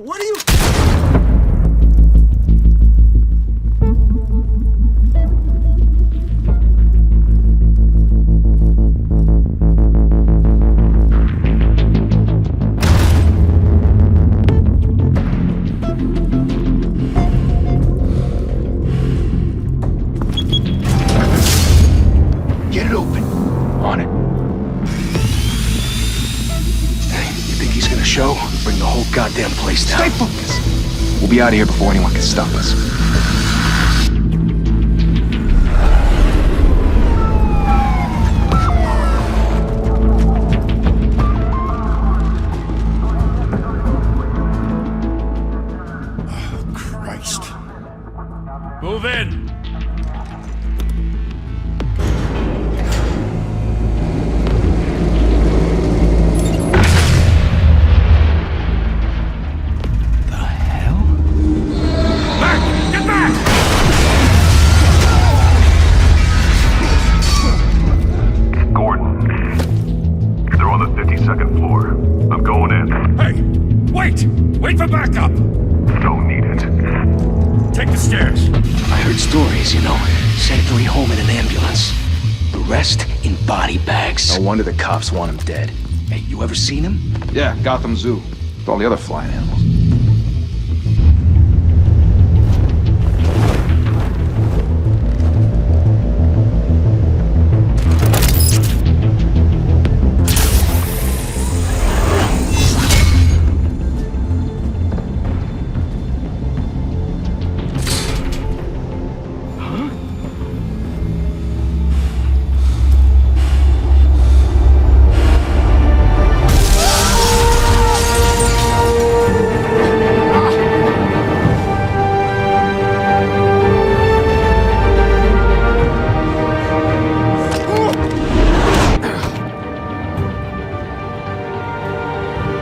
What are you... Get it open. On it. You think he's gonna show? Bring the whole goddamn place down. Stay focused. We'll be out of here before anyone can stop us. Oh, Christ. Move in! Wait for backup! Don't need it. Take the stairs. I heard stories, you know. Sent 3 home in an ambulance. The rest in body bags. No wonder the cops want him dead. Hey, you ever seen him? Yeah, Gotham Zoo. With all the other flying animals.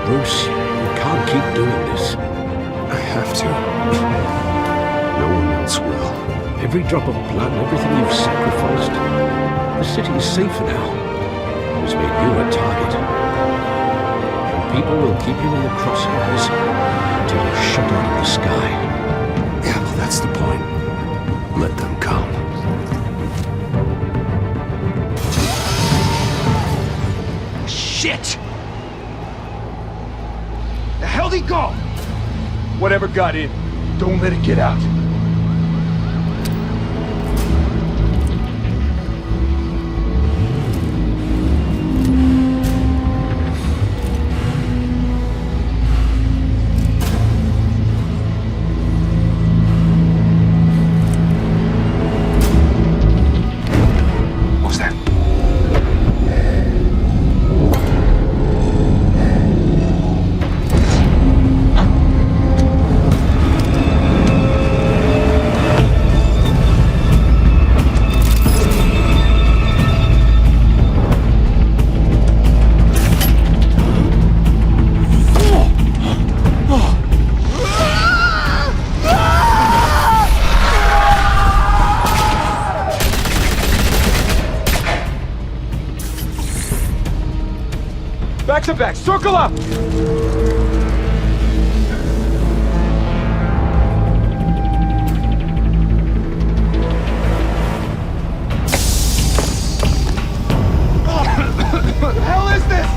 Bruce, you can't keep doing this. I have to. No one else will. Every drop of blood, everything you've sacrificed. The city is safer now. It's made you a target. And people will keep you in the crosshairs until you're shot out of the sky. Yeah, well, that's the point. Let them come. Shit! The hell'd he go? Whatever got in. Don't let it get out. What was that? Back to back, circle up! What the hell is this?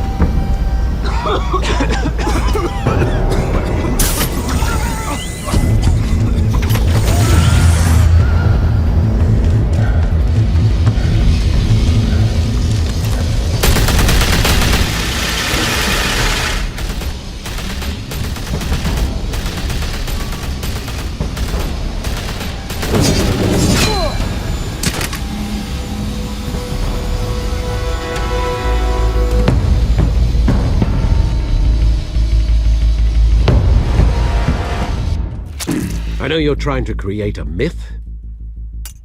I know you're trying to create a myth,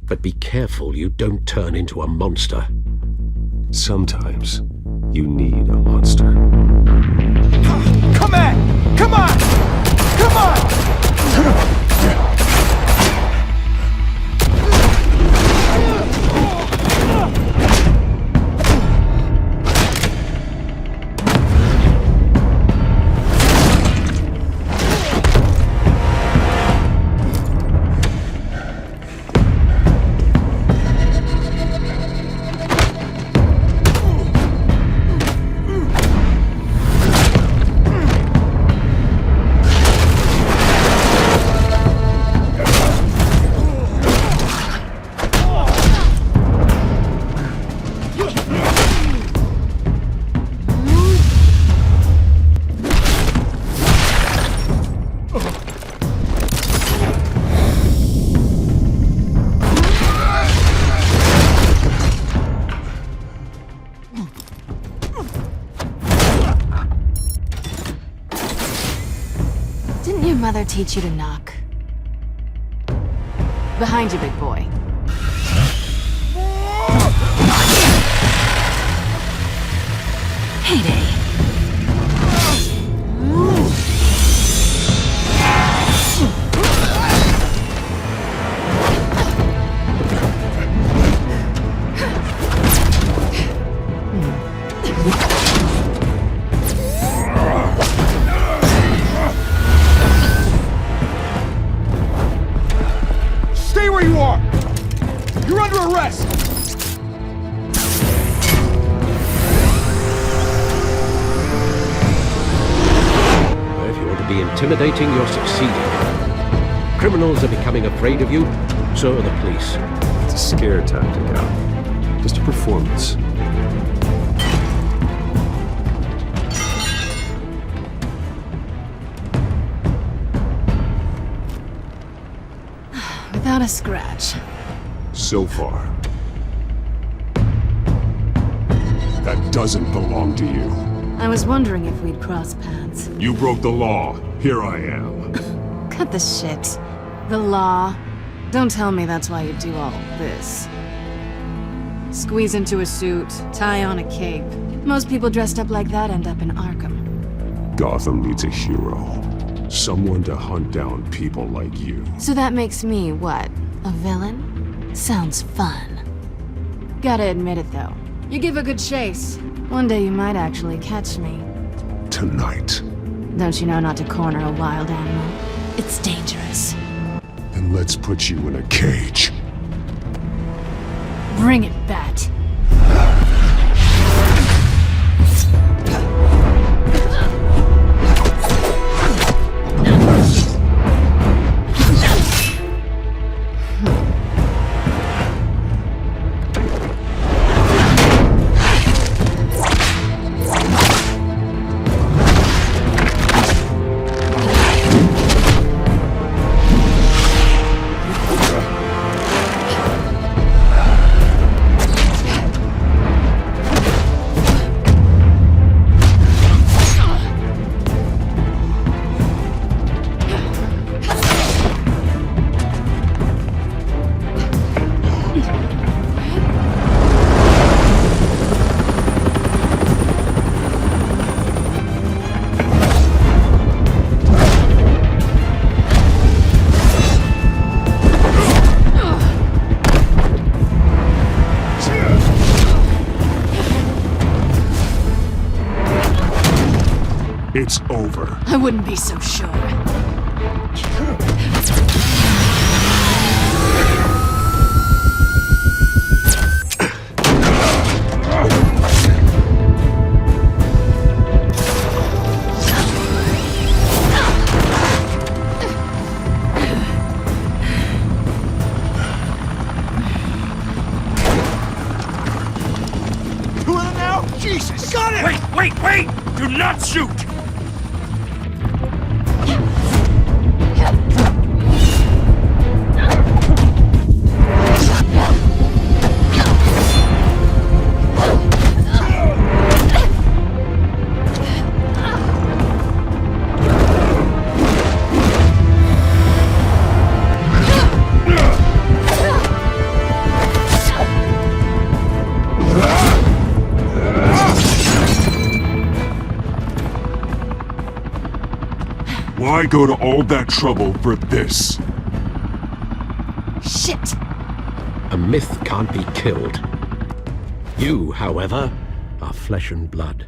but be careful you don't turn into a monster. Sometimes you need a monster. Come at! Come on! Come on! teach you to knock. Behind you, big boy. Heyday. Stay where you are! You're under arrest! If you want to be intimidating, you're succeeding. Criminals are becoming afraid of you, so are the police. It's a scare tactic, Al. Just a performance. Without a scratch. So far. That doesn't belong to you. I was wondering if we'd cross paths. You broke the law. Here I am. Cut the shit. The law. Don't tell me that's why you do all this. Squeeze into a suit, tie on a cape. Most people dressed up like that end up in Arkham. Gotham needs a hero. Someone to hunt down people like you. So that makes me, what, a villain? Sounds fun. Gotta admit it, though. You give a good chase. One day you might actually catch me. Tonight. Don't you know not to corner a wild animal? It's dangerous. Then let's put you in a cage. Bring it, Bat. It's over. I wouldn't be so sure. You want it now? Jesus! Got it! Wait! Do not shoot! Why go to all that trouble for this? Shit! A myth can't be killed. You, however, are flesh and blood.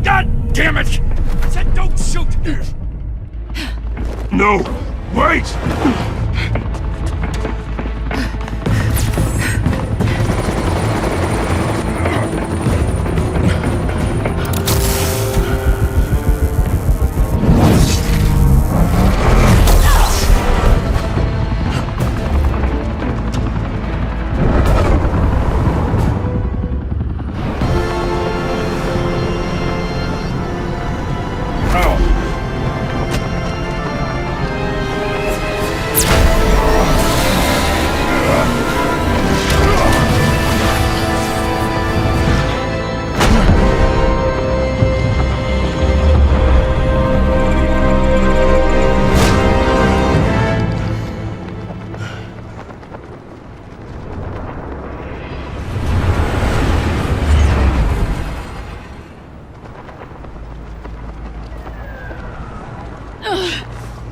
God damn it! I said don't shoot! No! Wait!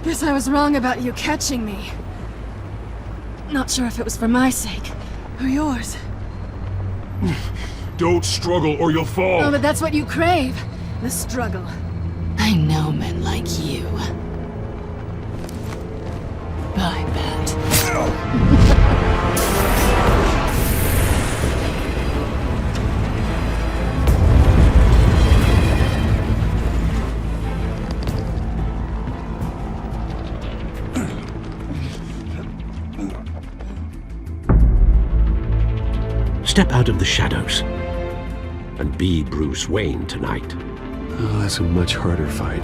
Guess I was wrong about you catching me. Not sure if it was for my sake, or yours. Don't struggle or you'll fall. Oh, but that's what you crave. The struggle. I know men like you. I bet. Step out of the shadows and be Bruce Wayne tonight. Oh, that's a much harder fight.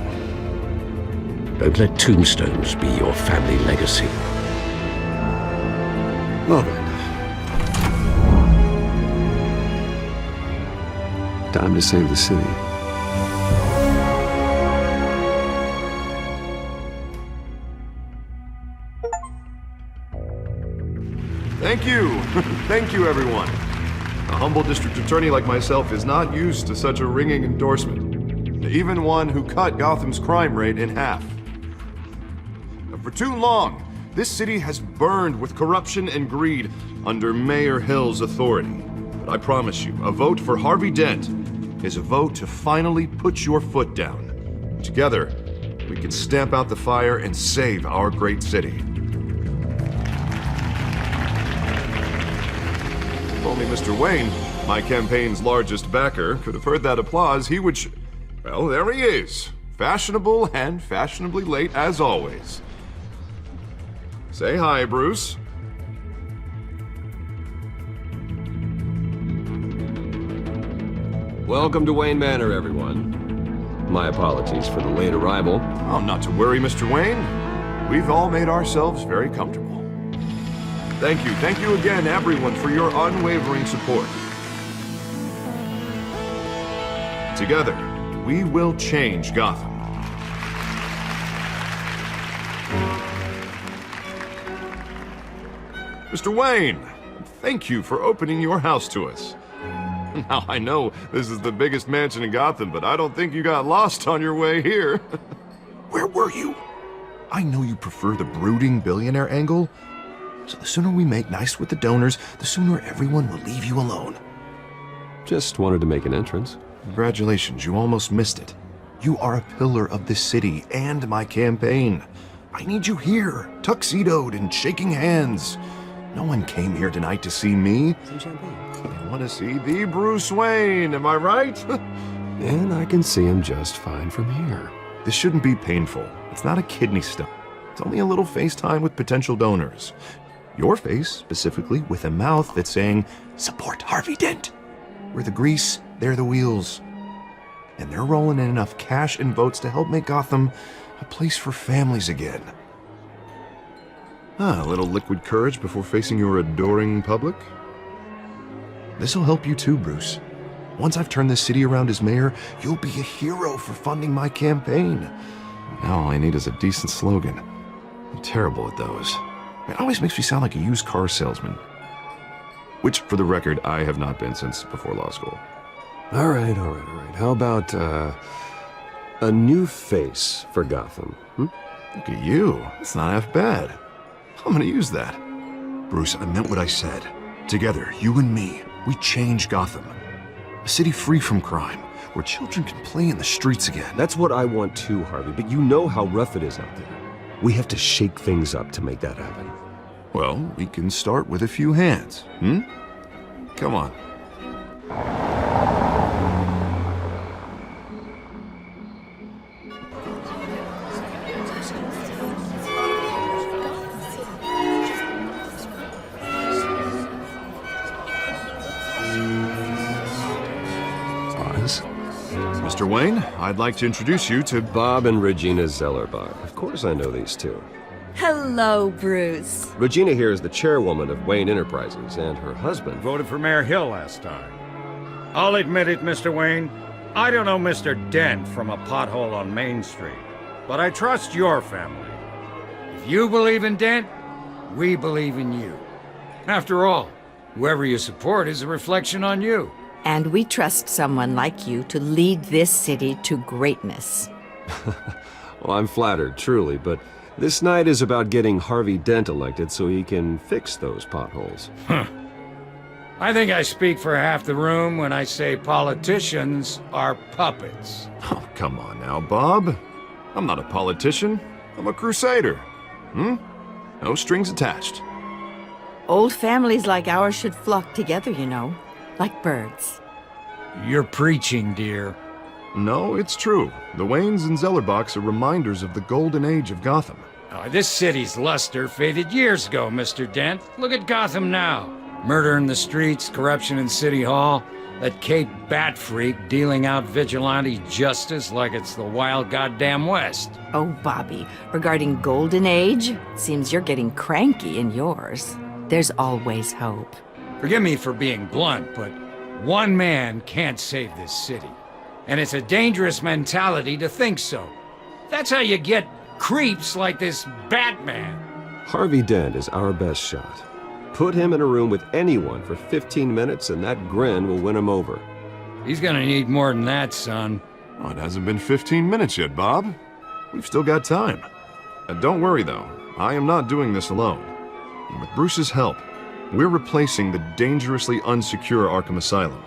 Don't let tombstones be your family legacy. Well then. Time to save the city. Thank you. Thank you, everyone. A humble district attorney like myself is not used to such a ringing endorsement. Even one who cut Gotham's crime rate in half. For too long, this city has burned with corruption and greed under Mayor Hill's authority. But I promise you, a vote for Harvey Dent is a vote to finally put your foot down. Together, we can stamp out the fire and save our great city. If only Mr. Wayne, my campaign's largest backer, could have heard that applause, he would well, there he is. Fashionable and fashionably late as always. Say hi, Bruce. Welcome to Wayne Manor, everyone. My apologies for the late arrival. Oh, not to worry, Mr. Wayne. We've all made ourselves very comfortable. Thank you again, everyone, for your unwavering support. Together, we will change Gotham. Mr. Wayne, thank you for opening your house to us. Now, I know this is the biggest mansion in Gotham, but I don't think you got lost on your way here. Where were you? I know you prefer the brooding billionaire angle, so the sooner we make nice with the donors, the sooner everyone will leave you alone. Just wanted to make an entrance. Congratulations, you almost missed it. You are a pillar of this city and my campaign. I need you here, tuxedoed and shaking hands. No one came here tonight to see me. Some champagne. They want to see the Bruce Wayne, am I right? And I can see him just fine from here. This shouldn't be painful. It's not a kidney stone. It's only a little FaceTime with potential donors. Your face, specifically, with a mouth that's saying, support Harvey Dent. We're the grease, they're the wheels. And they're rolling in enough cash and votes to help make Gotham a place for families again. A little liquid courage before facing your adoring public. This'll help you too, Bruce. Once I've turned this city around as mayor, you'll be a hero for funding my campaign. Now all I need is a decent slogan. I'm terrible at those. It always makes me sound like a used car salesman. Which, for the record, I have not been since before law school. All right. How about, a new face for Gotham, Look at you. It's not half bad. I'm gonna use that. Bruce, I meant what I said. Together, you and me, we change Gotham. A city free from crime, where children can play in the streets again. That's what I want too, Harvey, but you know how rough it is out there. We have to shake things up to make that happen. Well, we can start with a few hands, Come on. Mr. Wayne, I'd like to introduce you to Bob and Regina Zellerbach. Of course I know these two. Hello, Bruce. Regina here is the chairwoman of Wayne Enterprises, and her husband... Voted for Mayor Hill last time. I'll admit it, Mr. Wayne. I don't know Mr. Dent from a pothole on Main Street, but I trust your family. If you believe in Dent, we believe in you. After all, whoever you support is a reflection on you. And we trust someone like you to lead this city to greatness. Well, I'm flattered, truly, but this night is about getting Harvey Dent elected so he can fix those potholes. I think I speak for half the room when I say politicians are puppets. Oh, come on now, Bob. I'm not a politician. I'm a crusader. No strings attached. Old families like ours should flock together, you know, like birds. You're preaching, dear. No, it's true. The Waynes and Zellerbachs are reminders of the golden age of Gotham. Oh, this city's luster faded years ago, Mr. Dent. Look at Gotham now. Murder in the streets, corruption in City Hall, that Cape Bat freak dealing out vigilante justice like it's the wild goddamn West. Oh, Bobby, regarding Golden Age, seems you're getting cranky in yours. There's always hope. Forgive me for being blunt, but one man can't save this city. And it's a dangerous mentality to think so. That's how you get creeps like this Batman. Harvey Dent is our best shot. Put him in a room with anyone for 15 minutes and that grin will win him over. He's gonna need more than that, son. Oh, it hasn't been 15 minutes yet, Bob. We've still got time. And don't worry, though. I am not doing this alone. And with Bruce's help, we're replacing the dangerously unsecure Arkham Asylum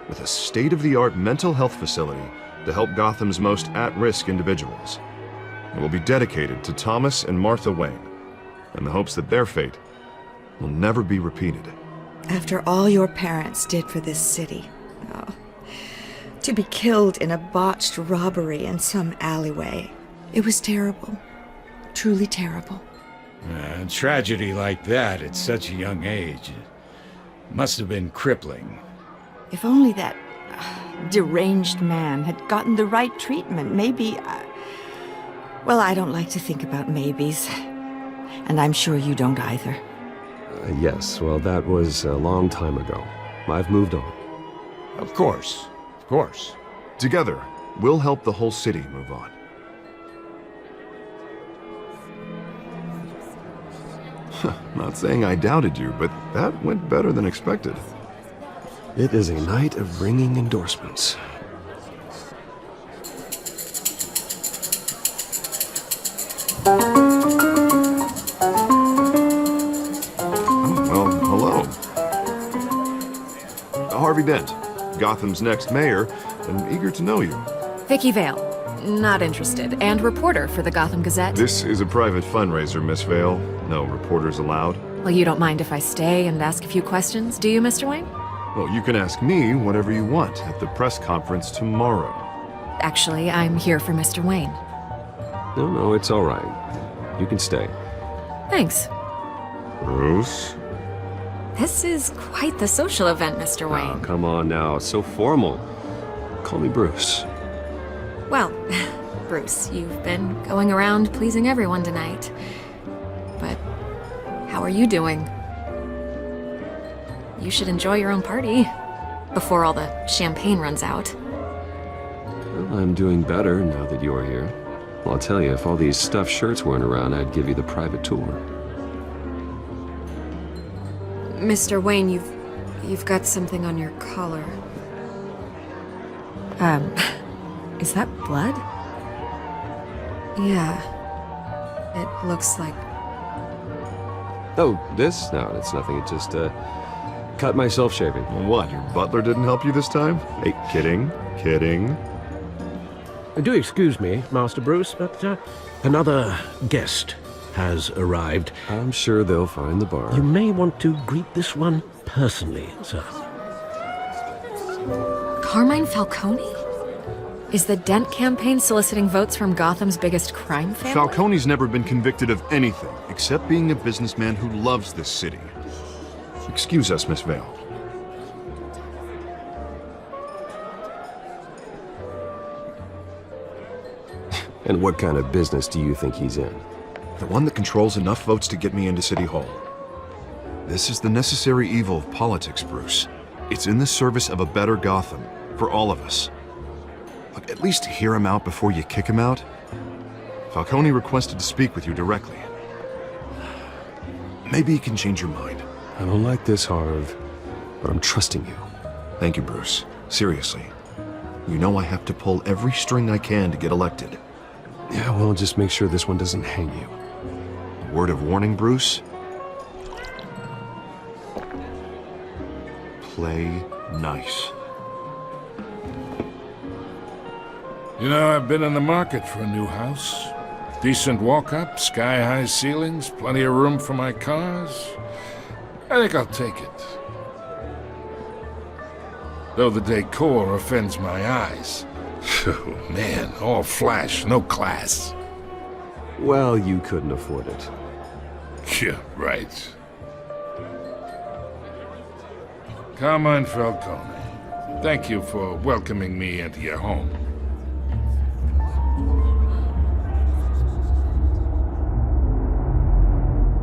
with a state-of-the-art mental health facility to help Gotham's most at-risk individuals. It will be dedicated to Thomas and Martha Wayne, in the hopes that their fate will never be repeated. After all your parents did for this city, to be killed in a botched robbery in some alleyway, it was terrible. Truly terrible. A tragedy like that at such a young age must have been crippling. If only that deranged man had gotten the right treatment, maybe... well, I don't like to think about maybes. And I'm sure you don't either. Yes, well, that was a long time ago. I've moved on. Of course. Of course. Together, we'll help the whole city move on. Not saying I doubted you, but that went better than expected. It is a night of ringing endorsements. Well, hello. Harvey Dent, Gotham's next mayor, and eager to know you. Vicky Vale. Not interested. And reporter for the Gotham Gazette. This is a private fundraiser, Miss Vale. No reporters allowed. Well, you don't mind if I stay and ask a few questions, do you, Mr. Wayne? Well, you can ask me whatever you want at the press conference tomorrow. Actually, I'm here for Mr. Wayne. No, it's all right. You can stay. Thanks. Bruce? This is quite the social event, Mr. Wayne. Oh, come on now. It's so formal. Call me Bruce. Well, Bruce, you've been going around pleasing everyone tonight. But how are you doing? You should enjoy your own party before all the champagne runs out. Well, I'm doing better now that you're here. Well, I'll tell you, if all these stuffed shirts weren't around, I'd give you the private tour. Mr. Wayne, you've got something on your collar. Is that blood? Yeah. It looks like... Oh, this? No, it's nothing. It just, cut myself shaving. What, your butler didn't help you this time? Hey, kidding. Do excuse me, Master Bruce, but another guest has arrived. I'm sure they'll find the bar. You may want to greet this one personally, sir. Carmine Falcone? Is the Dent campaign soliciting votes from Gotham's biggest crime family? Falcone's never been convicted of anything except being a businessman who loves this city. Excuse us, Miss Vale. And what kind of business do you think he's in? The one that controls enough votes to get me into City Hall. This is the necessary evil of politics, Bruce. It's in the service of a better Gotham, for all of us. Look, at least hear him out before you kick him out. Falcone requested to speak with you directly. Maybe he can change your mind. I don't like this, Harv, but I'm trusting you. Thank you, Bruce. Seriously. You know I have to pull every string I can to get elected. Yeah, well, just make sure this one doesn't hang you. A word of warning, Bruce? Play nice. You know, I've been in the market for a new house. Decent walk-up, sky-high ceilings, plenty of room for my cars. I think I'll take it. Though the decor offends my eyes. Oh, man, all flash, no class. Well, you couldn't afford it. Yeah, right. Carmine Falcone, thank you for welcoming me into your home.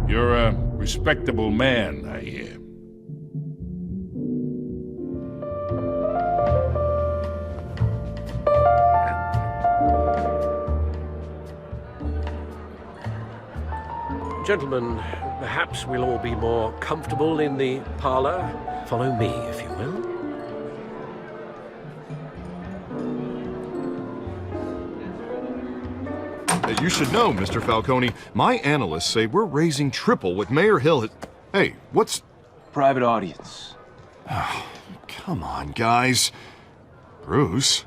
You're a respectable man, I hear. Gentlemen, perhaps we'll all be more comfortable in the parlor. Follow me, if you will. You should know, Mr. Falcone, my analysts say we're raising triple what Mayor Hill had... Hey, what's... Private audience. Oh, come on, guys. Bruce?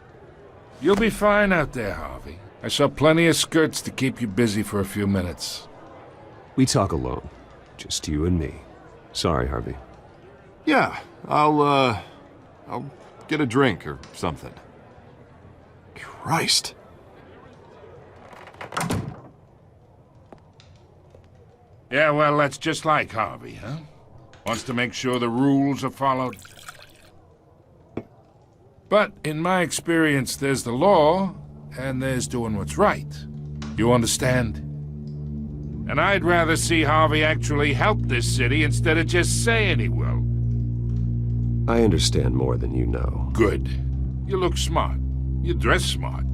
You'll be fine out there, Harvey. I saw plenty of skirts to keep you busy for a few minutes. We talk alone. Just you and me. Sorry, Harvey. Yeah, I'll get a drink or something. Christ. Yeah, well, that's just like Harvey, huh? Wants to make sure the rules are followed. But in my experience, there's the law, and there's doing what's right. You understand? And I'd rather see Harvey actually help this city instead of just saying he will. I understand more than you know. Good. You look smart. You dress smart.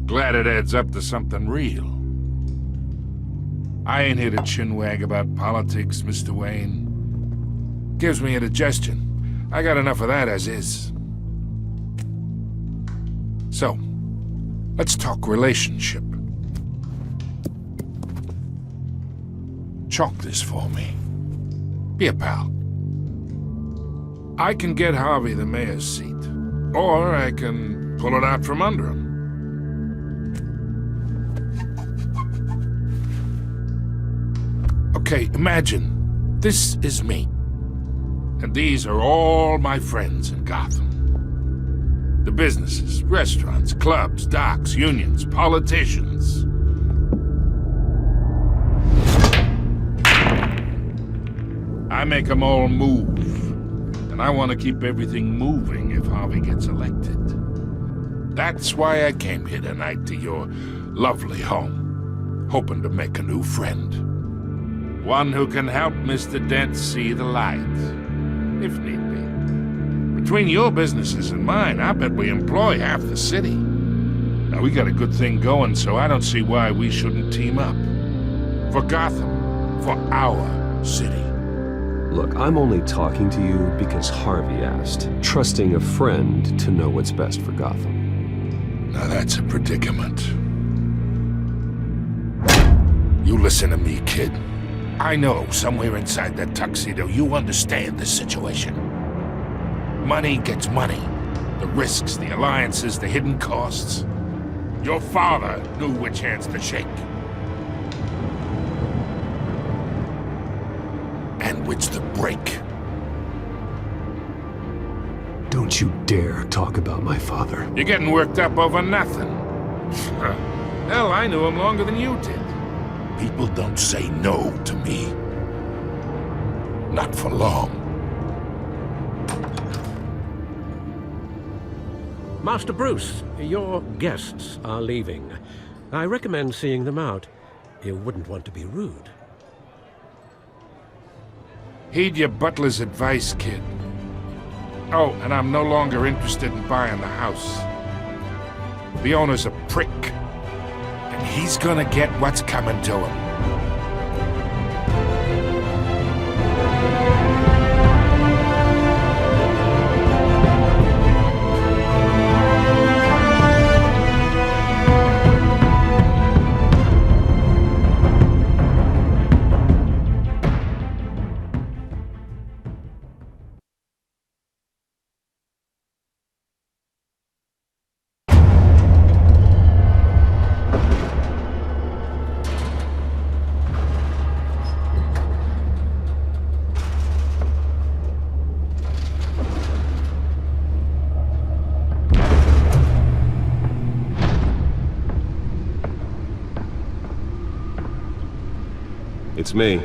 Glad it adds up to something real. I ain't here to chinwag about politics, Mr. Wayne. Gives me indigestion. I got enough of that as is. So, let's talk relationship. Chalk this for me. Be a pal. I can get Harvey the mayor's seat, or I can pull it out from under him. Okay, imagine, this is me. And these are all my friends in Gotham. The businesses, restaurants, clubs, docks, unions, politicians. I make them all move. And I want to keep everything moving if Harvey gets elected. That's why I came here tonight to your lovely home, hoping to make a new friend. One who can help Mr. Dent see the light, if need be. Between your businesses and mine, I bet we employ half the city. Now, we got a good thing going, so I don't see why we shouldn't team up. For Gotham, for our city. Look, I'm only talking to you because Harvey asked, trusting a friend to know what's best for Gotham. Now that's a predicament. You listen to me, kid. I know somewhere inside that tuxedo you understand the situation. Money gets money. The risks, the alliances, the hidden costs. Your father knew which hands to shake. And which to break. Don't you dare talk about my father. You're getting worked up over nothing. Hell, I knew him longer than you did. People don't say no to me. Not for long. Master Bruce, your guests are leaving. I recommend seeing them out. You wouldn't want to be rude. Heed your butler's advice, kid. Oh, and I'm no longer interested in buying the house. The owner's a prick. And he's gonna get what's coming to him. It's me.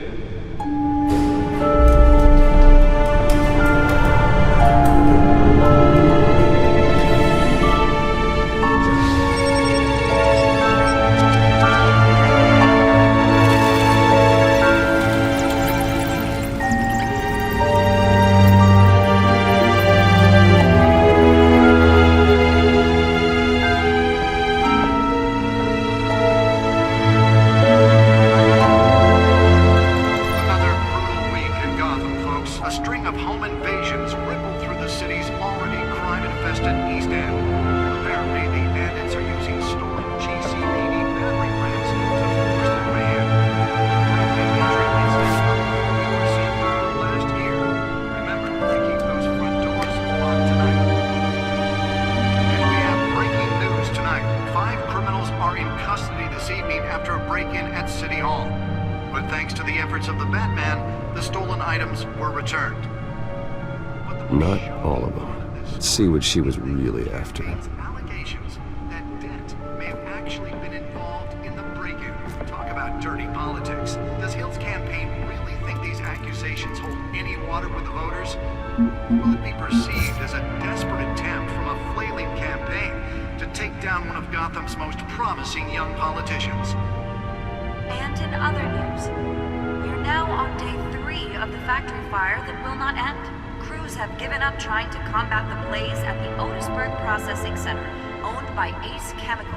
Not all of them. Let's see what she was really after. Allegations that Dent may have actually been involved in the break-in. Talk about dirty politics. Does Hill's campaign really think these accusations hold any water with the voters? Will it be perceived as a desperate attempt from a flailing campaign to take down one of Gotham's most promising young politicians? And in other news, we're now on day 3 of the factory fire that will not end. Crews have given up trying to combat the blaze at the Otisburg Processing Center, owned by Ace Chemical.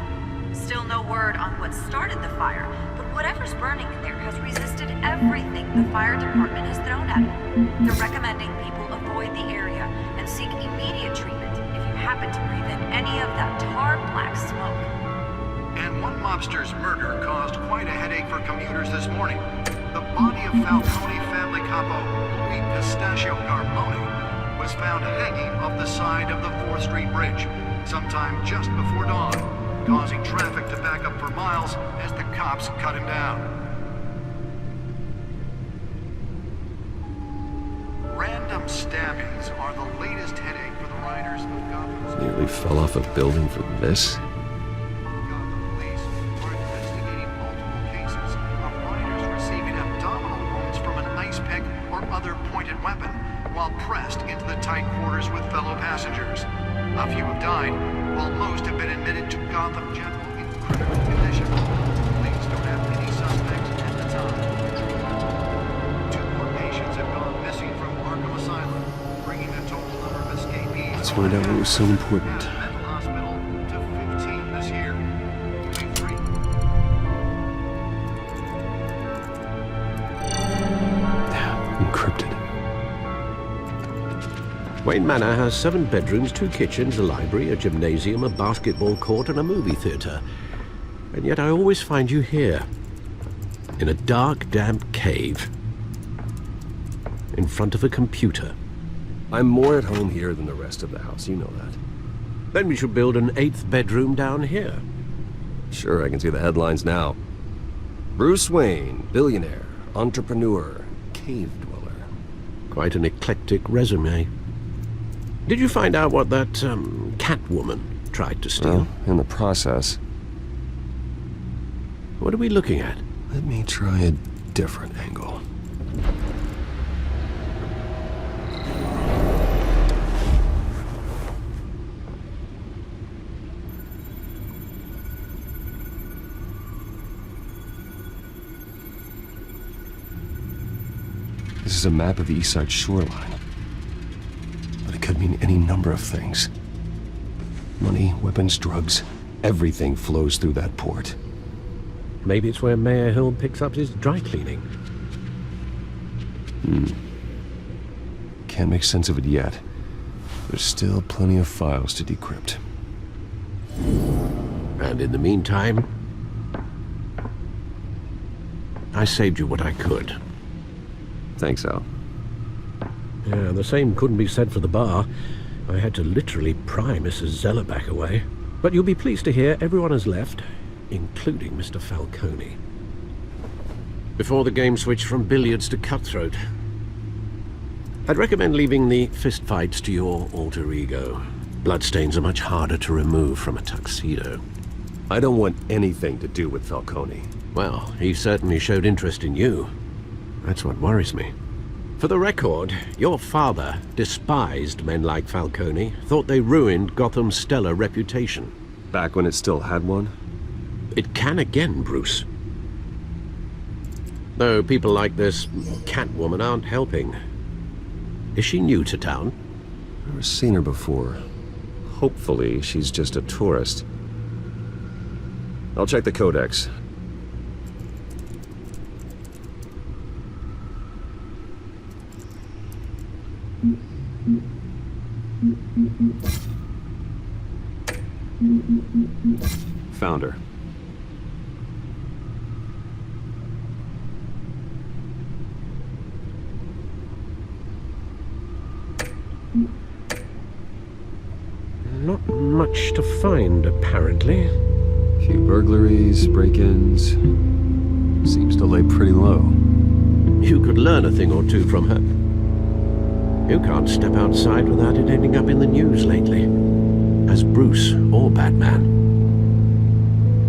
Still no word on what started the fire, but whatever's burning in there has resisted everything the fire department has thrown at it. They're recommending people avoid the area and seek immediate treatment if you happen to breathe in any of that tar black smoke. And one mobster's murder caused quite a headache for commuters this morning. The body of Falcone family capo Louis Pistachio Carmone was found hanging off the side of the 4th Street Bridge sometime just before dawn, causing traffic to back up for miles as the cops cut him down. Random stabbings are the latest headache for the riders of Gotham's... Nearly fell off a building for this? weapon while pressed into the tight quarters with fellow passengers. A few have died, while most have been admitted to Gotham General in critical condition. Police don't have any suspects at the time. 2 more patients have gone missing from Arkham Asylum, bringing the total number of escapees... Let's find out what was so important. ...mental hospital to 15 this year. 23. Encrypted. Wayne Manor has 7 bedrooms, 2 kitchens, a library, a gymnasium, a basketball court, and a movie theater. And yet I always find you here, in a dark, damp cave, in front of a computer. I'm more at home here than the rest of the house, you know that. Then we should build an 8th bedroom down here. Sure, I can see the headlines now. Bruce Wayne, billionaire, entrepreneur, cave dweller. Quite an eclectic resume. Did you find out what that, Catwoman tried to steal? Well, in the process. What are we looking at? Let me try a different angle. This is a map of the east side shoreline. But it could mean any number of things. Money, weapons, drugs, everything flows through that port. Maybe it's where Mayor Hill picks up his dry cleaning. Can't make sense of it yet. There's still plenty of files to decrypt. And in the meantime, I saved you what I could. Thanks, Al. Yeah, the same couldn't be said for the bar. I had to literally pry Mrs. Zellerback away. But you'll be pleased to hear everyone has left, including Mr. Falcone. Before the game switched from billiards to cutthroat. I'd recommend leaving the fistfights to your alter ego. Bloodstains are much harder to remove from a tuxedo. I don't want anything to do with Falcone. Well, he certainly showed interest in you. That's what worries me. For the record, your father despised men like Falcone, thought they ruined Gotham's stellar reputation. Back when it still had one? It can again, Bruce. Though people like this Catwoman aren't helping. Is she new to town? Never seen her before. Hopefully, she's just a tourist. I'll check the codex. Found her. Not much to find, apparently. Few burglaries, break-ins. Seems to lay pretty low. You could learn a thing or two from her. You can't step outside without it ending up in the news lately. As Bruce or Batman.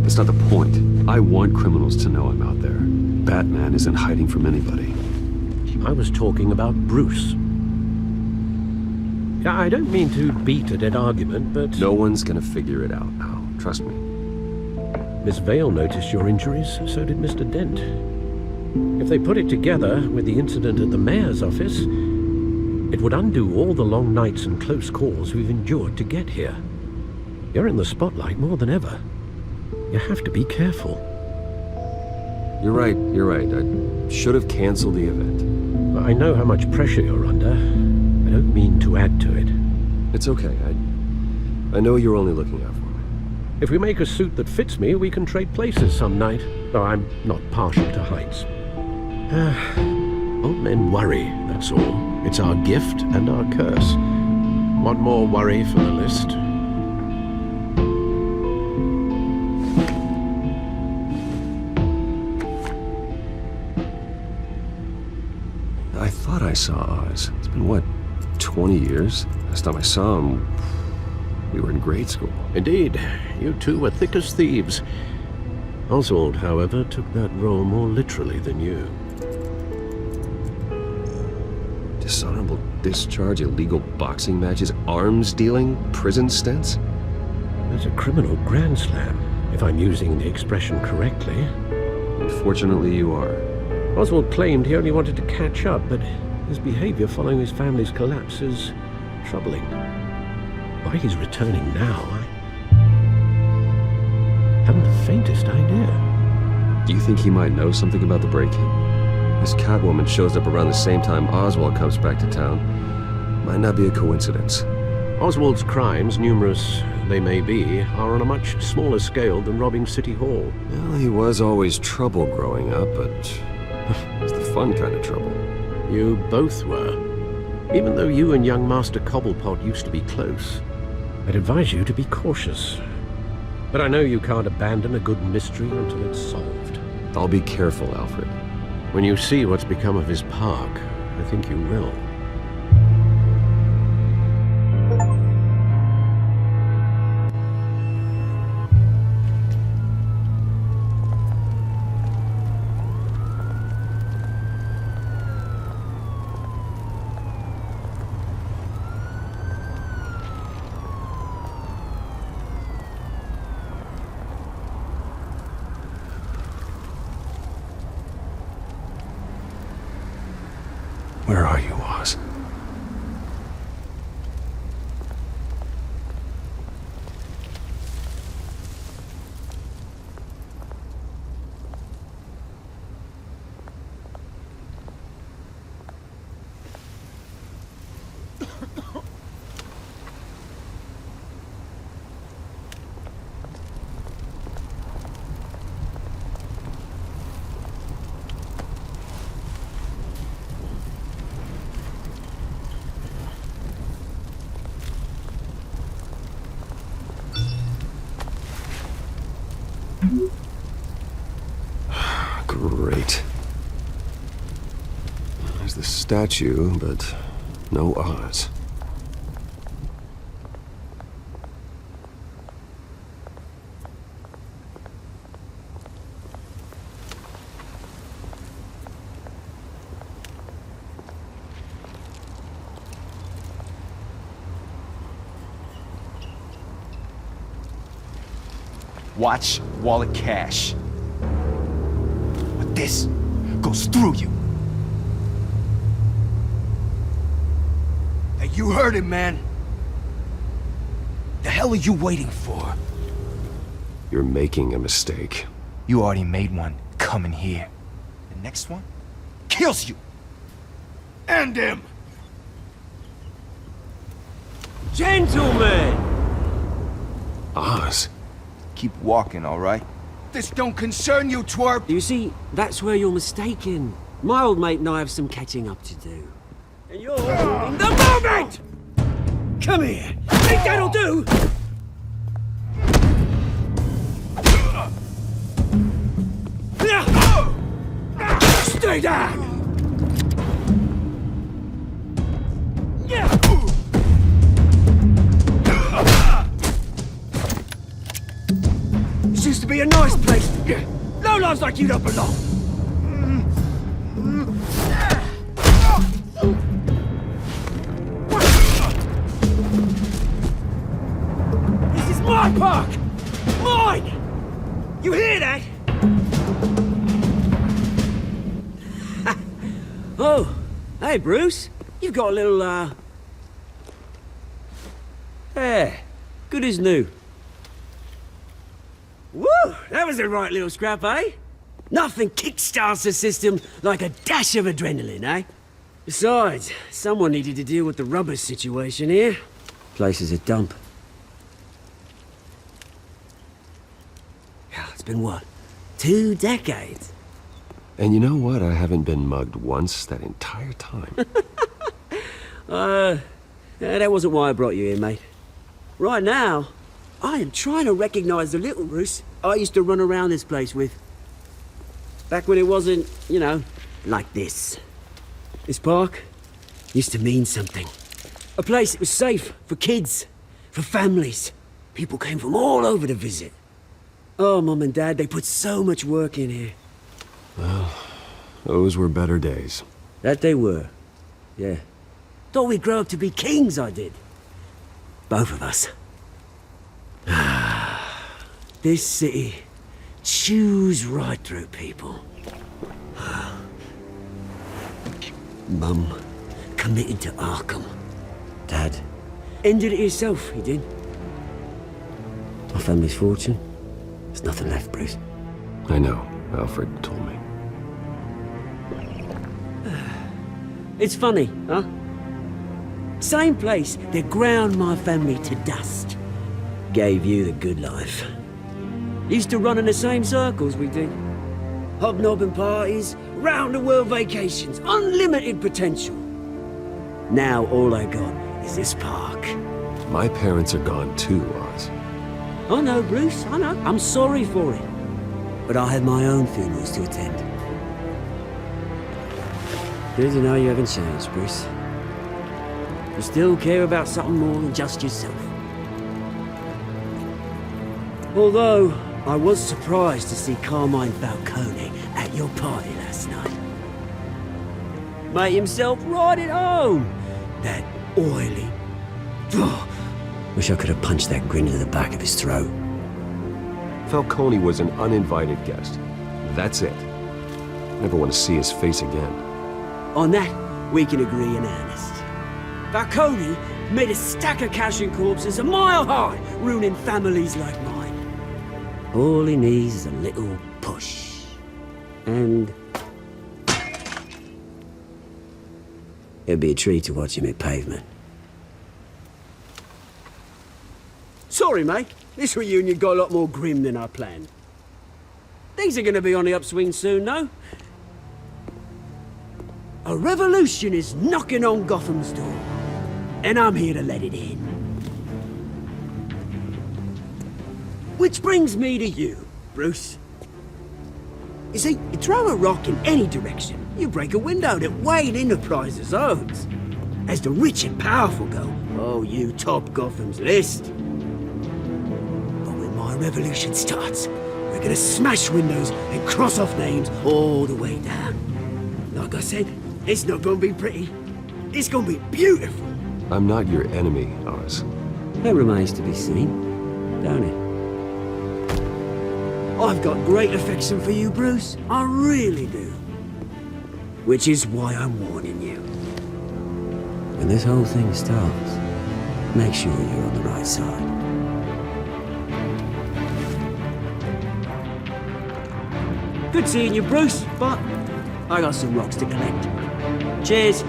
That's not the point. I want criminals to know I'm out there. Batman isn't hiding from anybody. I was talking about Bruce. I don't mean to beat a dead argument, but... No one's gonna figure it out now. Trust me. Miss Vale noticed your injuries, so did Mr. Dent. If they put it together with the incident at the mayor's office, it would undo all the long nights and close calls we've endured to get here. You're in the spotlight more than ever. You have to be careful. You're right. I should have canceled the event. I know how much pressure you're under. I don't mean to add to it. It's okay. I know you're only looking out for me. If we make a suit that fits me, we can trade places some night. Though I'm not partial to heights. Old men worry, that's all. It's our gift and our curse. One more worry for the list. I thought I saw Oz. It's been, what, 20 years? Last time I saw him, we were in grade school. Indeed. You two were thick as thieves. Oswald, however, took that role more literally than you. Dishonorable discharge, illegal boxing matches, arms dealing, prison stints? There's a criminal grand slam, if I'm using the expression correctly. Unfortunately, you are. Oswald claimed he only wanted to catch up, but his behavior following his family's collapse is troubling. Why he's returning now, I haven't the faintest idea. Do you think he might know something about the break-in? This Catwoman shows up around the same time Oswald comes back to town. Might not be a coincidence. Oswald's crimes, numerous they may be, are on a much smaller scale than robbing City Hall. Well, he was always trouble growing up, but it's the fun kind of trouble. You both were. Even though you and young Master Cobblepot used to be close, I'd advise you to be cautious. But I know you can't abandon a good mystery until it's solved. I'll be careful, Alfred. When you see what's become of his park, I think you will. Where are you, Oz? Great. There's the statue, but no Oz. Watch wallet cash. But this goes through you. Hey, you heard him, man. The hell are you waiting for? You're making a mistake. You already made one coming here. The next one kills you. End him! Gentlemen! Oz. Keep walking, all right? This don't concern you, twerp! You see, that's where you're mistaken. My old mate and I have some catching up to do. And you're in the moment! Come here! Think that'll do? Stay down! This used to be a nice place. No lives like you don't belong. This is my park! Mine! You hear that? Oh, hey Bruce. You've got a little, yeah, good as new. Woo! That was a right little scrap, eh? Nothing kickstarts the system like a dash of adrenaline, eh? Besides, someone needed to deal with the rubber situation here. Place is a dump. Yeah, it's been what? 2 decades? And you know what? I haven't been mugged once that entire time. That wasn't why I brought you here, mate. Right now, I am trying to recognize the little Bruce I used to run around this place with. Back when it wasn't, you know, like this. This park used to mean something. A place that was safe for kids, for families. People came from all over to visit. Oh, Mum and Dad, they put so much work in here. Well, those were better days. That they were, yeah. Thought we'd grow up to be kings, I did. Both of us. This city chews right through people. Mum committed to Arkham. Dad ended it himself, he did. My family's fortune. There's nothing left, Bruce. I know. Alfred told me. It's funny, huh? Same place that ground my family to dust. Gave you the good life. Used to run in the same circles we did. Hobnobbing parties, round-the-world vacations, unlimited potential. Now all I got is this park. My parents are gone too, Oz. I know, Bruce, I know. I'm sorry for it. But I have my own funerals to attend. Good to know you haven't changed, Bruce. You still care about something more than just yourself. Although, I was surprised to see Carmine Falcone at your party last night. Made himself right at home. That oily... Wish I could have punched that grin to the back of his throat. Falcone was an uninvited guest. That's it. Never want to see his face again. On that, we can agree in earnest. Falcone made a stack of cash and corpses a mile high, ruining families like mine. All he needs is a little push. And... it'd be a treat to watch him hit pavement. Sorry, mate. This reunion got a lot more grim than I planned. Things are gonna be on the upswing soon, though. A revolution is knocking on Gotham's door, and I'm here to let it in. Which brings me to you, Bruce. You see, you throw a rock in any direction, you break a window that Wayne Enterprises owns. As the rich and powerful go, oh, you top Gotham's list. But when my revolution starts, we're gonna smash windows and cross off names all the way down. Like I said, it's not gonna be pretty. It's gonna be beautiful. I'm not your enemy, Oz. That remains to be seen, don't it? I've got great affection for you, Bruce. I really do. Which is why I'm warning you. When this whole thing starts, make sure you're on the right side. Good seeing you, Bruce, but I got some rocks to collect. Cheers.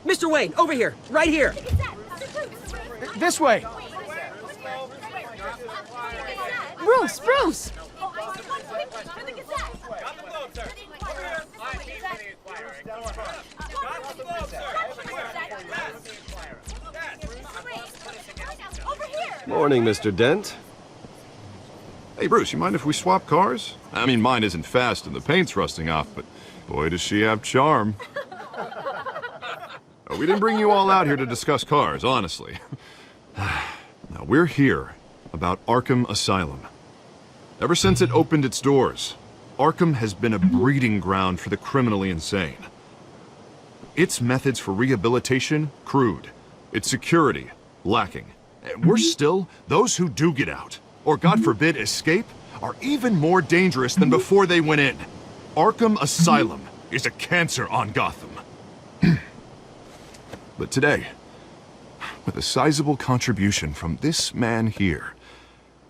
Mr. Wayne, over here, right here. This way. Bruce, Bruce! Morning, Mr. Dent. Hey, Bruce, you mind if we swap cars? I mean, mine isn't fast and the paint's rusting off, but boy, does she have charm. We didn't bring you all out here to discuss cars, honestly. Now, we're here about Arkham Asylum. Ever since it opened its doors, Arkham has been a breeding ground for the criminally insane. Its methods for rehabilitation, crude. Its security, lacking. And worse still, those who do get out, or God forbid escape, are even more dangerous than before they went in. Arkham Asylum is a cancer on Gotham. But today, with a sizable contribution from this man here,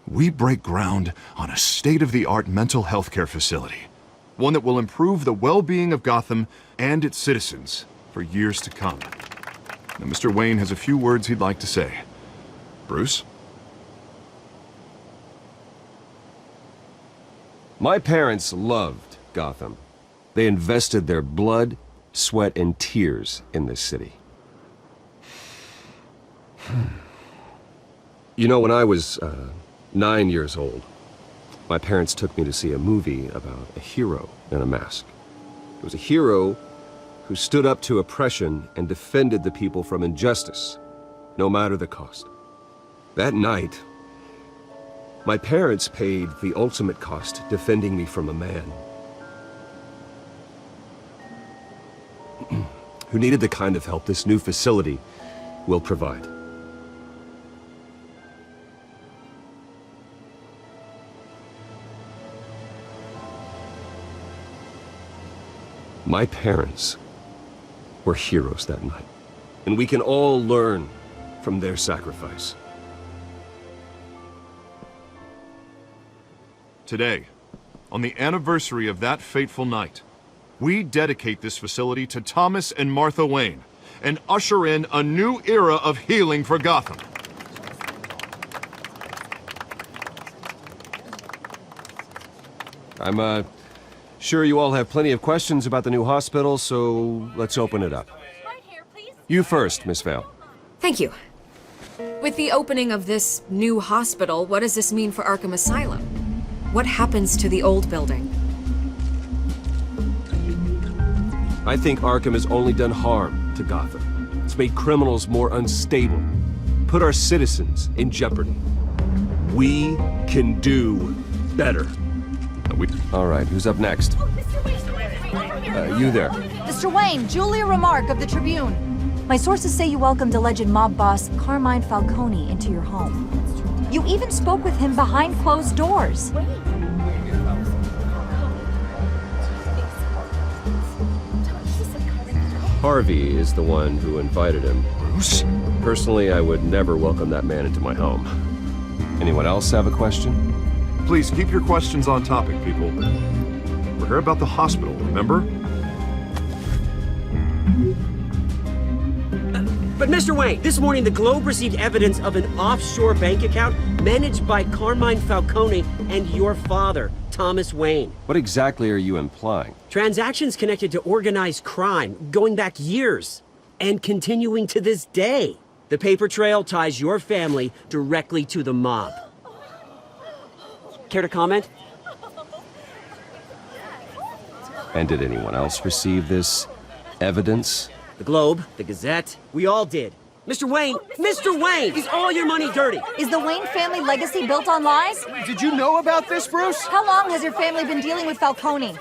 we break ground on a state-of-the-art mental health care facility. One that will improve the well-being of Gotham and its citizens for years to come. Now, Mr. Wayne has a few words he'd like to say. Bruce? My parents loved Gotham. They invested their blood, sweat, and tears in this city. You know, when I was 9 years old, my parents took me to see a movie about a hero in a mask. It was a hero who stood up to oppression and defended the people from injustice, no matter the cost. That night, my parents paid the ultimate cost defending me from a man who needed the kind of help this new facility will provide. My parents were heroes that night, and we can all learn from their sacrifice. Today, on the anniversary of that fateful night, we dedicate this facility to Thomas and Martha Wayne and usher in a new era of healing for Gotham. I'm sure you all have plenty of questions about the new hospital, so let's open it up. You first, Miss Vale. Thank you. With the opening of this new hospital, what does this mean for Arkham Asylum? What happens to the old building? I think Arkham has only done harm to Gotham. It's made criminals more unstable, put our citizens in jeopardy. We can do better. All right, who's up next? You there. Mr. Wayne, Julia Remark of the Tribune. My sources say you welcomed alleged mob boss Carmine Falcone into your home. You even spoke with him behind closed doors. Harvey is the one who invited him. Bruce? Personally, I would never welcome that man into my home. Anyone else have a question? Please keep your questions on topic, people. We're here about the hospital, remember? But Mr. Wayne, this morning the Globe received evidence of an offshore bank account managed by Carmine Falcone and your father, Thomas Wayne. What exactly are you implying? Transactions connected to organized crime going back years and continuing to this day. The paper trail ties your family directly to the mob. Care to comment? And did anyone else receive this evidence? The Globe, the Gazette, we all did. Mr. Wayne, is all your money dirty? Is the Wayne family legacy built on lies? Did you know about this, Bruce? How long has your family been dealing with Falcone?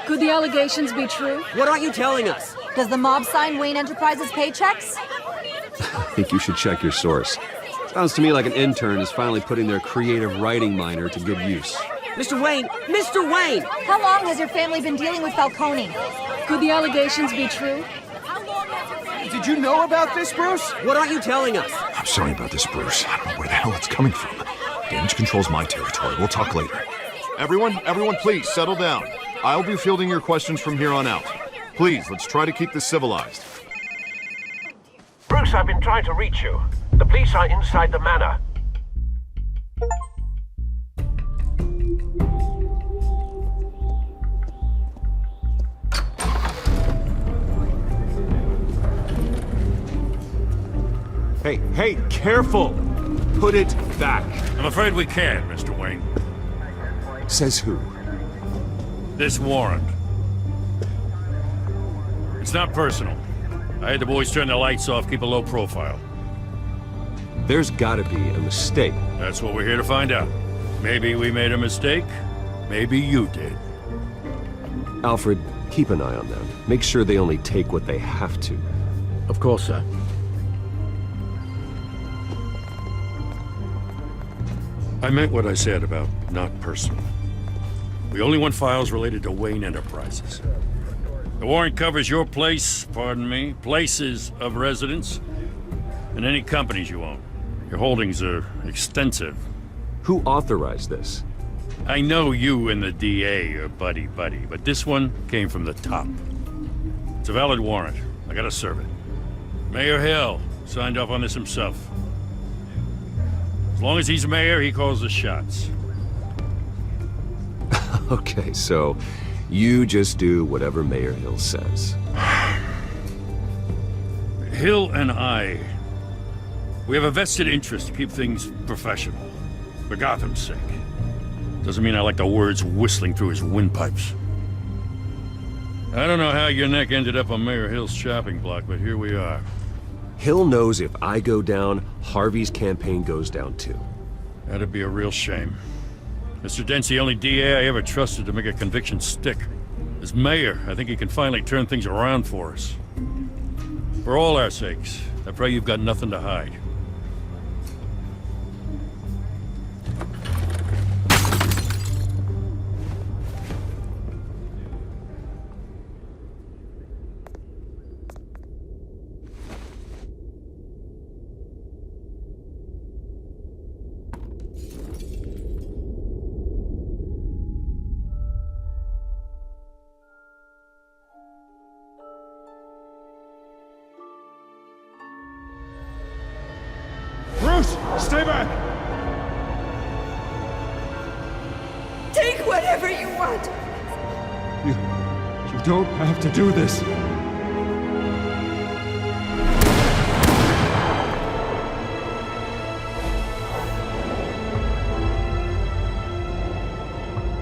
Could the allegations be true? What aren't you telling us? Does the mob sign Wayne Enterprises paychecks? I think you should check your source. Sounds to me like an intern is finally putting their creative writing minor to good use. Mr. Wayne! How long has your family been dealing with Falcone? Could the allegations be true? Did you know about this, Bruce? What aren't you telling us? I'm sorry about this, Bruce. I don't know where the hell it's coming from. Damage control's my territory. We'll talk later. Everyone, please settle down. I'll be fielding your questions from here on out. Please, let's try to keep this civilized. Bruce, I've been trying to reach you. The police are inside the manor. Hey, careful! Put it back. I'm afraid we can't, Mr. Wayne. Says who? This warrant. It's not personal. I had the boys turn the lights off, keep a low profile. There's gotta be a mistake. That's what we're here to find out. Maybe we made a mistake. Maybe you did. Alfred, keep an eye on them. Make sure they only take what they have to. Of course, sir. I meant what I said about not personal. We only want files related to Wayne Enterprises. The warrant covers your places of residence, and any companies you own. Your holdings are extensive. Who authorized this? I know you and the DA are buddy-buddy, but this one came from the top. It's a valid warrant. I gotta serve it. Mayor Hill signed off on this himself. As long as he's mayor, he calls the shots. Okay, so you just do whatever Mayor Hill says. Hill and I, we have a vested interest to keep things professional. For Gotham's sake. Doesn't mean I like the words whistling through his windpipes. I don't know how your neck ended up on Mayor Hill's chopping block, but here we are. Hill knows if I go down, Harvey's campaign goes down too. That'd be a real shame. Mr. Dent's the only DA I ever trusted to make a conviction stick. As mayor, I think he can finally turn things around for us. For all our sakes, I pray you've got nothing to hide. Stay back! Take whatever you want! You don't have to do this.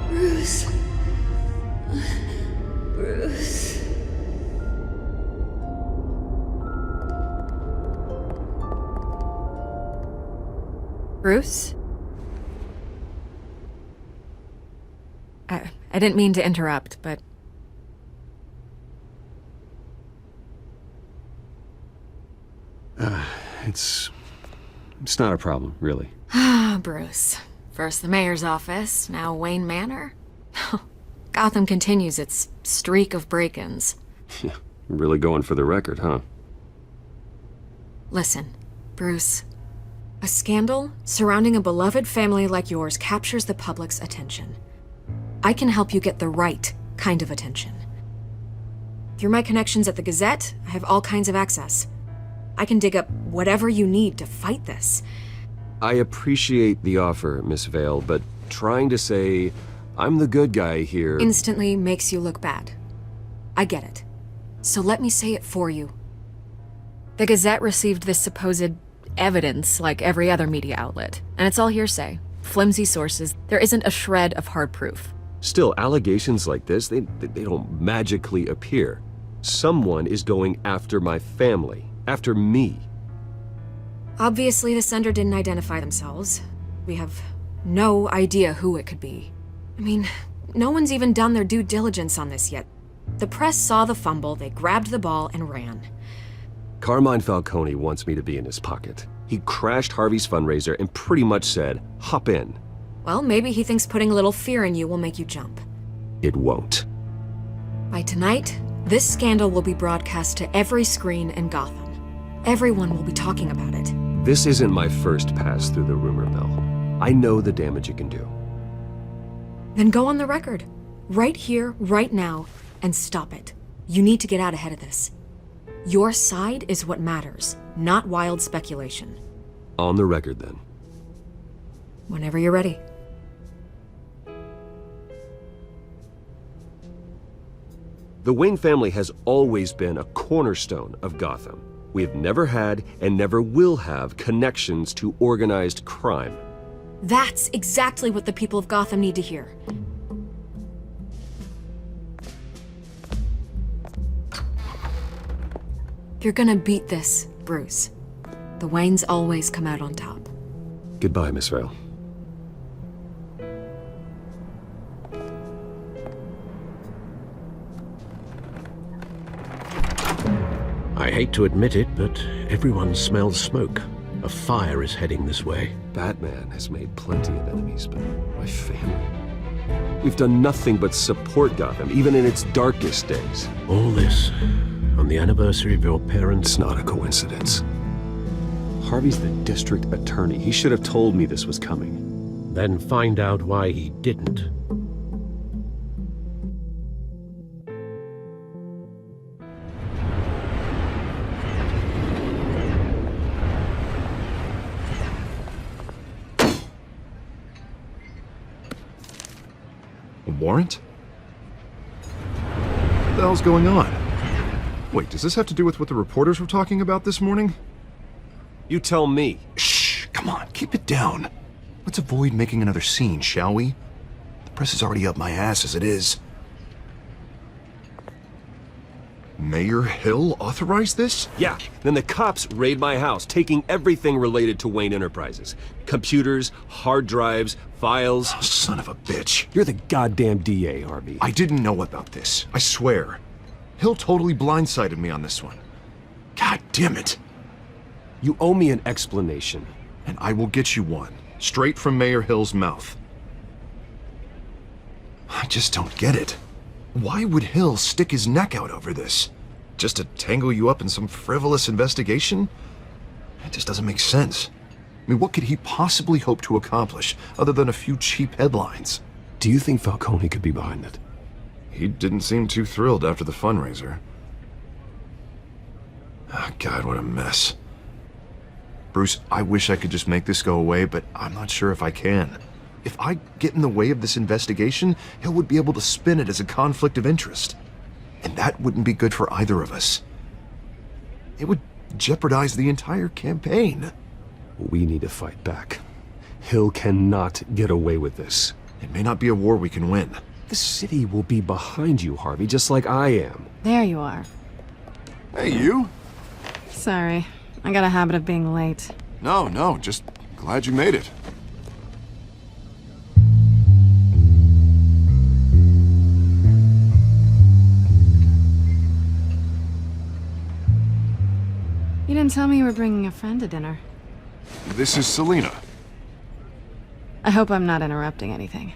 Bruce. Bruce. Bruce? I didn't mean to interrupt, but... It's not a problem, really. Ah, Bruce. First the mayor's office, now Wayne Manor. Gotham continues its streak of break-ins. Yeah, really going for the record, huh? Listen, Bruce. A scandal surrounding a beloved family like yours captures the public's attention. I can help you get the right kind of attention. Through my connections at the Gazette, I have all kinds of access. I can dig up whatever you need to fight this. I appreciate the offer, Miss Vale, but trying to say I'm the good guy here instantly makes you look bad. I get it. So let me say it for you. The Gazette received this supposed evidence like every other media outlet, and it's all hearsay. Flimsy sources. There isn't a shred of hard proof. Still, allegations like this, they don't magically appear. Someone is going after my family, after me. Obviously, the sender didn't identify themselves. We have no idea who it could be. I mean, no one's even done their due diligence on this yet. The press saw the fumble, they grabbed the ball and ran. Carmine Falcone wants me to be in his pocket. He crashed Harvey's fundraiser and pretty much said, hop in. Well, maybe he thinks putting a little fear in you will make you jump. It won't. By tonight, this scandal will be broadcast to every screen in Gotham. Everyone will be talking about it. This isn't my first pass through the rumor mill. I know the damage it can do. Then go on the record. Right here, right now, and stop it. You need to get out ahead of this. Your side is what matters, not wild speculation. On the record, then. Whenever you're ready. The Wayne family has always been a cornerstone of Gotham. We have never had and never will have connections to organized crime. That's exactly what the people of Gotham need to hear. You're gonna beat this, Bruce. The Waynes always come out on top. Goodbye, Miss Vale. I hate to admit it, but everyone smells smoke. A fire is heading this way. Batman has made plenty of enemies, but my family... We've done nothing but support Gotham, even in its darkest days. All this on the anniversary of your parents'... It's not a coincidence. Harvey's the district attorney. He should have told me this was coming. Then find out why he didn't. A warrant? What the hell's going on? Wait, does this have to do with what the reporters were talking about this morning? You tell me. Shh, come on, keep it down. Let's avoid making another scene, shall we? The press is already up my ass as it is. Mayor Hill authorized this? Yeah, then the cops raid my house, taking everything related to Wayne Enterprises. Computers, hard drives, files. Oh, son of a bitch. You're the goddamn DA, Harvey. I didn't know about this, I swear. Hill totally blindsided me on this one. God damn it. You owe me an explanation. And I will get you one, straight from Mayor Hill's mouth. I just don't get it. Why would Hill stick his neck out over this? Just to tangle you up in some frivolous investigation? It just doesn't make sense. I mean, what could he possibly hope to accomplish other than a few cheap headlines? Do you think Falcone could be behind it? He didn't seem too thrilled after the fundraiser. Oh, God, what a mess. Bruce, I wish I could just make this go away, but I'm not sure if I can. If I get in the way of this investigation, Hill would be able to spin it as a conflict of interest. And that wouldn't be good for either of us. It would jeopardize the entire campaign. We need to fight back. Hill cannot get away with this. It may not be a war we can win. The city will be behind you, Harvey, just like I am. There you are. Hey, you. Sorry. I got a habit of being late. No, just glad you made it. You didn't tell me you were bringing a friend to dinner. This is Selena. I hope I'm not interrupting anything.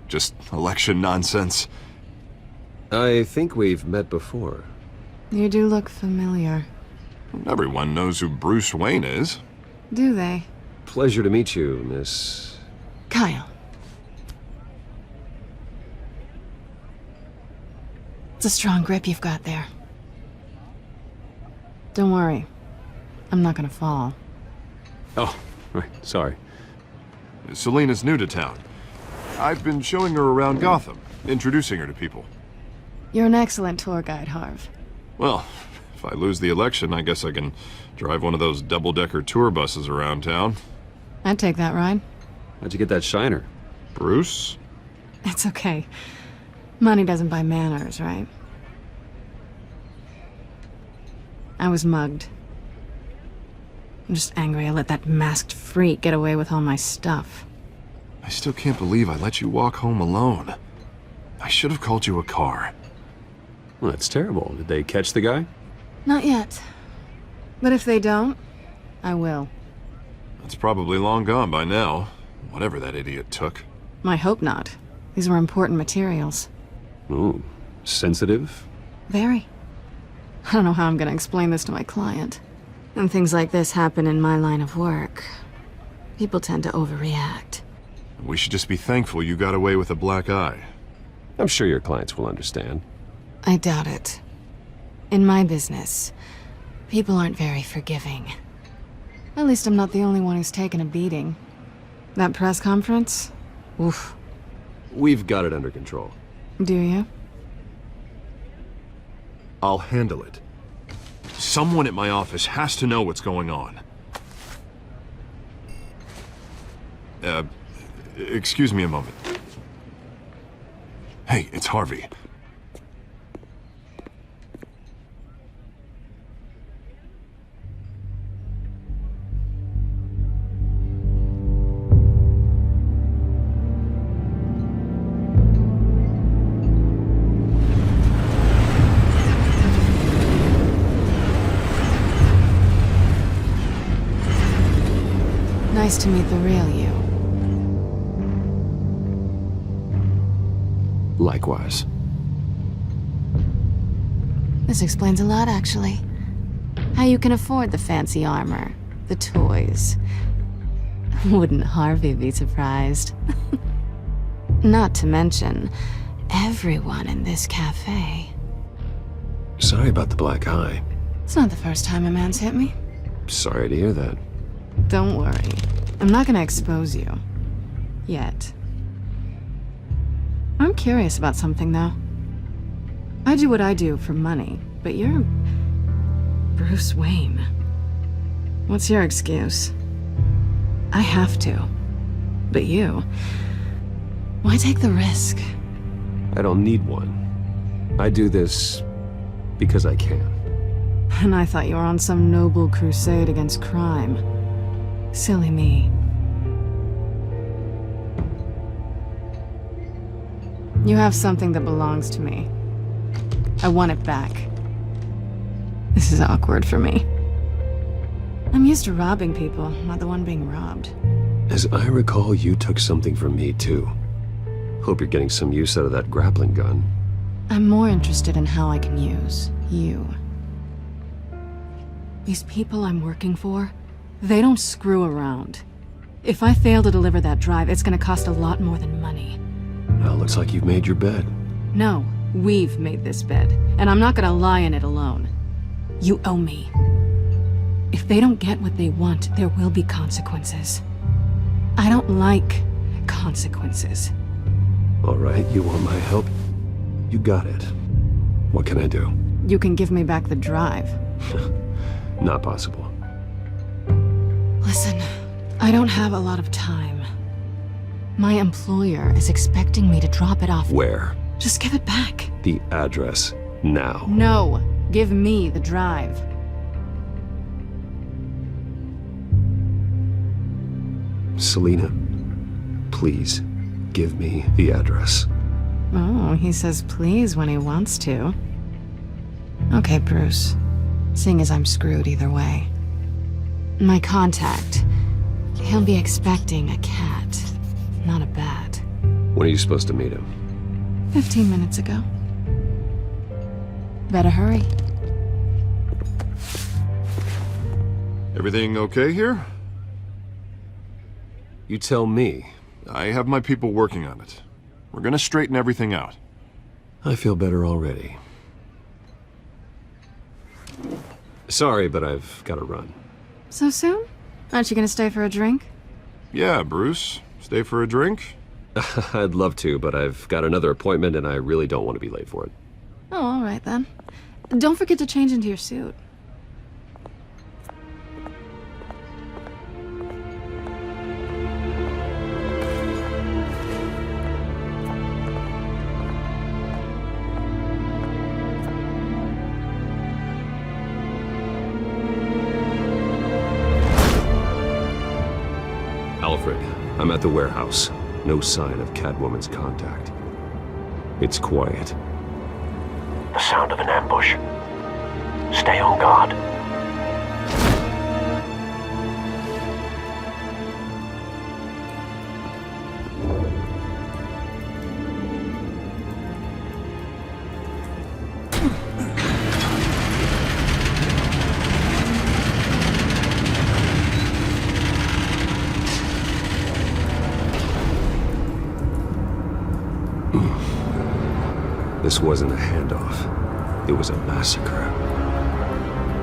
Just election nonsense. I think we've met before. You do look familiar. Everyone knows who Bruce Wayne is. Do they? Pleasure to meet you, Miss... Kyle. It's a strong grip you've got there. Don't worry. I'm not gonna fall. Oh, right, sorry. Selena's new to town. I've been showing her around Gotham, introducing her to people. You're an excellent tour guide, Harv. Well, if I lose the election, I guess I can drive one of those double-decker tour buses around town. I'd take that ride. How'd you get that shiner? Bruce? It's okay. Money doesn't buy manners, right? I was mugged. I'm just angry I let that masked freak get away with all my stuff. I still can't believe I let you walk home alone. I should have called you a car. Well, that's terrible. Did they catch the guy? Not yet. But if they don't, I will. It's probably long gone by now, whatever that idiot took. I hope not. These were important materials. Ooh, sensitive? Very. I don't know how I'm gonna explain this to my client. When things like this happen in my line of work, people tend to overreact. We should just be thankful you got away with a black eye. I'm sure your clients will understand. I doubt it. In my business, people aren't very forgiving. At least I'm not the only one who's taken a beating. That press conference? Oof. We've got it under control. Do you? I'll handle it. Someone at my office has to know what's going on. Excuse me a moment. Hey, it's Harvey. Nice to meet the real you. Likewise. This explains a lot, actually. How you can afford the fancy armor, the toys. Wouldn't Harvey be surprised? Not to mention, everyone in this cafe. Sorry about the black eye. It's not the first time a man's hit me. Sorry to hear that. Don't worry. I'm not gonna expose you. Yet. I'm curious about something, though. I do what I do for money, but you're... Bruce Wayne. What's your excuse? I have to. But you... Why take the risk? I don't need one. I do this because I can. And I thought you were on some noble crusade against crime. Silly me. You have something that belongs to me. I want it back. This is awkward for me. I'm used to robbing people, not the one being robbed. As I recall, you took something from me, too. Hope you're getting some use out of that grappling gun. I'm more interested in how I can use you. These people I'm working for, they don't screw around. If I fail to deliver that drive, it's gonna cost a lot more than money. Well, looks like you've made your bed. No, we've made this bed, and I'm not gonna lie in it alone. You owe me. If they don't get what they want, there will be consequences. I don't like consequences. All right, you want my help? You got it. What can I do? You can give me back the drive. Not possible. Listen, I don't have a lot of time. My employer is expecting me to drop it off. Where? Just give it back. The address, now. No, give me the drive. Selena, please, give me the address. Oh, he says please when he wants to. Okay, Bruce. Seeing as I'm screwed either way. My contact, he'll be expecting a cat, not a bat. When are you supposed to meet him? 15 minutes ago. Better hurry. Everything okay here? You tell me. I have my people working on it. We're gonna straighten everything out. I feel better already. Sorry, but I've got to run. So soon? Aren't you gonna stay for a drink? Yeah, Bruce. Stay for a drink? I'd love to, but I've got another appointment and I really don't want to be late for it. Oh, alright then. Don't forget to change into your suit. Alfred, I'm at the warehouse. No sign of Catwoman's contact. It's quiet. The sound of an ambush. Stay on guard. This wasn't a handoff. It was a massacre.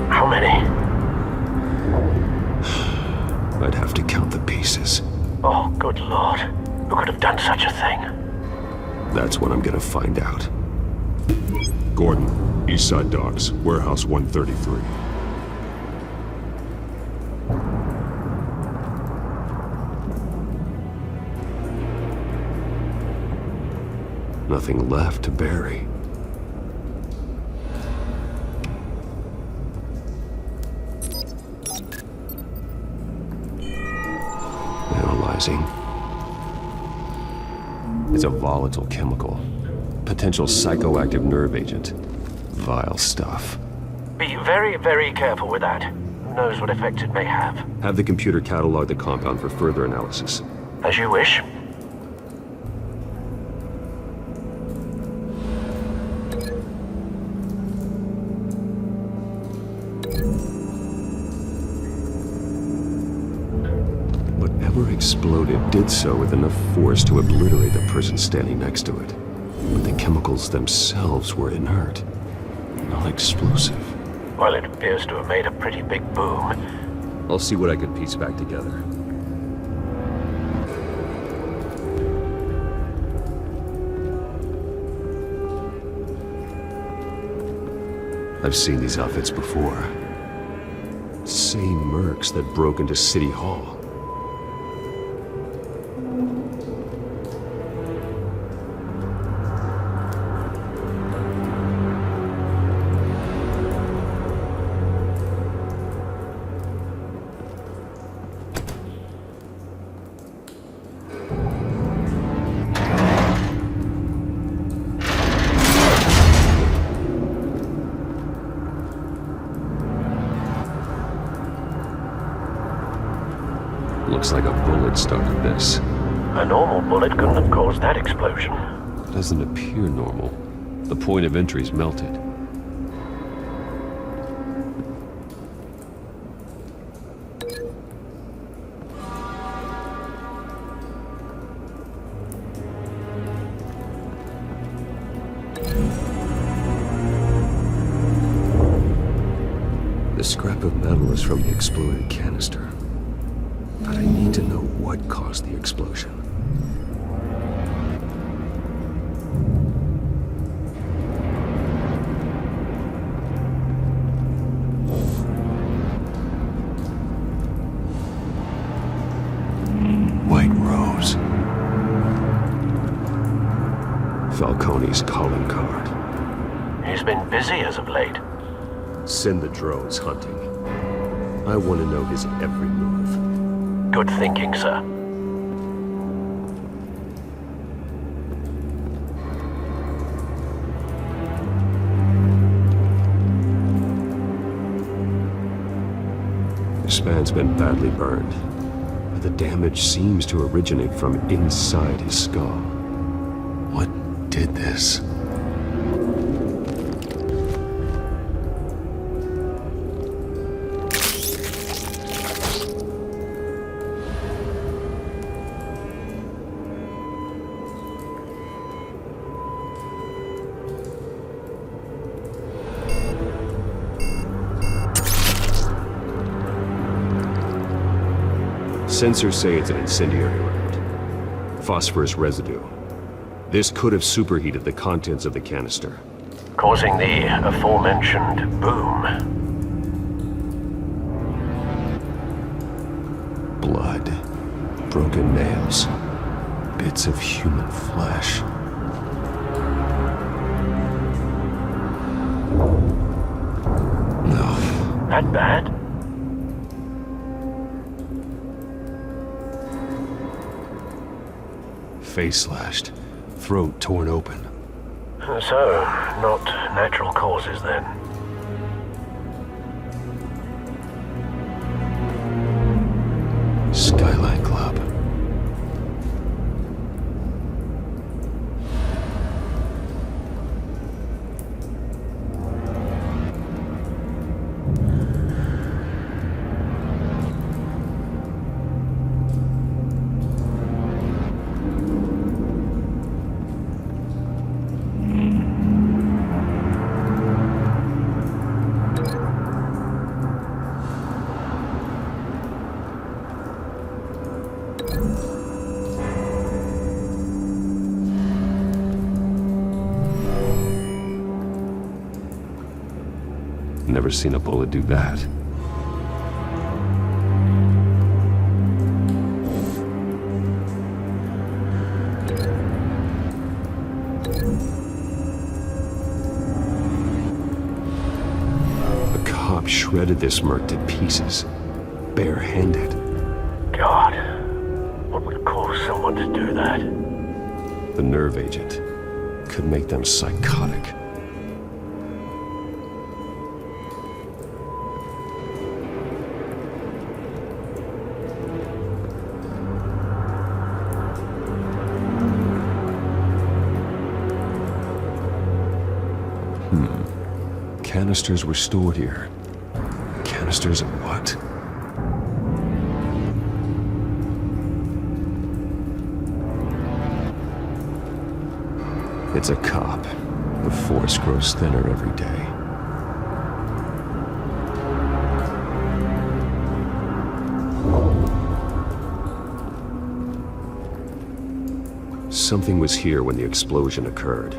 How many? I'd have to count the pieces. Oh, good lord. Who could have done such a thing? That's what I'm gonna find out. Gordon, Eastside Docks, Warehouse 133. Nothing left to bury. Analyzing. It's a volatile chemical. Potential psychoactive nerve agent. Vile stuff. Be very, very careful with that. Who knows what effects it may have. Have the computer catalog the compound for further analysis. As you wish. Whatever exploded did so with enough force to obliterate the person standing next to it. But the chemicals themselves were inert, not explosive. Well, it appears to have made a pretty big boom. I'll see what I can piece back together. I've seen these outfits before. Same mercs that broke into City Hall. Looks like a bullet started this. A normal bullet couldn't have caused that explosion. It doesn't appear normal. The point of entry's melted. The scrap of metal is from the exploded canister. But I need to know what caused the explosion. White Rose. Falcone's calling card. He's been busy as of late. Send the drones hunting. I want to know his every move. Good thinking, sir. This man's been badly burned, but the damage seems to originate from inside his skull. What did this? Sensors say it's an incendiary round. Phosphorus residue. This could have superheated the contents of the canister, causing the aforementioned boom. Blood, broken nails, bits of human flesh. No. That bad? Face slashed, throat torn open. So, not natural causes then. Skyline Club. Never seen a bullet do that. A cop shredded this merc to pieces, barehanded. God, what would cause someone to do that? The nerve agent could make them psychotic. Canisters were stored here. Canisters of what? It's a cop. The force grows thinner every day. Something was here when the explosion occurred.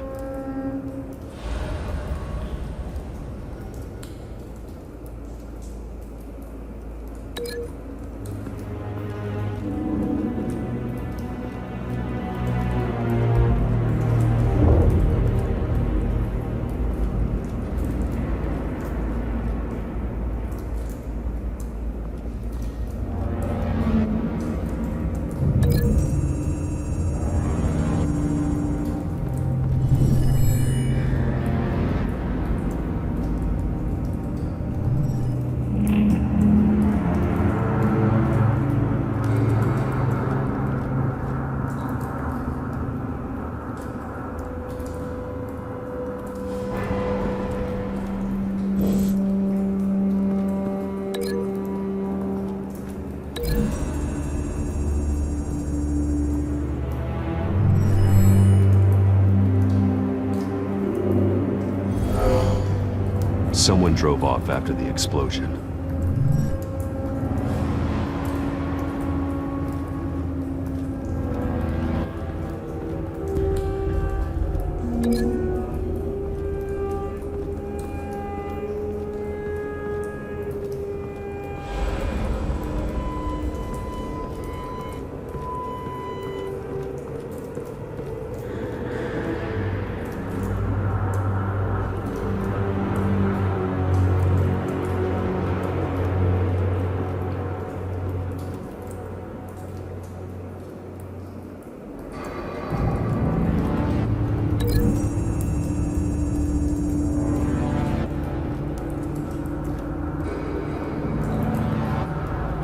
Someone drove off after the explosion.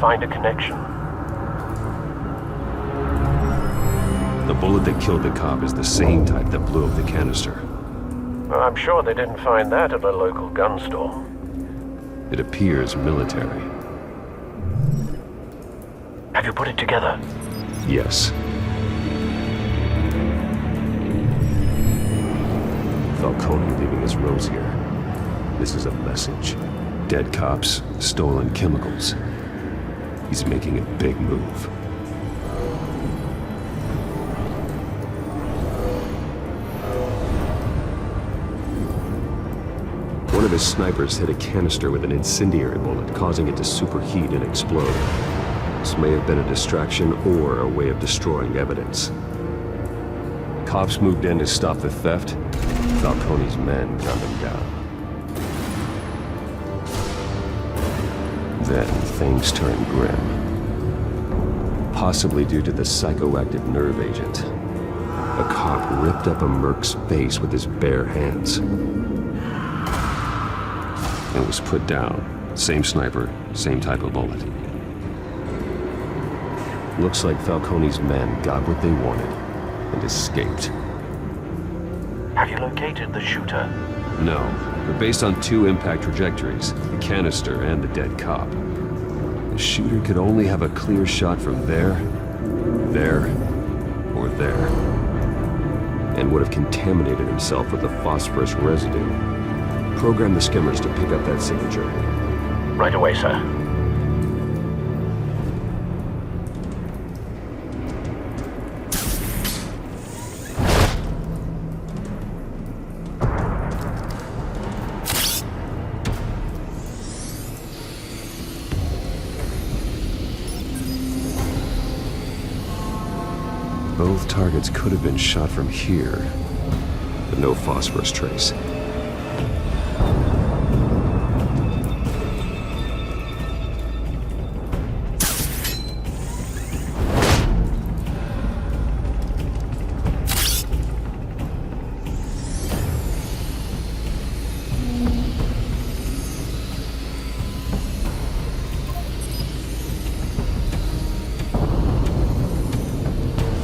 Find a connection. The bullet that killed the cop is the same type that blew up the canister. I'm sure they didn't find that at a local gun store. It appears military. Have you put it together? Yes. Falcone leaving his rose here. This is a message. Dead cops, stolen chemicals. He's making a big move. One of his snipers hit a canister with an incendiary bullet, causing it to superheat and explode. This may have been a distraction or a way of destroying evidence. Cops moved in to stop the theft. Falcone's men gunned him down. Then things turned grim. Possibly due to the psychoactive nerve agent. A cop ripped up a merc's face with his bare hands. And was put down. Same sniper, same type of bullet. Looks like Falcone's men got what they wanted and escaped. Have you located the shooter? No, but based on 2 impact trajectories, the canister and the dead cop, the shooter could only have a clear shot from there, or there, and would have contaminated himself with the phosphorus residue. Program the skimmers to pick up that signature. Right away, sir. Both targets could have been shot from here, but no phosphorus trace.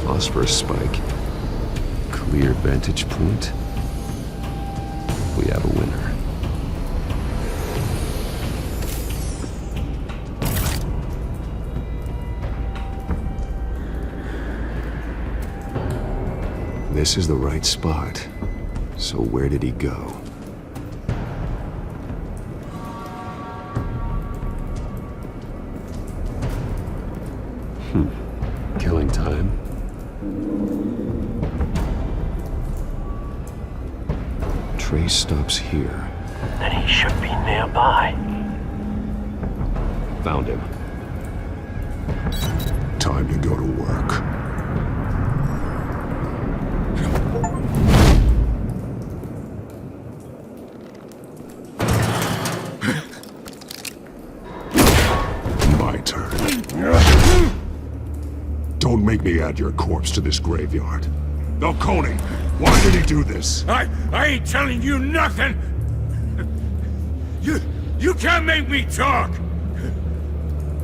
Phosphorus spike. Clear vantage point. We have a winner. This is the right spot. So where did he go? Killing time. Trace stops here. Then he should be nearby. Found him. Time to go to work. My turn. Don't make me add your corpse to this graveyard. Falcone, why did he do this? I ain't telling you nothing! You can't make me talk!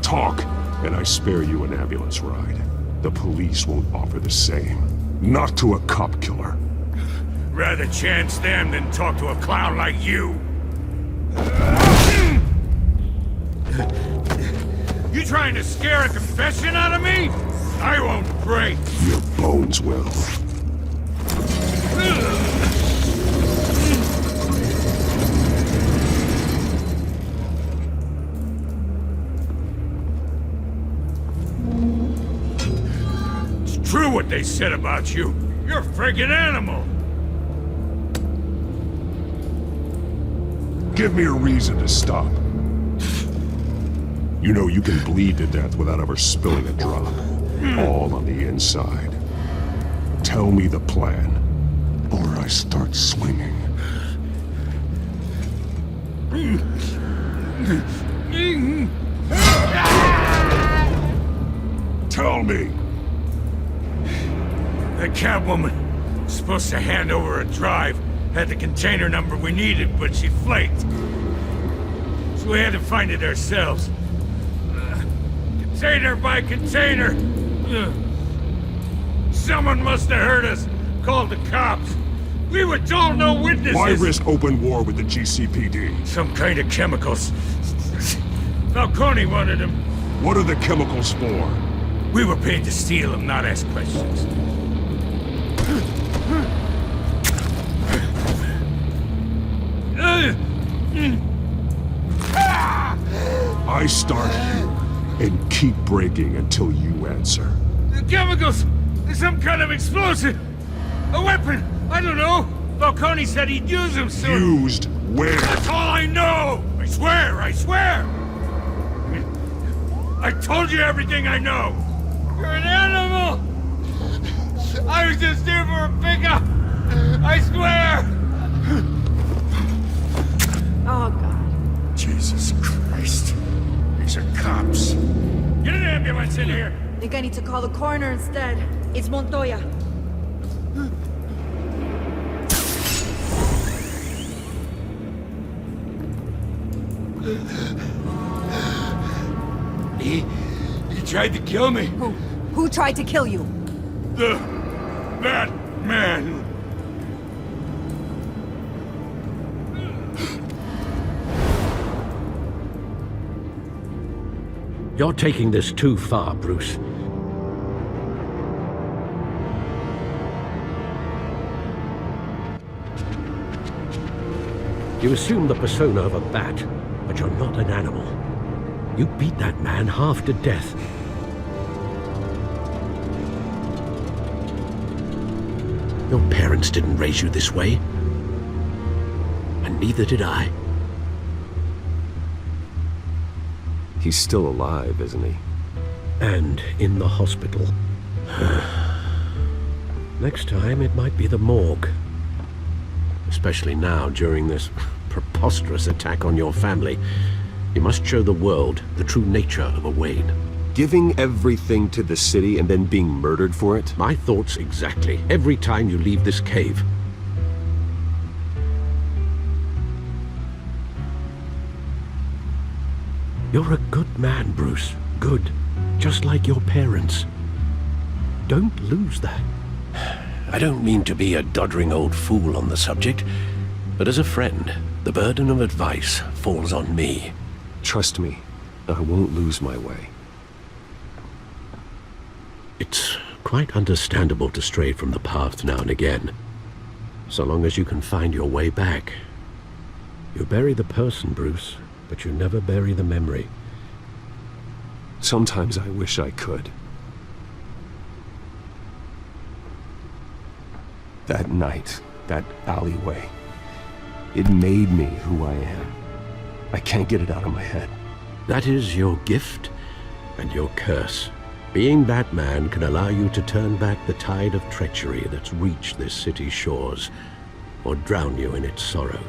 Talk, and I spare you an ambulance ride. The police won't offer the same. Not to a cop killer. Rather chance them than talk to a clown like you. You trying to scare a confession out of me? I won't break. Your bones will. It's true what they said about you. You're a friggin' animal. Give me a reason to stop. You know you can bleed to death without ever spilling a drop. All on the inside. Tell me the plan, or I start swinging. Tell me. The Catwoman was supposed to hand over a drive. Had the container number we needed, but she flaked. So we had to find it ourselves. Container by container. Someone must have heard us. Called the cops. We were told no witnesses. Why risk open war with the GCPD? Some kind of chemicals. Falcone wanted them. What are the chemicals for? We were paid to steal them, not ask questions. I start here. and keep breaking until you answer. The chemicals! There's some kind of explosive! A weapon! I don't know! Falcone said he'd use them soon! Used where? That's all I know! I swear! I swear! I told you everything I know! You're an animal! I was just here for a pickup! I swear! Oh, God. Jesus Christ. These are cops. Get an ambulance in here! Think I need to call the coroner instead. It's Montoya. He tried to kill me. Who tried to kill you? That man. You're taking this too far, Bruce. You assume the persona of a bat, but you're not an animal. You beat that man half to death. Your parents didn't raise you this way. And neither did I. He's still alive, isn't he? And in the hospital. Next time, it might be the morgue. Especially now, during this preposterous attack on your family. You must show the world the true nature of a Wayne. Giving everything to the city and then being murdered for it? My thoughts exactly. Every time you leave this cave. You're a good man, Bruce. Good. Just like your parents. Don't lose that. I don't mean to be a doddering old fool on the subject, but as a friend, the burden of advice falls on me. Trust me, I won't lose my way. It's quite understandable to stray from the path now and again, so long as you can find your way back. You bury the person, Bruce, but you never bury the memory. Sometimes I wish I could. That night, that alleyway, it made me who I am. I can't get it out of my head. That is your gift and your curse. Being Batman can allow you to turn back the tide of treachery that's reached this city's shores, or drown you in its sorrow.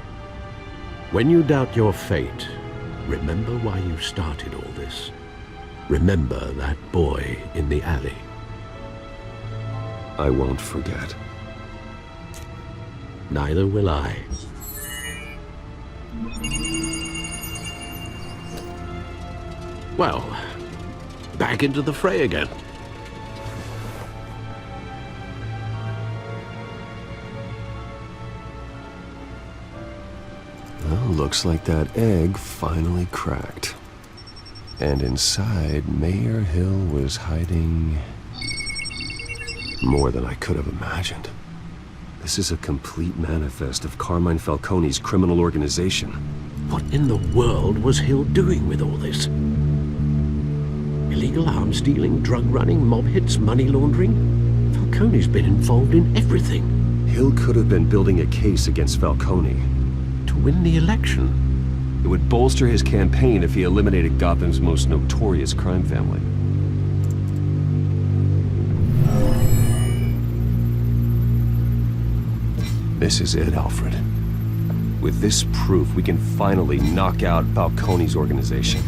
When you doubt your fate, remember why you started all this. Remember that boy in the alley. I won't forget. Neither will I. Well, back into the fray again. Well, looks like that egg finally cracked. And inside, Mayor Hill was hiding more than I could have imagined. This is a complete manifest of Carmine Falcone's criminal organization. What in the world was Hill doing with all this? Illegal arms dealing, drug running, mob hits, money laundering? Falcone's been involved in everything. Hill could have been building a case against Falcone. To win the election? It would bolster his campaign if he eliminated Gotham's most notorious crime family. This is it, Alfred. With this proof, we can finally knock out Falcone's organization.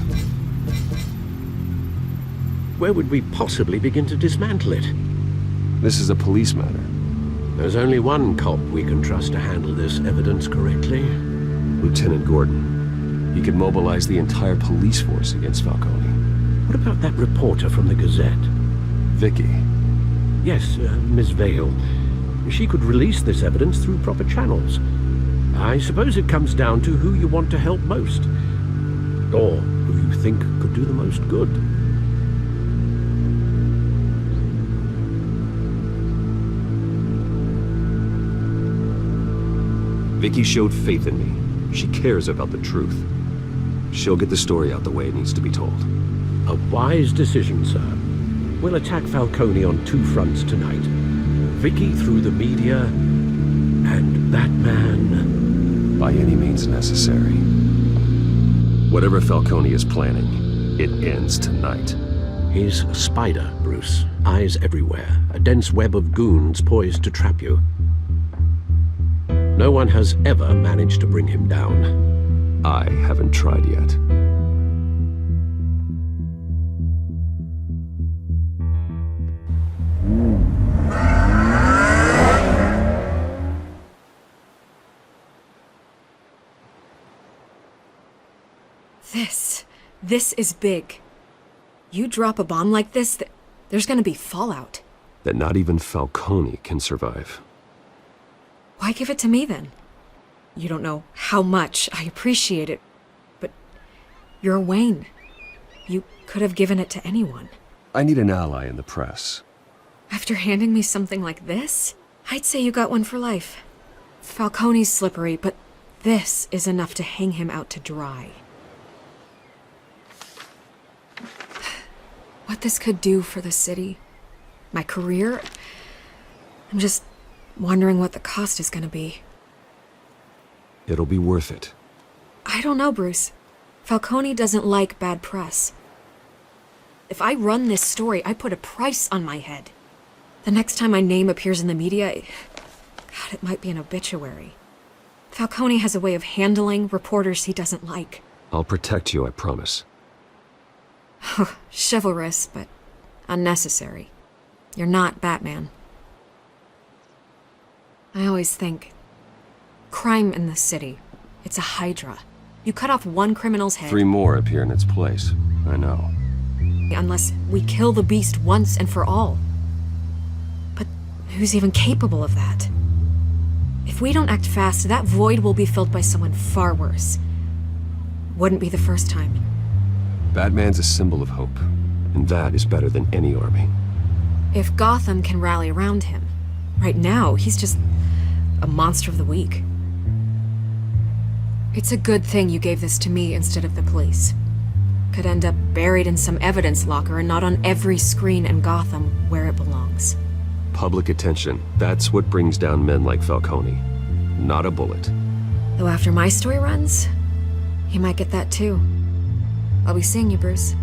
Where would we possibly begin to dismantle it? This is a police matter. There's only one cop we can trust to handle this evidence correctly. Lieutenant Gordon. He could mobilize the entire police force against Falcone. What about that reporter from the Gazette? Vicky. Yes, Miss Vale. She could release this evidence through proper channels. I suppose it comes down to who you want to help most. Or who you think could do the most good. Vicky showed faith in me. She cares about the truth. She'll get the story out the way it needs to be told. A wise decision, sir. We'll attack Falcone on 2 fronts tonight. Vicky through the media, and that man... By any means necessary. Whatever Falcone is planning, it ends tonight. He's a spider, Bruce. Eyes everywhere. A dense web of goons poised to trap you. No one has ever managed to bring him down. I haven't tried yet. This is big. You drop a bomb like this, there's gonna be fallout. That not even Falcone can survive. Why give it to me then? You don't know how much I appreciate it, but you're Wayne. You could have given it to anyone. I need an ally in the press. After handing me something like this, I'd say you got one for life. Falcone's slippery, but this is enough to hang him out to dry. What this could do for the city, my career, I'm just wondering what the cost is gonna be. It'll be worth it. I don't know, Bruce. Falcone doesn't like bad press. If I run this story, I put a price on my head. The next time my name appears in the media, God, it might be an obituary. Falcone has a way of handling reporters he doesn't like. I'll protect you, I promise. Chivalrous, but unnecessary. You're not Batman. I always think, crime in the city, it's a hydra. You cut off one criminal's head... 3 more appear in its place. I know. Unless we kill the beast once and for all. But who's even capable of that? If we don't act fast, that void will be filled by someone far worse. Wouldn't be the first time. Batman's a symbol of hope, and that is better than any army. If Gotham can rally around him, right now he's just a monster of the week. It's a good thing you gave this to me instead of the police. Could end up buried in some evidence locker and not on every screen in Gotham where it belongs. Public attention, that's what brings down men like Falcone. Not a bullet. Though after my story runs, he might get that too. I'll be seeing you, Bruce.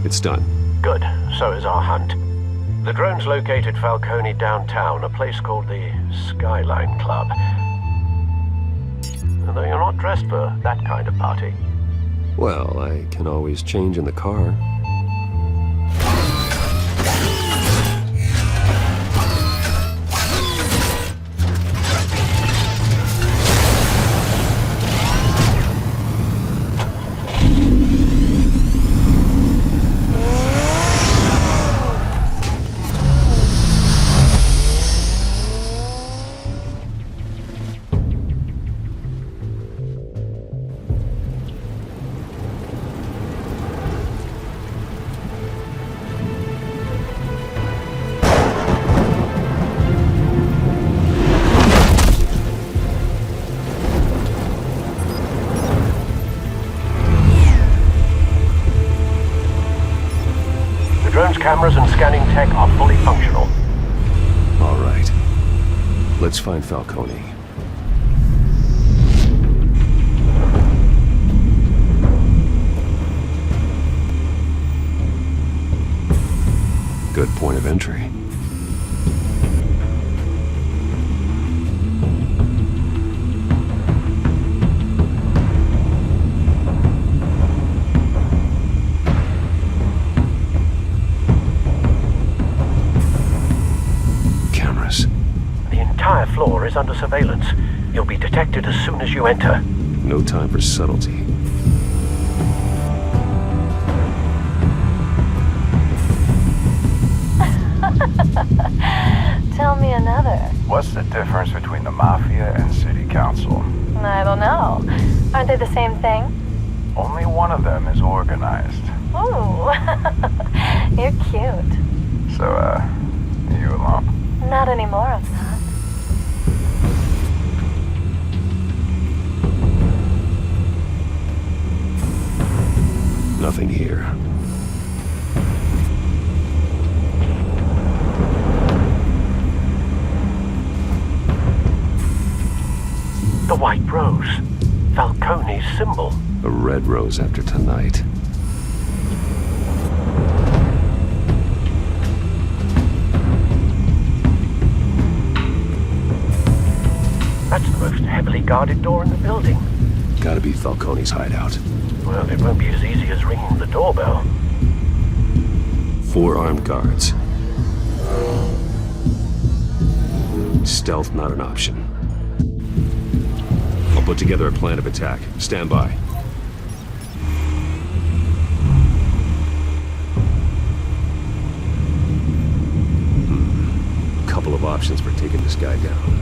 It's done. Good. So is our hunt. The drone's located Falcone downtown, a place called the Skyline Club. Although you're not dressed for that kind of party. Well, I can always change in the car. Cameras and scanning tech are fully functional. All right. Let's find Falcone. Good point of entry. Floor is under surveillance. You'll be detected as soon as you enter. No time for subtlety. Tell me another. What's the difference between the Mafia and City Council? I don't know. Aren't they the same thing? Only one of them is organized. Ooh. You're cute. So, you alone? Not anymore, I'm not. symbol? A red rose after tonight. That's the most heavily guarded door in the building. Gotta be Falcone's hideout. Well, it won't be as easy as ringing the doorbell. 4 armed guards. Stealth not an option. I'll put together a plan of attack. Stand by. Couple of options for taking this guy down.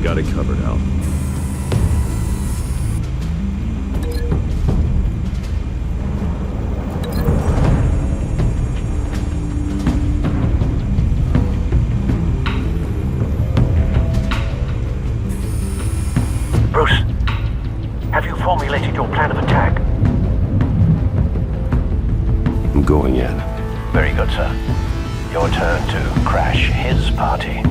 Got it covered, Al. Bruce, have you formulated your plan of attack? I'm going in. Very good, sir. Your turn to crash his party.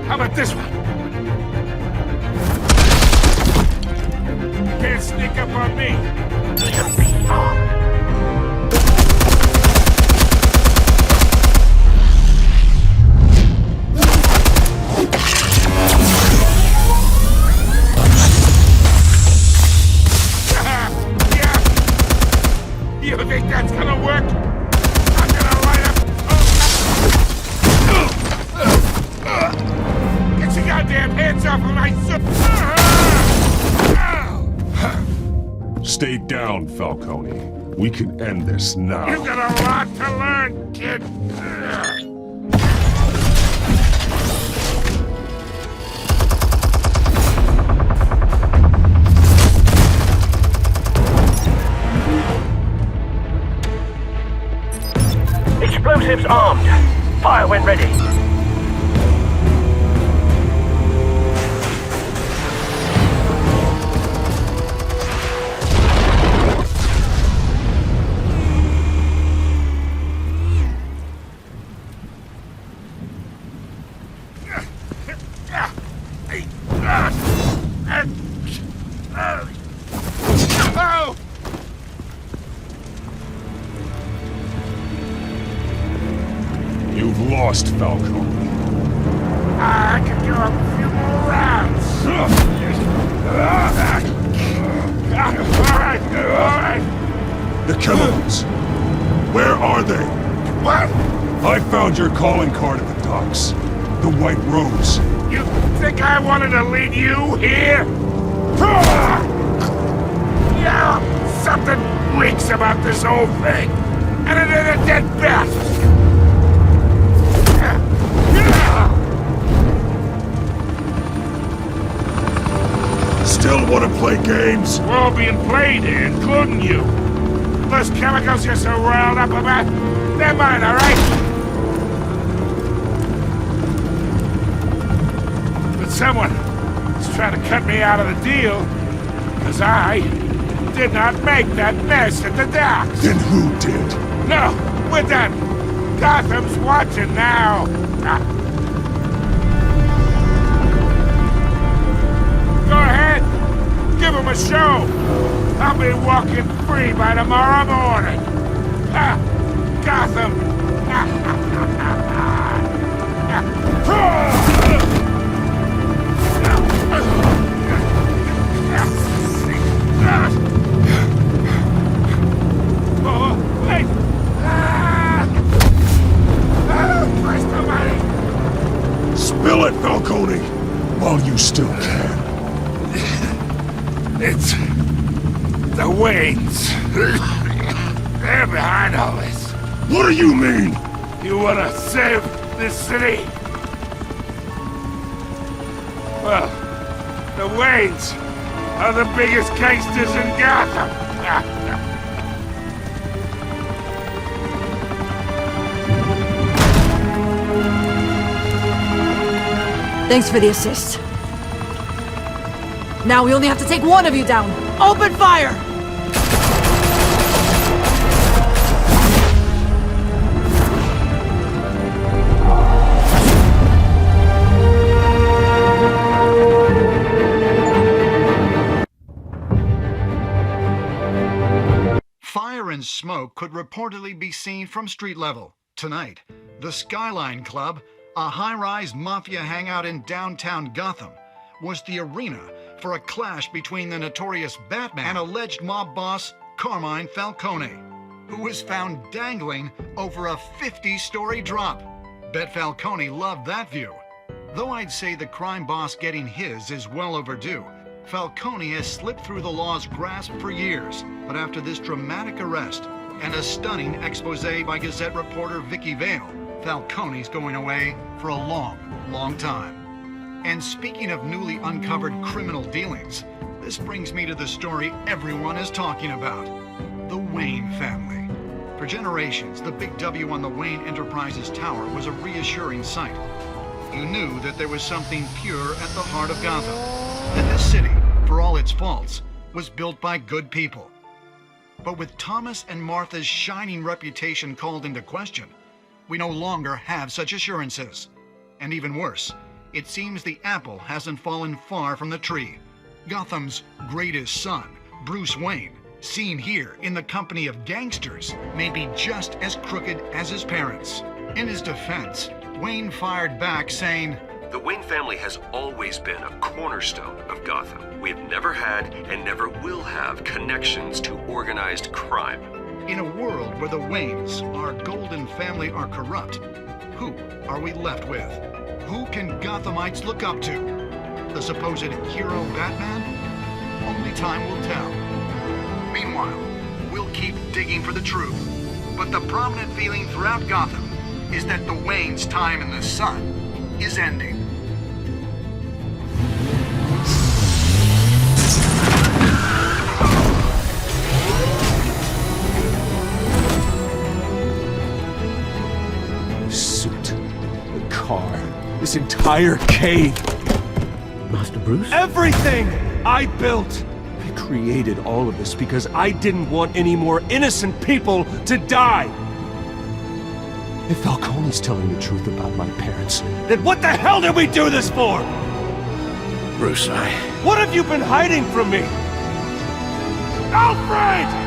How about this one? Can't sneak up on me. You think that's gonna work? I'm gonna light up... Get your goddamn hands off of my son! Stay down, Falcone. We can end this now. You got a lot to learn, kid! Explosives armed. Fire when ready. You've lost, Falcone. I can do a few more rounds. All right. The chemicals. Where are they? What? I found your calling card at the docks. The White Rose. You think I wanted to lead you here? Yeah, something reeks about this whole thing. And it is a dead bat. Still want to play games? We're all being played here, including you. Those chemicals you're so riled up about, they're mine, all right? But someone is trying to cut me out of the deal, because I did not make that mess at the docks. Then who did? No, we're done. Gotham's watching now. Go ahead. Give him a show. I'll be walking free by tomorrow morning. Gotham. Oh, wait. Where's the money? Spill it, Falcone, while you still can. It's the Waynes. They're behind all this. What do you mean? You want to save this city? Well, the Waynes are the biggest gangsters in Gotham. Thanks for the assist. Now we only have to take one of you down. Open fire! Fire and smoke could reportedly be seen from street level. Tonight, the Skyline Club, a high-rise mafia hangout in downtown Gotham, was the arena for a clash between the notorious Batman and alleged mob boss Carmine Falcone, who was found dangling over a 50-story drop. Bet Falcone loved that view. Though I'd say the crime boss getting his is well overdue, Falcone has slipped through the law's grasp for years, but after this dramatic arrest and a stunning expose by Gazette reporter Vicky Vale, Falcone's going away for a long, long time. And speaking of newly uncovered criminal dealings, this brings me to the story everyone is talking about, the Wayne family. For generations, the big W on the Wayne Enterprises Tower was a reassuring sight. You knew that there was something pure at the heart of Gotham, that this city, for all its faults, was built by good people. But with Thomas and Martha's shining reputation called into question, we no longer have such assurances. And even worse, it seems the apple hasn't fallen far from the tree. Gotham's greatest son, Bruce Wayne, seen here in the company of gangsters, may be just as crooked as his parents. In his defense, Wayne fired back saying, "The Wayne family has always been a cornerstone of Gotham. We have never had and never will have connections to organized crime. In a world where the Waynes, our golden family, are corrupt, who are we left with? Who can Gothamites look up to? The supposed hero Batman? Only time will tell. Meanwhile, we'll keep digging for the truth. But the prominent feeling throughout Gotham is that the Waynes' time in the sun is ending. The suit, the car, this entire cave. Master Bruce? Everything I built! I created all of this because I didn't want any more innocent people to die! If Falcone's telling the truth about my parents, then what the hell did we do this for? Bruce, What have you been hiding from me? Alfred!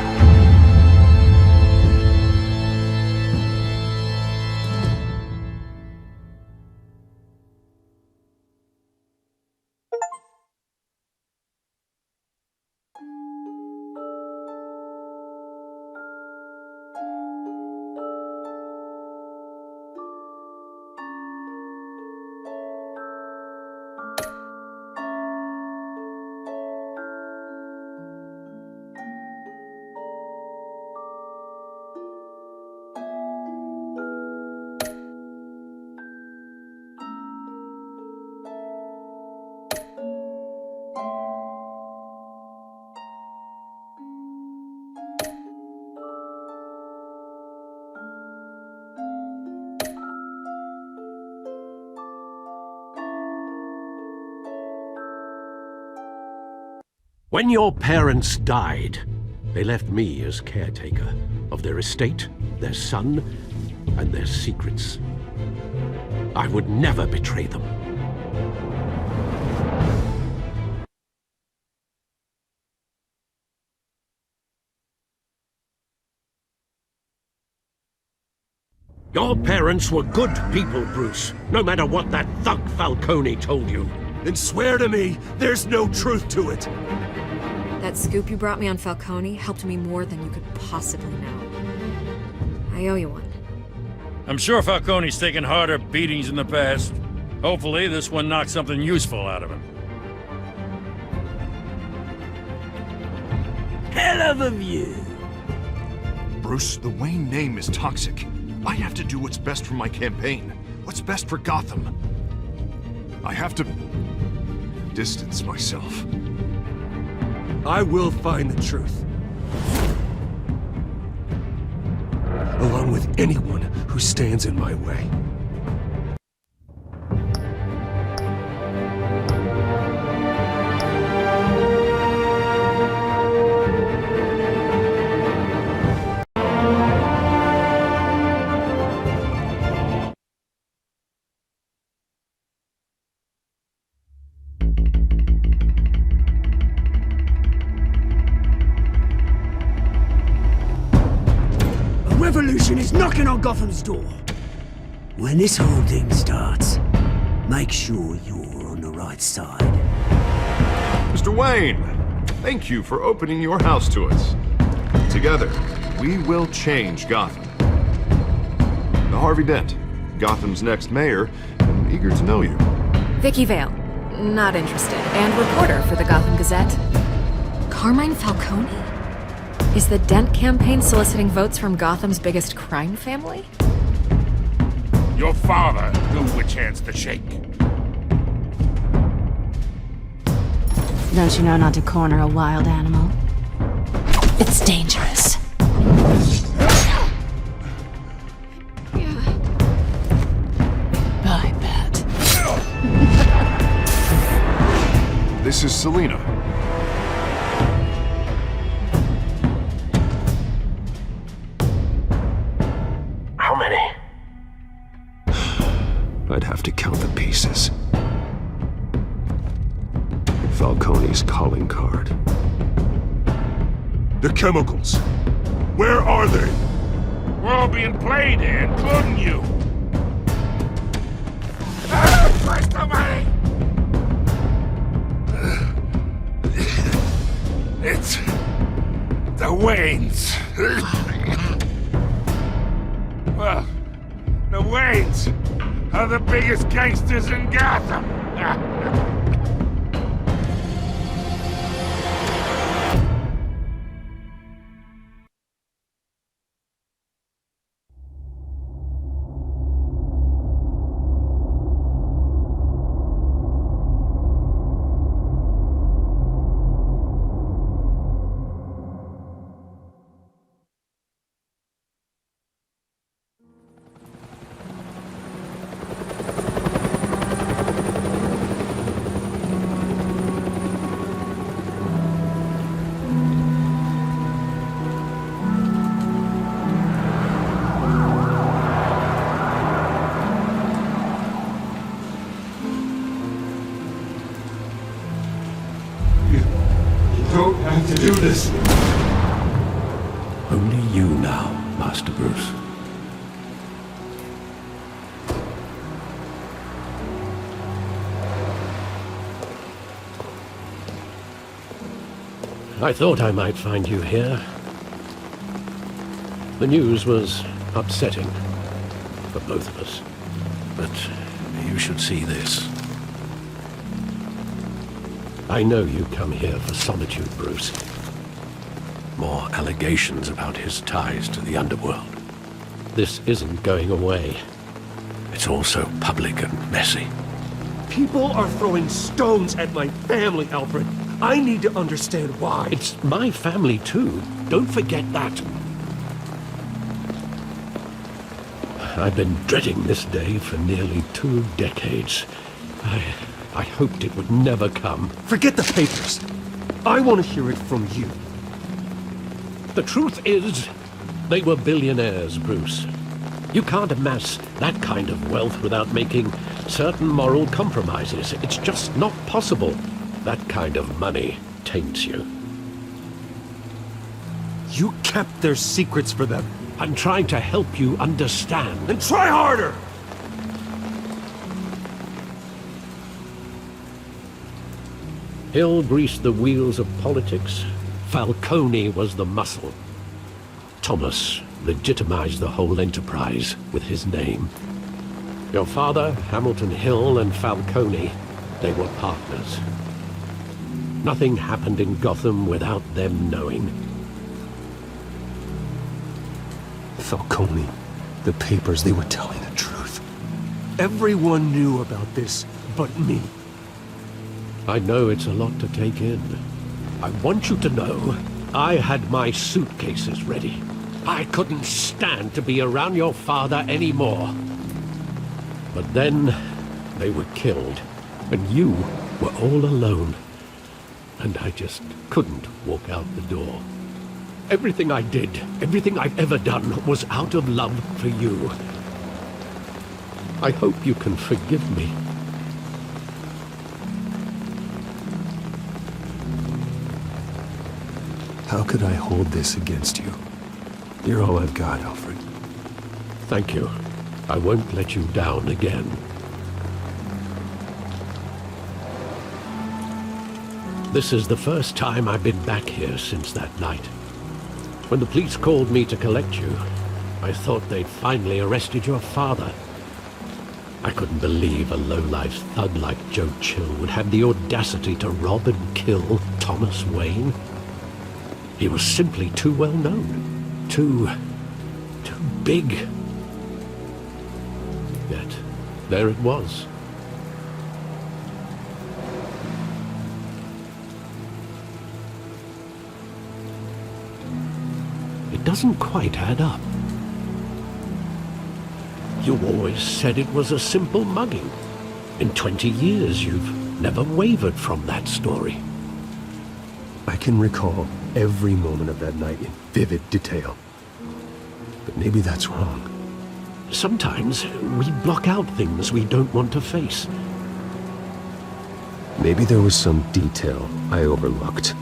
When your parents died, they left me as caretaker of their estate, their son, and their secrets. I would never betray them. Your parents were good people, Bruce, no matter what that thug Falcone told you. Then swear to me there's no truth to it. That scoop you brought me on Falcone helped me more than you could possibly know. I owe you one. I'm sure Falcone's taken harder beatings in the past. Hopefully, this one knocks something useful out of him. Hell of a view. Bruce, the Wayne name is toxic. I have to do what's best for my campaign. What's best for Gotham. I have to distance myself. I will find the truth. Along with anyone who stands in my way. Revolution is knocking on Gotham's door. When this whole thing starts, make sure you're on the right side. Mr. Wayne, thank you for opening your house to us. Together, we will change Gotham. Now, Harvey Dent, Gotham's next mayor, I'm eager to know you. Vicky Vale, not interested, and reporter for the Gotham Gazette. Carmine Falcone? Is the Dent campaign soliciting votes from Gotham's biggest crime family? Your father knew which hands to shake. Don't you know not to corner a wild animal? It's dangerous. Bye, Bat. This is Selina. How many? I'd have to count the pieces. Falcone's calling card. The chemicals. Where are they? We're all being played here, including you. Where's the money? The Waynes. Well, the Waynes are the biggest gangsters in Gotham. Don't have to do this. Only you now, Master Bruce. I thought I might find you here. The news was upsetting for both of us. But you should see this. I know you come here for solitude, Bruce. More allegations about his ties to the underworld. This isn't going away. It's all so public and messy. People are throwing stones at my family, Alfred. I need to understand why. It's my family too. Don't forget that. I've been dreading this day for nearly 2 decades. I hoped it would never come. Forget the papers. I want to hear it from you. The truth is, they were billionaires, Bruce. You can't amass that kind of wealth without making certain moral compromises. It's just not possible. That kind of money taints you. You kept their secrets for them. I'm trying to help you understand. Then try harder! Hill greased the wheels of politics. Falcone was the muscle. Thomas legitimized the whole enterprise with his name. Your father, Hamilton Hill, and Falcone, they were partners. Nothing happened in Gotham without them knowing. Falcone, the papers, they were telling the truth. Everyone knew about this but me. I know it's a lot to take in. I want you to know, I had my suitcases ready. I couldn't stand to be around your father anymore. But then, they were killed, and you were all alone. And I just couldn't walk out the door. Everything I did, everything I've ever done, was out of love for you. I hope you can forgive me. How could I hold this against you? You're all I've got, Alfred. Thank you. I won't let you down again. This is the first time I've been back here since that night. When the police called me to collect you, I thought they'd finally arrested your father. I couldn't believe a low-life thug like Joe Chill would have the audacity to rob and kill Thomas Wayne. He was simply too well known. Too big. Yet, there it was. It doesn't quite add up. You always said it was a simple mugging. In 20 years, you've never wavered from that story. I can recall every moment of that night in vivid detail. But maybe that's wrong. Sometimes we block out things we don't want to face. Maybe there was some detail I overlooked.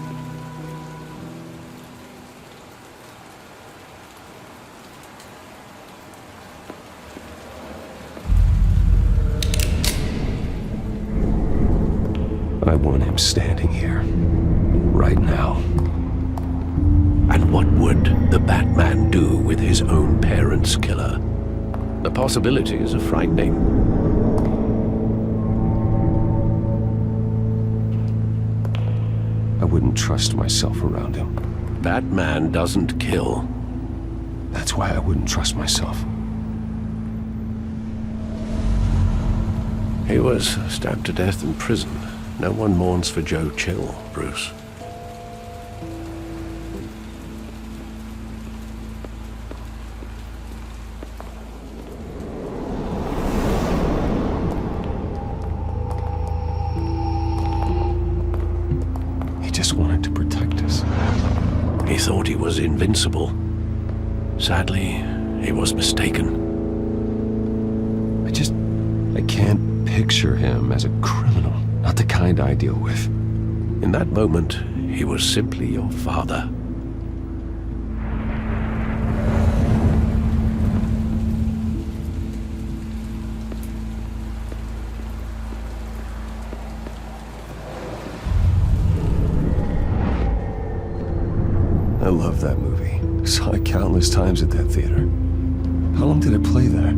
I want him standing here, right now. And What would the Batman do with his own parents' killer? The possibilities are frightening. I wouldn't trust myself around him. Batman doesn't kill. That's why I wouldn't trust myself. He was stabbed to death in prison. No one mourns for Joe Chill, Bruce. He just wanted to protect us. He thought he was invincible. Sadly, he was mistaken. I can't picture him as a criminal. Not the kind I deal with. In that moment, he was simply your father. I love that movie. Saw it countless times at that theater. How long did it play there?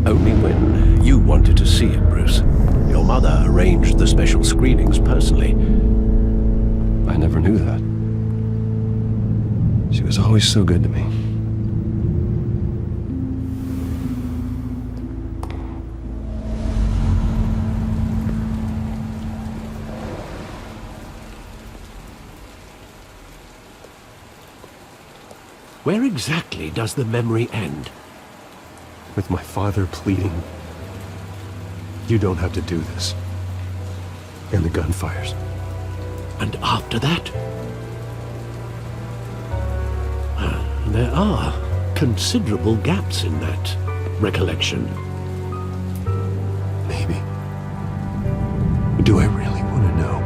Only when you wanted to see it, Bruce. Your mother arranged the special screenings personally. I never knew that. She was always so good to me. Where exactly does the memory end? With my father pleading, "You don't have to do this." And the gunfires. And after that? There are considerable gaps in that recollection. Maybe. Do I really want to know?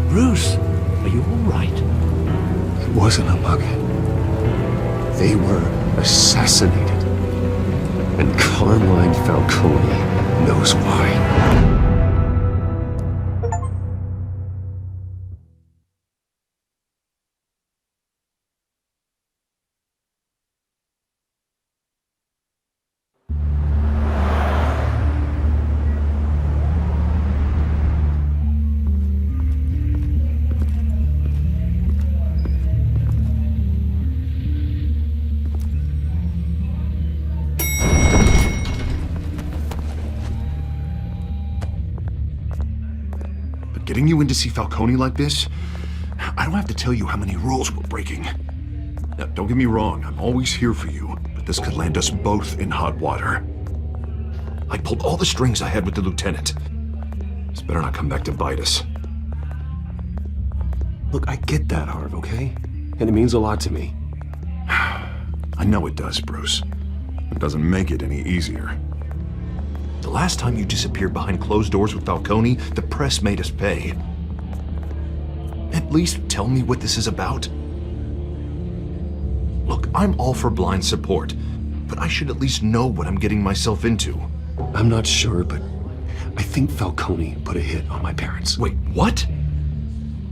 Bruce, are you all right? It wasn't a mug. They were assassinated. And Carmine Falcone knows why. Getting you in to see Falcone like this? I don't have to tell you how many rules we're breaking. Now, don't get me wrong, I'm always here for you, but this could land us both in hot water. I pulled all the strings I had with the lieutenant. This better not come back to bite us. Look, I get that, Harv, okay? And it means a lot to me. I know it does, Bruce. It doesn't make it any easier. The last time you disappeared behind closed doors with Falcone, the press made us pay. At least tell me what this is about. Look, I'm all for blind support, but I should at least know what I'm getting myself into. I'm not sure, but I think Falcone put a hit on my parents. Wait, what?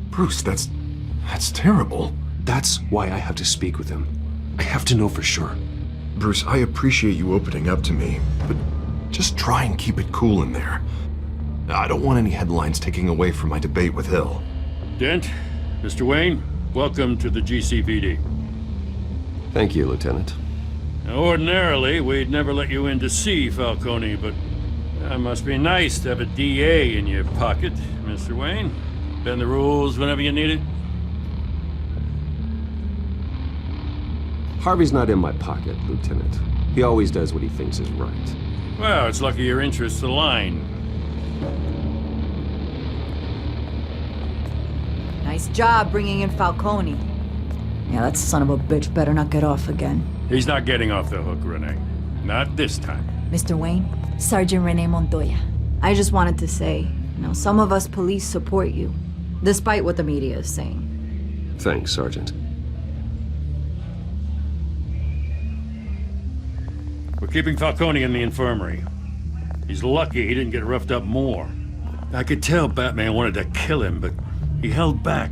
Bruce, that's terrible. That's why I have to speak with him. I have to know for sure. Bruce, I appreciate you opening up to me, but just try and keep it cool in there. I don't want any headlines taking away from my debate with Hill. Dent, Mr. Wayne, welcome to the GCPD. Thank you, Lieutenant. Now, ordinarily, we'd never let you in to see Falcone, but that must be nice to have a DA in your pocket, Mr. Wayne. Bend the rules whenever you need it. Harvey's not in my pocket, Lieutenant. He always does what he thinks is right. Well, it's lucky your interests align. Nice job bringing in Falcone. Yeah, that son of a bitch better not get off again. He's not getting off the hook, Renee. Not this time. Mr. Wayne, Sergeant Renee Montoya. I just wanted to say, some of us police support you, despite what the media is saying. Thanks, Sergeant. We're keeping Falcone in the infirmary. He's lucky he didn't get roughed up more. I could tell Batman wanted to kill him, but he held back.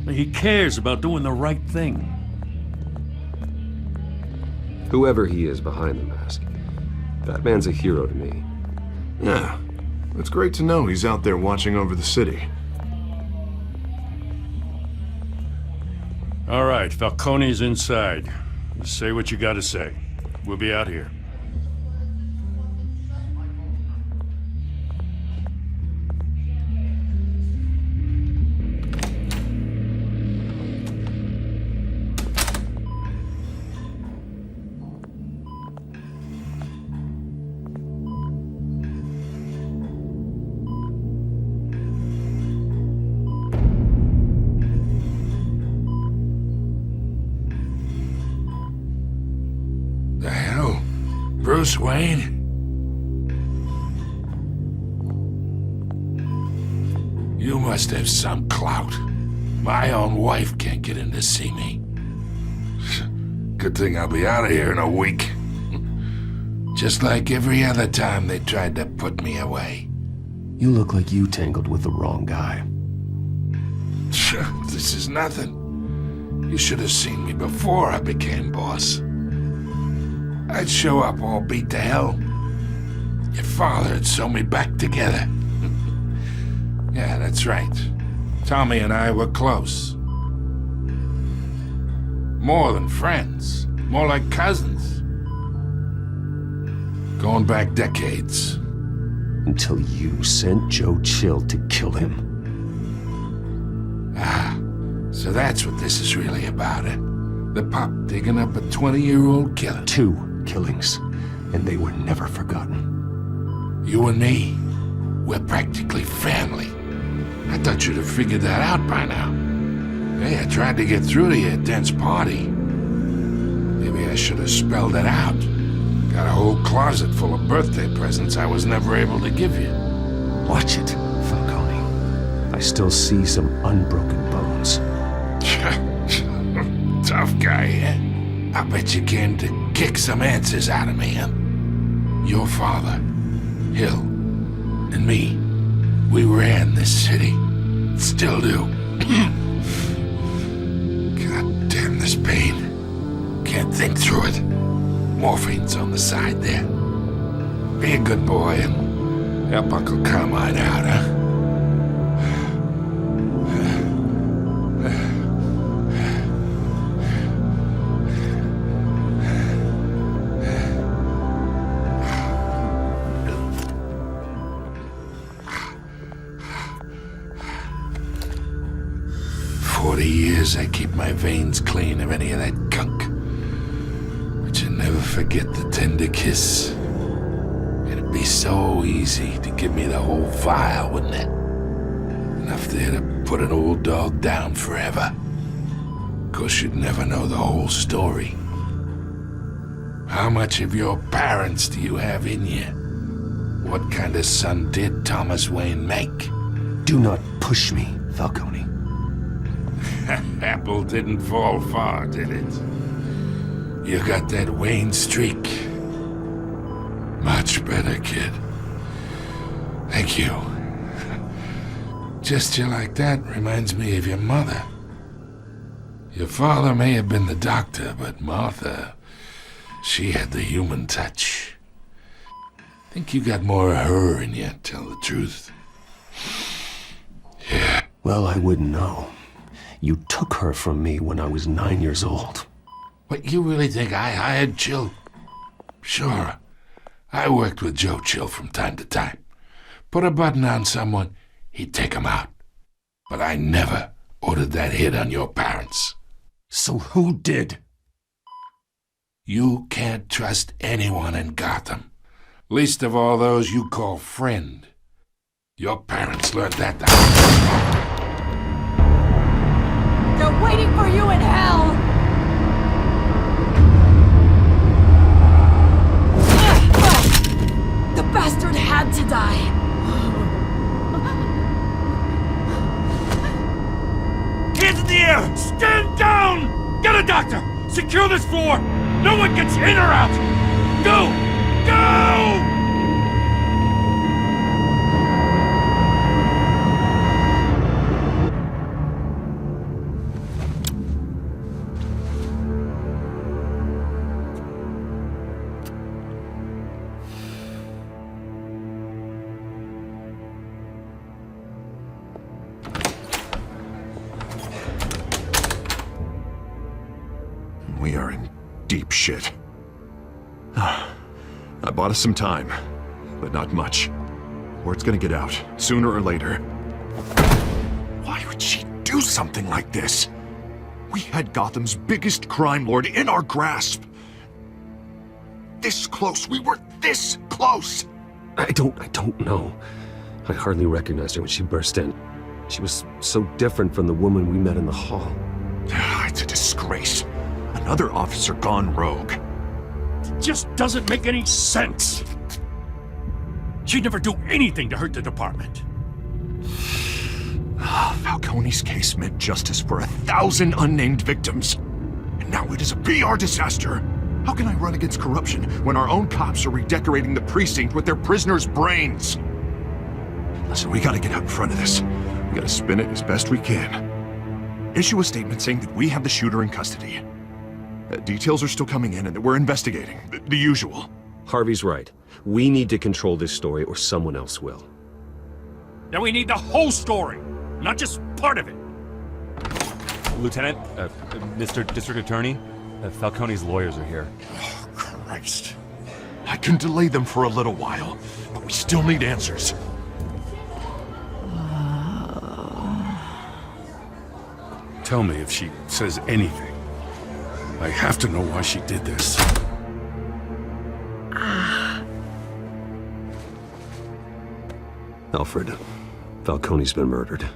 He cares about doing the right thing. Whoever he is behind the mask, Batman's a hero to me. Yeah, it's great to know he's out there watching over the city. All right, Falcone's inside. Say what you gotta say. We'll be out here. Bruce Wayne? You must have some clout. My own wife can't get in to see me. Good thing I'll be out of here in a week. Just like every other time they tried to put me away. You look like you tangled with the wrong guy. This is nothing. You should have seen me before I became boss. I'd show up all beat to hell. Your father'd sew me back together. Yeah, that's right. Tommy and I were close. More than friends. More like cousins. Going back decades. Until you sent Joe Chill to kill him. Ah, so that's what this is really about, eh? The pop digging up a 20-year-old killer. 2 killings, and they were never forgotten. You and me, we're practically family. I thought you'd have figured that out by now. Hey, I tried to get through to you at Dent's party. Maybe I should have spelled it out. Got a whole closet full of birthday presents I was never able to give you. Watch it, Falcone. I still see some unbroken bones. Tough guy, eh? I bet you came to kick some answers out of me, huh? Your father, Hill, and me, we ran this city. Still do. God damn this pain. Can't think through it. Morphine's on the side there. Be a good boy and help Uncle Carmine out, huh? 40 years I keep my veins clean of any of that gunk. But you never forget the tender kiss. It'd be so easy to give me the whole vial, wouldn't it? Enough there to put an old dog down forever. 'Course you'd never know the whole story. How much of your parents do you have in you? What kind of son did Thomas Wayne make? Do not push me, Falcone. Apple didn't fall far, did it? You got that Wayne streak. Much better, kid. Thank you. Gesture like that reminds me of your mother. Your father may have been the doctor, but Martha, she had the human touch. Think you got more of her in you, tell the truth. Yeah. Well, I wouldn't know. You took her from me when I was 9 years old. What, you really think I hired Chill? Sure. I worked with Joe Chill from time to time. Put a button on someone, he'd take him out. But I never ordered that hit on your parents. So who did? You can't trust anyone in Gotham. Least of all those you call friend. Your parents learned that the They're waiting for you in hell! The bastard had to die! Hands in the air! Stand down! Get a doctor! Secure this floor! No one gets in or out! Go! Go! We are in deep shit. I bought us some time, but not much. Word's gonna get out, sooner or later. Why would she do something like this? We had Gotham's biggest crime lord in our grasp. This close, we were this close! I don't know. I hardly recognized her when she burst in. She was so different from the woman we met in the hall. It's a disgrace. Another officer gone rogue. It just doesn't make any sense. She'd never do anything to hurt the department. Falcone's case meant justice for 1,000 unnamed victims. And now it is a PR disaster. How can I run against corruption when our own cops are redecorating the precinct with their prisoners' brains? Listen, we gotta get out in front of this. We gotta spin it as best we can. Issue a statement saying that we have the shooter in custody. Details are still coming in and that we're investigating. The usual. Harvey's right. We need to control this story or someone else will. Now we need the whole story, not just part of it. Lieutenant, Mr. District Attorney, Falcone's lawyers are here. Oh, Christ. I can delay them for a little while, but we still need answers. Tell me if she says anything. I have to know why she did this. Alfred, Falcone's been murdered.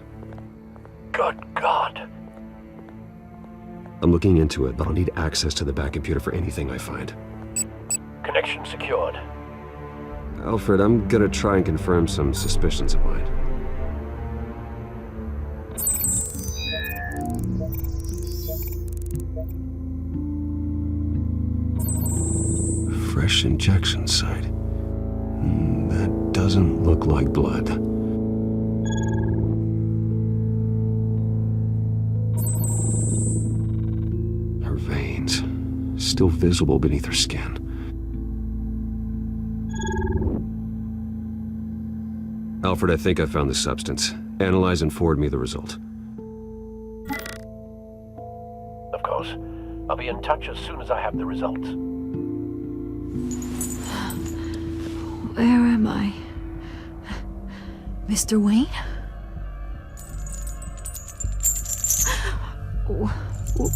Good God. I'm looking into it, but I'll need access to the back computer for anything I find. Connection secured. Alfred, I'm gonna try and confirm some suspicions of mine. Fresh injection site. That doesn't look like blood. Her veins, still visible beneath her skin. Alfred, I think I found the substance. Analyze and forward me the result. Of course. I'll be in touch as soon as I have the results. Where am I? Mr. Wayne?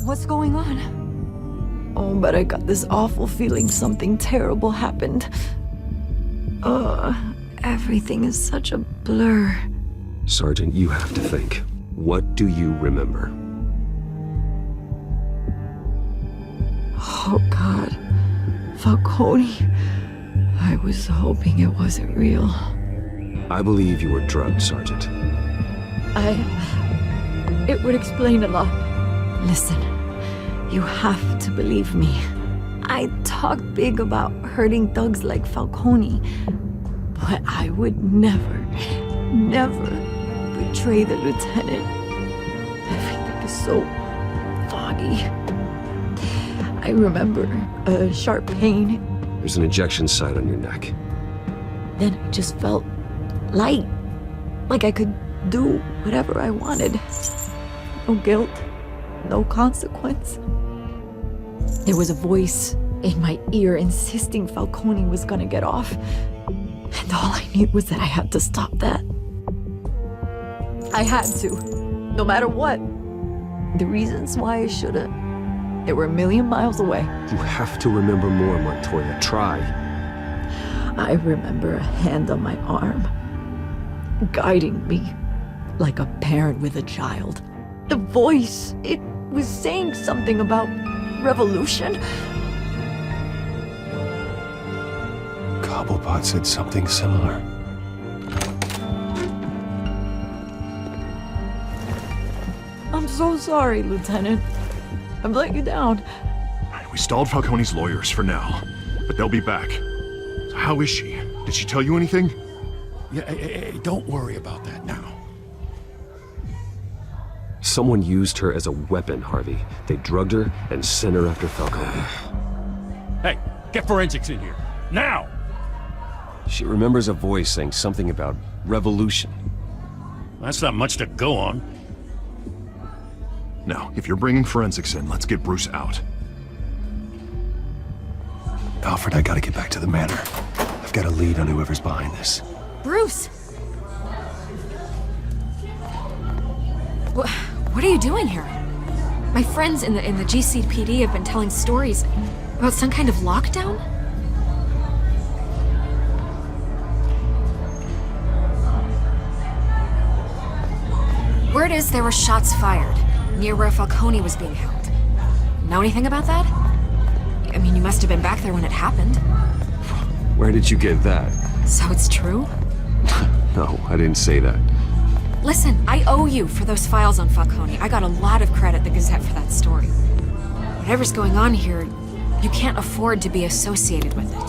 What's going on? Oh, but I got this awful feeling something terrible happened. Everything is such a blur. Sergeant, you have to think. What do you remember? Oh, God. Falcone. I was hoping it wasn't real. I believe you were drugged, Sergeant. It would explain a lot. Listen, you have to believe me. I talk big about hurting thugs like Falcone, but I would never betray the lieutenant. Everything is so foggy. I remember a sharp pain. There's an injection site on your neck. Then I just felt light, like I could do whatever I wanted. No guilt, no consequence. There was a voice in my ear insisting Falcone was gonna get off. And all I knew was that I had to stop that. I had to, no matter what. The reasons why I shouldn't, they were a million miles away. You have to remember more, Montoya. Try. I remember a hand on my arm, guiding me like a parent with a child. The voice, it was saying something about revolution. Cobblepot said something similar. I'm so sorry, Lieutenant. I've let you down. We stalled Falcone's lawyers for now, but they'll be back. So how is she? Did she tell you anything? Yeah, hey, don't worry about that now. Someone used her as a weapon, Harvey. They drugged her and sent her after Falcone. Hey, get forensics in here. Now! She remembers a voice saying something about revolution. That's not much to go on. Now, if you're bringing forensics in, let's get Bruce out. Alfred, I gotta get back to the manor. I've got a lead on whoever's behind this. Bruce! What are you doing here? My friends in the GCPD have been telling stories about some kind of lockdown? Word is there were shots fired near where Falcone was being held. Know anything about that? I mean, you must have been back there when it happened. Where did you get that? So it's true? No, I didn't say that. Listen, I owe you for those files on Falcone. I got a lot of credit at the Gazette for that story. Whatever's going on here, you can't afford to be associated with it.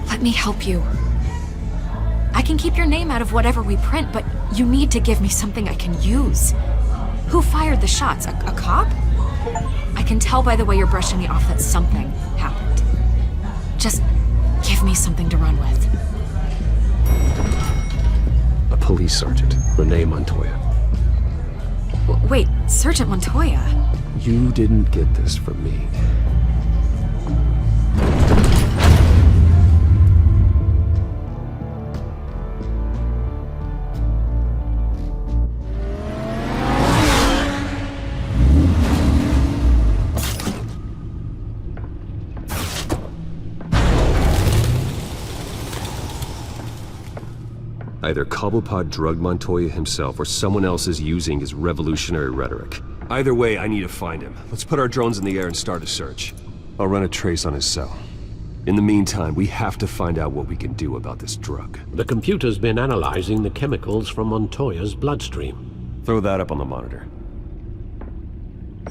Let me help you. I can keep your name out of whatever we print, but you need to give me something I can use. Who fired the shots? A cop? I can tell by the way you're brushing me off that something happened. Just give me something to run with. A police sergeant, Renee Montoya. Wait, Sergeant Montoya? You didn't get this from me. Either Cobblepot drugged Montoya himself, or someone else is using his revolutionary rhetoric. Either way, I need to find him. Let's put our drones in the air and start a search. I'll run a trace on his cell. In the meantime, we have to find out what we can do about this drug. The computer's been analyzing the chemicals from Montoya's bloodstream. Throw that up on the monitor.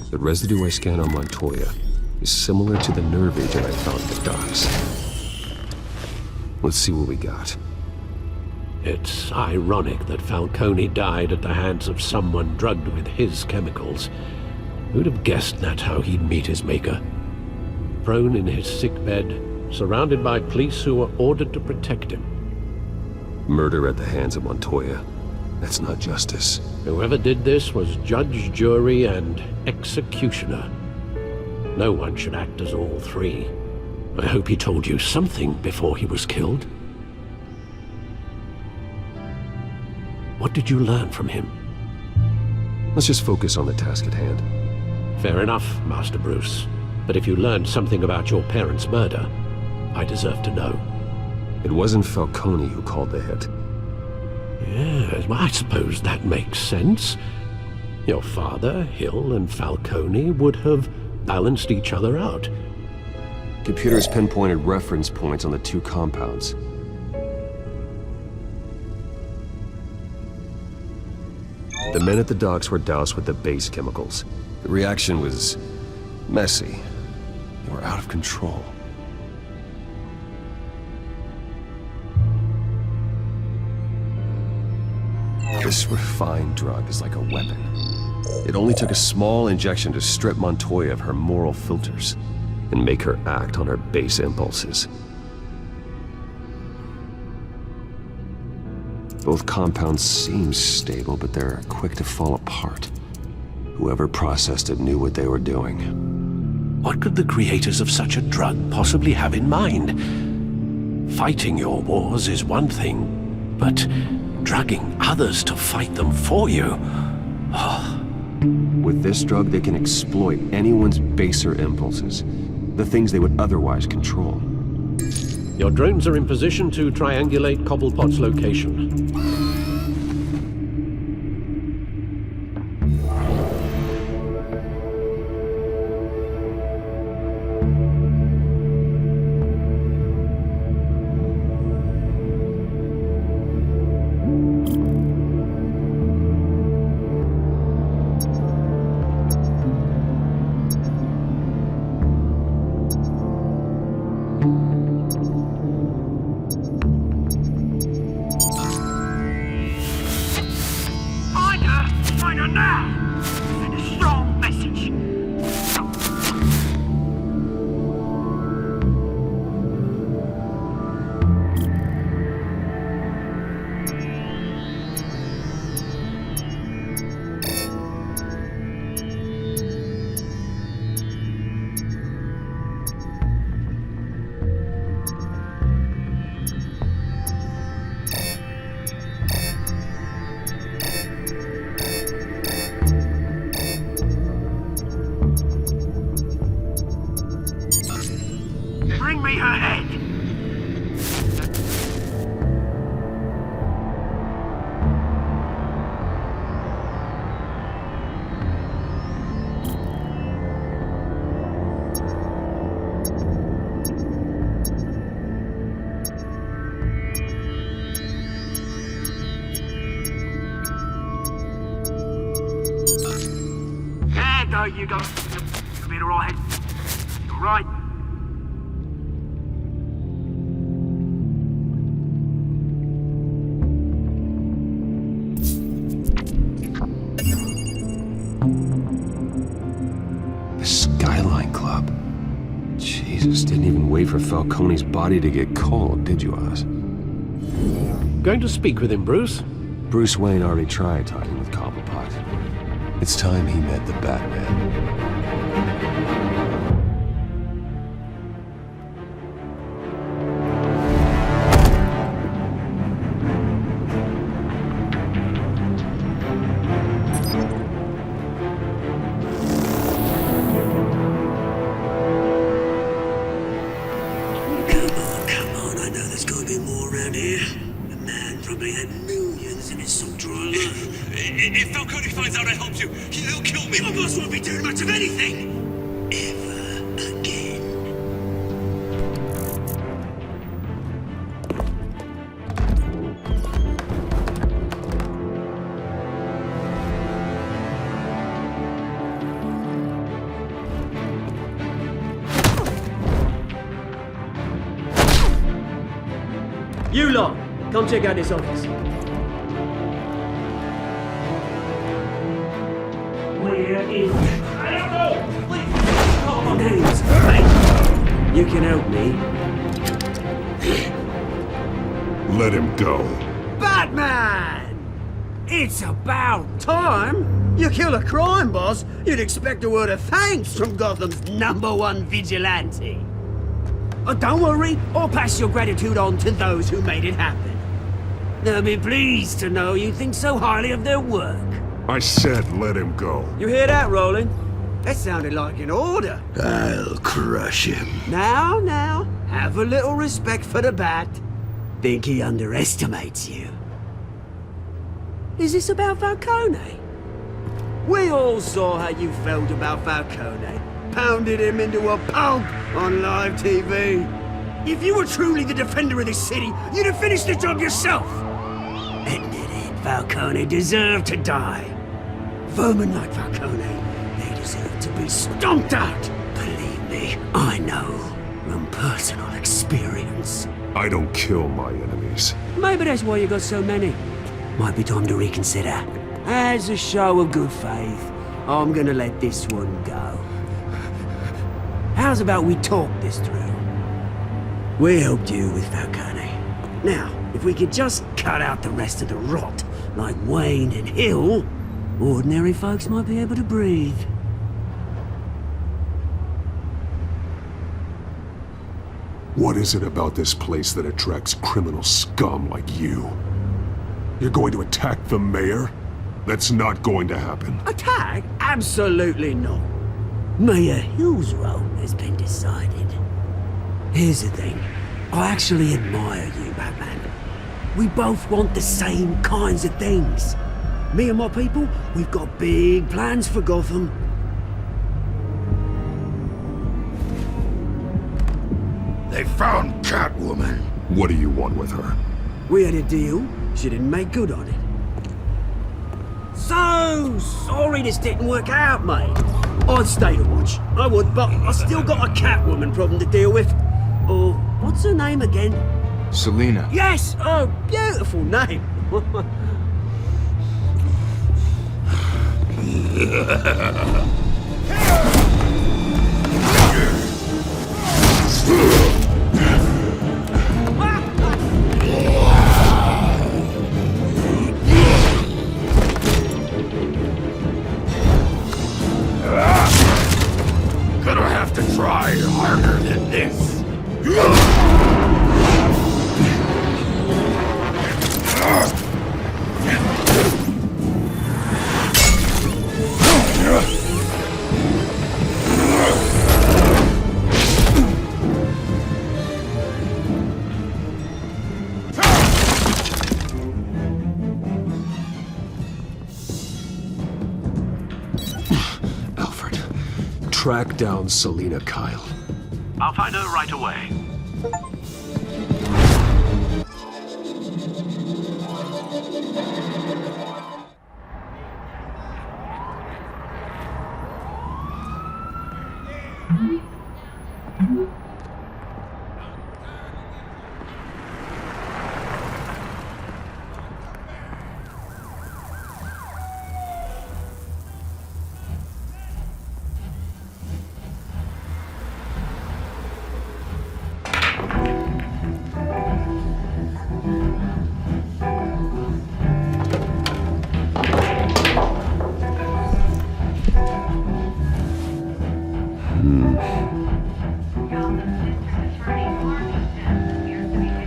The residue I scan on Montoya is similar to the nerve agent I found at the docks. Let's see what we got. It's ironic that Falcone died at the hands of someone drugged with his chemicals. Who'd have guessed that's how he'd meet his maker? Prone in his sickbed, surrounded by police who were ordered to protect him. Murder at the hands of Montoya. That's not justice. Whoever did this was judge, jury, and executioner. No one should act as all three. I hope he told you something before he was killed. What did you learn from him? Let's just focus on the task at hand. Fair enough, Master Bruce. But if you learned something about your parents' murder, I deserve to know. It wasn't Falcone who called the hit. Yes, well, I suppose that makes sense. Your father, Hill, and Falcone would have balanced each other out. Computers pinpointed reference points on the two compounds. The men at the docks were doused with the base chemicals. The reaction was messy. They were out of control. This refined drug is like a weapon. It only took a small injection to strip Montoya of her moral filters and make her act on her base impulses. Both compounds seem stable, but they're quick to fall apart. Whoever processed it knew what they were doing. What could the creators of such a drug possibly have in mind? Fighting your wars is one thing, but drugging others to fight them for you? Oh. With this drug, they can exploit anyone's baser impulses, the things they would otherwise control. Your drones are in position to triangulate Cobblepot's location. You go. You'll be all right. All right. The Skyline Club. Jesus, didn't even wait for Falcone's body to get cold, did you, Oz? Going to speak with him, Bruce? Bruce Wayne already tried talking with Cobblepot. It's time he met the Batman. Come on, I know there's gonna be more around here. The man probably had millions in his soul drawer alone. If Falcone finds out I helped you, he'll kill me. Your boss won't be doing much of anything. Ever again. You lot, come check out this office. Where is... I don't know! Please! My name's Frank. You can help me. Let him go. Batman! It's about time! You kill a crime boss, you'd expect a word of thanks from Gotham's #1 vigilante. Oh, don't worry, I'll pass your gratitude on to those who made it happen. They'll be pleased to know you think so highly of their work. I said let him go. You hear that, Roland? That sounded like an order. I'll crush him. Now, have a little respect for the Bat. Think he underestimates you. Is this about Falcone? We all saw how you felt about Falcone. Pounded him into a pulp on live TV. If you were truly the defender of this city, you'd have finished the job yourself. Admit it, Falcone deserved to die. Vermin like Falcone, they deserve to be stomped out. Believe me, I know from personal experience. I don't kill my enemies. Maybe that's why you got so many. Might be time to reconsider. As a show of good faith, I'm gonna let this one go. How's about we talk this through? We helped you with Falcone. Now, if we could just cut out the rest of the rot, like Wayne and Hill, ordinary folks might be able to breathe. What is it about this place that attracts criminal scum like you? You're going to attack the mayor? That's not going to happen. Attack? Absolutely not. Mayor Hill's role has been decided. Here's the thing. I actually admire you, Batman. We both want the same kinds of things. Me and my people, we've got big plans for Gotham. They found Catwoman. What do you want with her? We had a deal. She didn't make good on it. So sorry this didn't work out, mate. I'd stay to watch. I would, but I still got a Catwoman problem to deal with. Oh, what's her name again? Selina. Yes! Oh, beautiful name. Gonna have to try harder than this. Alfred, track down Selina Kyle. I'll find her right away.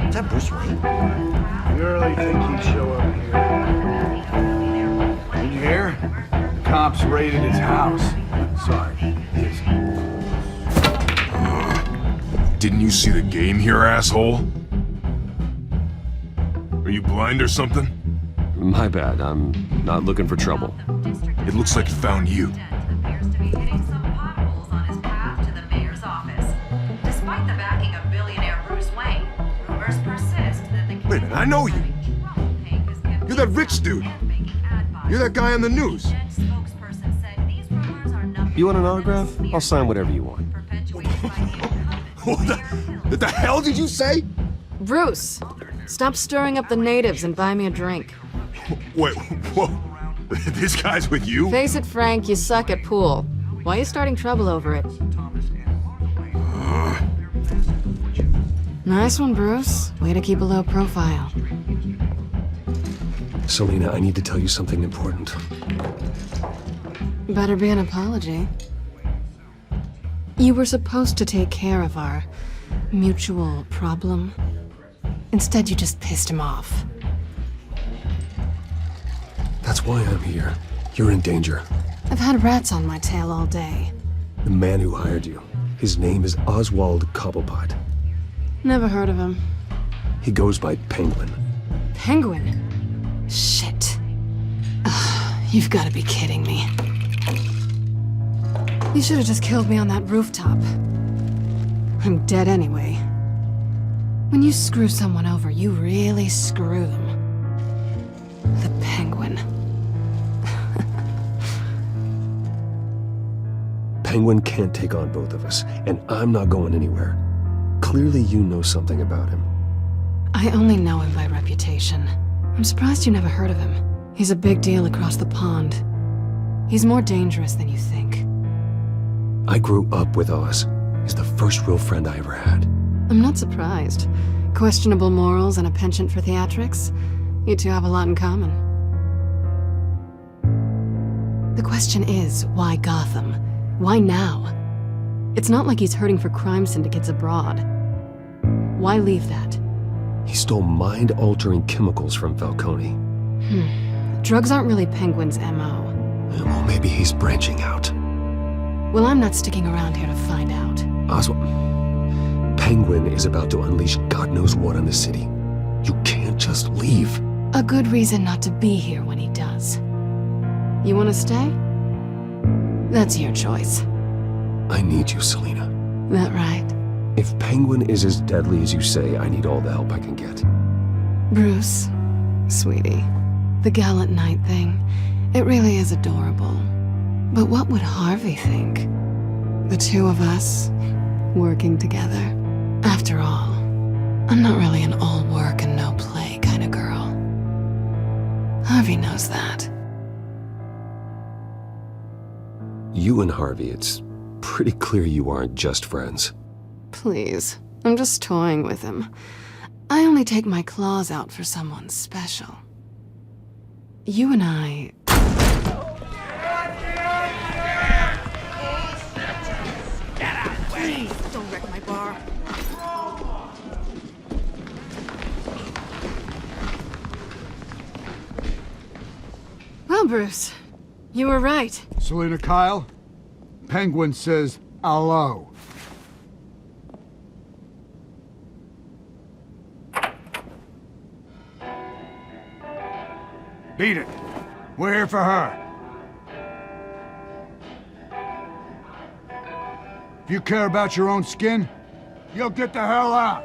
Is that Bruce Wayne? You really think he'd show up here? Did you hear? The cops raided his house. Sorry, his. Didn't you see the game here, asshole? Are you blind or something? My bad, I'm not looking for trouble. It looks like it found you. Wait a minute, I know you! You're that rich dude! You're that guy on the news! You want an autograph? I'll sign whatever you want. What the hell did you say? Bruce, stop stirring up the natives and buy me a drink. Wait, whoa. This guy's with you? Face it, Frank, you suck at pool. Why are you starting trouble over it? Nice one, Bruce. Way to keep a low profile. Selina, I need to tell you something important. Better be an apology. You were supposed to take care of our mutual problem. Instead, you just pissed him off. That's why I'm here. You're in danger. I've had rats on my tail all day. The man who hired you, his name is Oswald Cobblepot. Never heard of him. He goes by Penguin. Penguin? Shit. Ugh, you've got to be kidding me. You should have just killed me on that rooftop. I'm dead anyway. When you screw someone over, you really screw them. The Penguin. Penguin can't take on both of us, and I'm not going anywhere. Clearly you know something about him. I only know him by reputation. I'm surprised you never heard of him. He's a big deal across the pond. He's more dangerous than you think. I grew up with Oz. He's the first real friend I ever had. I'm not surprised. Questionable morals and a penchant for theatrics. You two have a lot in common. The question is, why Gotham? Why now? It's not like he's hurting for crime syndicates abroad. Why leave that? He stole mind-altering chemicals from Falcone. Drugs aren't really Penguin's MO. Well, maybe he's branching out. Well, I'm not sticking around here to find out. Oswald, Penguin is about to unleash God knows what on the city. You can't just leave. A good reason not to be here when he does. You want to stay? That's your choice. I need you, Selina. That right? If Penguin is as deadly as you say, I need all the help I can get. Bruce, sweetie, the gallant knight thing, it really is adorable. But what would Harvey think? The two of us, working together. After all, I'm not really an all work and no play kind of girl. Harvey knows that. You and Harvey, it's pretty clear you aren't just friends. Please, I'm just toying with him. I only take my claws out for someone special. You and I... Please, don't wreck my bar. Well, Bruce, you were right. Selina Kyle, Penguin says hello. Beat it. We're here for her. If you care about your own skin, you'll get the hell out.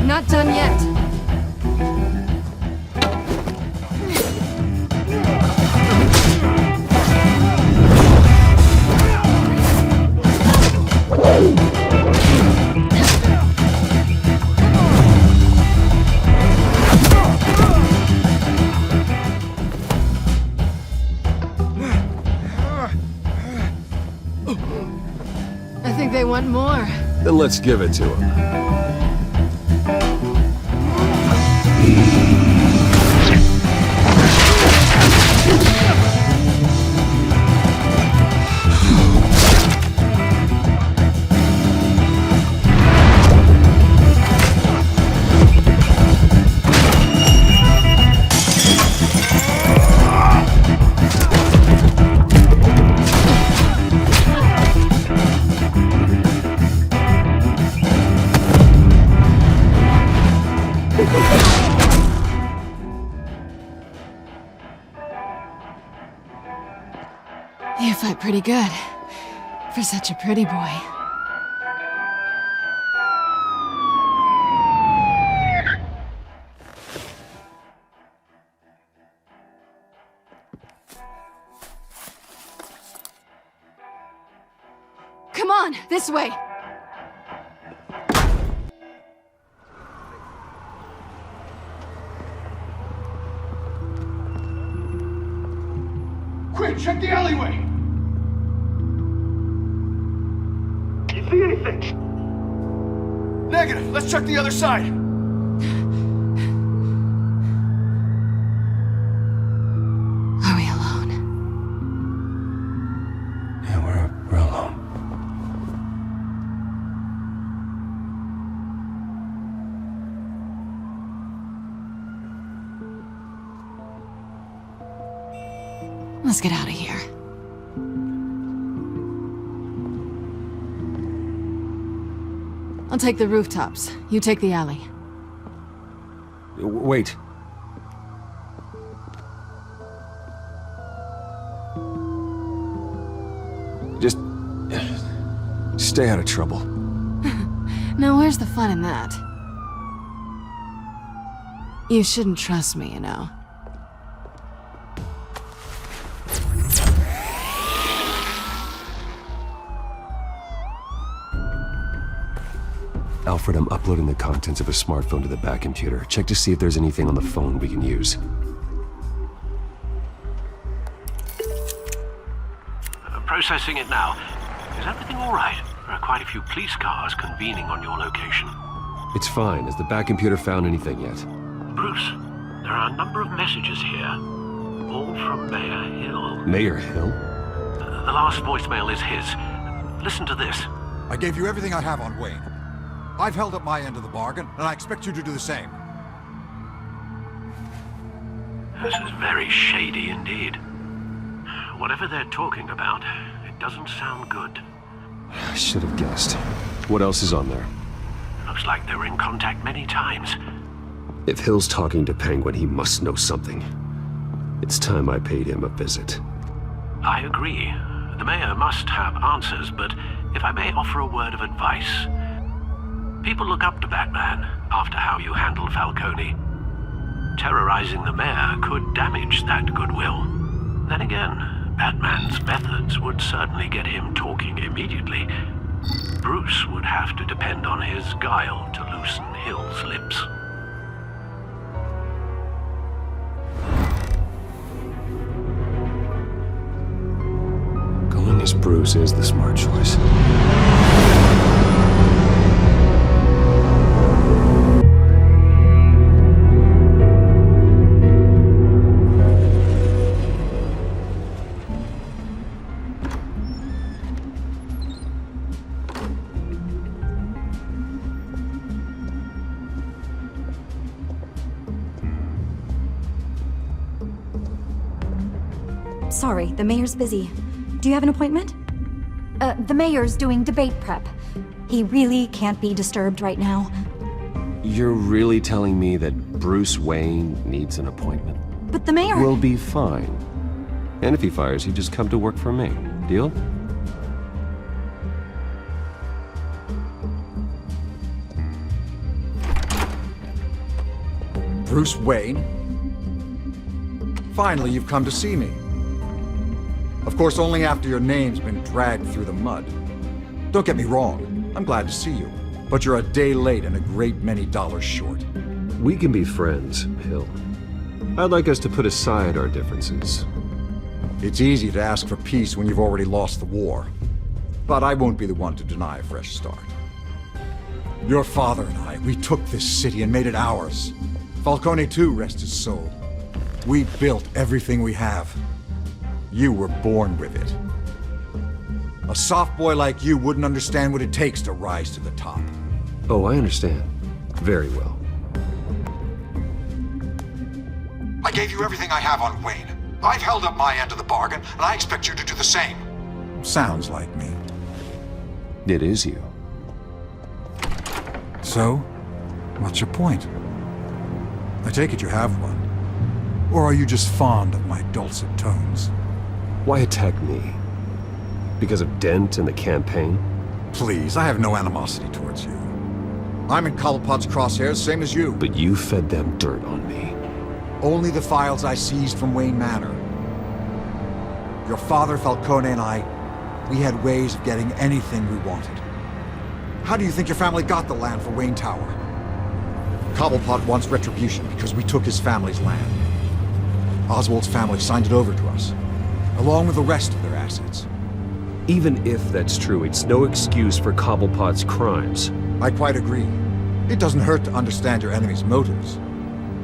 Not done yet. I think they want more. Then let's give it to him. You fight pretty good, for such a pretty boy. Come on, this way! check the alleyway! You see anything? Negative. Let's check the other side. Are we alone? Yeah, we're alone. Let's get out of here. I'll take the rooftops. You take the alley. Wait. Just stay out of trouble. Now, where's the fun in that? You shouldn't trust me, you know. Alfred, I'm uploading the contents of a smartphone to the back computer. Check to see if there's anything on the phone we can use. Processing it now. Is everything all right? There are quite a few police cars convening on your location. It's fine. Has the back computer found anything yet? Bruce, there are a number of messages here. All from Mayor Hill. Mayor Hill? The last voicemail is his. Listen to this. I gave you everything I have on Wayne. I've held up my end of the bargain, and I expect you to do the same. This is very shady indeed. Whatever they're talking about, it doesn't sound good. I should have guessed. What else is on there? Looks like they were in contact many times. If Hill's talking to Penguin, he must know something. It's time I paid him a visit. I agree. The mayor must have answers, but if I may offer a word of advice. People look up to Batman after how you handled Falcone. Terrorizing the mayor could damage that goodwill. Then again, Batman's methods would certainly get him talking immediately. Bruce would have to depend on his guile to loosen Hill's lips. Going as Bruce is the smart choice. Sorry, the mayor's busy. Do you have an appointment? The mayor's doing debate prep. He really can't be disturbed right now. You're really telling me that Bruce Wayne needs an appointment? But the mayor... We'll be fine. And if he fires you, just come to work for me. Deal? Bruce Wayne? Finally, you've come to see me. Of course, only after your name's been dragged through the mud. Don't get me wrong, I'm glad to see you. But you're a day late and a great many dollars short. We can be friends, Hill. I'd like us to put aside our differences. It's easy to ask for peace when you've already lost the war. But I won't be the one to deny a fresh start. Your father and I, we took this city and made it ours. Falcone too, rest his soul. We built everything we have. You were born with it. A soft boy like you wouldn't understand what it takes to rise to the top. Oh, I understand. Very well. I gave you everything I have on Wayne. I've held up my end of the bargain, and I expect you to do the same. Sounds like me. It is you. So, what's your point? I take it you have one. Or are you just fond of my dulcet tones? Why attack me? Because of Dent and the campaign? Please, I have no animosity towards you. I'm in Cobblepot's crosshairs, same as you. But you fed them dirt on me. Only the files I seized from Wayne Manor. Your father, Falcone, and I, we had ways of getting anything we wanted. How do you think your family got the land for Wayne Tower? Cobblepot wants retribution because we took his family's land. Oswald's family signed it over to us. along with the rest of their assets. Even if that's true, it's no excuse for Cobblepot's crimes. I quite agree. It doesn't hurt to understand your enemy's motives.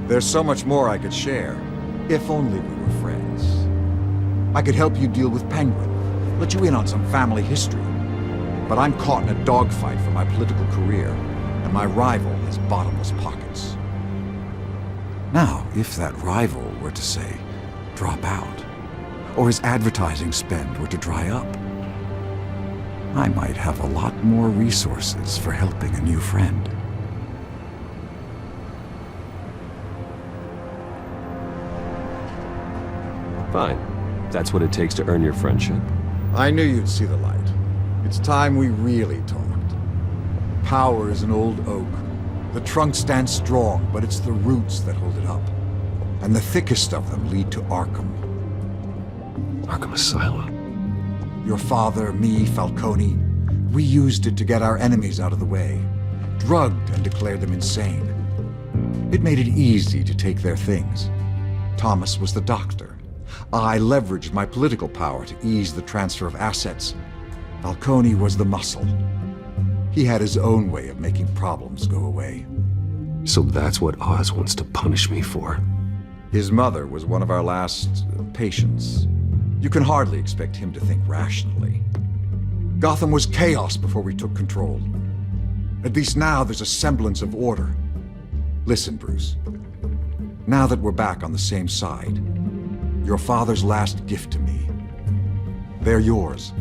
There's so much more I could share, if only we were friends. I could help you deal with Penguin, let you in on some family history. But I'm caught in a dogfight for my political career, and my rival has bottomless pockets. Now, if that rival were to say, drop out, or his advertising spend were to dry up, I might have a lot more resources for helping a new friend. Fine. That's what it takes to earn your friendship. I knew you'd see the light. It's time we really talked. Power is an old oak. The trunk stands strong, but it's the roots that hold it up. And the thickest of them lead to Arkham. Arkham Asylum. Your father, me, Falcone, we used it to get our enemies out of the way. Drugged and declared them insane. It made it easy to take their things. Thomas was the doctor. I leveraged my political power to ease the transfer of assets. Falcone was the muscle. He had his own way of making problems go away. So that's what Oz wants to punish me for. His mother was one of our last patients. You can hardly expect him to think rationally. Gotham was chaos before we took control. At least now there's a semblance of order. Listen, Bruce. Now that we're back on the same side, your father's last gift to me, they're yours.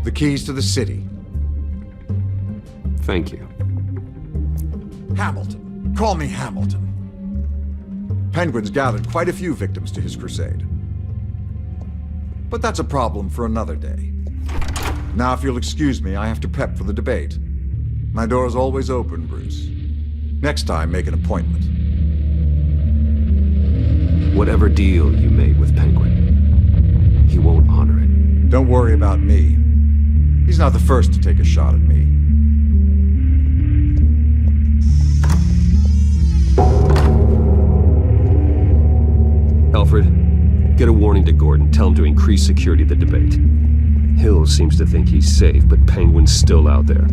The keys to the city. Thank you. Hamilton. Call me Hamilton. Penguin's gathered quite a few victims to his crusade. But that's a problem for another day. Now, if you'll excuse me, I have to prep for the debate. My door is always open, Bruce. Next time, make an appointment. Whatever deal you made with Penguin, he won't honor it. Don't worry about me. He's not the first to take a shot at me. Alfred, get a warning to Gordon. Tell him to increase security at the debate. Hill seems to think he's safe, but Penguin's still out there.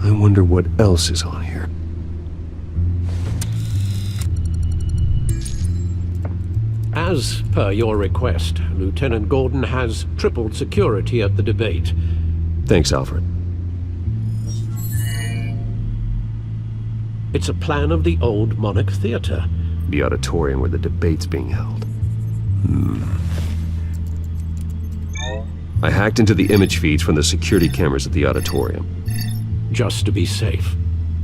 I wonder what else is on here. As per your request, Lieutenant Gordon has tripled security at the debate. Thanks, Alfred. It's a plan of the old Monarch Theater. The auditorium where the debate's being held. I hacked into the image feeds from the security cameras at the auditorium. Just to be safe.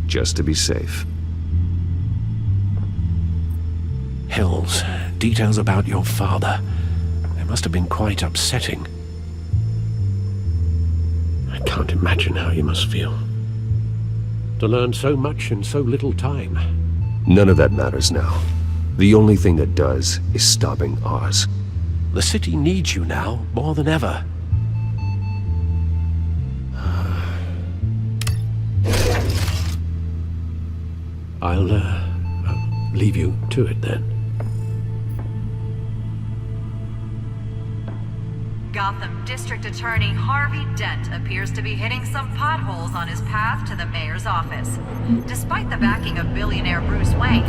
Just to be safe. Hills, details about your father. They must have been quite upsetting. I can't imagine how you must feel. To learn so much in so little time. None of that matters now. The only thing that does is stopping Oz. The city needs you now, more than ever. I'll leave you to it then. Gotham District Attorney Harvey Dent appears to be hitting some potholes on his path to the mayor's office. Despite the backing of billionaire Bruce Wayne,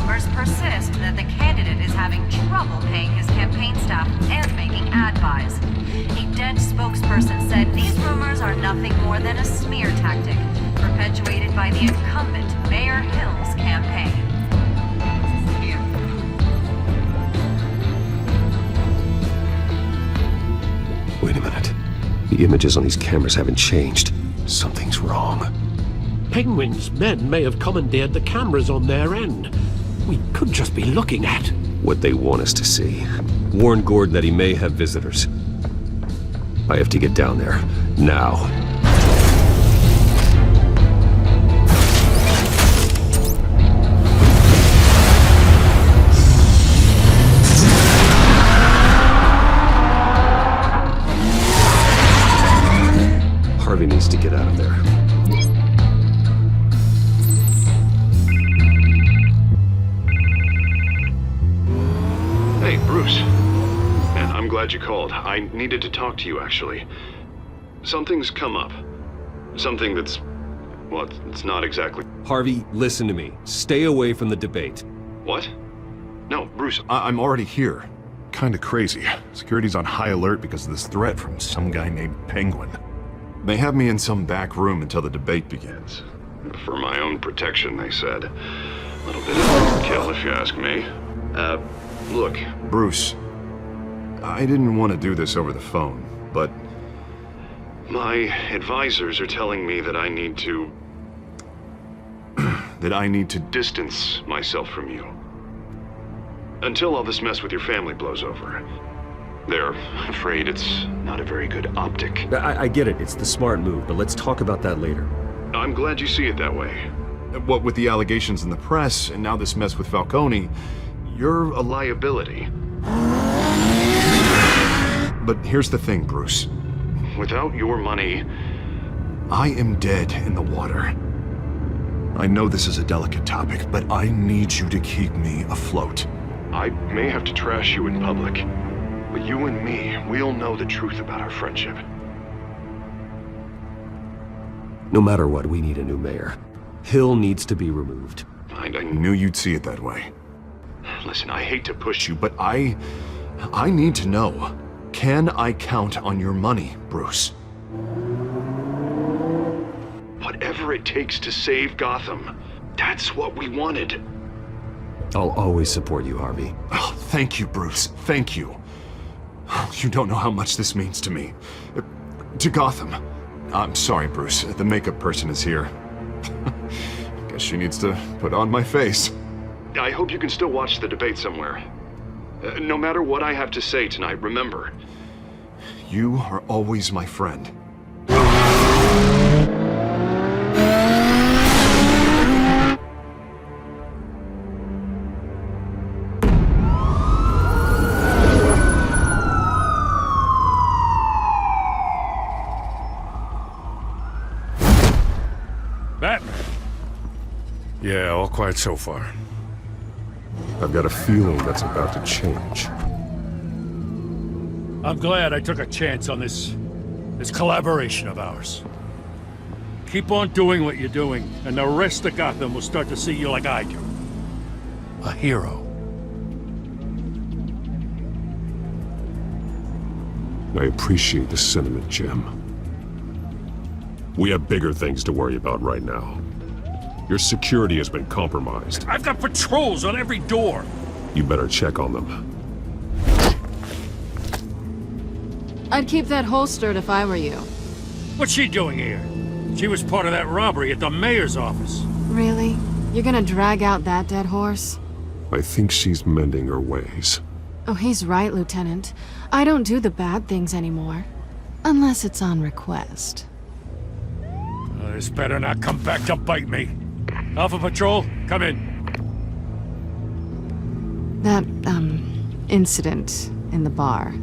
rumors persist that the candidate is having trouble paying his campaign staff and making ad buys. A Dent spokesperson said these rumors are nothing more than a smear tactic, perpetuated by the incumbent Mayor Hill's campaign. Wait a minute. The images on these cameras haven't changed. Something's wrong. Penguin's men may have commandeered the cameras on their end. We could just be looking at what they want us to see. Warn Gordon that he may have visitors. I have to get down there. Now. glad you called. I needed to talk to you, actually. Something's come up. Something that's... well, it's not exactly... Harvey, listen to me. Stay away from the debate. What? No, Bruce, I'm already here. Kinda crazy. Security's on high alert because of this threat from some guy named Penguin. They have me in some back room until the debate begins. For my own protection, they said. A little bit of overkill, if you ask me. Look, Bruce, I didn't want to do this over the phone, but my advisors are telling me that I need to... that I need to distance myself from you. Until all this mess with your family blows over. They're afraid it's not a very good optic. I get it, it's the smart move, but let's talk about that later. I'm glad you see it that way. What with the allegations in the press, and now this mess with Falcone, you're a liability. But here's the thing, Bruce. Without your money, I am dead in the water. I know this is a delicate topic, but I need you to keep me afloat. I may have to trash you in public, but you and me, we'll know the truth about our friendship. No matter what, we need a new mayor. Hill needs to be removed. I knew you'd see it that way. Listen, I hate to push you, but I need to know. Can I count on your money, Bruce? Whatever it takes to save Gotham, that's what we wanted. I'll always support you, Harvey. Oh, thank you, Bruce. Thank you. You don't know how much this means to me. To Gotham. I'm sorry, Bruce. The makeup person is here. Guess she needs to put on my face. I hope you can still watch the debate somewhere. No matter what I have to say tonight, remember, you are always my friend. Batman. Yeah, all quiet so far. I've got a feeling that's about to change. I'm glad I took a chance on this collaboration of ours. Keep on doing what you're doing, and the rest of Gotham will start to see you like I do. A hero. I appreciate the sentiment, Jim. We have bigger things to worry about right now. Your security has been compromised. I've got patrols on every door. You better check on them. I'd keep that holstered if I were you. What's she doing here? She was part of that robbery at the mayor's office. Really? You're gonna drag out that dead horse? I think she's mending her ways. Oh, he's right, Lieutenant. I don't do the bad things anymore. Unless it's on request. This better not come back to bite me. Alpha Patrol, come in. That, incident in the bar.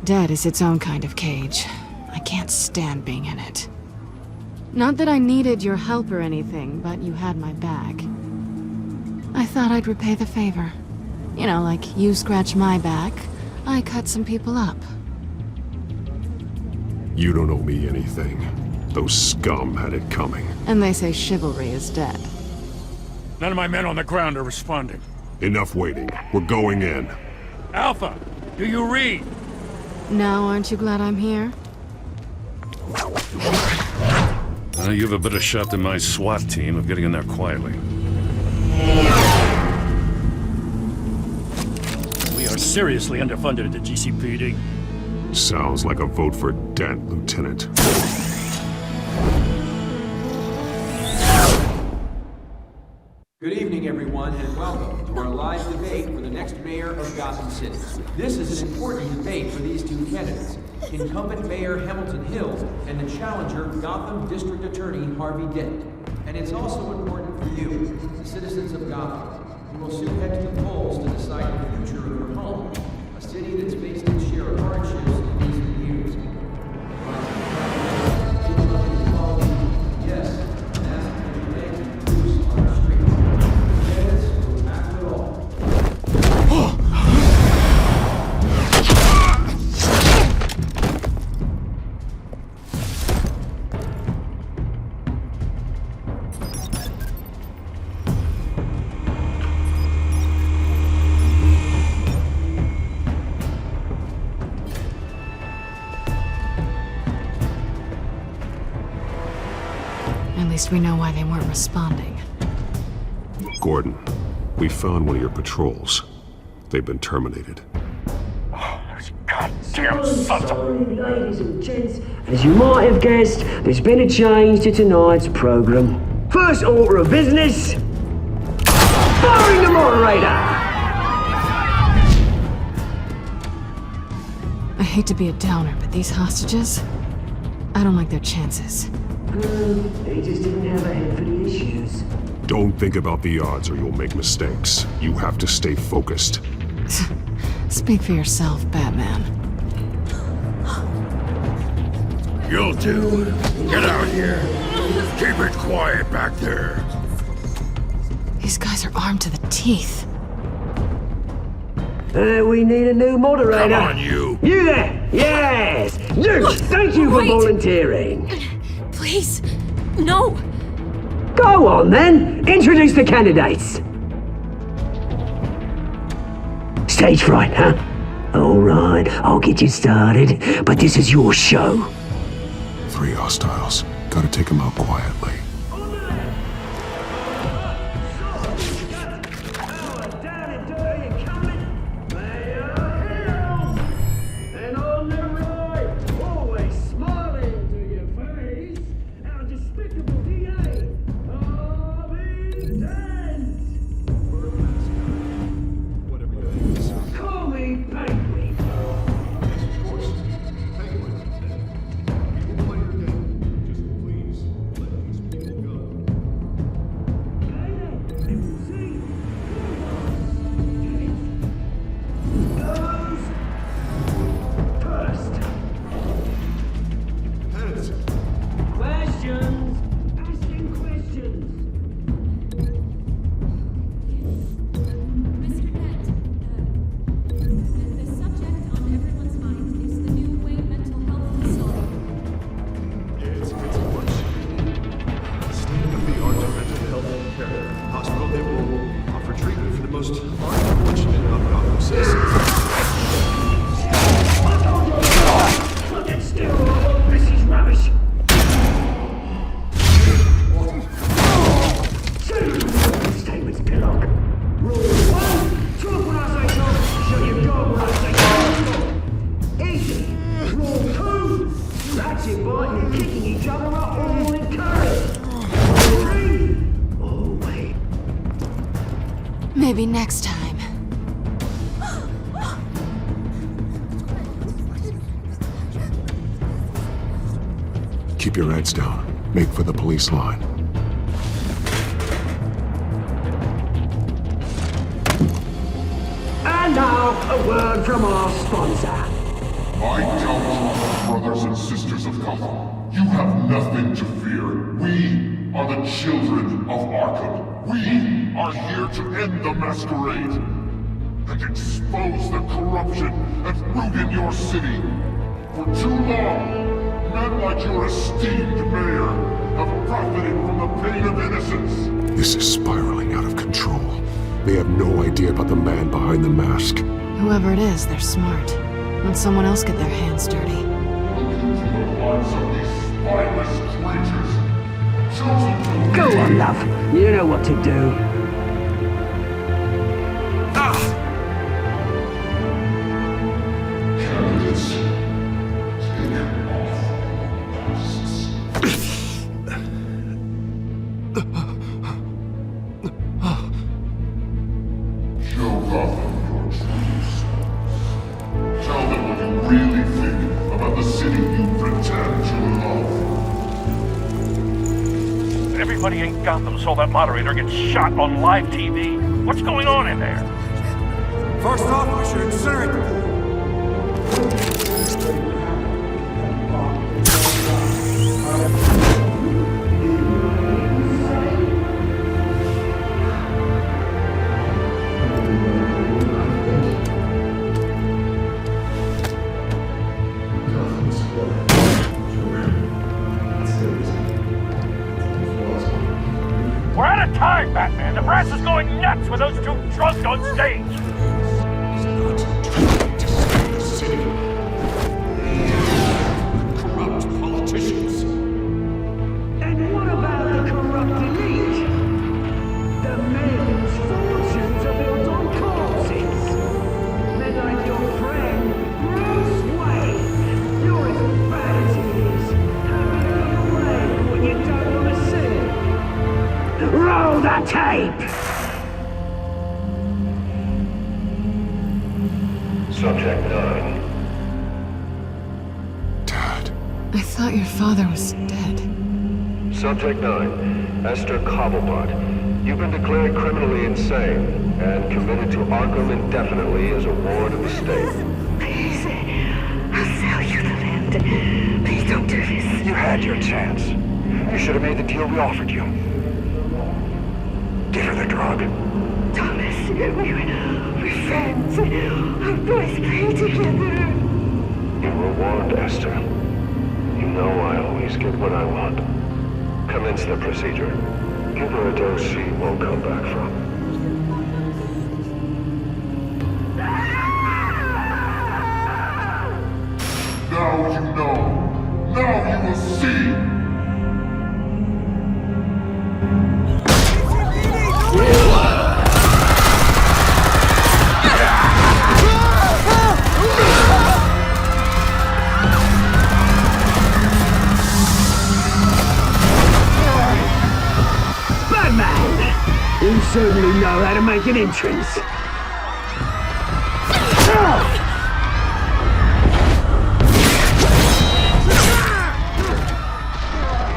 Dead is its own kind of cage. I can't stand being in it. Not that I needed your help or anything, but you had my back. I thought I'd repay the favor. You know, like you scratch my back, I cut some people up. You don't owe me anything. Those scum had it coming. And they say chivalry is dead. None of my men on the ground are responding. Enough waiting. We're going in. Alpha, do you read? Now, aren't you glad I'm here? You have a better shot than my SWAT team of getting in there quietly. We are seriously underfunded at the GCPD. Sounds like a vote for Dent, Lieutenant. Good evening, everyone, and welcome to our live debate for the next mayor of Gotham City. This is an important debate for these two candidates, incumbent Mayor Hamilton Hill and the challenger, Gotham District Attorney Harvey Dent. And it's also important for you, the citizens of Gotham, who will soon head to the polls to decide the future of your home, a city that's faced its share of hardships in recent years. Yes, and ask for today to Bruce on our street. Candidates will tackle it all. least we know why they weren't responding. Gordon, we found one of your patrols. They've been terminated. Goddamn sons of... Ladies and gents, as you might have guessed, there's been a change to tonight's program. First order of business... firing the moderator! I hate to be a downer, but these hostages... I don't like their chances. They just didn't have a head for the issues. Don't think about the odds or you'll make mistakes. You have to stay focused. Speak for yourself, Batman. You'll do. Get out here. Keep it quiet back there. These guys are armed to the teeth. We need a new moderator. Come on, you. You there! Yes! You! Thank you for volunteering. Please, no. Go on then. Introduce the candidates. Stage fright, huh? All right, I'll get you started, but this is your show. 3 hostiles. Gotta take them out quietly. Maybe next time. Keep your heads down. Make for the police line. And now, a word from our sponsor. My gallant brothers and sisters of Gotham, you have nothing to fear. We are the children of Arkham. We are here to end the masquerade and expose the corruption and root in your city. For too long, men like your esteemed mayor have profited from the pain of innocence. This is spiraling out of control. They have no idea about the man behind the mask. Whoever it is, they're smart. Let someone else get their hands dirty. Look into the lives of these spineless creatures. Go on, love. You know what to do. Candidates, take off masks. Show Gotham your true selves. Tell them what you really think about the city you pretend to love. Everybody in Gotham saw that moderator get shot on live TV. What's going on in there? First off, we should incinerate the pool. We're out of time, Batman. The brass is going nuts with those two drunks on stage. Corrupt politicians. And what about the Subject 9. I thought your father was dead. Subject 9, Esther Cobblepot. You've been declared criminally insane and committed to Arkham indefinitely as a ward of the state. Please, I'll sell you the land. Please don't do this. You had your chance. You should have made the deal we offered you. Give her the drug. Thomas, we're friends. Our boys play together. You were warned, Esther. You know I always get what I want. Commence the procedure. Give her a dose she won't come back from. Now you know. Now you will see. You certainly know how to make an entrance.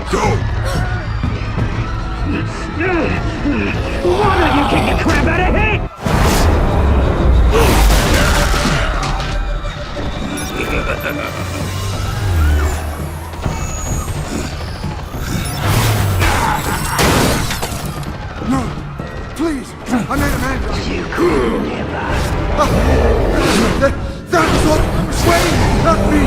Go! Why don't you kick the crap out of him? Please, I made a man. You could never. That was what was Wayne, not me.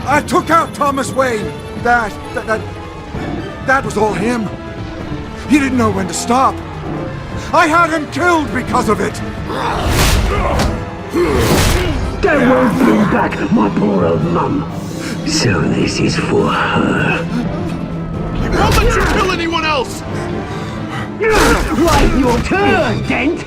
I took out Thomas Wayne. That was all him. He didn't know when to stop. I had him killed because of it. That won't bring back my poor old mum. So this is for her. He won't let you kill anyone else! Wait your turn, Dent!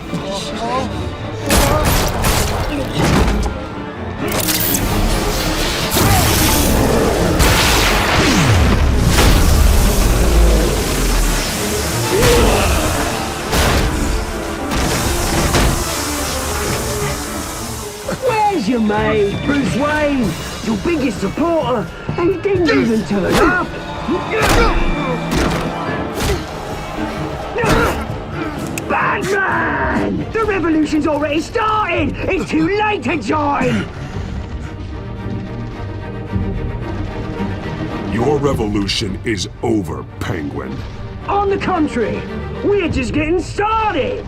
Where's your mate, Bruce Wayne? Your biggest supporter, and he didn't even turn up! Batman! The revolution's already started! It's too late to join! Your revolution is over, Penguin. On the contrary, we're just getting started!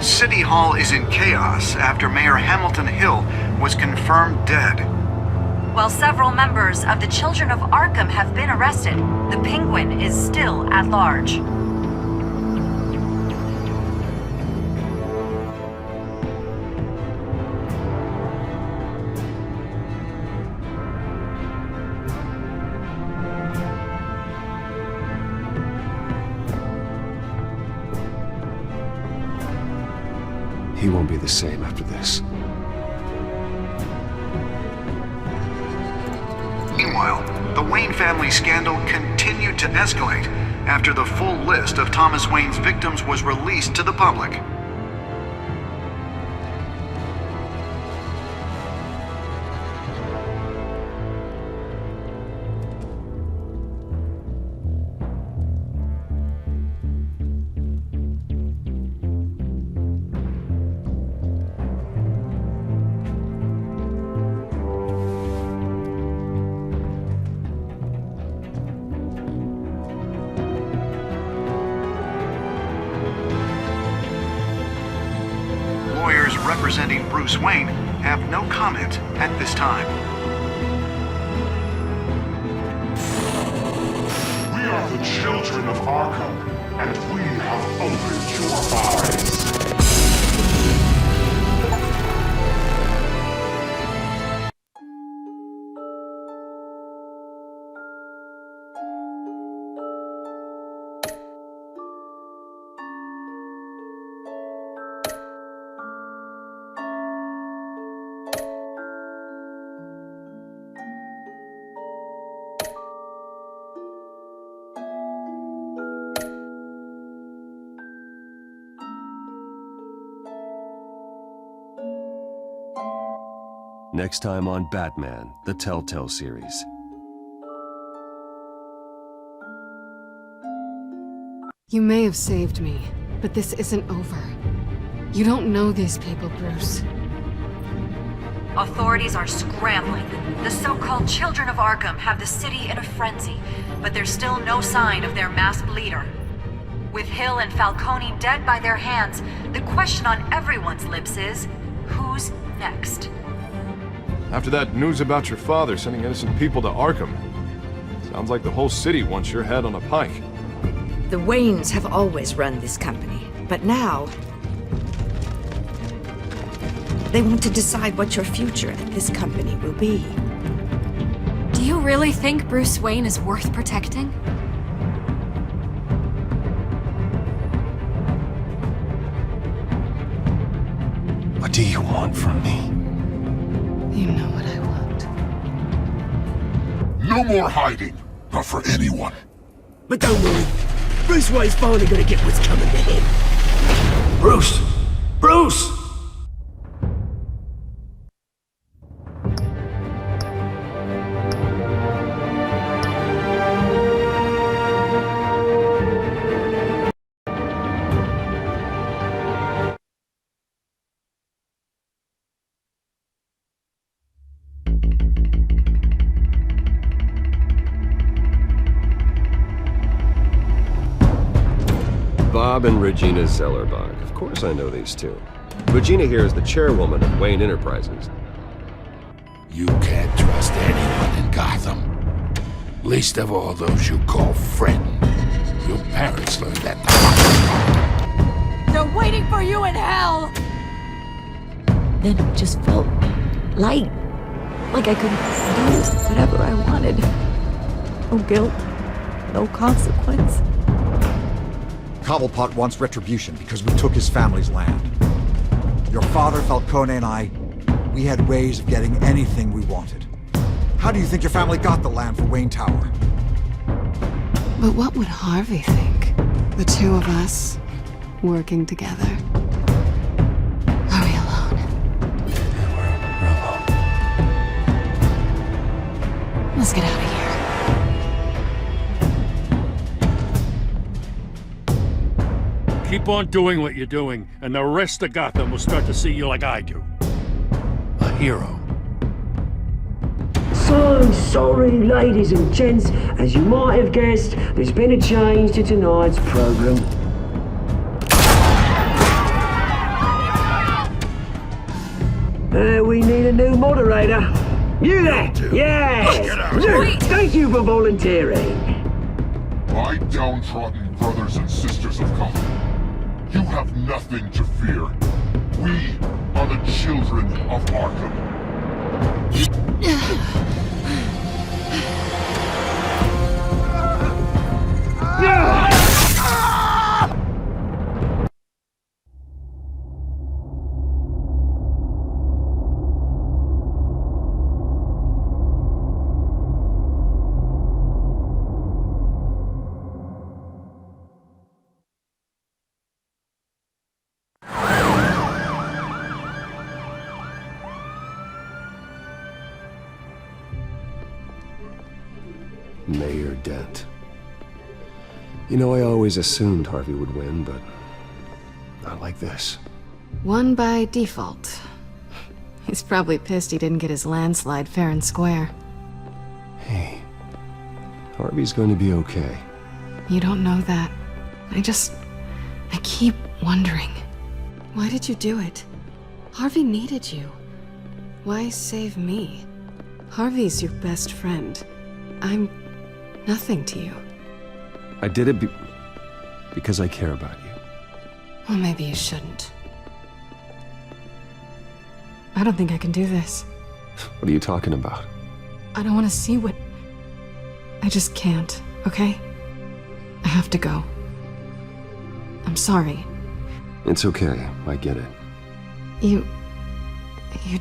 City Hall is in chaos after Mayor Hamilton Hill was confirmed dead. While several members of the Children of Arkham have been arrested, the Penguin is still at large. He won't be the same after this. Meanwhile, the Wayne family scandal continued to escalate after the full list of Thomas Wayne's victims was released to the public. Lawyers representing Bruce Wayne have no comment at this time. We are the children of Arkham, and we have opened your eyes. Next time on Batman, the TellTale series. You may have saved me, but this isn't over. You don't know these people, Bruce. Authorities are scrambling. The so-called Children of Arkham have the city in a frenzy, but there's still no sign of their masked leader. With Hill and Falcone dead by their hands, the question on everyone's lips is, who's next? After that news about your father sending innocent people to Arkham, sounds like the whole city wants your head on a pike. The Waynes have always run this company, but now they want to decide what your future at this company will be. Do you really think Bruce Wayne is worth protecting? What do you want from me? You know what I want. No more hiding, not for anyone. But don't worry, Bruce Wayne's finally gonna get what's coming to him. Bruce! Bruce! Bob and Regina Zellerbach. Of course I know these two. Regina here is the chairwoman of Wayne Enterprises. You can't trust anyone in Gotham. Least of all those you call friend. Your parents learned that. They're waiting for you in hell! Then it just felt light. Like I could do whatever I wanted. No guilt, no consequence. Cobblepot wants retribution because we took his family's land. Your father, Falcone, and I, we had ways of getting anything we wanted. How do you think your family got the land for Wayne Tower? But what would Harvey think? The two of us, working together. Are we alone? We're alone. Let's get out of here. Keep on doing what you're doing, and the rest of Gotham will start to see you like I do. A hero. So sorry, ladies and gents. As you might have guessed, there's been a change to tonight's program. We need a new moderator. You there? Yeah! Thank you for volunteering. My downtrodden brothers and sisters of Gotham, you have nothing to fear. We are the children of Arkham. Mayor Dent. You know, I always assumed Harvey would win, but not like this. Won by default. He's probably pissed he didn't get his landslide fair and square. Hey, Harvey's going to be okay. You don't know that. I keep wondering. Why did you do it? Harvey needed you. Why save me? Harvey's your best friend. I'm nothing to you. I did it because I care about you. Well, maybe you shouldn't. I don't think I can do this. What are you talking about? I don't want to see what... I just can't, okay? I have to go. I'm sorry. It's okay, I get it. You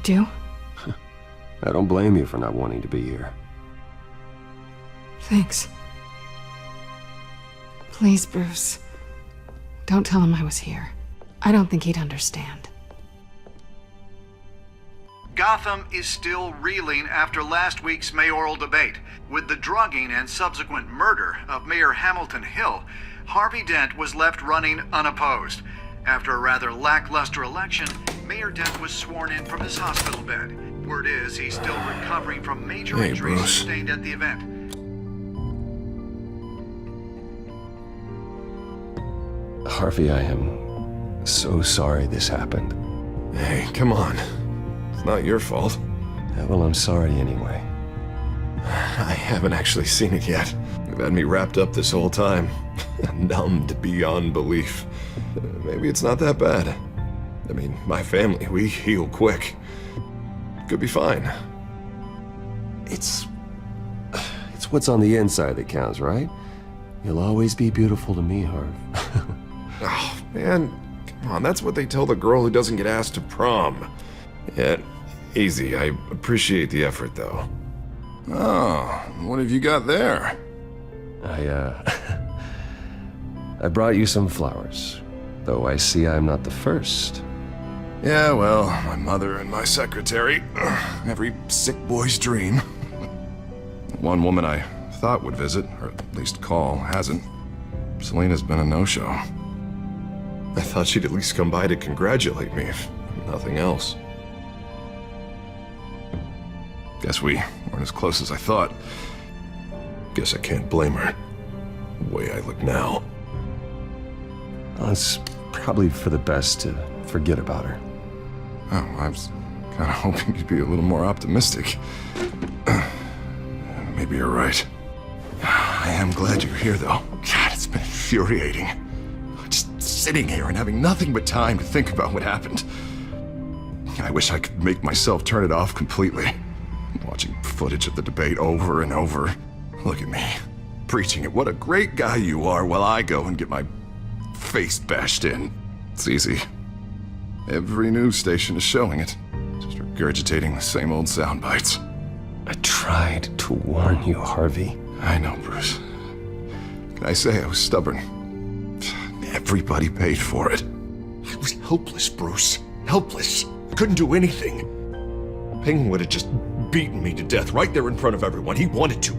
do? I don't blame you for not wanting to be here. Thanks. Please, Bruce. Don't tell him I was here. I don't think he'd understand. Gotham is still reeling after last week's mayoral debate. With the drugging and subsequent murder of Mayor Hamilton Hill, Harvey Dent was left running unopposed. After a rather lackluster election, Mayor Dent was sworn in from his hospital bed. Word is he's still recovering from major injuries sustained at the event. Harvey, I am so sorry this happened. Hey, come on. It's not your fault. Yeah, well, I'm sorry anyway. I haven't actually seen it yet. You've had me wrapped up this whole time. Numbed beyond belief. Maybe it's not that bad. I mean, my family, we heal quick. Could be fine. It's what's on the inside that counts, right? You'll always be beautiful to me, Harv. Oh, man. Come on, that's what they tell the girl who doesn't get asked to prom. Yeah, easy. I appreciate the effort, though. Oh, what have you got there? I brought you some flowers. Though I see I'm not the first. Yeah, well, my mother and my secretary. Every sick boy's dream. One woman I thought would visit, or at least call, hasn't. Selena's been a no-show. I thought she'd at least come by to congratulate me, if nothing else. Guess we weren't as close as I thought. Guess I can't blame her. The way I look now. Well, it's probably for the best to forget about her. Oh, I was kind of hoping you'd be a little more optimistic. Maybe you're right. I am glad you're here, though. God, it's been infuriating. Just sitting here and having nothing but time to think about what happened. I wish I could make myself turn it off completely. Watching footage of the debate over and over. Look at me, preaching at what a great guy you are while I go and get my face bashed in. It's easy. Every news station is showing it. Just regurgitating the same old sound bites. I tried to warn you, Harvey. I know, Bruce. Can I say I was stubborn? Everybody paid for it. I was helpless, Bruce. Helpless. I couldn't do anything. Ping would have just beaten me to death right there in front of everyone. He wanted to.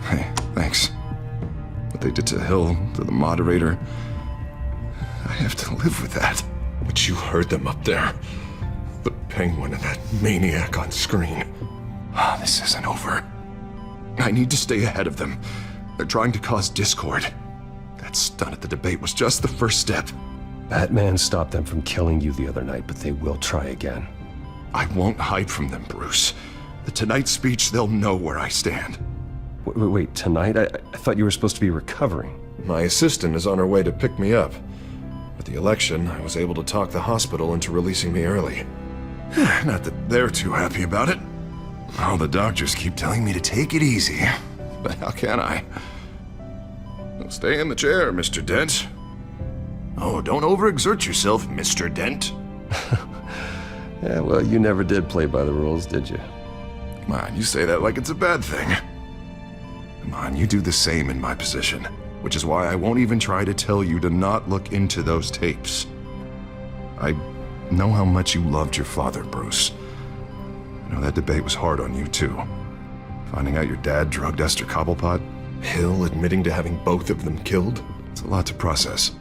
Hey, thanks. What they did to Hill, to the moderator, I have to live with that. But you heard them up there. The Penguin and that maniac on screen. This isn't over. I need to stay ahead of them. They're trying to cause discord. That stunt at the debate was just the first step. Batman stopped them from killing you the other night, but they will try again. I won't hide from them, Bruce. The Tonight speech, they'll know where I stand. Wait, tonight? I thought you were supposed to be recovering. My assistant is on her way to pick me up. With the election, I was able to talk the hospital into releasing me early. Not that they're too happy about it. All the doctors keep telling me to take it easy. But how can I? Stay in the chair, Mr. Dent. Oh, don't overexert yourself, Mr. Dent. Yeah, well, you never did play by the rules, did you? Come on, you say that like it's a bad thing. Come on, you do the same in my position. Which is why I won't even try to tell you to not look into those tapes. I know how much you loved your father, Bruce. You know, that debate was hard on you, too. Finding out your dad drugged Esther Cobblepot, Hill admitting to having both of them killed. It's a lot to process.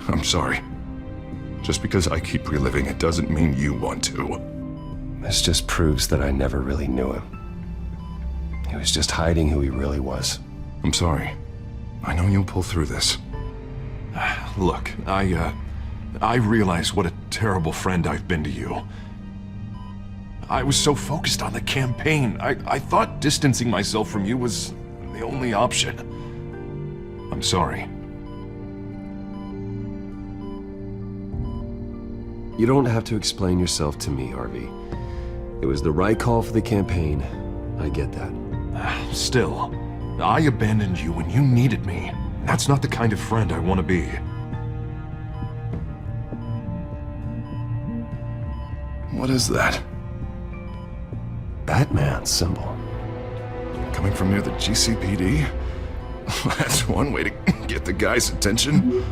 I'm sorry. Just because I keep reliving it doesn't mean you want to. This just proves that I never really knew him. He was just hiding who he really was. I'm sorry. I know you'll pull through this. Look, I realize what a terrible friend I've been to you. I was so focused on the campaign. I thought distancing myself from you was the only option. I'm sorry. You don't have to explain yourself to me, Harvey. It was the right call for the campaign. I get that. Still, I abandoned you when you needed me. That's not the kind of friend I want to be. What is that? Batman symbol. Coming from near the GCPD? That's one way to get the guy's attention.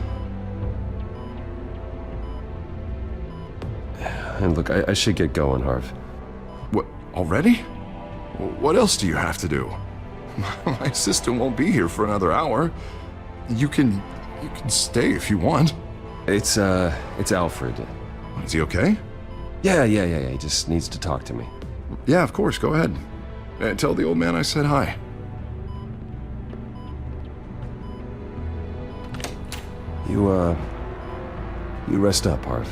And look, I should get going, Harv. What, already? What else do you have to do? My assistant won't be here for another hour. You can stay if you want. It's Alfred. Is he okay? Yeah. He just needs to talk to me. Yeah, of course, go ahead. Tell the old man I said hi. You rest up, Harv.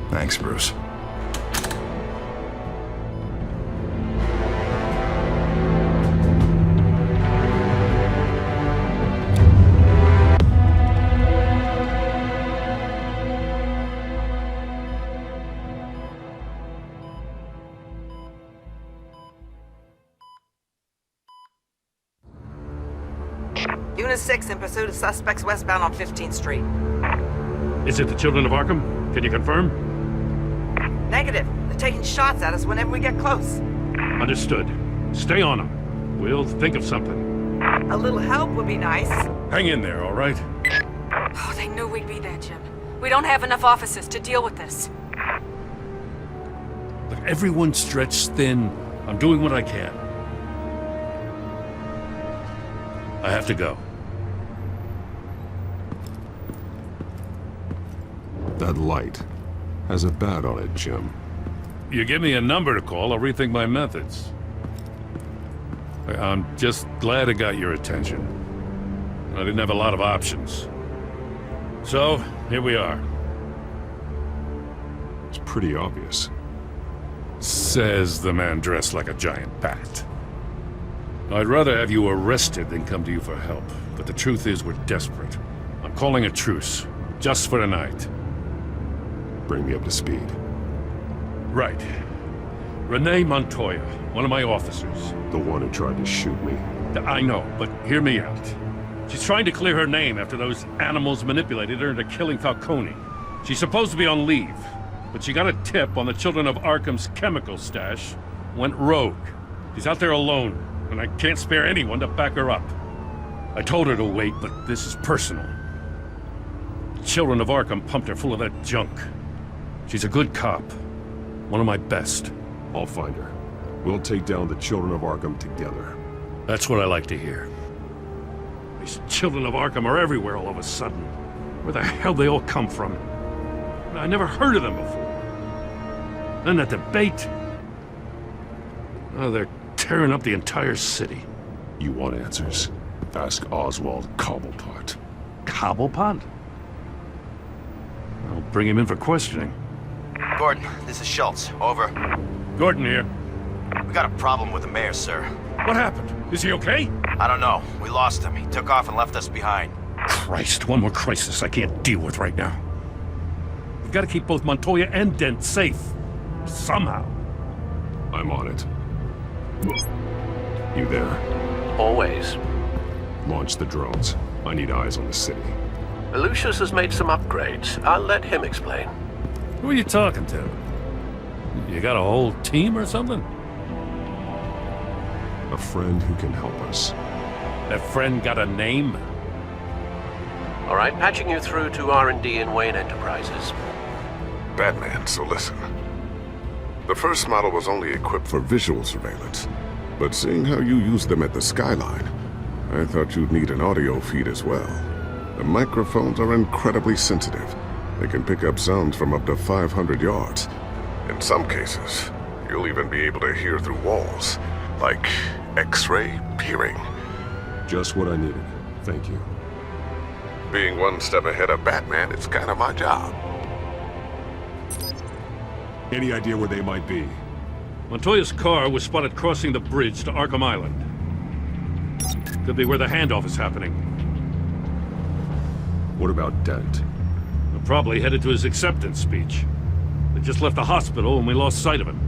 Thanks, Bruce. Unit 6 in pursuit of suspects westbound on 15th Street. Is it the Children of Arkham? Can you confirm? Negative. They're taking shots at us whenever we get close. Understood. Stay on them. We'll think of something. A little help would be nice. Hang in there, all right? Oh, they knew we'd be there, Jim. We don't have enough officers to deal with this. Look, everyone's stretched thin. I'm doing what I can. I have to go. That light has a bat on it, Jim. You give me a number to call, I'll rethink my methods. I'm just glad it got your attention. I didn't have a lot of options. So, here we are. It's pretty obvious. Says the man dressed like a giant bat. I'd rather have you arrested than come to you for help, but the truth is we're desperate. I'm calling a truce, just for tonight. Bring me up to speed. Right. Renee Montoya, one of my officers. The one who tried to shoot me. I know, but hear me out. She's trying to clear her name after those animals manipulated her into killing Falcone. She's supposed to be on leave, but she got a tip on the Children of Arkham's chemical stash, went rogue. She's out there alone, and I can't spare anyone to back her up. I told her to wait, but this is personal. The Children of Arkham pumped her full of that junk. She's a good cop. One of my best. I'll find her. We'll take down the Children of Arkham together. That's what I like to hear. These Children of Arkham are everywhere all of a sudden. Where the hell they all come from? I never heard of them before. Then that debate. Oh, they're tearing up the entire city. You want answers? Ask Oswald Cobblepot. Cobblepot? I'll bring him in for questioning. Gordon, this is Schultz. Over. Gordon here. We got a problem with the mayor, sir. What happened? Is he okay? I don't know. We lost him. He took off and left us behind. Christ, one more crisis I can't deal with right now. We've got to keep both Montoya and Dent safe. Somehow. I'm on it. You there? Always. Launch the drones. I need eyes on the city. Lucius has made some upgrades. I'll let him explain. Who are you talking to? You got a whole team or something? A friend who can help us. That friend got a name? All right, patching you through to R&D in Wayne Enterprises. Batman, so listen. The first model was only equipped for visual surveillance, but seeing how you use them at the skyline, I thought you'd need an audio feed as well. The microphones are incredibly sensitive. They can pick up sounds from up to 500 yards. In some cases, you'll even be able to hear through walls, like X-ray peering. Just what I needed. Thank you. Being one step ahead of Batman, it's kind of my job. Any idea where they might be? Montoya's car was spotted crossing the bridge to Arkham Island. Could be where the handoff is happening. What about Dent? They're probably headed to his acceptance speech. They just left the hospital and we lost sight of him.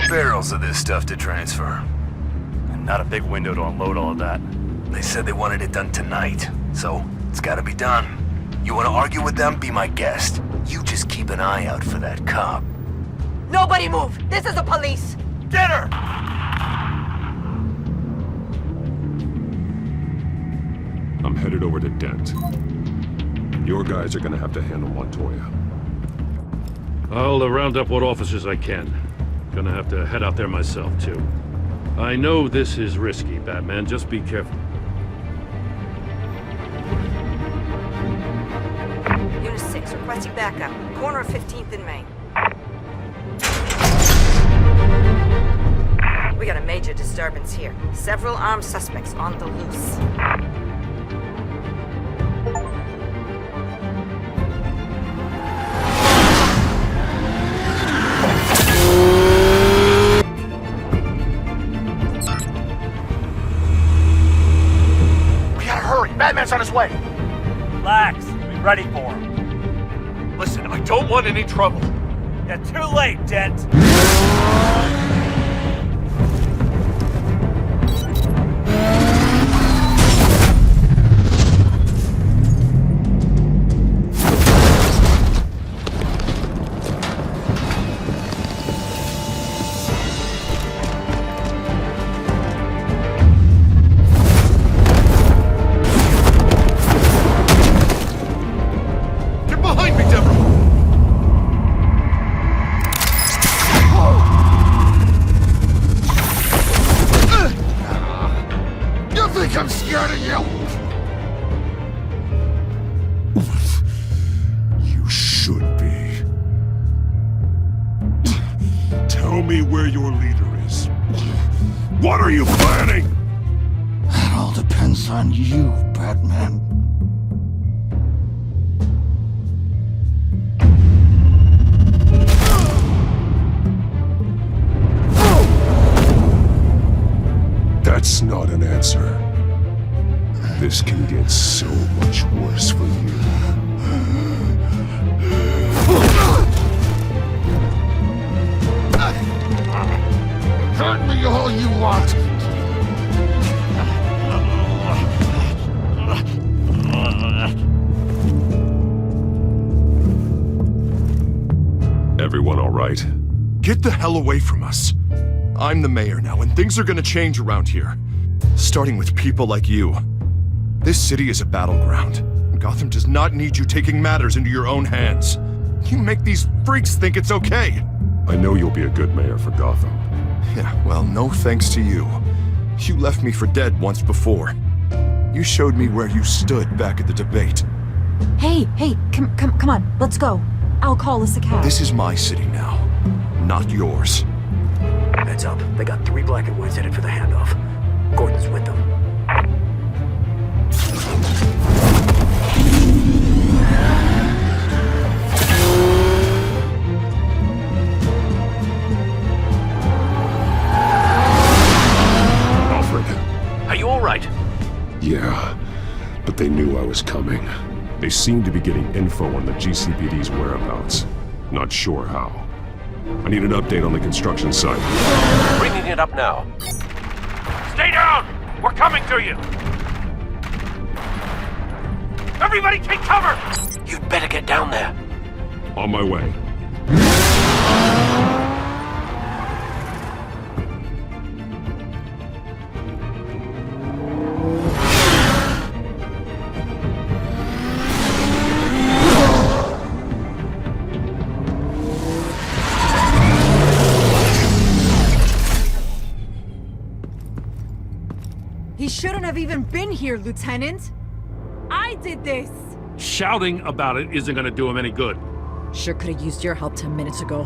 Barrels of this stuff to transfer. And not a big window to unload all of that. They said they wanted it done tonight, so it's gotta be done. You wanna argue with them? Be my guest. You just keep an eye out for that cop. Nobody move! This is the police! Get her! I'm headed over to Dent. Your guys are gonna have to handle Montoya. I'll round up what officers I can. Gonna have to head out there myself, too. I know this is risky, Batman. Just be careful. Unit 6, requesting backup. Corner of 15th and Main. We got a major disturbance here. Several armed suspects on the loose. Batman's on his way. Relax. Be ready for him. Listen, I don't want any trouble. You're too late, Dent. That's not an answer. This can get so much worse for you. Hurt me all you want. Everyone all right? Get the hell away from us. I'm the mayor now, and things are gonna change around here. Starting with people like you. This city is a battleground, and Gotham does not need you taking matters into your own hands. You make these freaks think it's okay. I know you'll be a good mayor for Gotham. Yeah, well, no thanks to you. You left me for dead once before. You showed me where you stood back at the debate. Hey, come on, let's go. I'll call us a cab. This is my city now, not yours. Heads up, they got 3 black and whites headed for the handoff. Gordon's with them. Alfred. Are you all right? Yeah, but they knew I was coming. They seem to be getting info on the GCPD's whereabouts. Not sure how. I need an update on the construction site. Bringing it up now. Stay down! We're coming to you! Everybody take cover! You'd better get down there. On my way. shouldn't have even been here, Lieutenant. I did this. Shouting about it isn't gonna do him any good. Sure could have used your help 10 minutes ago.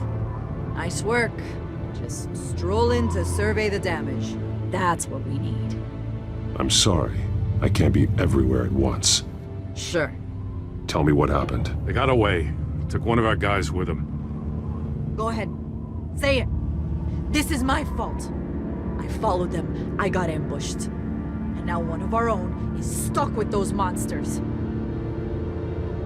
Nice work. Just stroll in to survey the damage. That's what we need. I'm sorry. I can't be everywhere at once. Sure. Tell me what happened. They got away. Took one of our guys with them. Go ahead. Say it. This is my fault. I followed them. I got ambushed. And now one of our own is stuck with those monsters.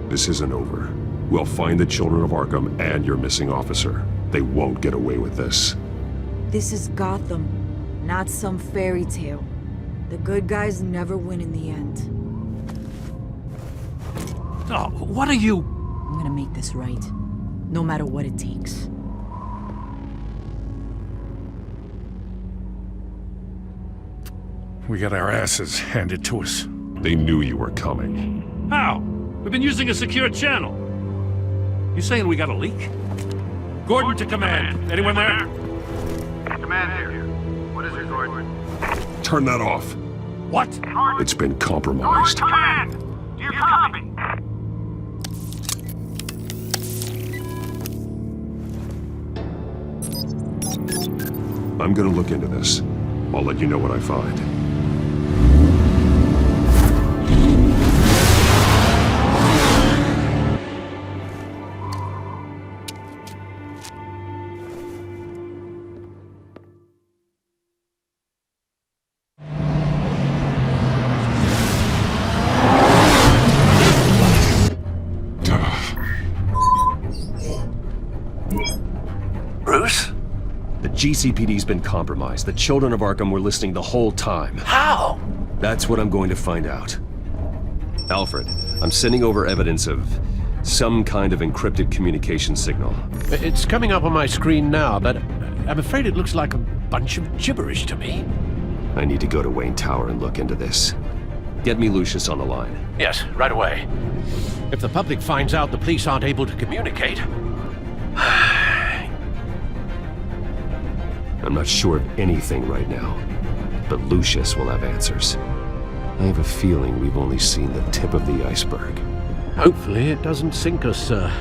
This isn't over. We'll find the children of Arkham and your missing officer. They won't get away with this. This is Gotham, not some fairy tale. The good guys never win in the end. Oh, what are you? I'm gonna make this right, no matter what it takes. We got our asses handed to us. They knew you were coming. How? We've been using a secure channel. You saying we got a leak? Gordon to command. Anyone there? Command here. What is it, Gordon? Turn that off. What? It's been compromised. Command! Do you copy? I'm gonna look into this. I'll let you know what I find. Bruce? The GCPD's been compromised. The children of Arkham were listening the whole time. How? That's what I'm going to find out. Alfred, I'm sending over evidence of some kind of encrypted communication signal. It's coming up on my screen now, but I'm afraid it looks like a bunch of gibberish to me. I need to go to Wayne Tower and look into this. Get me Lucius on the line. Yes, right away. If the public finds out the police aren't able to communicate... I'm not sure of anything right now, but Lucius will have answers. I have a feeling we've only seen the tip of the iceberg. Hopefully it doesn't sink us, sir.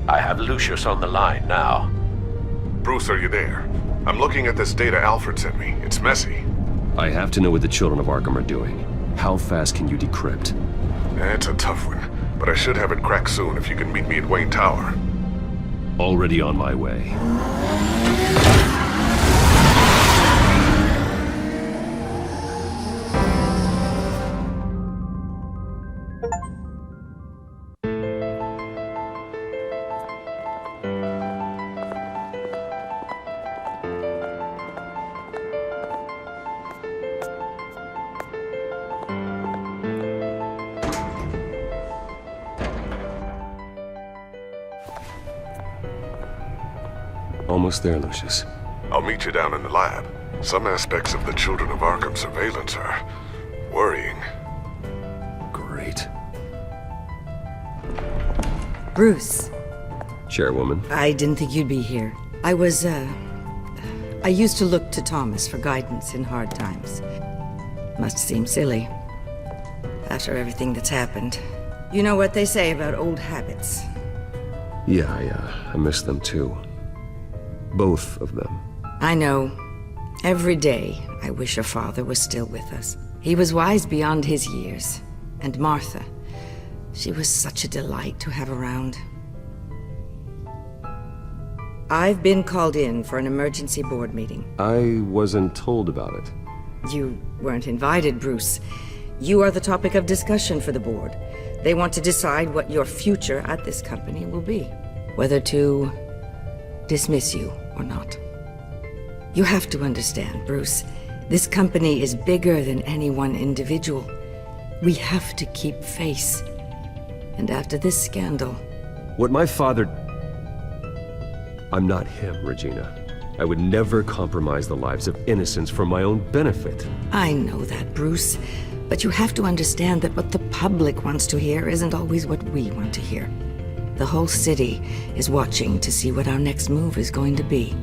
I have Lucius on the line now. Bruce, are you there? I'm looking at this data Alfred sent me. It's messy. I have to know what the children of Arkham are doing. How fast can you decrypt? It's a tough one, but I should have it cracked soon if you can meet me at Wayne Tower. Already on my way. Almost there, Lucius. I'll meet you down in the lab. Some aspects of the Children of Arkham surveillance are worrying. Great. Bruce. Chairwoman. I didn't think you'd be here. I used to look to Thomas for guidance in hard times. Must seem silly. After everything that's happened. You know what they say about old habits. Yeah, I miss them too. Both of them. I know. Every day, I wish your father was still with us. He was wise beyond his years. And Martha, she was such a delight to have around. I've been called in for an emergency board meeting. I wasn't told about it. You weren't invited, Bruce. You are the topic of discussion for the board. They want to decide what your future at this company will be. Whether to dismiss you or not. You have to understand, Bruce. This company is bigger than any one individual. We have to keep face. And after this scandal... What my father... I'm not him, Regina. I would never compromise the lives of innocents for my own benefit. I know that, Bruce. But you have to understand that what the public wants to hear isn't always what we want to hear. The whole city is watching to see what our next move is going to be.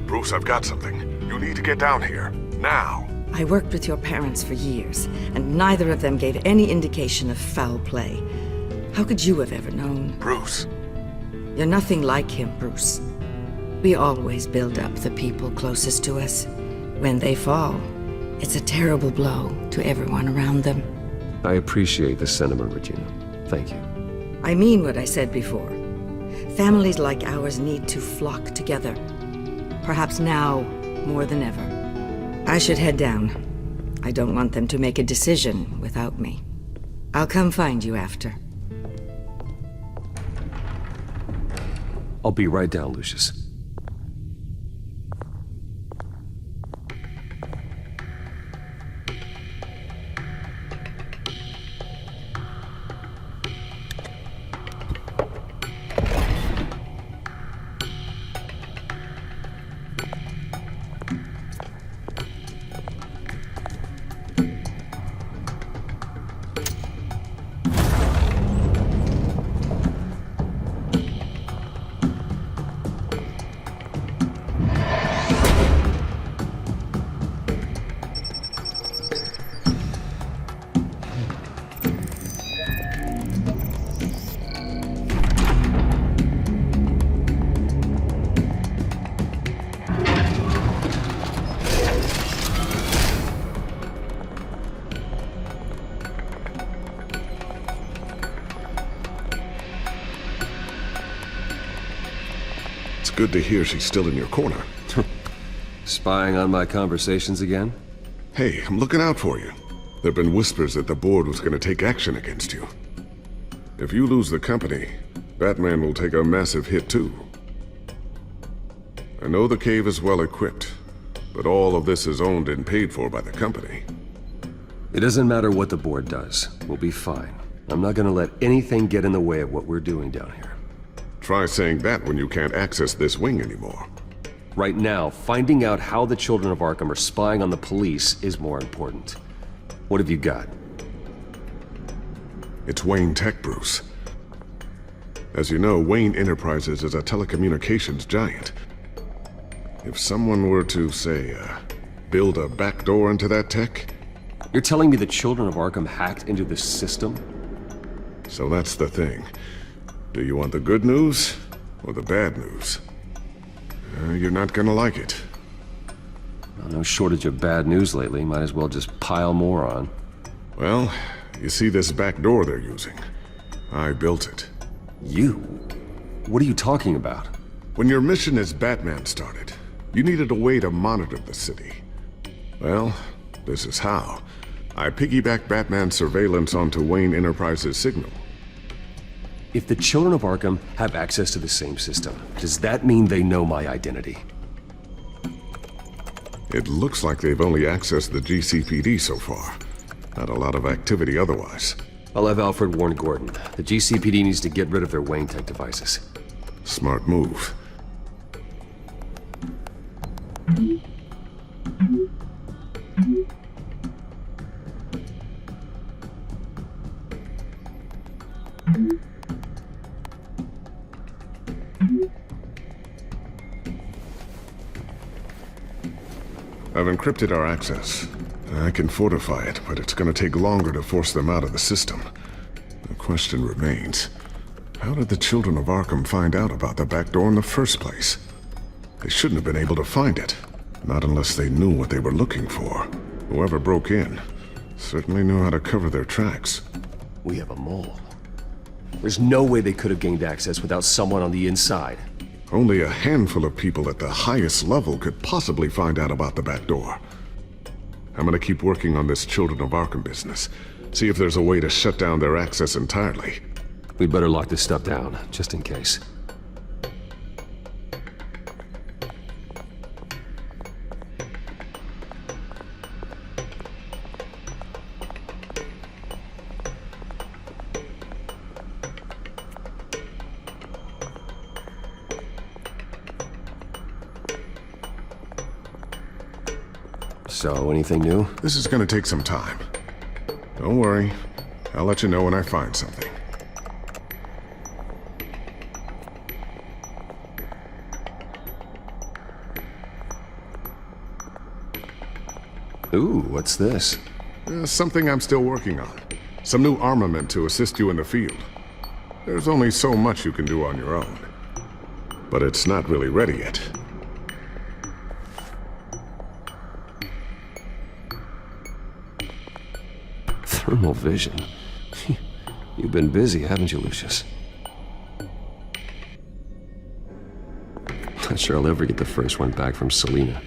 Bruce, I've got something. You need to get down here. Now. I worked with your parents for years, and neither of them gave any indication of foul play. How could you have ever known? Bruce. You're nothing like him, Bruce. We always build up the people closest to us. When they fall, it's a terrible blow to everyone around them. I appreciate the sentiment, Regina. Thank you. I mean what I said before. Families like ours need to flock together. Perhaps now more than ever. I should head down. I don't want them to make a decision without me. I'll come find you after. I'll be right down, Lucius. Good to hear she's still in your corner. Spying on my conversations again? Hey, I'm looking out for you. There've been whispers that the board was going to take action against you. If you lose the company, Batman will take a massive hit too. I know the cave is well equipped, but all of this is owned and paid for by the company. It doesn't matter what the board does. We'll be fine. I'm not gonna let anything get in the way of what we're doing down here. Try saying that when you can't access this wing anymore. Right now, finding out how the Children of Arkham are spying on the police is more important. What have you got? It's Wayne Tech, Bruce. As you know, Wayne Enterprises is a telecommunications giant. If someone were to, say, build a backdoor into that tech... You're telling me the Children of Arkham hacked into this system? So that's the thing. Do you want the good news or the bad news? You're not gonna like it. Well, no shortage of bad news lately. Might as well just pile more on. Well, you see this back door they're using? I built it. You? What are you talking about? When your mission as Batman started, you needed a way to monitor the city. Well, this is how. I piggybacked Batman's surveillance onto Wayne Enterprises' signal. If the Children of Arkham have access to the same system, does that mean they know my identity? It looks like they've only accessed the GCPD so far. Not a lot of activity otherwise. I'll have Alfred warn Gordon. The GCPD needs to get rid of their Wayne Tech devices. Smart move. I've encrypted our access. I can fortify it, but it's gonna take longer to force them out of the system. The question remains, how did the Children of Arkham find out about the back door in the first place? They shouldn't have been able to find it. Not unless they knew what they were looking for. Whoever broke in certainly knew how to cover their tracks. We have a mole. There's no way they could have gained access without someone on the inside. Only a handful of people at the highest level could possibly find out about the back door. I'm gonna keep working on this Children of Arkham business. See if there's a way to shut down their access entirely. We'd better lock this stuff down, just in case. So, anything new? This is gonna take some time. Don't worry. I'll let you know when I find something. Ooh, what's this? Something I'm still working on. Some new armament to assist you in the field. There's only so much you can do on your own. But it's not really ready yet. Thermal vision. You've been busy, haven't you, Lucius? Not sure I'll ever get the first one back from Selena.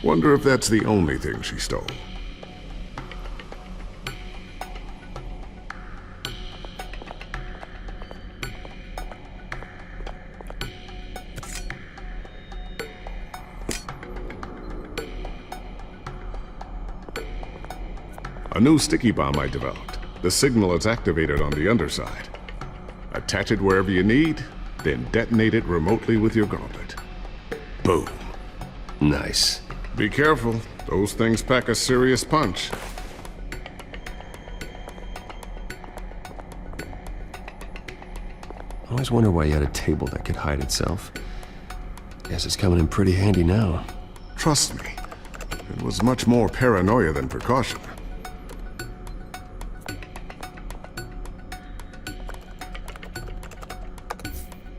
Wonder if that's the only thing she stole. A new sticky bomb I developed. The signal is activated on the underside. Attach it wherever you need, then detonate it remotely with your gauntlet. Boom. Nice. Be careful. Those things pack a serious punch. I always wonder why you had a table that could hide itself. Guess it's coming in pretty handy now. Trust me, it was much more paranoia than precaution.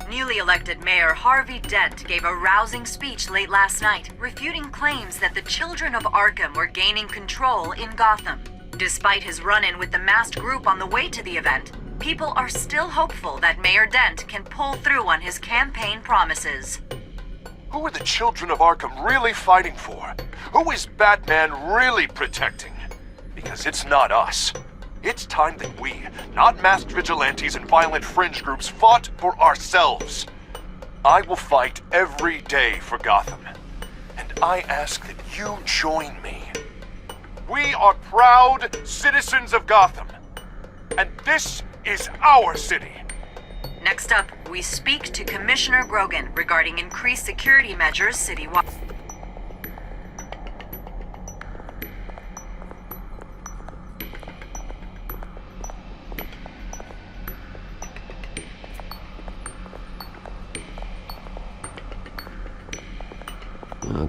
Newly elected Mayor Harvey Dent gave a rousing speech late last night, refuting claims that the children of Arkham were gaining control in Gotham. Despite his run-in with the masked group on the way to the event, people are still hopeful that Mayor Dent can pull through on his campaign promises. Who are the children of Arkham really fighting for? Who is Batman really protecting? Because it's not us. It's time that we, not masked vigilantes and violent fringe groups, fought for ourselves. I will fight every day for Gotham. And I ask that you join me. We are proud citizens of Gotham. And this is our city. Next up, we speak to Commissioner Grogan regarding increased security measures citywide.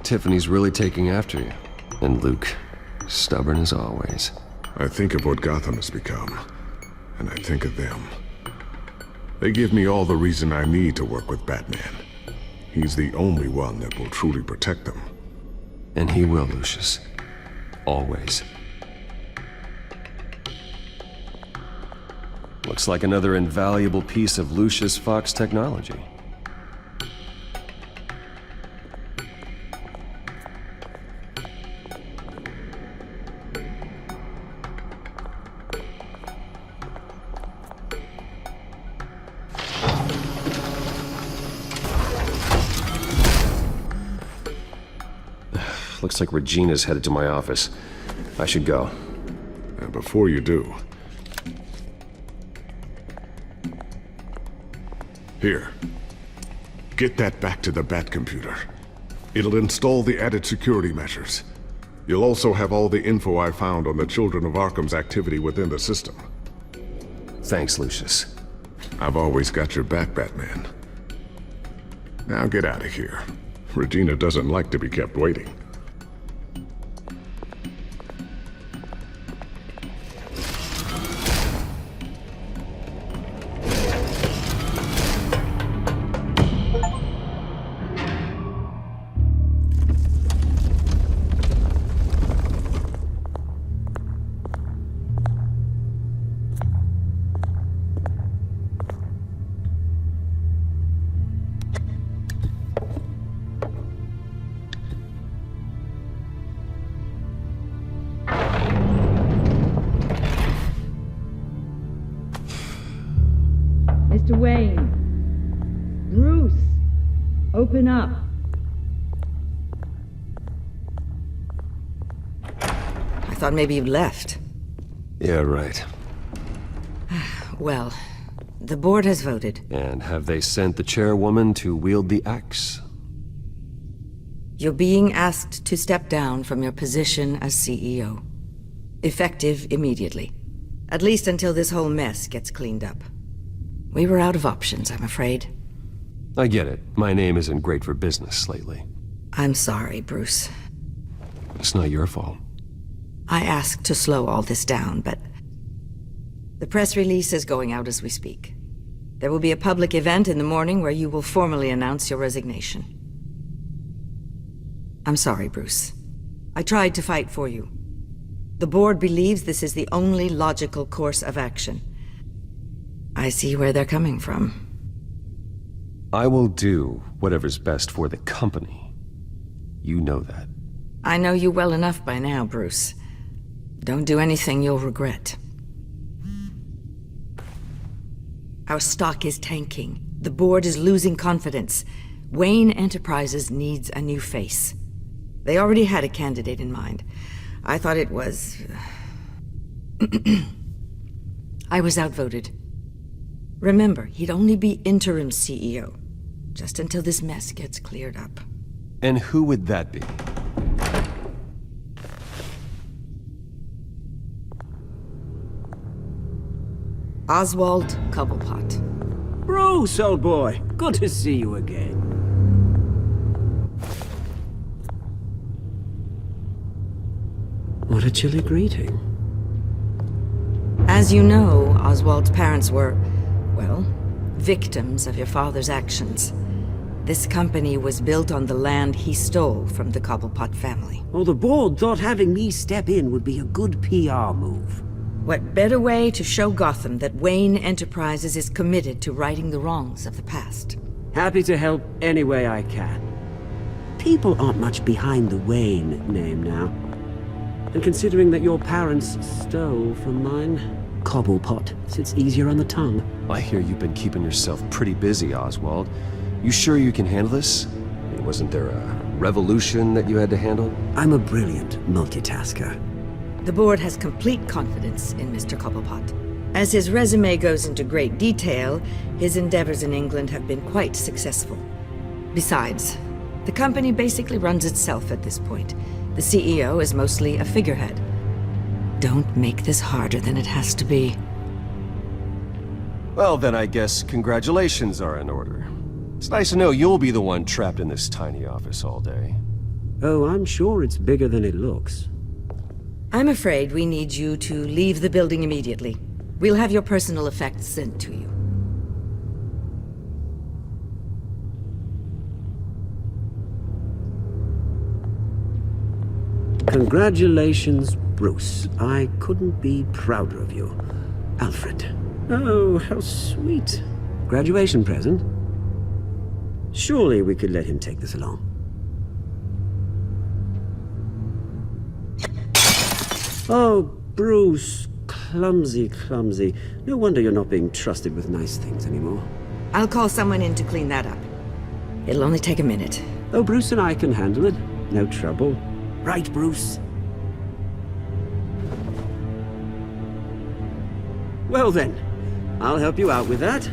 Tiffany's really taking after you. And Luke, stubborn as always. I think of what Gotham has become, and I think of them. They give me all the reason I need to work with Batman. He's the only one that will truly protect them. And he will, Lucius. Always. Looks like another invaluable piece of Lucius Fox technology. Looks like Regina's headed to my office. I should go. And before you do... Here. Get that back to the Bat computer. It'll install the added security measures. You'll also have all the info I found on the Children of Arkham's activity within the system. Thanks, Lucius. I've always got your back, Batman. Now get out of here. Regina doesn't like to be kept waiting. Mr. Wayne. Bruce. Open up. I thought maybe you'd left. Yeah, right. Well, the board has voted. And have they sent the chairwoman to wield the axe? You're being asked to step down from your position as CEO. Effective immediately. At least until this whole mess gets cleaned up. We were out of options, I'm afraid. I get it. My name isn't great for business lately. I'm sorry, Bruce. It's not your fault. I asked to slow all this down, but the press release is going out as we speak. There will be a public event in the morning where you will formally announce your resignation. I'm sorry, Bruce. I tried to fight for you. The board believes this is the only logical course of action. I see where they're coming from. I will do whatever's best for the company. You know that. I know you well enough by now, Bruce. Don't do anything you'll regret. Our stock is tanking. The board is losing confidence. Wayne Enterprises needs a new face. They already had a candidate in mind. I thought it was... I was outvoted. Remember, he'd only be interim CEO, just until this mess gets cleared up. And who would that be? Oswald Cobblepot. Bruce, old boy. Good to see you again. What a chilly greeting. As you know, Oswald's parents were, well, victims of your father's actions. This company was built on the land he stole from the Cobblepot family. Well, the board thought having me step in would be a good PR move. What better way to show Gotham that Wayne Enterprises is committed to righting the wrongs of the past? Happy to help any way I can. People aren't much behind the Wayne name now. And considering that your parents stole from mine, Cobblepot sits easier on the tongue. I hear you've been keeping yourself pretty busy, Oswald. You sure you can handle this? I mean, wasn't there a revolution that you had to handle? I'm a brilliant multitasker. The board has complete confidence in Mr. Cobblepot. As his resume goes into great detail, his endeavors in England have been quite successful. Besides, the company basically runs itself at this point. The CEO is mostly a figurehead. Don't make this harder than it has to be. Well, then I guess congratulations are in order. It's nice to know you'll be the one trapped in this tiny office all day. Oh, I'm sure it's bigger than it looks. I'm afraid we need you to leave the building immediately. We'll have your personal effects sent to you. Congratulations, Bruce. I couldn't be prouder of you. Alfred. Oh, how sweet. Graduation present? Surely we could let him take this along. Oh, Bruce. Clumsy, clumsy. No wonder you're not being trusted with nice things anymore. I'll call someone in to clean that up. It'll only take a minute. Oh, Bruce and I can handle it. No trouble. Right, Bruce? Well then, I'll help you out with that.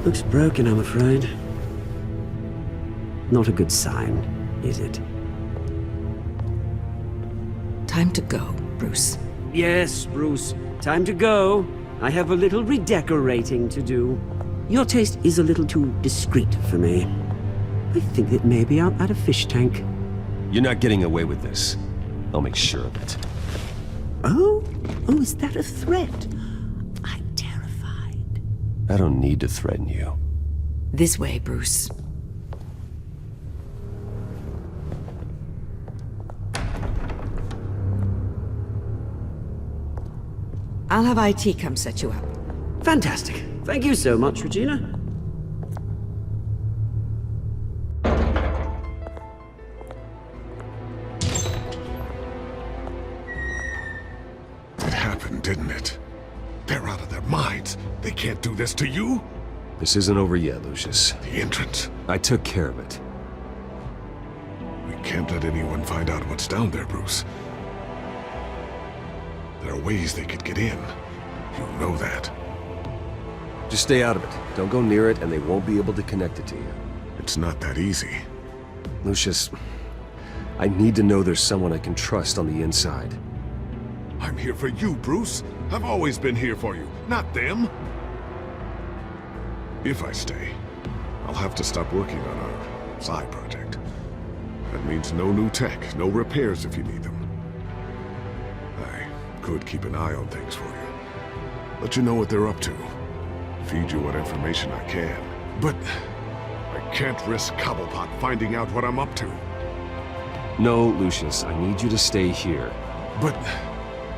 Looks broken, I'm afraid. Not a good sign, is it? Time to go, Bruce. Yes, Bruce. Time to go. I have a little redecorating to do. Your taste is a little too discreet for me. I think that maybe I'm at a fish tank. You're not getting away with this. I'll make sure of it. Oh? Oh, is that a threat? I'm terrified. I don't need to threaten you. This way, Bruce. I'll have IT come set you up. Fantastic. Thank you so much, Regina. It happened, didn't it? They're out of their minds. They can't do this to you. This isn't over yet, Lucius. The entrance. I took care of it. We can't let anyone find out what's down there, Bruce. There are ways they could get in. You know that. Just stay out of it. Don't go near it, and they won't be able to connect it to you. It's not that easy. Lucius, I need to know there's someone I can trust on the inside. I'm here for you, Bruce. I've always been here for you, not them. If I stay, I'll have to stop working on our side project. That means no new tech, no repairs if you need them. I could keep an eye on things for you. Let you know what they're up to. Feed you what information I can. But I can't risk Cobblepot finding out what I'm up to. No, Lucius, I need you to stay here. But...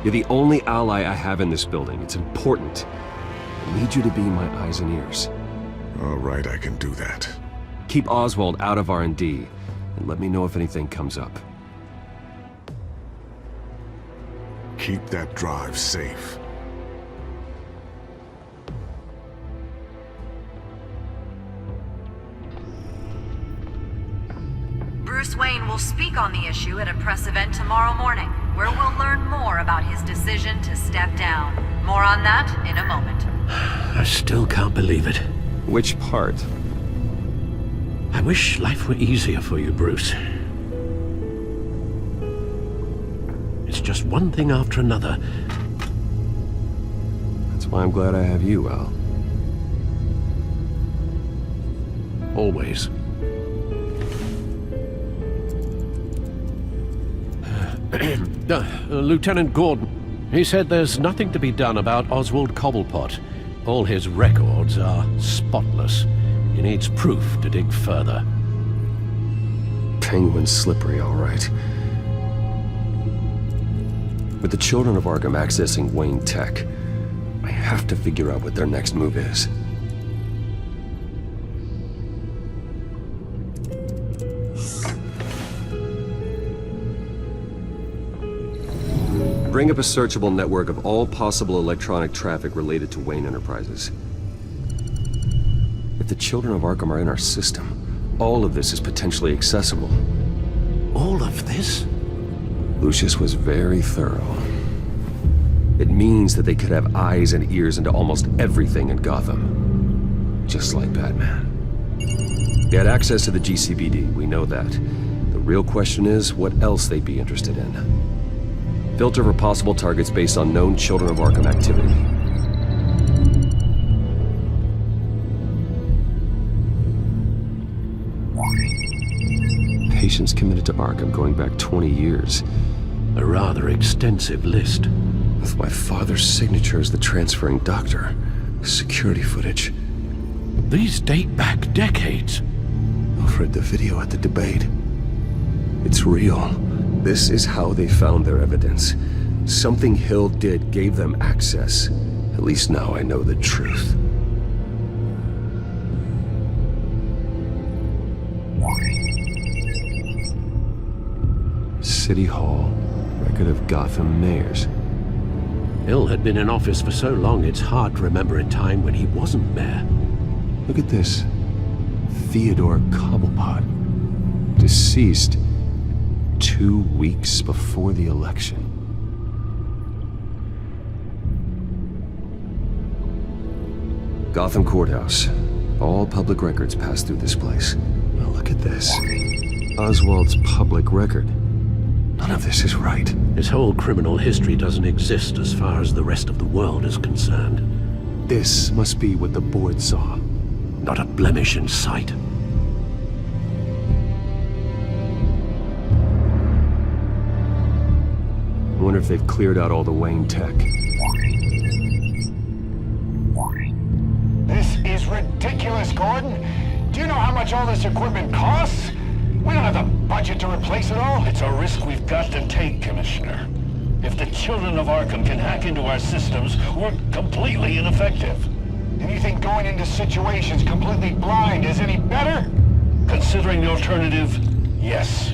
You're the only ally I have in this building. It's important. I need you to be my eyes and ears. All right, I can do that. Keep Oswald out of R&D, and let me know if anything comes up. Keep that drive safe. Bruce Wayne will speak on the issue at a press event tomorrow morning, where we'll learn more about his decision to step down. More on that in a moment. I still can't believe it. Which part? I wish life were easier for you, Bruce. It's just one thing after another. That's why I'm glad I have you, Al. Always. Lieutenant Gordon, he said there's nothing to be done about Oswald Cobblepot. All his records are spotless. He needs proof to dig further. Penguin's slippery, all right. With the children of Arkham accessing Wayne Tech, I have to figure out what their next move is. Bring up a searchable network of all possible electronic traffic related to Wayne Enterprises. If the children of Arkham are in our system, all of this is potentially accessible. All of this? Lucius was very thorough. It means that they could have eyes and ears into almost everything in Gotham. Just like Batman. They had access to the GCBD, we know that. The real question is what else they'd be interested in. Filter for possible targets based on known Children of Arkham activity. Patients committed to Arkham going back 20 years. A rather extensive list. With my father's signature as the transferring doctor. Security footage. These date back decades. I've read the video at the debate. It's real. This is how they found their evidence. Something Hill did gave them access. At least now I know the truth. City Hall. Record of Gotham mayors. Hill had been in office for so long it's hard to remember a time when he wasn't mayor. Look at this. Theodore Cobblepot. Deceased 2 weeks before the election. Gotham Courthouse. All public records pass through this place. Now look at this. Oswald's public record. None of this is right. His whole criminal history doesn't exist as far as the rest of the world is concerned. This must be what the board saw. Not a blemish in sight. I wonder if they've cleared out all the Wayne tech. This is ridiculous, Gordon. Do you know how much all this equipment costs? We don't have the budget to replace it all. It's a risk we've got to take, Commissioner. If the children of Arkham can hack into our systems, we're completely ineffective. And you think going into situations completely blind is any better? Considering the alternative, yes.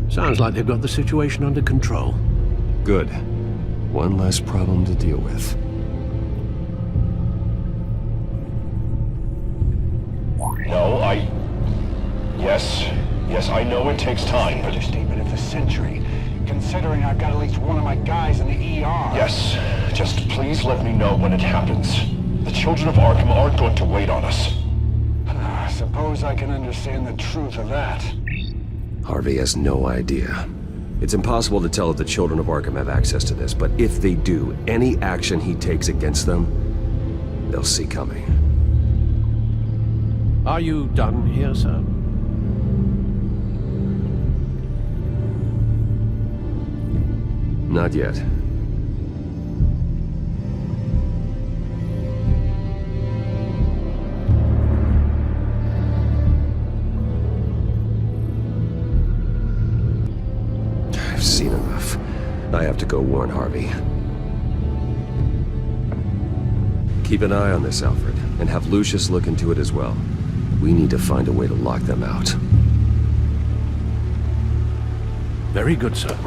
Sounds like they've got the situation under control. Good. One less problem to deal with. No, Yes, I know it takes time, but... Understatement of the century, considering I've got at least one of my guys in the ER. Yes, just please let me know when it happens. The children of Arkham aren't going to wait on us. I suppose I can understand the truth of that. Harvey has no idea. It's impossible to tell if the children of Arkham have access to this, but if they do, any action he takes against them, they'll see coming. Are you done here, sir? Not yet. I've seen enough. I have to go warn Harvey. Keep an eye on this, Alfred, and have Lucius look into it as well. We need to find a way to lock them out. Very good, sir.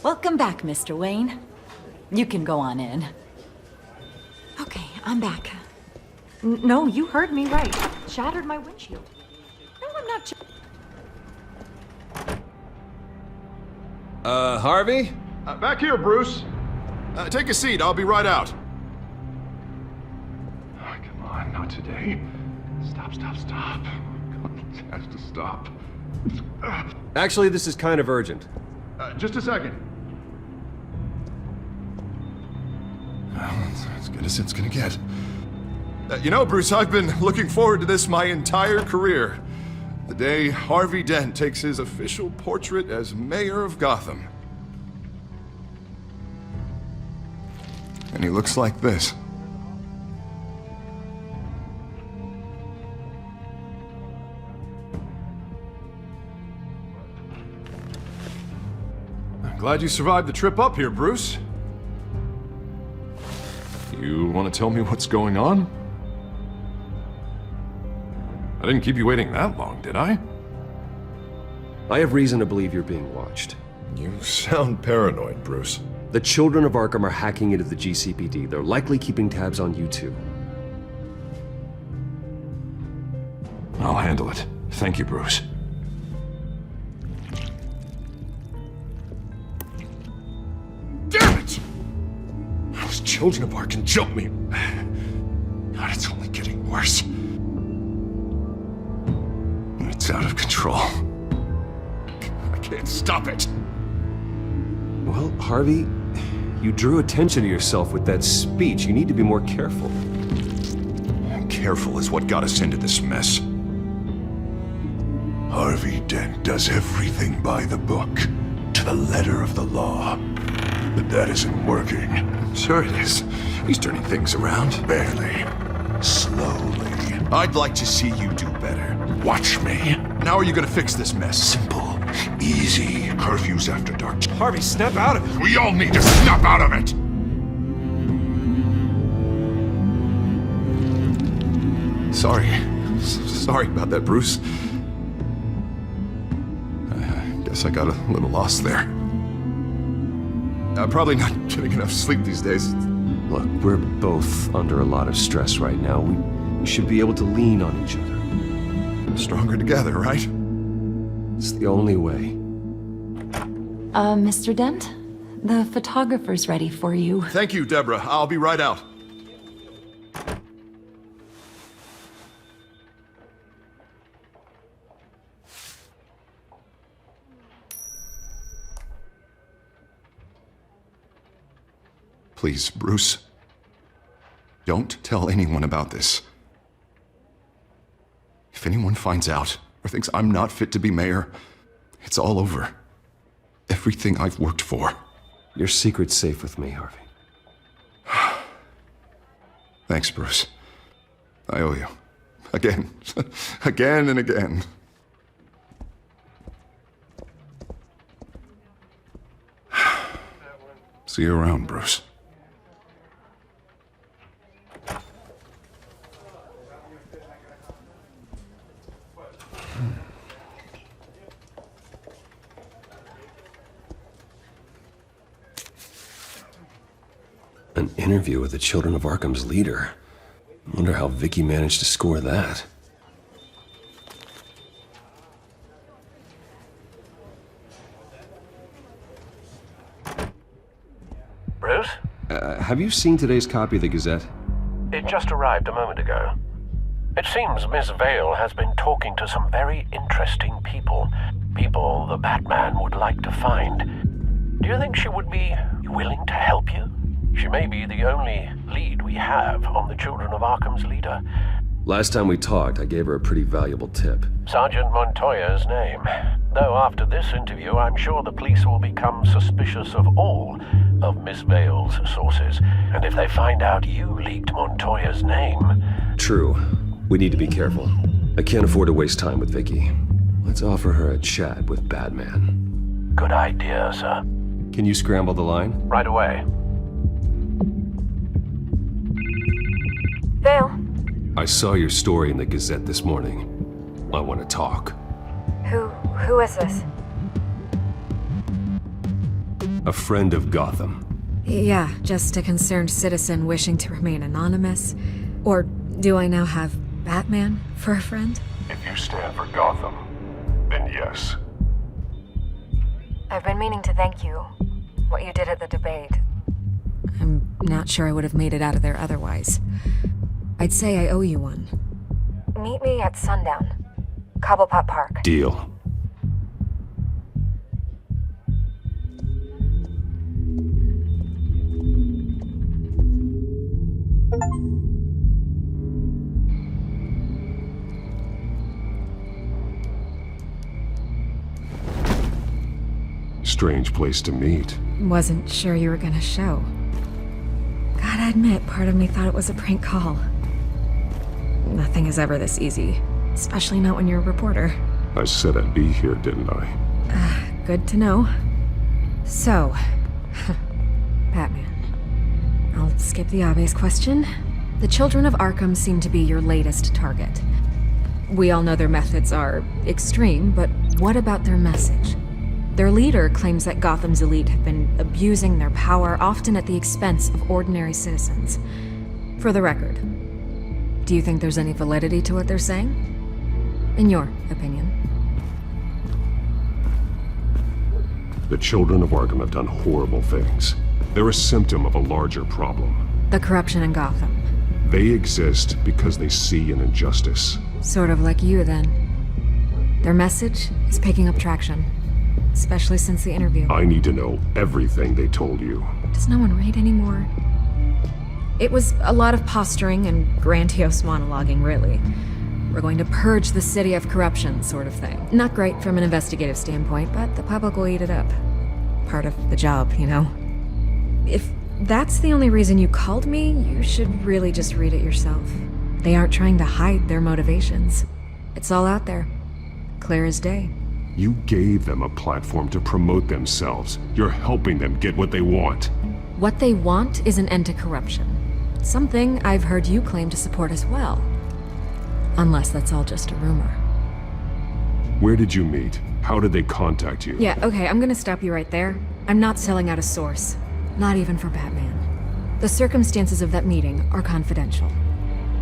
Welcome back, Mr. Wayne. You can go on in. Okay, I'm back. No, you heard me right. Shattered my windshield. No, I'm not. Harvey? Back here, Bruce. Take a seat, I'll be right out. Oh, come on, not today. Stop. God, it has to stop. Actually, this is kind of urgent. Just a second. That's as good as it's gonna get. You know, Bruce, I've been looking forward to this my entire career. The day Harvey Dent takes his official portrait as mayor of Gotham. And he looks like this. I'm glad you survived the trip up here, Bruce. You want to tell me what's going on? I didn't keep you waiting that long, did I? I have reason to believe you're being watched. You sound paranoid, Bruce. The children of Arkham are hacking into the GCPD. They're likely keeping tabs on you too. I'll handle it. Thank you, Bruce. Damn it! Those children of Arkham jumped me. God, it's only getting worse. It's out of control. I can't stop it. Well, Harvey, you drew attention to yourself with that speech. You need to be more careful. Careful is what got us into this mess. Harvey Dent does everything by the book, to the letter of the law. But that isn't working. Sure it is. He's turning things around. Barely. Slowly. I'd like to see you do better. Watch me. How are you gonna fix this mess? Simple. Easy. Curfews after dark. Harvey, snap out of it. We all need to snap out of it! Sorry about that, Bruce. I guess I got a little lost there. I'm probably not getting enough sleep these days. Look, we're both under a lot of stress right now. We should be able to lean on each other. Stronger together, right? It's the only way. Mr. Dent? The photographer's ready for you. Thank you, Deborah. I'll be right out. Please, Bruce. Don't tell anyone about this. If anyone finds out or thinks I'm not fit to be mayor, it's all over. Everything I've worked for. Your secret's safe with me, Harvey. Thanks, Bruce. I owe you. Again. Again and again. See you around, Bruce. An interview with the Children of Arkham's leader. Wonder how Vicky managed to score that. Bruce? Have you seen today's copy of the Gazette? It just arrived a moment ago. It seems Miss Vale has been talking to some very interesting people. People the Batman would like to find. Do you think she would be willing to help you? She may be the only lead we have on the Children of Arkham's leader. Last time we talked, I gave her a pretty valuable tip. Sergeant Montoya's name. Though after this interview, I'm sure the police will become suspicious of all of Miss Vale's sources. And if they find out you leaked Montoya's name... True. We need to be careful. I can't afford to waste time with Vicky. Let's offer her a chat with Batman. Good idea, sir. Can you scramble the line? Right away. Vale. I saw your story in the Gazette this morning. I want to talk. Who is this? A friend of Gotham. Yeah, just a concerned citizen wishing to remain anonymous. Or do I now have Batman for a friend? If you stand for Gotham, then yes. I've been meaning to thank you. What you did at the debate. I'm not sure I would have made it out of there otherwise. I'd say I owe you one. Meet me at sundown. Cobblepot Park. Deal. Strange place to meet. Wasn't sure you were gonna show. Gotta admit, part of me thought it was a prank call. Nothing is ever this easy, especially not when you're a reporter. I said I'd be here, didn't I? Good to know. So, Batman. I'll skip the obvious question. The Children of Arkham seem to be your latest target. We all know their methods are extreme, but what about their message? Their leader claims that Gotham's elite have been abusing their power, often at the expense of ordinary citizens. For the record, do you think there's any validity to what they're saying? In your opinion? The Children of Arkham have done horrible things. They're a symptom of a larger problem. The corruption in Gotham. They exist because they see an injustice. Sort of like you, then. Their message is picking up traction. Especially since the interview. I need to know everything they told you. Does no one read anymore? It was a lot of posturing and grandiose monologuing, really. We're going to purge the city of corruption, sort of thing. Not great from an investigative standpoint, but the public will eat it up. Part of the job, you know? If that's the only reason you called me, you should really just read it yourself. They aren't trying to hide their motivations. It's all out there. Clear as day. You gave them a platform to promote themselves. You're helping them get what they want. What they want is an end to corruption. Something I've heard you claim to support as well. Unless that's all just a rumor. Where did you meet? How did they contact you? Yeah, okay, I'm gonna stop you right there. I'm not selling out a source. Not even for Batman. The circumstances of that meeting are confidential.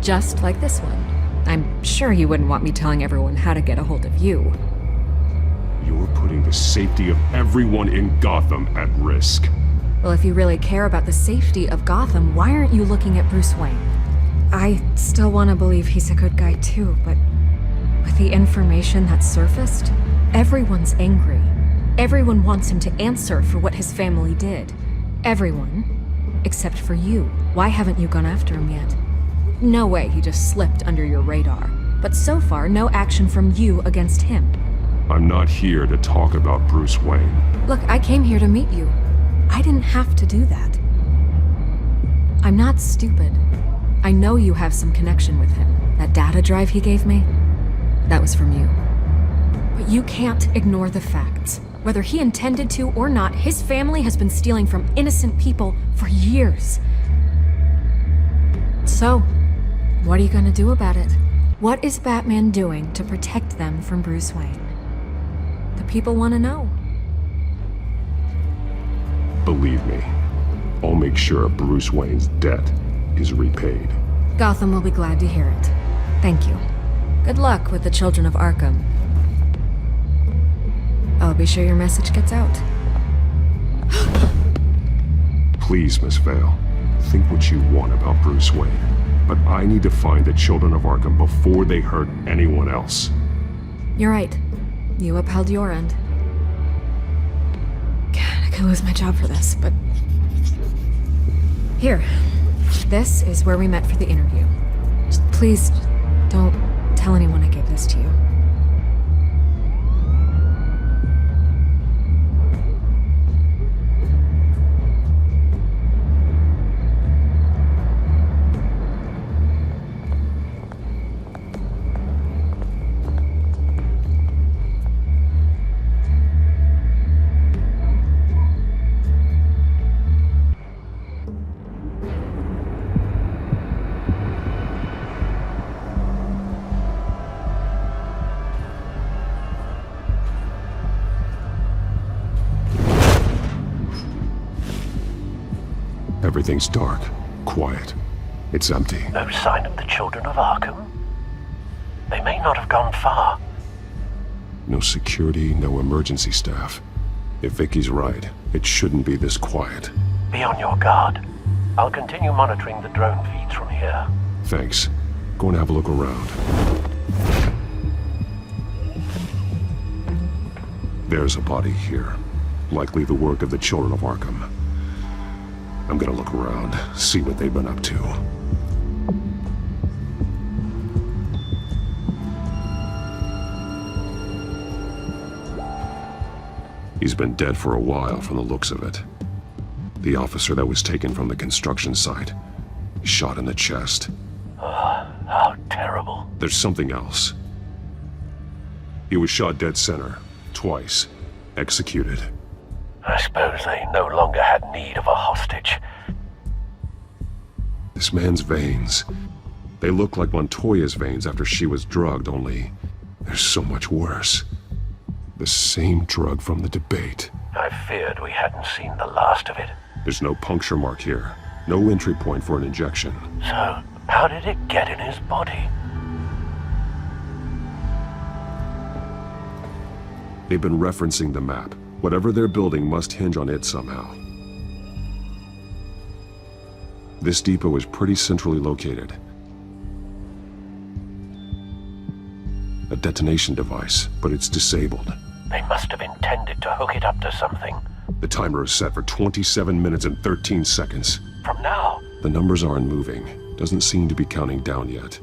Just like this one. I'm sure you wouldn't want me telling everyone how to get a hold of you. You're putting the safety of everyone in Gotham at risk. Well, if you really care about the safety of Gotham, why aren't you looking at Bruce Wayne? I still want to believe he's a good guy too, but with the information that surfaced, everyone's angry. Everyone wants him to answer for what his family did. Everyone, except for you. Why haven't you gone after him yet? No way he just slipped under your radar. But so far, no action from you against him. I'm not here to talk about Bruce Wayne. Look, I came here to meet you. I didn't have to do that. I'm not stupid. I know you have some connection with him. That data drive he gave me, that was from you. But you can't ignore the facts. Whether he intended to or not, his family has been stealing from innocent people for years. So, what are you gonna do about it? What is Batman doing to protect them from Bruce Wayne? The people want to know. Believe me, I'll make sure Bruce Wayne's debt is repaid. Gotham will be glad to hear it. Thank you. Good luck with the Children of Arkham. I'll be sure your message gets out. Please, Miss Vale, think what you want about Bruce Wayne. but I need to find the children of Arkham before they hurt anyone else. You're right. You upheld your end. God, I could lose my job for this, but... Here. This is where we met for the interview. Just please, don't tell anyone I gave this to you. Everything's dark, quiet. It's empty. No sign of the children of Arkham? They may not have gone far. No security, no emergency staff. If Vicky's right, it shouldn't be this quiet. Be on your guard. I'll continue monitoring the drone feeds from here. Thanks. Go and have a look around. There's a body here. Likely the work of the children of Arkham. I'm gonna look around, see what they've been up to. He's been dead for a while from the looks of it. The officer that was taken from the construction site. Shot in the chest. How terrible. There's something else. He was shot dead center, twice. Executed. I suppose they no longer had need of a hostage. This man's veins. They look like Montoya's veins after she was drugged, only they're so much worse. The same drug from the debate. I feared we hadn't seen the last of it. There's no puncture mark here. No entry point for an injection. So, how did it get in his body? They've been referencing the map. Whatever they're building must hinge on it somehow. This depot is pretty centrally located. A detonation device, but it's disabled. They must have intended to hook it up to something. The timer is set for 27 minutes and 13 seconds. From now? The numbers aren't moving. Doesn't seem to be counting down yet.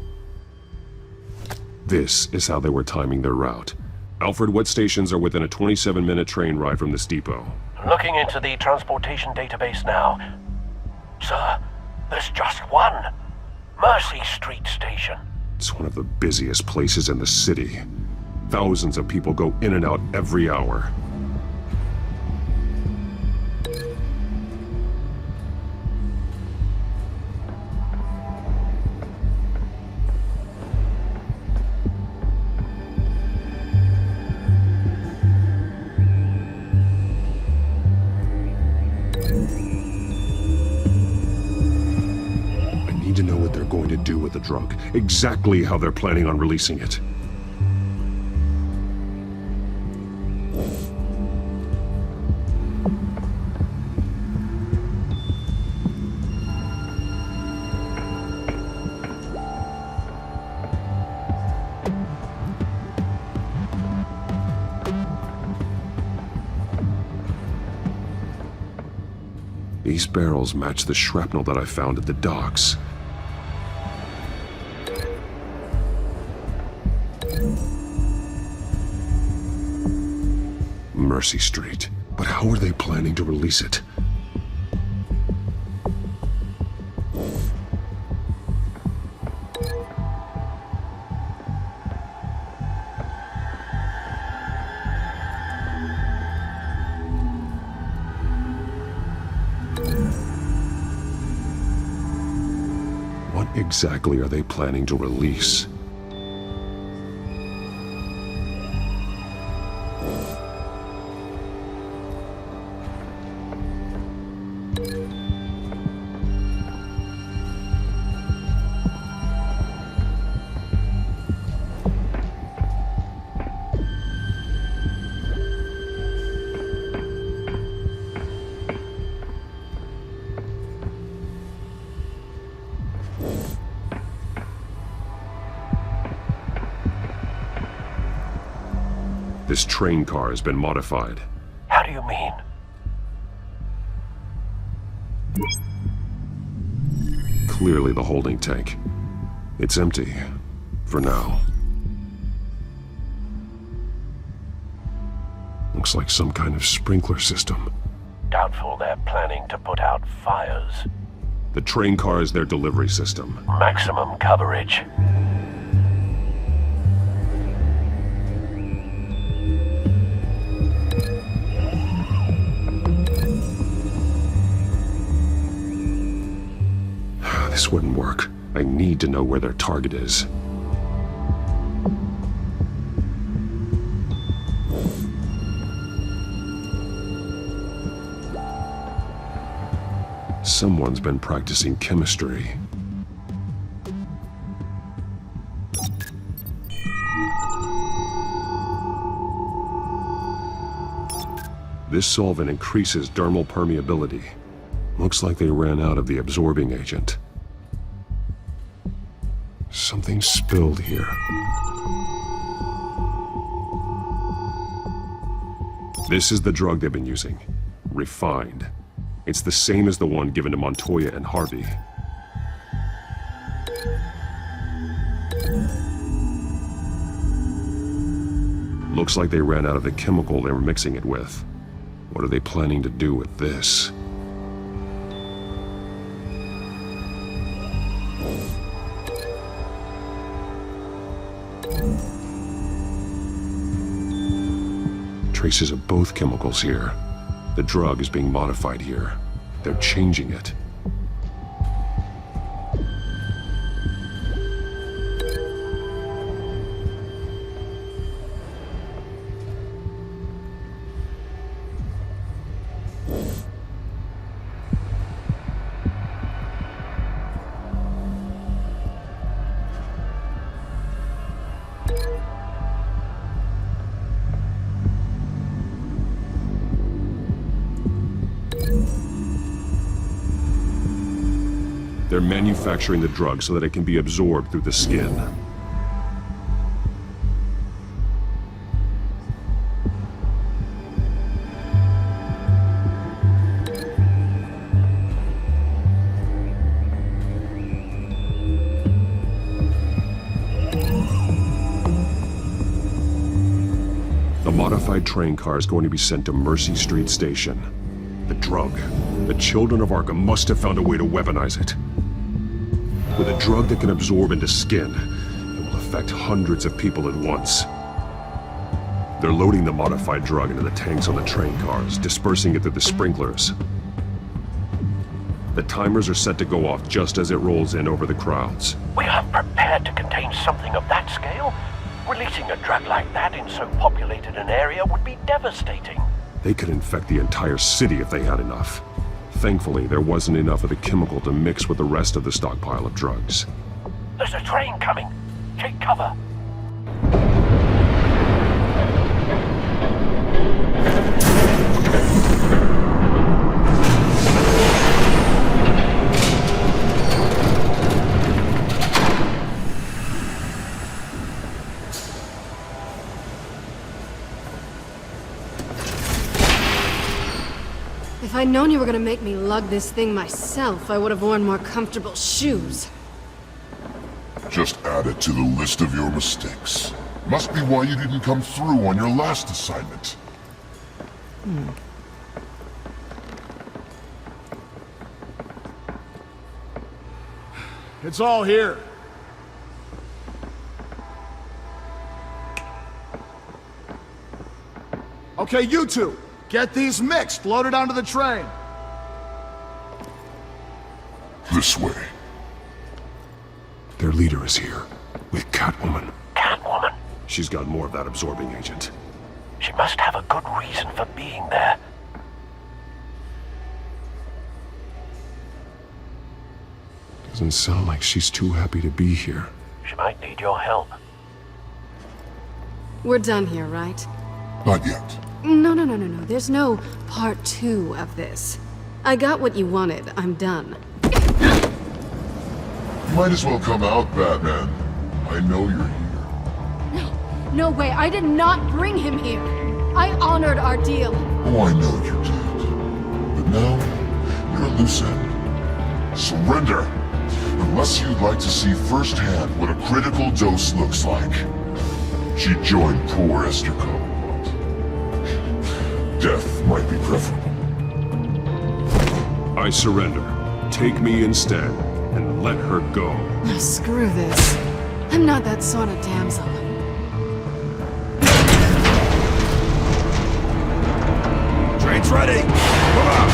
This is how they were timing their route. Alfred, what stations are within a 27-minute train ride from this depot? Looking into the transportation database now. Sir, there's just one. Mercy Street Station. It's one of the busiest places in the city. Thousands of people go in and out every hour. To know what they're going to do with the drug. Exactly how they're planning on releasing it. These barrels match the shrapnel that I found at the docks. Mercy Street. But how are they planning to release it? What exactly are they planning to release? This train car has been modified. How do you mean? Clearly the holding tank. It's empty. For now. Looks like some kind of sprinkler system. Doubtful they're planning to put out fires. The train car is their delivery system. Maximum coverage. This wouldn't work. I need to know where their target is. Someone's been practicing chemistry. This solvent increases dermal permeability. Looks like they ran out of the absorbing agent. Something spilled here. This is the drug they've been using. Refined. It's the same as the one given to Montoya and Harvey. Looks like they ran out of the chemical they were mixing it with. What are they planning to do with this? Traces of both chemicals here. The drug is being modified here. They're changing it. They're manufacturing the drug so that it can be absorbed through the skin. The modified train car is going to be sent to Mercy Street Station. The drug. The children of Arkham must have found a way to weaponize it. With a drug that can absorb into skin, it will affect hundreds of people at once. They're loading the modified drug into the tanks on the train cars, dispersing it through the sprinklers. The timers are set to go off just as it rolls in over the crowds. We aren't prepared to contain something of that scale. Releasing a drug like that in so populated an area would be devastating. They could infect the entire city if they had enough. Thankfully, there wasn't enough of the chemical to mix with the rest of the stockpile of drugs. There's a train coming. Take cover. If I'd known you were gonna make me lug this thing myself, I would have worn more comfortable shoes. Just add it to the list of your mistakes. Must be why you didn't come through on your last assignment. It's all here. Okay, you two, get these mixed, loaded onto the train. This way. Their leader is here, with Catwoman. Catwoman? She's got more of that absorbing agent. She must have a good reason for being there. Doesn't sound like she's too happy to be here. She might need your help. We're done here, right? Not yet. No. There's no part 2 of this. I got what you wanted. I'm done. You might as well come out, Batman. I know you're here. No way, I did not bring him here. I honored our deal. Oh, I know you did. But now, you're a loose end. Surrender! Unless you'd like to see firsthand what a critical dose looks like. She joined poor Esther Cobblepot. Death might be preferable. I surrender. Take me instead, and let her go. Oh, screw this. I'm not that sort of damsel. Train's ready! Come on!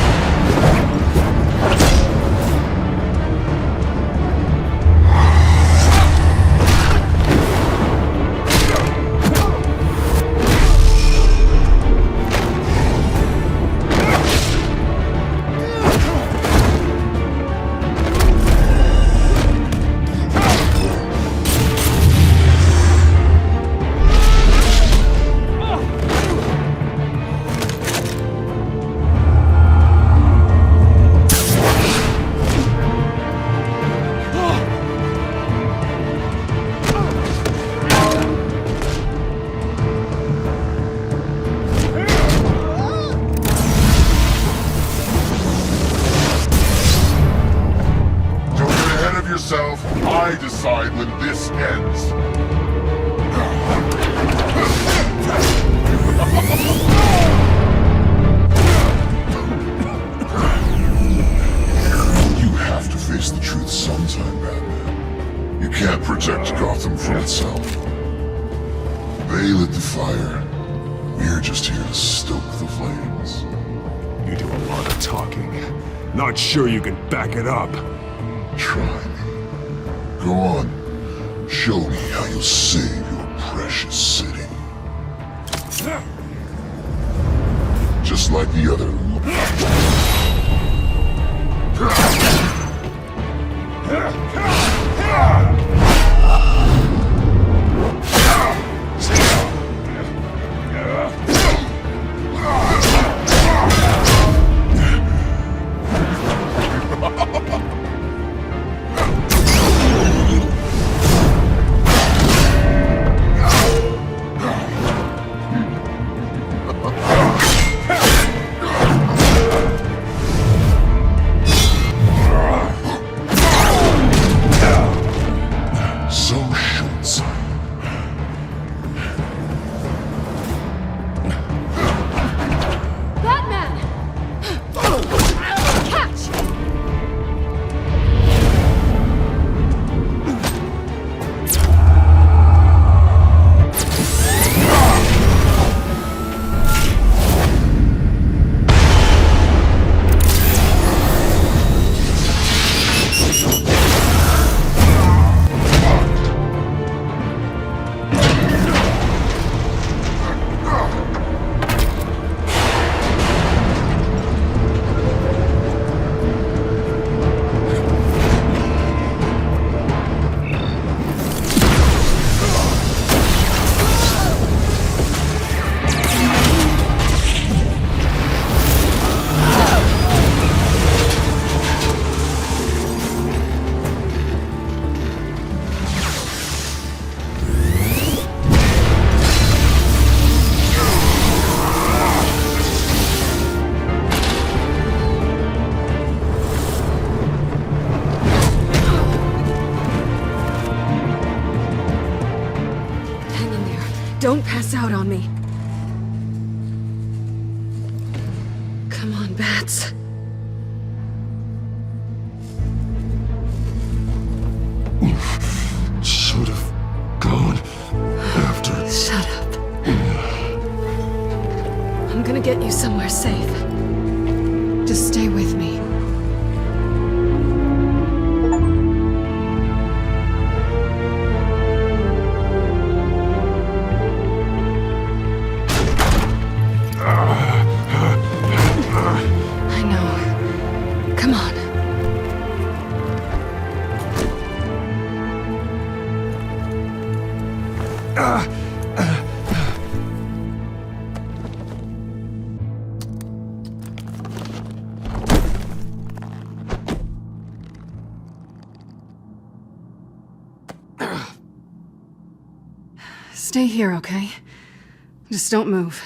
I decide when this ends. You have to face the truth sometime, Batman. You can't protect Gotham from itself. They lit the fire. We're just here to stoke the flames. You do a lot of talking. Not sure you can back it up. Try me. Go on. Show me how you'll save your precious city. Just like the other. Don't pass out on me. Come on, Bats. Should have gone after. Shut up. I'm gonna get you somewhere safe. Just stay with me. Stay here, okay? Just don't move.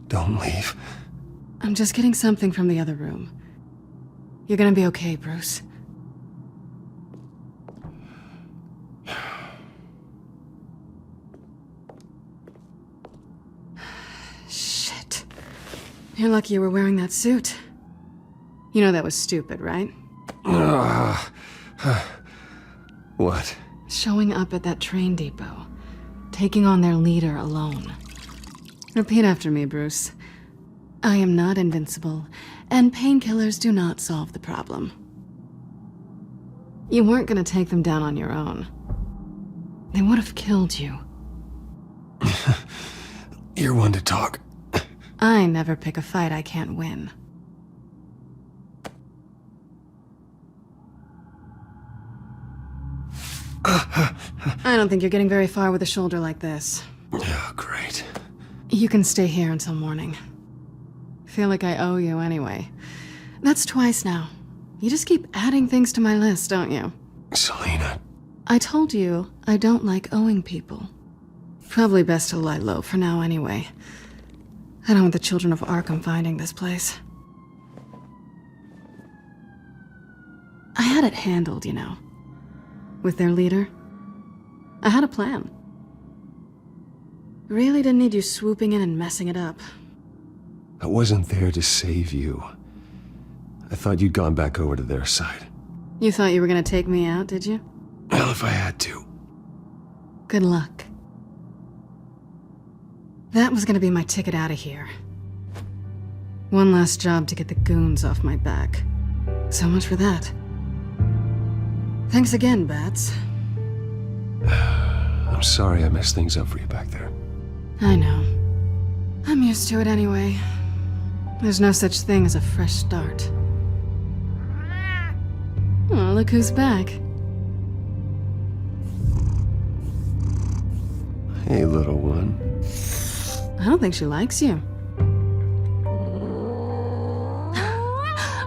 Don't leave. I'm just getting something from the other room. You're gonna be okay, Bruce. Shit. You're lucky you were wearing that suit. You know that was stupid, right? What? Showing up at that train depot. Taking on their leader alone. Repeat after me, Bruce. I am not invincible, and painkillers do not solve the problem. You weren't gonna take them down on your own. They would have killed you. You're one to talk. I never pick a fight I can't win. I don't think you're getting very far with a shoulder like this. Oh, great. You can stay here until morning. Feel like I owe you anyway. That's twice now. You just keep adding things to my list, don't you? Selina. I told you I don't like owing people. Probably best to lie low for now anyway. I don't want the children of Arkham finding this place. I had it handled, you know. With their leader. I had a plan. Really didn't need you swooping in and messing it up. I wasn't there to save you. I thought you'd gone back over to their side. You thought you were gonna take me out, did you? Well, if I had to. Good luck. That was gonna be my ticket out of here. One last job to get the goons off my back. So much for that. Thanks again, Bats. I'm sorry I messed things up for you back there. I know. I'm used to it anyway. There's no such thing as a fresh start. Oh, look who's back. Hey, little one. I don't think she likes you.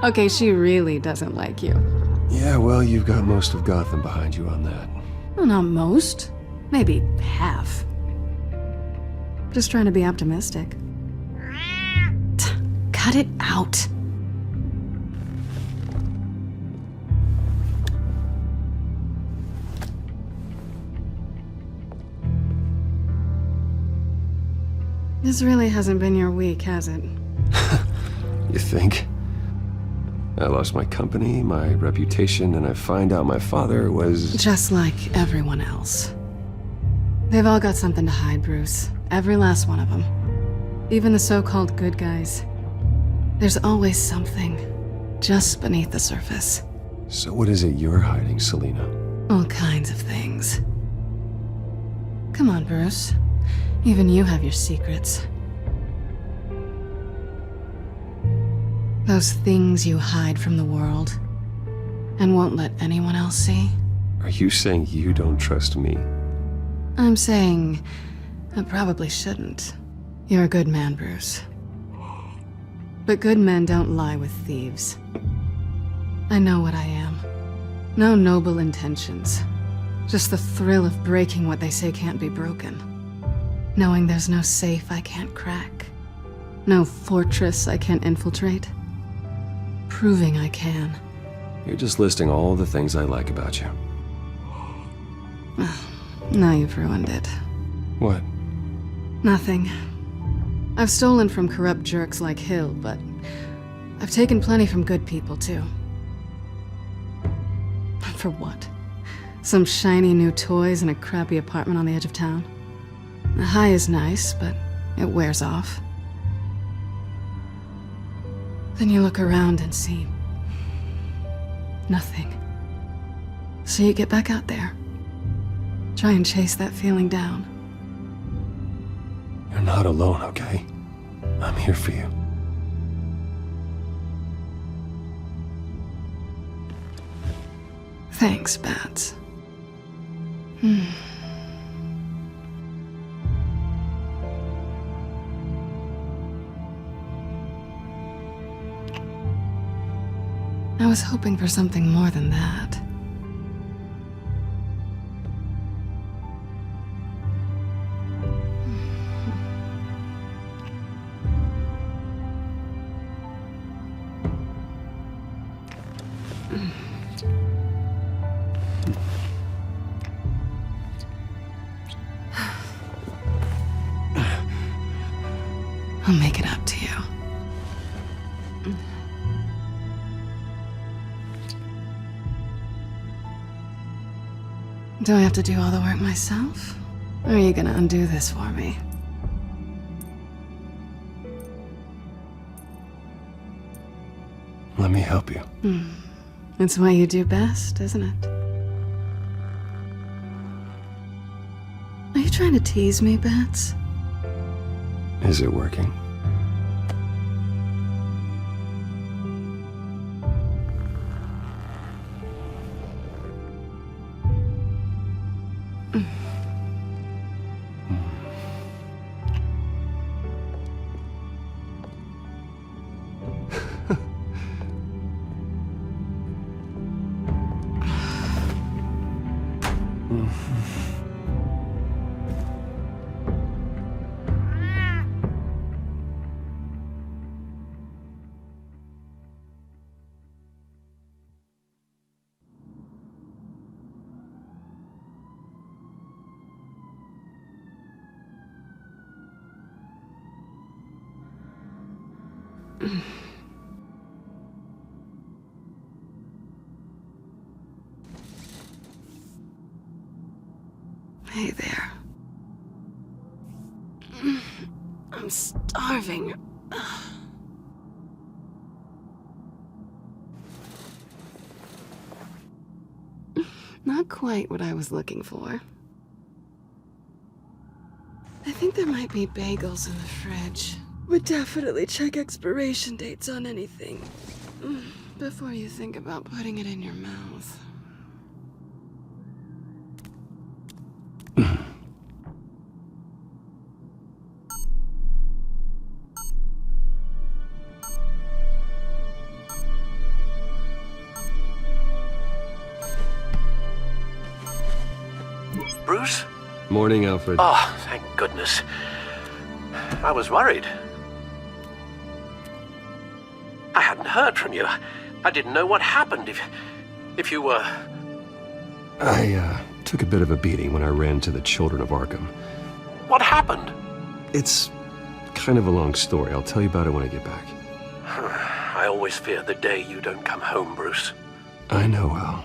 Okay, she really doesn't like you. Yeah, well, you've got most of Gotham behind you on that. Well, not most. Maybe half. Just trying to be optimistic. Cut it out. This really hasn't been your week, has it? You think? I lost my company, my reputation, and I find out my father was... Just like everyone else. They've all got something to hide, Bruce. Every last one of them. Even the so-called good guys. There's always something just beneath the surface. So what is it you're hiding, Selina? All kinds of things. Come on, Bruce. Even you have your secrets. Those things you hide from the world and won't let anyone else see. Are you saying you don't trust me? I'm saying I probably shouldn't. You're a good man, Bruce. But good men don't lie with thieves. I know what I am. No noble intentions. Just the thrill of breaking what they say can't be broken. Knowing there's no safe I can't crack. No fortress I can't infiltrate. Proving I can. You're just listing all the things I like about you. Now you've ruined it. What? Nothing. I've stolen from corrupt jerks like Hill, but I've taken plenty from good people, too. For what? Some shiny new toys and a crappy apartment on the edge of town? The high is nice, but it wears off. Then you look around and see nothing. So you get back out there. Try and chase that feeling down. You're not alone, okay? I'm here for you. Thanks, Bats. I was hoping for something more than that. I'll make it up to you. Do I have to do all the work myself? Or are you gonna undo this for me? Let me help you. It's what you do best, isn't it? Are you trying to tease me, Bats? Is it working? Hey there. I'm starving. Not quite what I was looking for. I think there might be bagels in the fridge. Would definitely check expiration dates on anything before you think about putting it in your mouth. Bruce? Morning, Alfred. Oh, thank goodness. I was worried. I hadn't heard from you. I didn't know what happened if you were... I took a bit of a beating when I ran to the Children of Arkham. What happened? It's kind of a long story. I'll tell you about it when I get back. I always fear the day you don't come home, Bruce. I know, Al.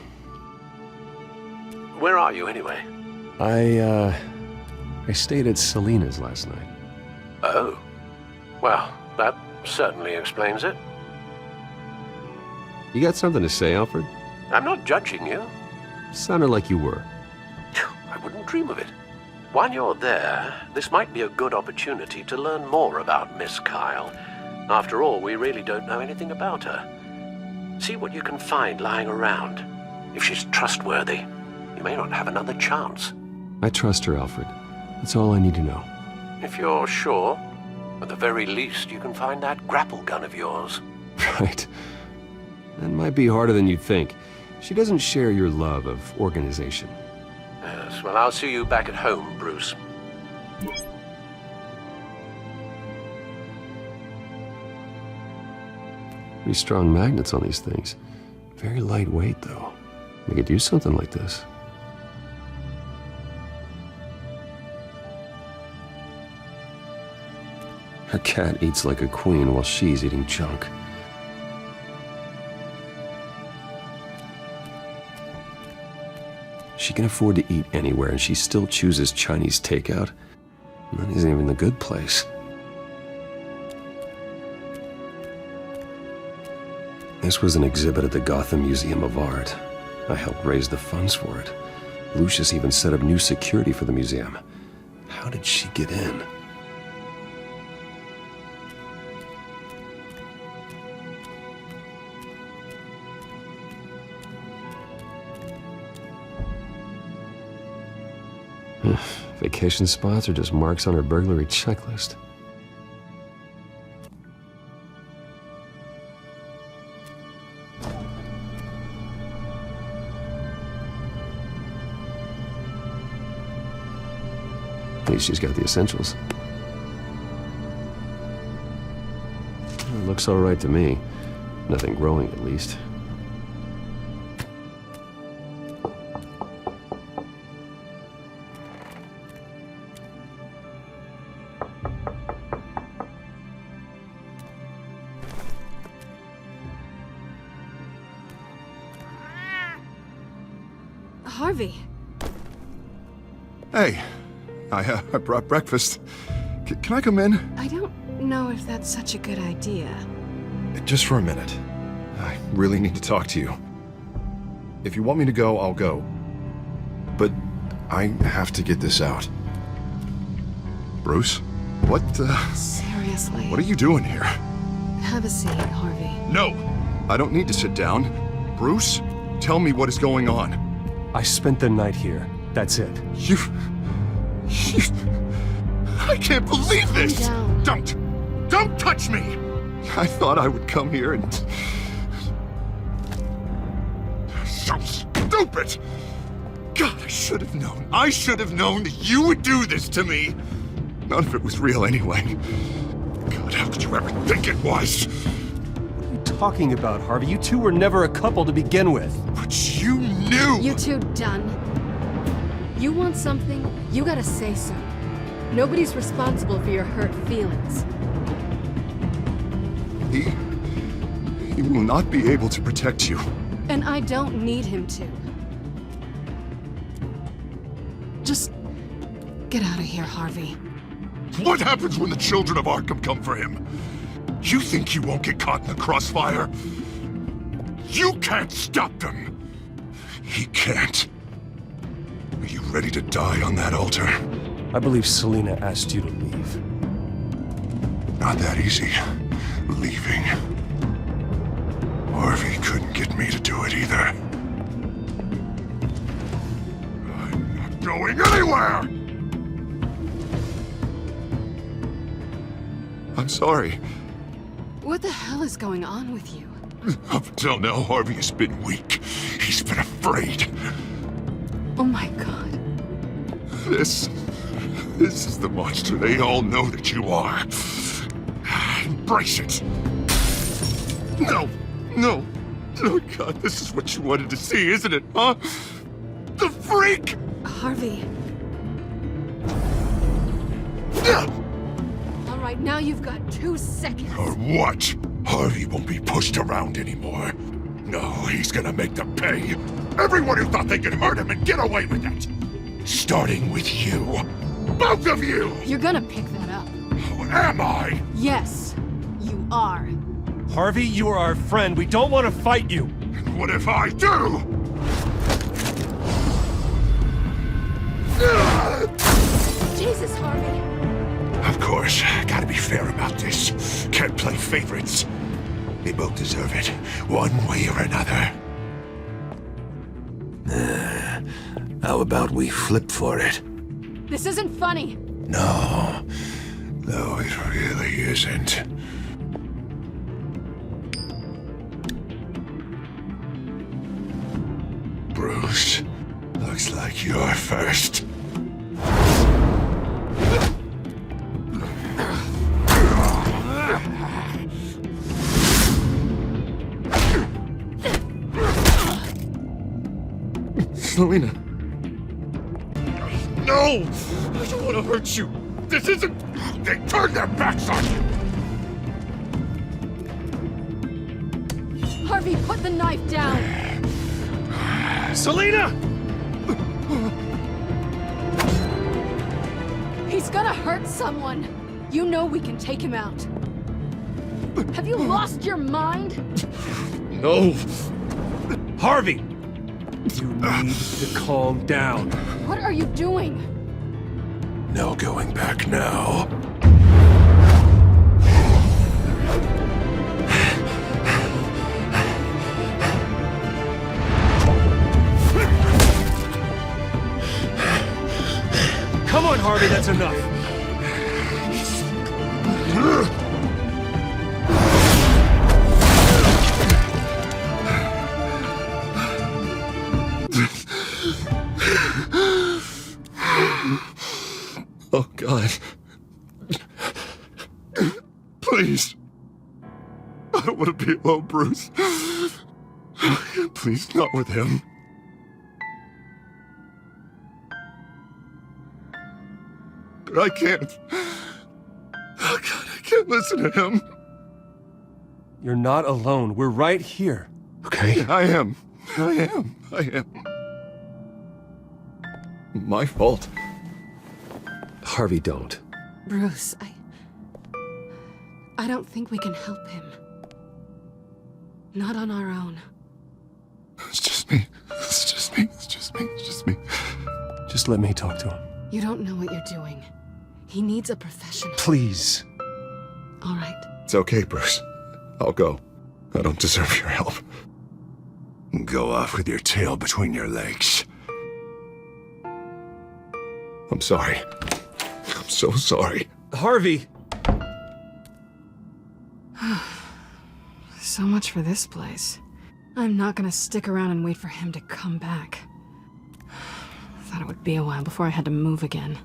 Where are you, anyway? I stayed at Selena's last night. Oh. Well, that certainly explains it. You got something to say, Alfred? I'm not judging you. Sounded like you were. I wouldn't dream of it. While you're there, this might be a good opportunity to learn more about Miss Kyle. After all, we really don't know anything about her. See what you can find lying around. If she's trustworthy, you may not have another chance. I trust her, Alfred. That's all I need to know. If you're sure, at the very least, you can find that grapple gun of yours. Right. That might be harder than you'd think. She doesn't share your love of organization. Yes, well, I'll see you back at home, Bruce. Pretty strong magnets on these things. Very lightweight, though. They could use something like this. Her cat eats like a queen while she's eating junk. She can afford to eat anywhere, and she still chooses Chinese takeout. That isn't even the good place. This was an exhibit at the Gotham Museum of Art. I helped raise the funds for it. Lucius even set up new security for the museum. How did she get in? Vacation spots are just marks on her burglary checklist. At least she's got the essentials. It looks all right to me. Nothing growing, at least. Harvey. Hey, I brought breakfast. Can I come in? I don't know if that's such a good idea. Just for a minute. I really need to talk to you. If you want me to go, I'll go. But I have to get this out. Bruce? What, Seriously. What are you doing here? Have a seat, Harvey. No! I don't need to sit down. Bruce, tell me what is going on. I spent the night here. That's it. You... I can't believe this! Calm down. Don't touch me! I thought I would come here and... So stupid! God, I should have known. I should have known that you would do this to me! None of it was real anyway. God, how could you ever think it was? What are you talking about, Harvey? You two were never a couple to begin with. But you knew! You two done? You want something, you gotta say so. Nobody's responsible for your hurt feelings. He will not be able to protect you. And I don't need him to. Just get out of here, Harvey. What happens when the children of Arkham come for him? You think you won't get caught in the crossfire? You can't stop them! He can't. Are you ready to die on that altar? I believe Selina asked you to leave. Not that easy. Leaving. Harvey couldn't get me to do it either. I'm not going anywhere! I'm sorry. What the hell is going on with you? Up until now, Harvey has been weak. He's been afraid. Oh my god. This is the monster they all know that you are. Embrace it. No, no. Oh god, this is what you wanted to see, isn't it, huh? The freak! Harvey. Alright, now you've got 2 seconds. Or what? Harvey won't be pushed around anymore. No, he's gonna make them pay. Everyone who thought they could hurt him and get away with it. Starting with you. Both of you! You're gonna pick that up. Oh, am I? Yes, you are. Harvey, you are our friend. We don't want to fight you. And what if I do? Jesus, Harvey. Of course, gotta be fair about this. Can't play favorites. They both deserve it, one way or another. How about we flip for it? This isn't funny. No, it really isn't. Bruce, looks like you're first. Selina. No! I don't want to hurt you. This isn't... They turned their backs on you! Harvey, put the knife down! Selina! He's gonna hurt someone! You know we can take him out. Have you lost your mind? No! Harvey! You need to calm down. What are you doing? No going back now. Come on, Harvey, that's enough. Oh, God. Please. I don't want to be alone, Bruce. Please, not with him. But I can't. Oh, God, I can't listen to him. You're not alone. We're right here. Okay? Yeah, I am. My fault. Harvey, don't. Bruce, I don't think we can help him. Not on our own. It's just me. Just let me talk to him. You don't know what you're doing. He needs a professional. Please. All right. It's okay, Bruce. I'll go. I don't deserve your help. Go off with your tail between your legs. I'm sorry. I'm so sorry. Harvey! So much for this place. I'm not gonna stick around and wait for him to come back. Thought it would be a while before I had to move again.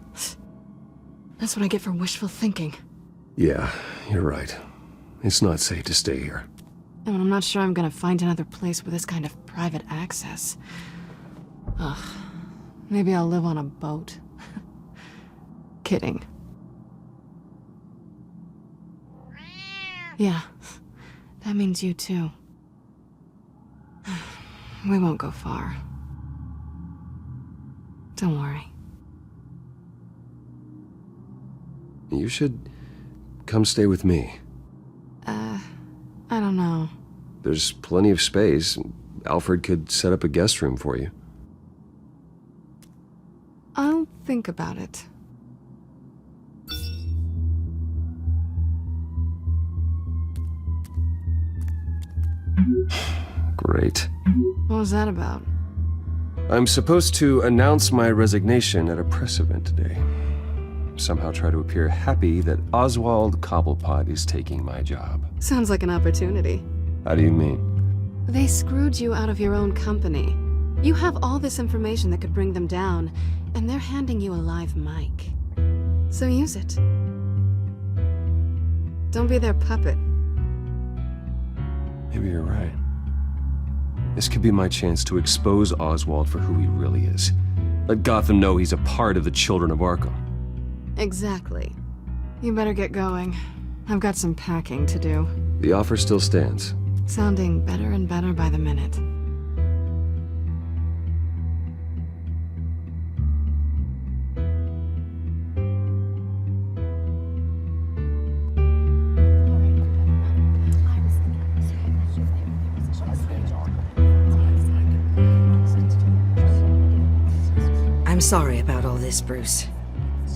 That's what I get for wishful thinking. Yeah, you're right. It's not safe to stay here. And I'm not sure I'm gonna find another place with this kind of private access. Ugh. Maybe I'll live on a boat. Kidding. Yeah. That means you too. We won't go far. Don't worry. You should come stay with me. I don't know. There's plenty of space. Alfred could set up a guest room for you. I'll think about it. Great. What was that about? I'm supposed to announce my resignation at a press event today. Somehow try to appear happy that Oswald Cobblepot is taking my job. Sounds like an opportunity. How do you mean? They screwed you out of your own company. You have all this information that could bring them down, and they're handing you a live mic. So use it. Don't be their puppet. Maybe you're right. This could be my chance to expose Oswald for who he really is. Let Gotham know he's a part of the Children of Arkham. Exactly. You better get going. I've got some packing to do. The offer still stands. Sounding better and better by the minute. I'm sorry about all this, Bruce.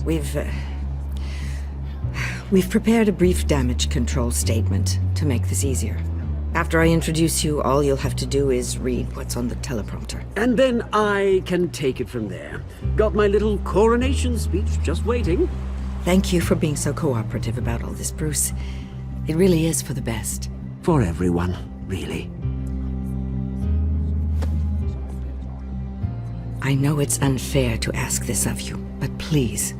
We've prepared a brief damage control statement to make this easier. After I introduce you, all you'll have to do is read what's on the teleprompter. And then I can take it from there. Got my little coronation speech just waiting. Thank you for being so cooperative about all this, Bruce. It really is for the best. For everyone, really. I know it's unfair to ask this of you, but please.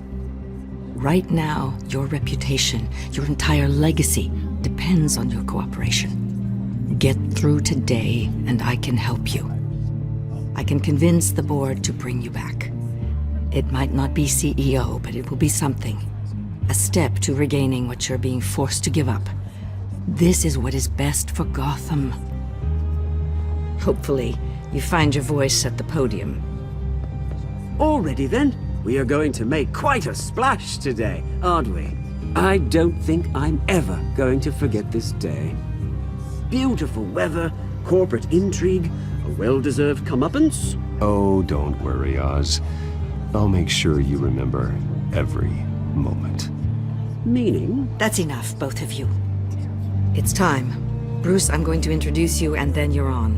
Right now, your reputation, your entire legacy, depends on your cooperation. Get through today, and I can help you. I can convince the board to bring you back. It might not be CEO, but it will be something. A step to regaining what you're being forced to give up. This is what is best for Gotham. Hopefully, you find your voice at the podium. Already then, we are going to make quite a splash today, aren't we? I don't think I'm ever going to forget this day. Beautiful weather, corporate intrigue, a well-deserved comeuppance. Oh, don't worry, Oz. I'll make sure you remember every moment. Meaning? That's enough, both of you. It's time. Bruce, I'm going to introduce you, and then you're on.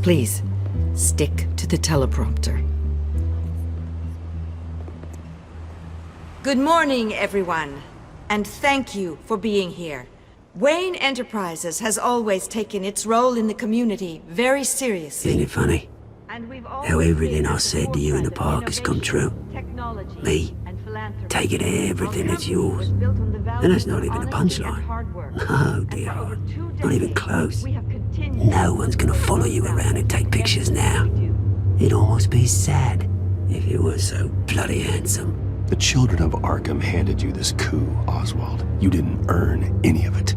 Please, stick to the teleprompter. Good morning, everyone, and thank you for being here. Wayne Enterprises has always taken its role in the community very seriously. Isn't it funny? How everything I said to you in the park has come true. Me, taking everything that's yours. And that's not even a punchline. No, dear heart. Not even close. No one's gonna follow you around and take pictures now. It'd almost be sad if you were so bloody handsome. The children of Arkham handed you this coup, Oswald. You didn't earn any of it.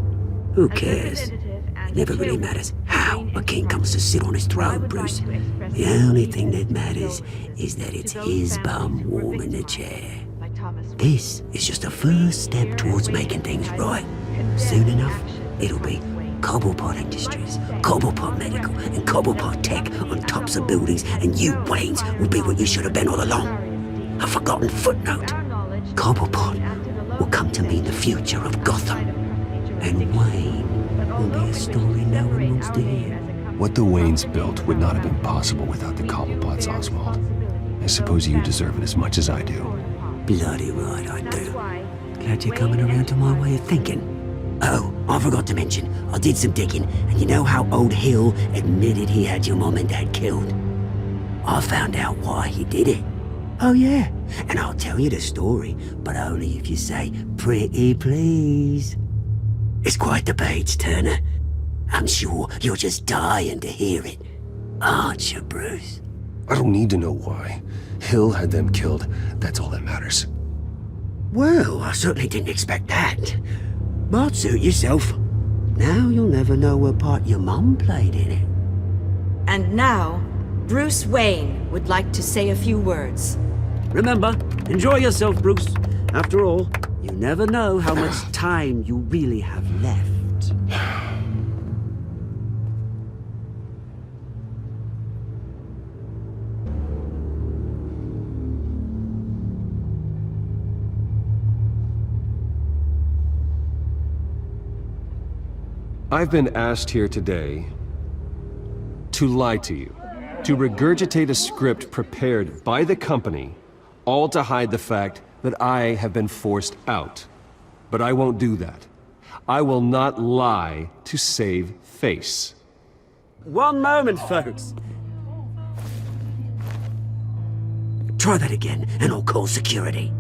Who cares? It never really matters how a king comes to sit on his throne, Bruce. The only thing that matters is that it's his bum warm in the chair. This is just a first step towards making things right. Soon enough, it'll be Cobblepot Industries, Cobblepot Medical, and Cobblepot Tech on tops of buildings, and you, Waynes, will be what you should have been all along. A forgotten footnote. Cobblepot will come to mean the future of Gotham. And Wayne will be a story no one wants to hear. What the Waynes built would not have been possible without the Cobblepots, Oswald. I suppose you deserve it as much as I do. Bloody right I do. Glad you're coming around to my way of thinking. Oh, I forgot to mention, I did some digging, and you know how old Hill admitted he had your mom and dad killed? I found out why he did it. Oh yeah, and I'll tell you the story, but only if you say, pretty please. It's quite the page turner. I'm sure you're just dying to hear it. Aren't you, Bruce? I don't need to know why. Hill had them killed. That's all that matters. Well, I certainly didn't expect that. But suit yourself. Now you'll never know what part your mum played in it. And now, Bruce Wayne would like to say a few words. Remember, enjoy yourself, Bruce. After all, you never know how much time you really have left. I've been asked here today to lie to you, to regurgitate a script prepared by the company, all to hide the fact that I have been forced out. But I won't do that. I will not lie to save face. One moment, folks. Try that again, and I'll call security.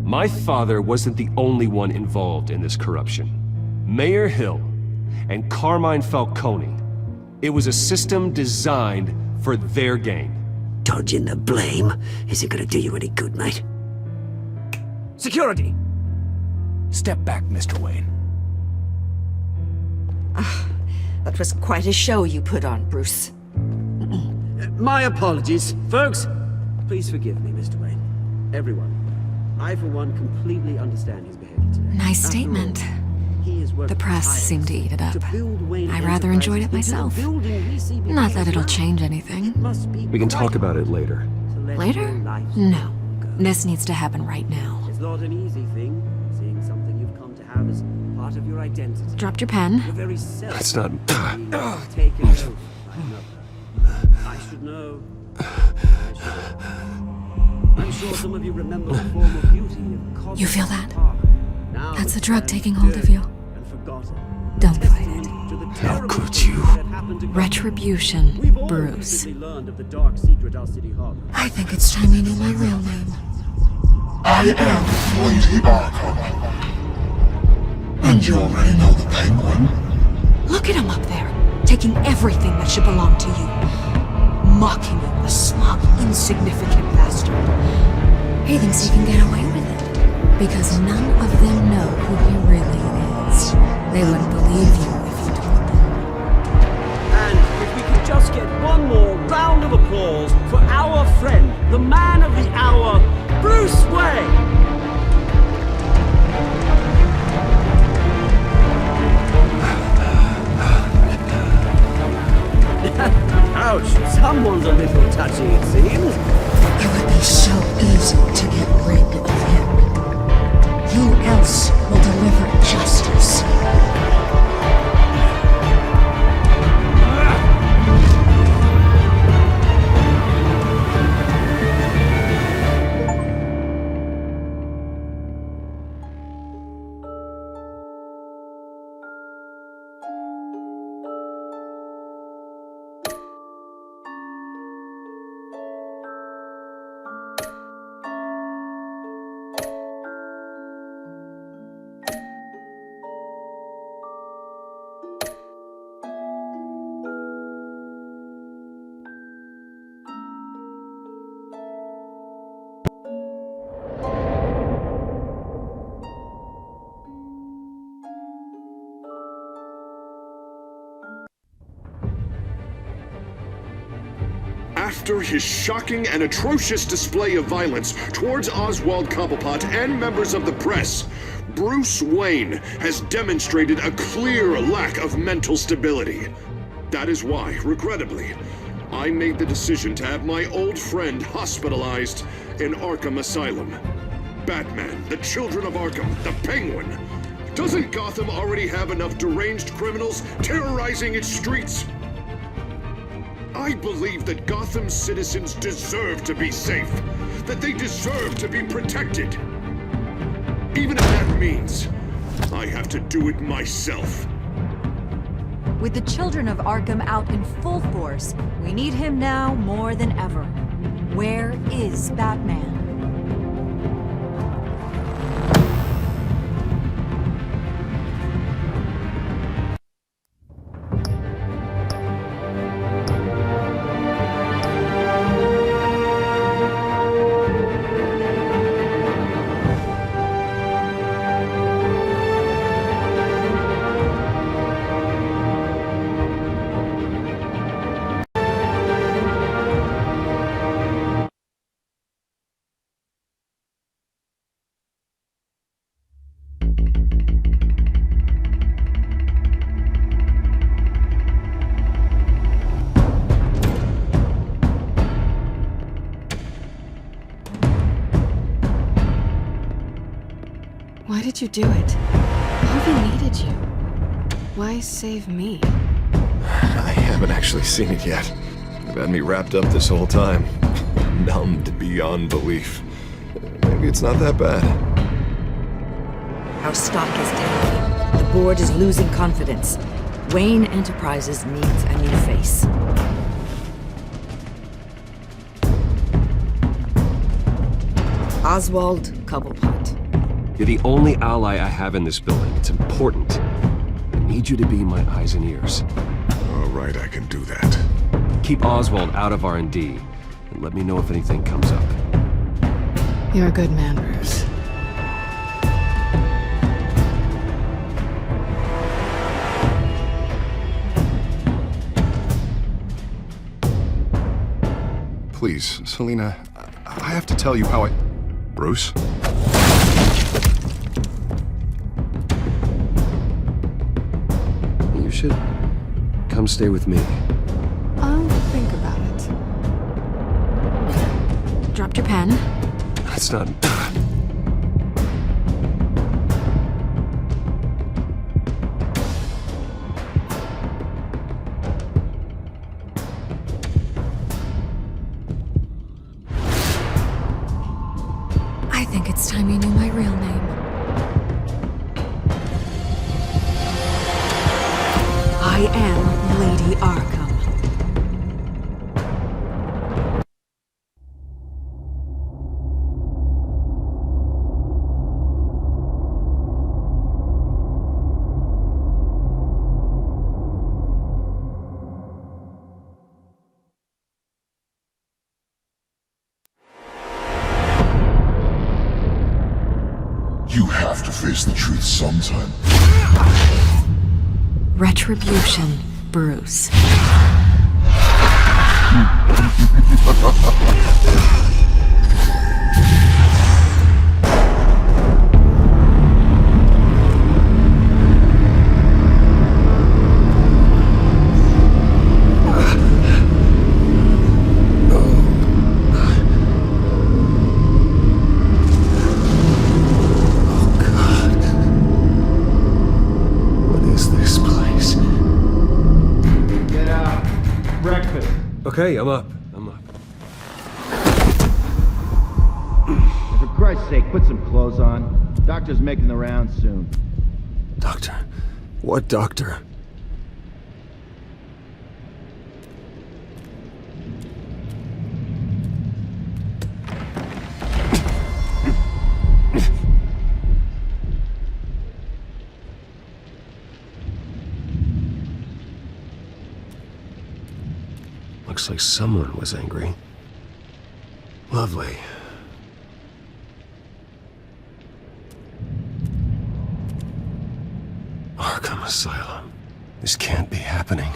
My father wasn't the only one involved in this corruption. Mayor Hill and Carmine Falcone. It was a system designed for their gain. Dodging the blame isn't gonna do you any good, mate. Security! Step back, Mr. Wayne. That was quite a show you put on, Bruce. My apologies. Folks, please forgive me, Mr. Wayne. Everyone. I, for one, completely understand his behavior today. Nice statement. The press seemed to eat it up. I rather enjoyed it myself. Not that it'll change anything. We can talk about it later. Later? No. This needs to happen right now. It's not an easy thing, seeing something you've come to have as part of your identity. Dropped your pen. Your very self. That's not... Taken over by another. I should know. I'm sure some of you remember the form of beauty of You feel that? That's the drug taking hold of you. Don't fight it. How could you? Retribution, Bruce. I think it's time you knew my real name. I am Lady Arkham. And you already know the Penguin. Look at him up there, taking everything that should belong to you. Mocking you, a smug, insignificant bastard. He thinks he can get away with it, because none of them know who he really is. They wouldn't believe you if you told them. And if we could just get one more round of applause for our friend, the man of the hour, Bruce Wayne! Ouch, someone's a little touchy, it seems. It would be so easy to get rid of him. Who else will deliver justice? After his shocking and atrocious display of violence towards Oswald Cobblepot and members of the press, Bruce Wayne has demonstrated a clear lack of mental stability. That is why, regrettably, I made the decision to have my old friend hospitalized in Arkham Asylum. Batman, the Children of Arkham, the Penguin. Doesn't Gotham already have enough deranged criminals terrorizing its streets? I believe that Gotham's citizens deserve to be safe, that they deserve to be protected. Even if that means I have to do it myself. With the Children of Arkham out in full force, we need him now more than ever. Where is Batman? Why did you do it? Harvey needed you. Why save me? I haven't actually seen it yet. You've had me wrapped up this whole time. Numbed beyond belief. Maybe it's not that bad. Our stock is tanking. The board is losing confidence. Wayne Enterprises needs a new face. Oswald Cobblepot. You're the only ally I have in this building. It's important. I need you to be my eyes and ears. All right, I can do that. Keep Oswald out of R&D, and let me know if anything comes up. You're a good man, Bruce. Please, Selina, I have to tell you how I... Bruce? You should come stay with me. I'll think about it. Dropped your pen? That's not... I think it's time you knew my real name. I am Lady Arkham. You have to face the truth sometime. Retribution, Bruce. Okay, I'm up. For Christ's sake, put some clothes on. Doctor's making the rounds soon. Doctor? What doctor? Looks like someone was angry. Lovely. Arkham Asylum. This can't be happening.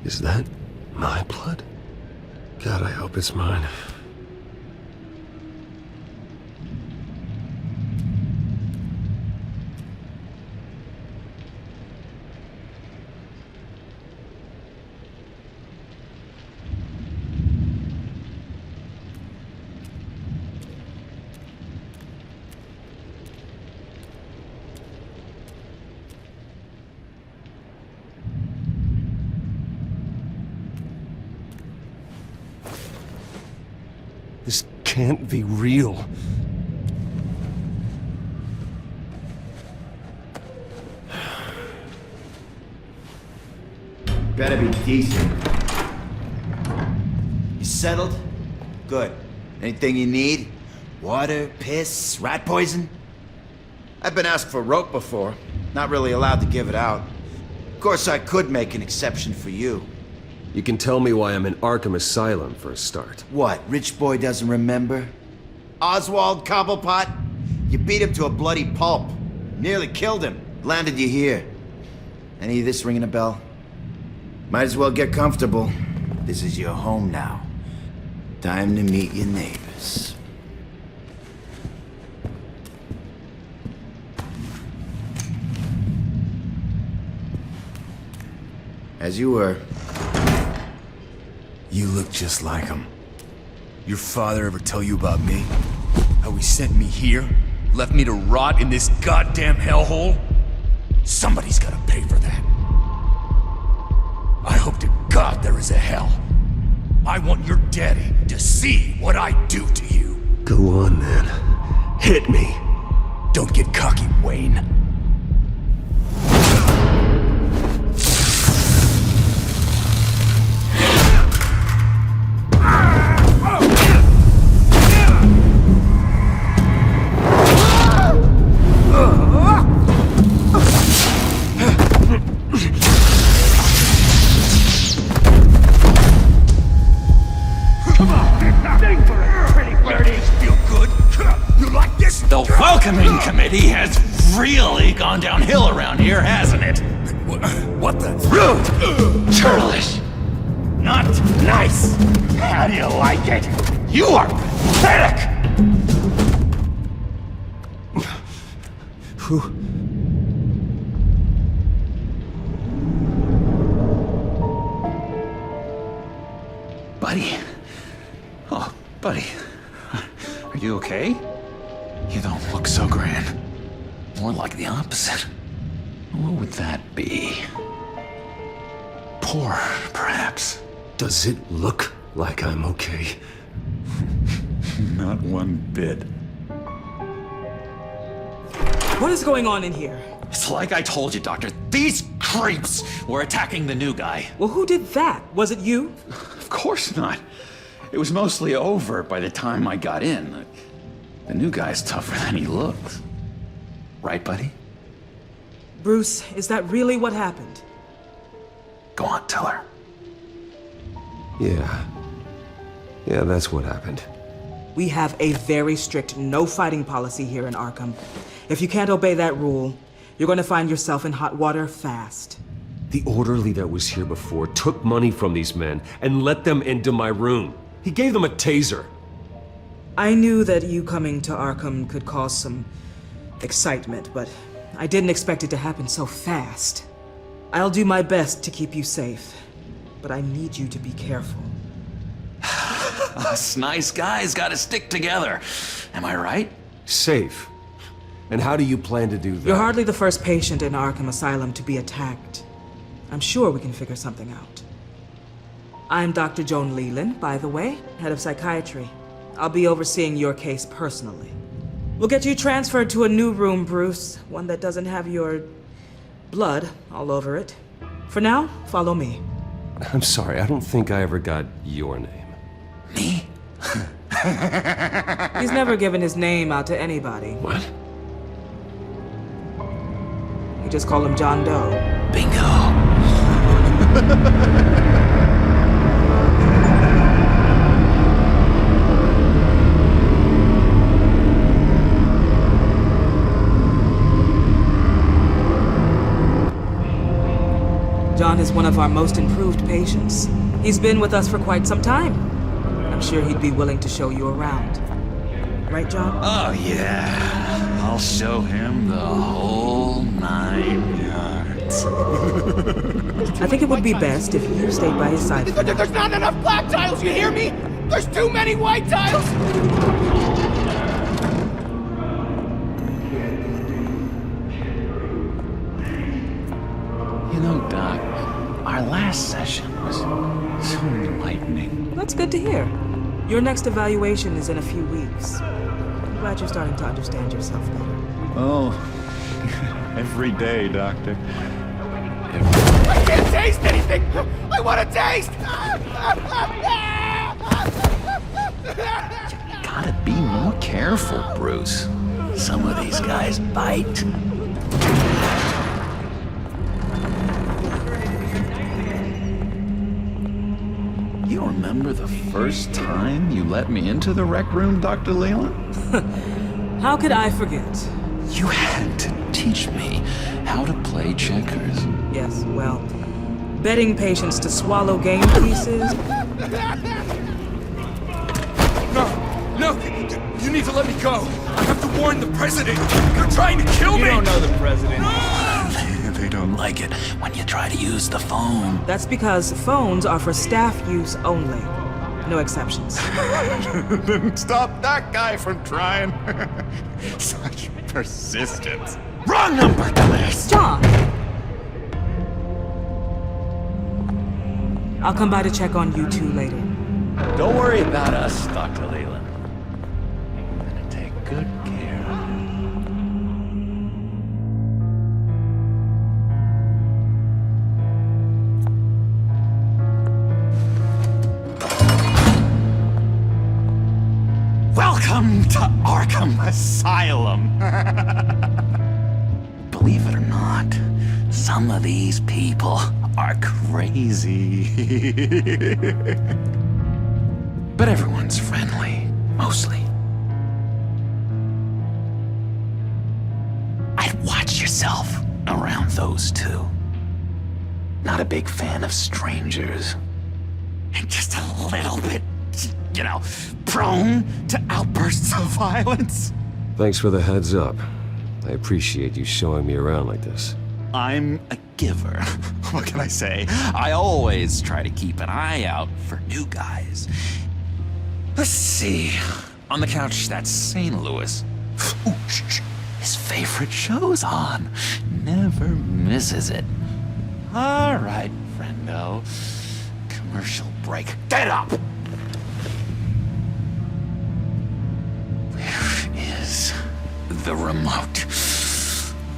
Is that my blood? God, I hope it's mine. This can't be real. Better be decent. You settled? Good. Anything you need? Water, piss, rat poison? I've been asked for rope before. Not really allowed to give it out. Of course, I could make an exception for you. You can tell me why I'm in Arkham Asylum for a start. What, rich boy doesn't remember? Oswald Cobblepot? You beat him to a bloody pulp. Nearly killed him. Landed you here. Any of this ringing a bell? Might as well get comfortable. This is your home now. Time to meet your neighbors. As you were. You look just like him. Your father ever tell you about me? How he sent me here? Left me to rot in this goddamn hellhole? Somebody's gotta pay for that. I hope to God there is a hell. I want your daddy to see what I do to you. Go on, then. Hit me. Don't get cocky, Wayne. The welcoming committee has really gone downhill around here, hasn't it? What the? Rude! Churlish! Not nice! How do you like it? You are pathetic! Buddy. Oh, buddy. Are you okay? You don't look so grand. More like the opposite. What would that be? Poor, perhaps. Does it look like I'm okay? Not one bit. What is going on in here? It's like I told you, Doctor. These creeps were attacking the new guy. Well, who did that? Was it you? Of course not. It was mostly over by the time I got in. The new guy's tougher than he looks. Right, buddy? Bruce, is that really what happened? Go on, tell her. Yeah, that's what happened. We have a very strict no fighting policy here in Arkham. If you can't obey that rule, you're going to find yourself in hot water fast. The orderly that was here before took money from these men and let them into my room. He gave them a taser. I knew that you coming to Arkham could cause some excitement, but I didn't expect it to happen so fast. I'll do my best to keep you safe, but I need you to be careful. Us nice guys gotta stick together. Am I right? Safe. And how do you plan to do that? You're hardly the first patient in Arkham Asylum to be attacked. I'm sure we can figure something out. I'm Dr. Joan Leland, by the way, head of psychiatry. I'll be overseeing your case personally. We'll get you transferred to a new room, Bruce. One that doesn't have your blood all over it. For now, follow me. I'm sorry, I don't think I ever got your name. Me? He's never given his name out to anybody. What? You just call him John Doe. Bingo. John is one of our most improved patients. He's been with us for quite some time. I'm sure he'd be willing to show you around. Right, John? Oh, yeah. I'll show him the whole 9 yards. I think it would be best if you stayed by his side. There's not enough black tiles, you hear me? There's too many white tiles! You know, Doc, our last session was so enlightening. That's good to hear. Your next evaluation is in a few weeks. I'm glad you're starting to understand yourself better. Oh, every day, Doctor. I can't taste anything! I want to taste! Gotta be more careful, Bruce. Some of these guys bite. You remember the first time you let me into the rec room, Dr. Leland? How could I forget? You had to teach me how to play checkers. Yes, well, betting patients to swallow game pieces. No! You need to let me go! I have to warn the president! You're trying to kill me! You don't know the president. They don't like it when you try to use the phone. That's because phones are for staff use only. No exceptions. Then stop that guy from trying. Such persistence. Wrong number, dumbass! John! I'll come by to check on you two later. Don't worry about us, Dr. Leland. I'm gonna take good care of you. Welcome to Arkham Asylum. Believe it or not, some of these people are crazy. But everyone's friendly, mostly. I'd watch yourself around those two. Not a big fan of strangers. And just a little bit, prone to outbursts of violence. Thanks for the heads up. I appreciate you showing me around like this. I'm a giver. What can I say? I always try to keep an eye out for new guys. Let's see. On the couch, that's St. Louis. Ooh, his favorite show's on. Never misses it. All right, friendo. Commercial break. Get up! Where is the remote?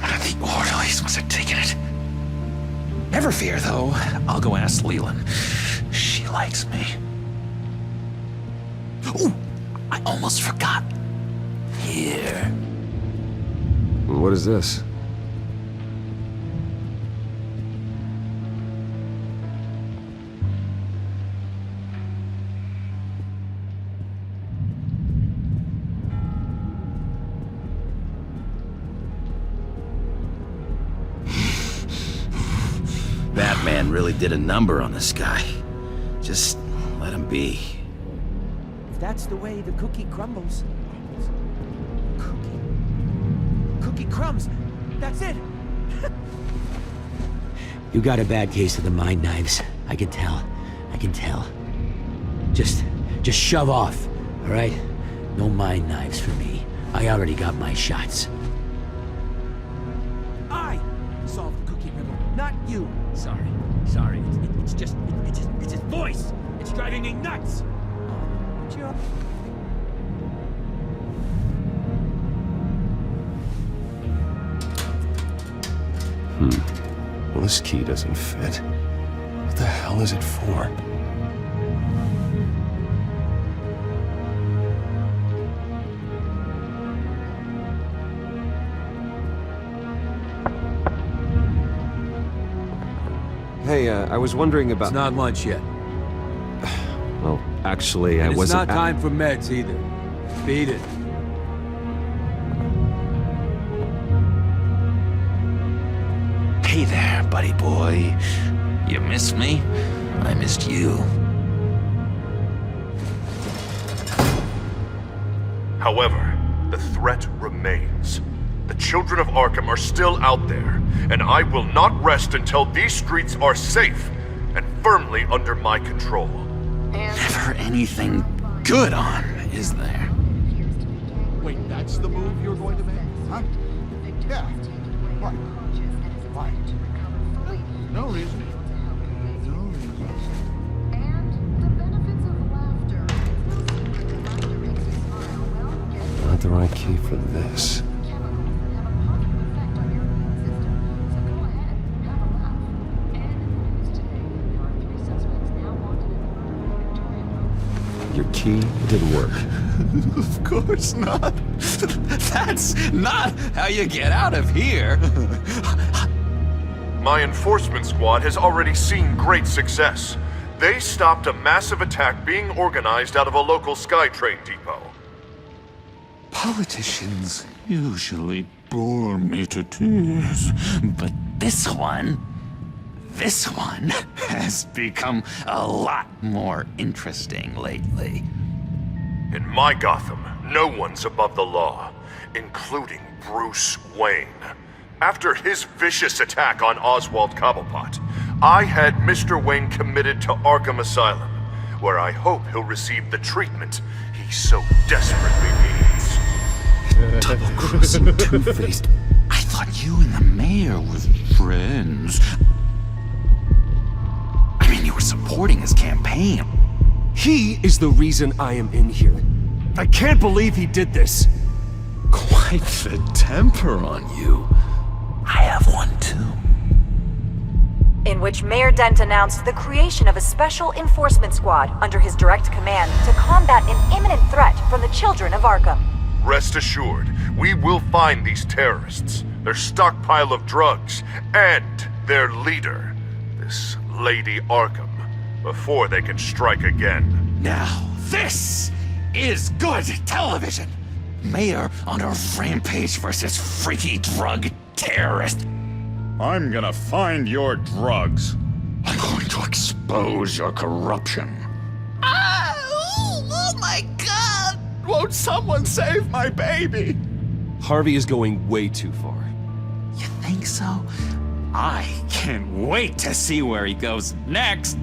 The orderlies must have taken it. Never fear, though. I'll go ask Leland. She likes me. Ooh, I almost forgot. Here. What is this? Batman really did a number on this guy. Just let him be. If that's the way the cookie crumbles. Cookie crumbs. That's it. You got a bad case of the mind knives. I can tell. I can tell. Just shove off, all right? No mind knives for me. I already got my shots. I solved the cookie riddle, not you. Sorry. It's just his voice. It's driving me nuts. Well, this key doesn't fit. What the hell is it for? Hey, I was wondering about... It's not lunch yet. Well, actually, I And wasn't... it's not time for meds either. Beat it. Hey there, buddy boy. You missed me? I missed you. However, the threat remains. The children of Arkham are still out there, and I will not rest until these streets are safe and firmly under my control. Never anything good on, is there? Wait, that's the move you're going to make? Huh? Yeah. Why? Why? No reason. Not the right key for this. Your key didn't work. Of course not. That's not how you get out of here. My enforcement squad has already seen great success. They stopped a massive attack being organized out of a local SkyTrain depot. Politicians usually bore me to tears, but this one has become a lot more interesting lately. In my Gotham, no one's above the law, including Bruce Wayne. After his vicious attack on Oswald Cobblepot, I had Mr. Wayne committed to Arkham Asylum, where I hope he'll receive the treatment he so desperately needs. Double-crossing Two-Faced. I thought you and the mayor were friends. I mean, you were supporting his campaign. He is the reason I am in here. I can't believe he did this. Quite the temper on you. I have one too. In which Mayor Dent announced the creation of a special enforcement squad under his direct command to combat an imminent threat from the children of Arkham. Rest assured, we will find these terrorists, their stockpile of drugs, and their leader, this Lady Arkham, before they can strike again. Now, this is good television. Mayor on a rampage versus freaky drug terrorist. I'm gonna find your drugs. I'm going to expose your corruption. Oh my God! Won't someone save my baby? Harvey is going way too far. You think so? I can't wait to see where he goes next.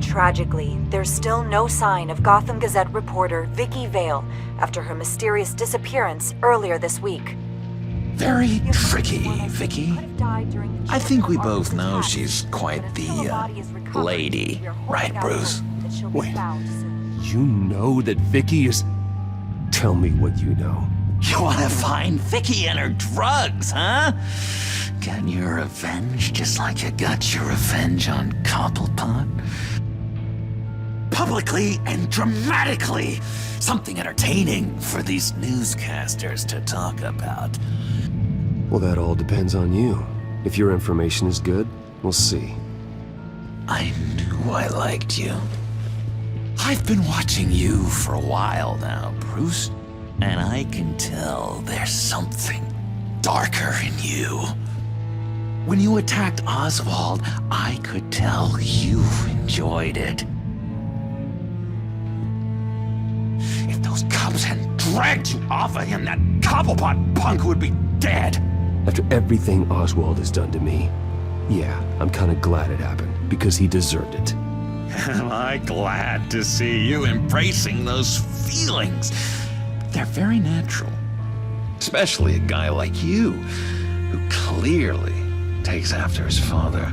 Tragically, there's still no sign of Gotham Gazette reporter Vicky Vale after her mysterious disappearance earlier this week. Very tricky, Vicky. I think we both know she's quite the, lady. Right, Bruce? Wait, you know that Vicky is... Tell me what you know. You wanna find Vicky and her drugs, huh? Get your revenge just like you got your revenge on Cobblepot? Publicly and dramatically! Something entertaining for these newscasters to talk about. Well, that all depends on you. If your information is good, we'll see. I knew I liked you. I've been watching you for a while now, Bruce, and I can tell there's something darker in you. When you attacked Oswald, I could tell you enjoyed it. If those cops hadn't dragged you off of him, that Cobblepot punk would be dead. After everything Oswald has done to me, yeah, I'm kinda glad it happened, because he deserved it. Am I glad to see you embracing those feelings? They're very natural. Especially a guy like you, who clearly takes after his father.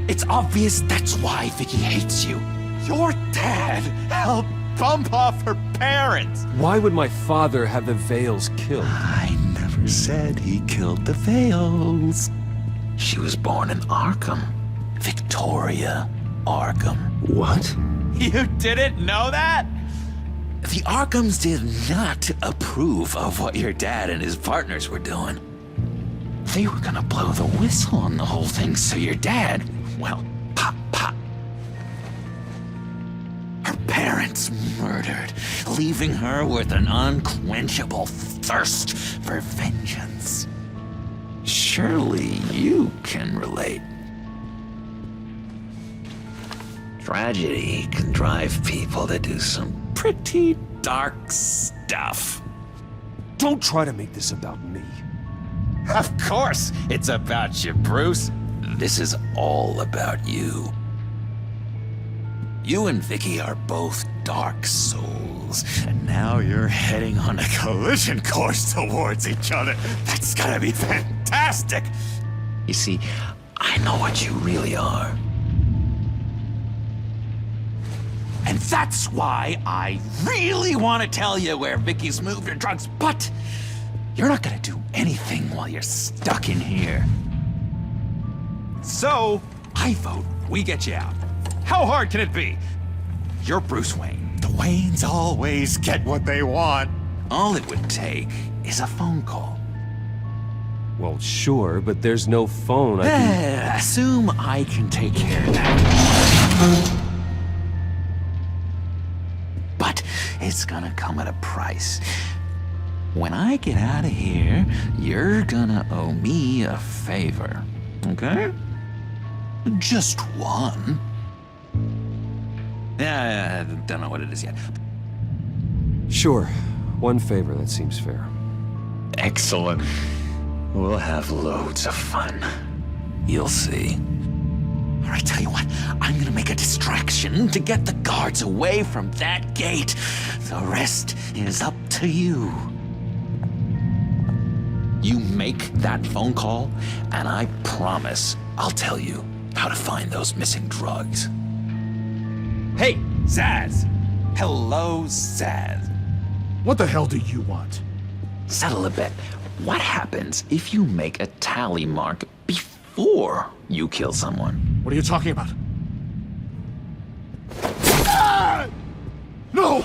It's obvious that's why Vicky hates you. Your dad helped bump off her parents. Why would my father have the Vales killed? I never said he killed the Vales. She was born in Arkham. Victoria Arkham. What? You didn't know that? The Arkhams did not approve of what your dad and his partners were doing. They were gonna blow the whistle on the whole thing, so your dad, well, pop. Her parents murdered, leaving her with an unquenchable thirst for vengeance. Surely you can relate. Tragedy can drive people to do some pretty dark stuff. Don't try to make this about me. Of course it's about you, Bruce. This is all about you. You and Vicky are both dark souls, and now you're heading on a collision course towards each other. That's gonna be fantastic! You see, I know what you really are. And that's why I really want to tell you where Vicky's moved her drugs, but you're not gonna do anything while you're stuck in here. So, I vote we get you out. How hard can it be? You're Bruce Wayne. The Waynes always get what they want. All it would take is a phone call. Well, sure, but there's no phone. Assume I can take care of that. But it's gonna come at a price. When I get out of here, you're gonna owe me a favor, okay? Just one. Yeah, I don't know what it is yet. Sure. One favor, that seems fair. Excellent. We'll have loads of fun. You'll see. All right, tell you what, I'm gonna make a distraction to get the guards away from that gate. The rest is up to you. You make that phone call, and I promise I'll tell you how to find those missing drugs. Hey, Zaz! Hello, Zaz. What the hell do you want? Settle a bet. What happens if you make a tally mark before you kill someone? What are you talking about? Ah! No!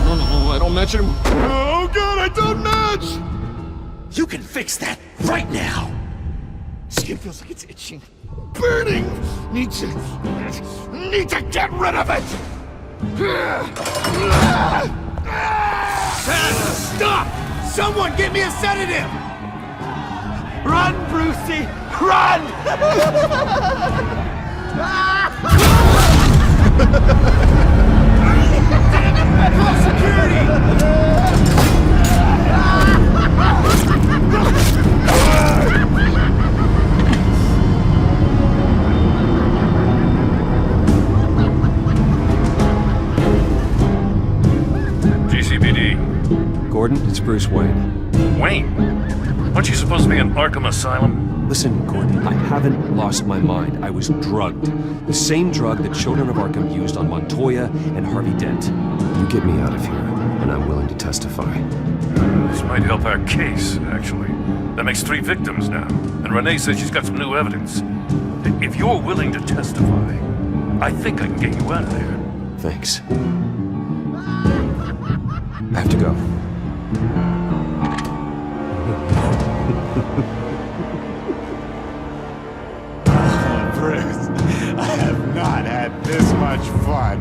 No, I don't match him. Oh god, I don't match! You can fix that right now! Skin feels like it's itching. Burning! Need to get rid of it! Stop! Someone get me a sedative! Run, Brucey! Run! Call security! GCPD. Gordon, it's Bruce Wayne. Wayne? Aren't you supposed to be in Arkham Asylum? Listen, Gordon, I haven't lost my mind. I was drugged. The same drug the children of Arkham used on Montoya and Harvey Dent. You get me out of here, and I'm willing to testify. This might help our case, actually. That makes 3 victims now, and Renee says she's got some new evidence. If you're willing to testify, I think I can get you out of there. Thanks. I have to go. Bruce, I have not had this much fun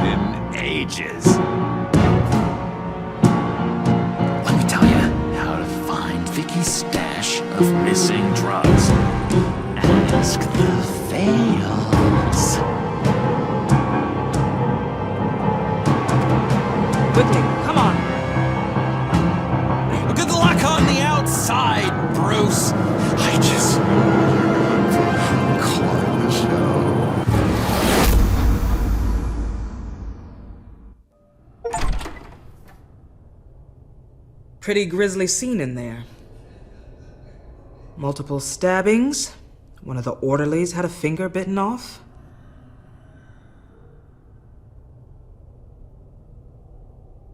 in ages. Let me tell you how to find Vicky's stash of missing drugs. Ask the Fails. Quickly, come on. Good luck on the outside, Bruce. I just... calling the show. Pretty grisly scene in there. Multiple stabbings. One of the orderlies had a finger bitten off.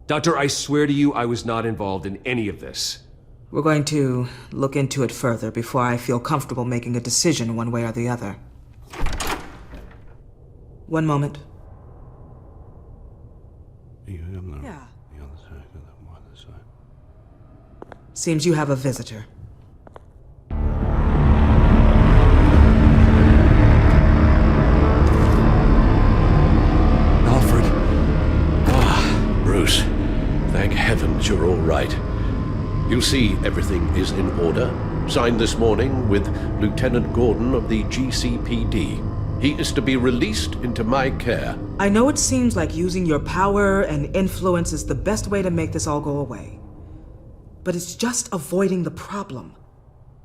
Doctor, I swear to you, I was not involved in any of this. We're going to look into it further before I feel comfortable making a decision one way or the other. One moment. Yeah. Seems you have a visitor. Alfred. Bruce. Thank heavens you're all right. You'll see everything is in order. Signed this morning with Lieutenant Gordon of the GCPD. He is to be released into my care. I know it seems like using your power and influence is the best way to make this all go away. But it's just avoiding the problem.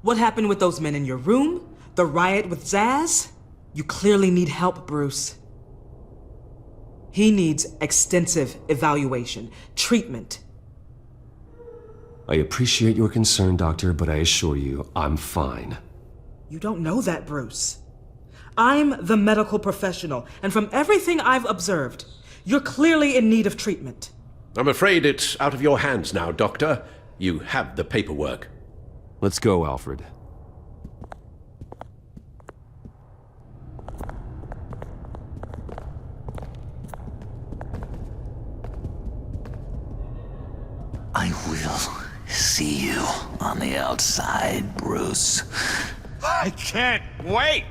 What happened with those men in your room? The riot with Zaz? You clearly need help, Bruce. He needs extensive evaluation, treatment. I appreciate your concern, Doctor, but I assure you, I'm fine. You don't know that, Bruce. I'm the medical professional, and from everything I've observed, you're clearly in need of treatment. I'm afraid it's out of your hands now, Doctor. You have the paperwork. Let's go, Alfred. I will see you on the outside, Bruce. I can't wait!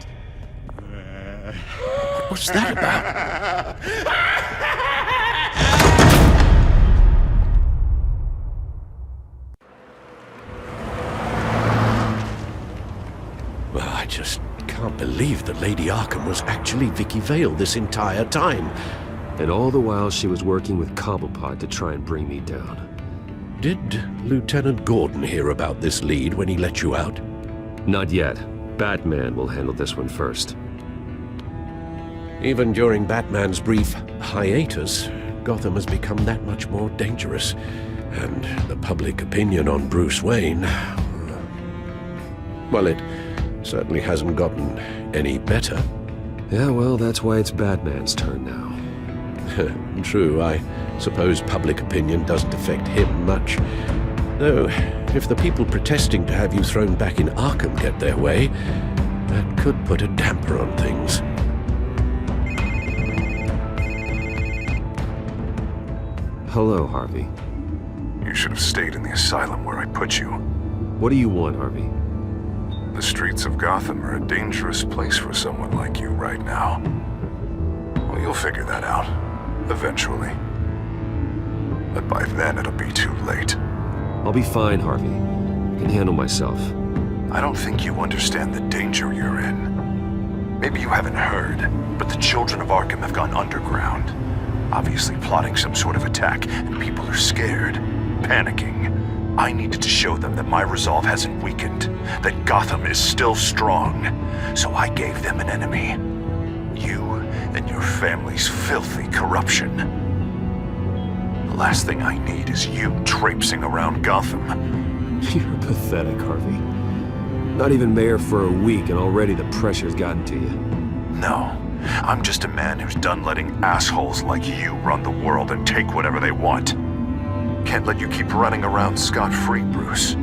What's that about? Well, I just can't believe that Lady Arkham was actually Vicky Vale this entire time. And all the while she was working with Cobblepot to try and bring me down. Did Lieutenant Gordon hear about this lead when he let you out? Not yet. Batman will handle this one first. Even during Batman's brief hiatus, Gotham has become that much more dangerous. And the public opinion on Bruce Wayne... well, it certainly hasn't gotten any better. Yeah, well, that's why it's Batman's turn now. True, I suppose public opinion doesn't affect him much. Though, if the people protesting to have you thrown back in Arkham get their way, that could put a damper on things. Hello, Harvey. You should have stayed in the asylum where I put you. What do you want, Harvey? The streets of Gotham are a dangerous place for someone like you right now. Well, you'll figure that out, eventually. But by then it'll be too late. I'll be fine, Harvey. I can handle myself. I don't think you understand the danger you're in. Maybe you haven't heard, but the children of Arkham have gone underground. Obviously plotting some sort of attack, and people are scared, panicking. I needed to show them that my resolve hasn't weakened, that Gotham is still strong. So I gave them an enemy. You and your family's filthy corruption. The last thing I need is you traipsing around Gotham. You're pathetic, Harvey. Not even mayor for a week and already the pressure's gotten to you. No. I'm just a man who's done letting assholes like you run the world and take whatever they want. Can't let you keep running around scot-free, Bruce.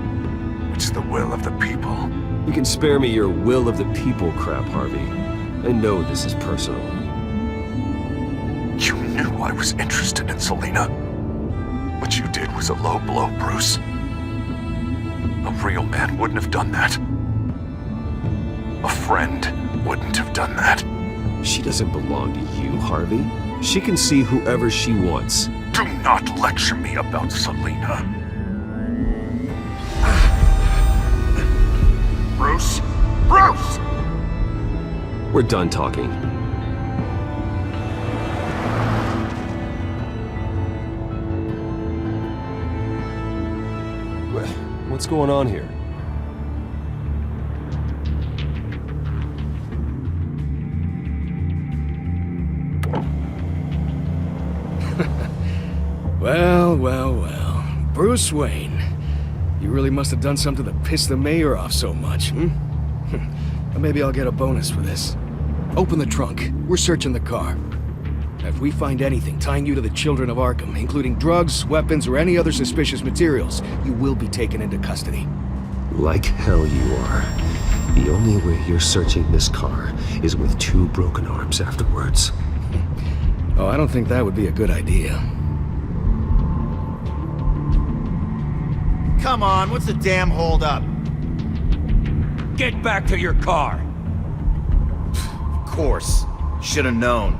It's the will of the people. You can spare me your will of the people crap, Harvey. I know this is personal. You knew I was interested in Selina. What you did was a low blow, Bruce. A real man wouldn't have done that. A friend wouldn't have done that. She doesn't belong to you, Harvey. She can see whoever she wants. Do not lecture me about Selina. Bruce? Bruce! We're done talking. What's going on here? Well. Bruce Wayne. You really must have done something to piss the mayor off so much, hmm? Maybe I'll get a bonus for this. Open the trunk. We're searching the car. If we find anything tying you to the children of Arkham, including drugs, weapons, or any other suspicious materials, you will be taken into custody. Like hell you are. The only way you're searching this car is with 2 broken arms afterwards. Oh, I don't think that would be a good idea. Come on, what's the damn holdup? Get back to your car! Of course. Should've known.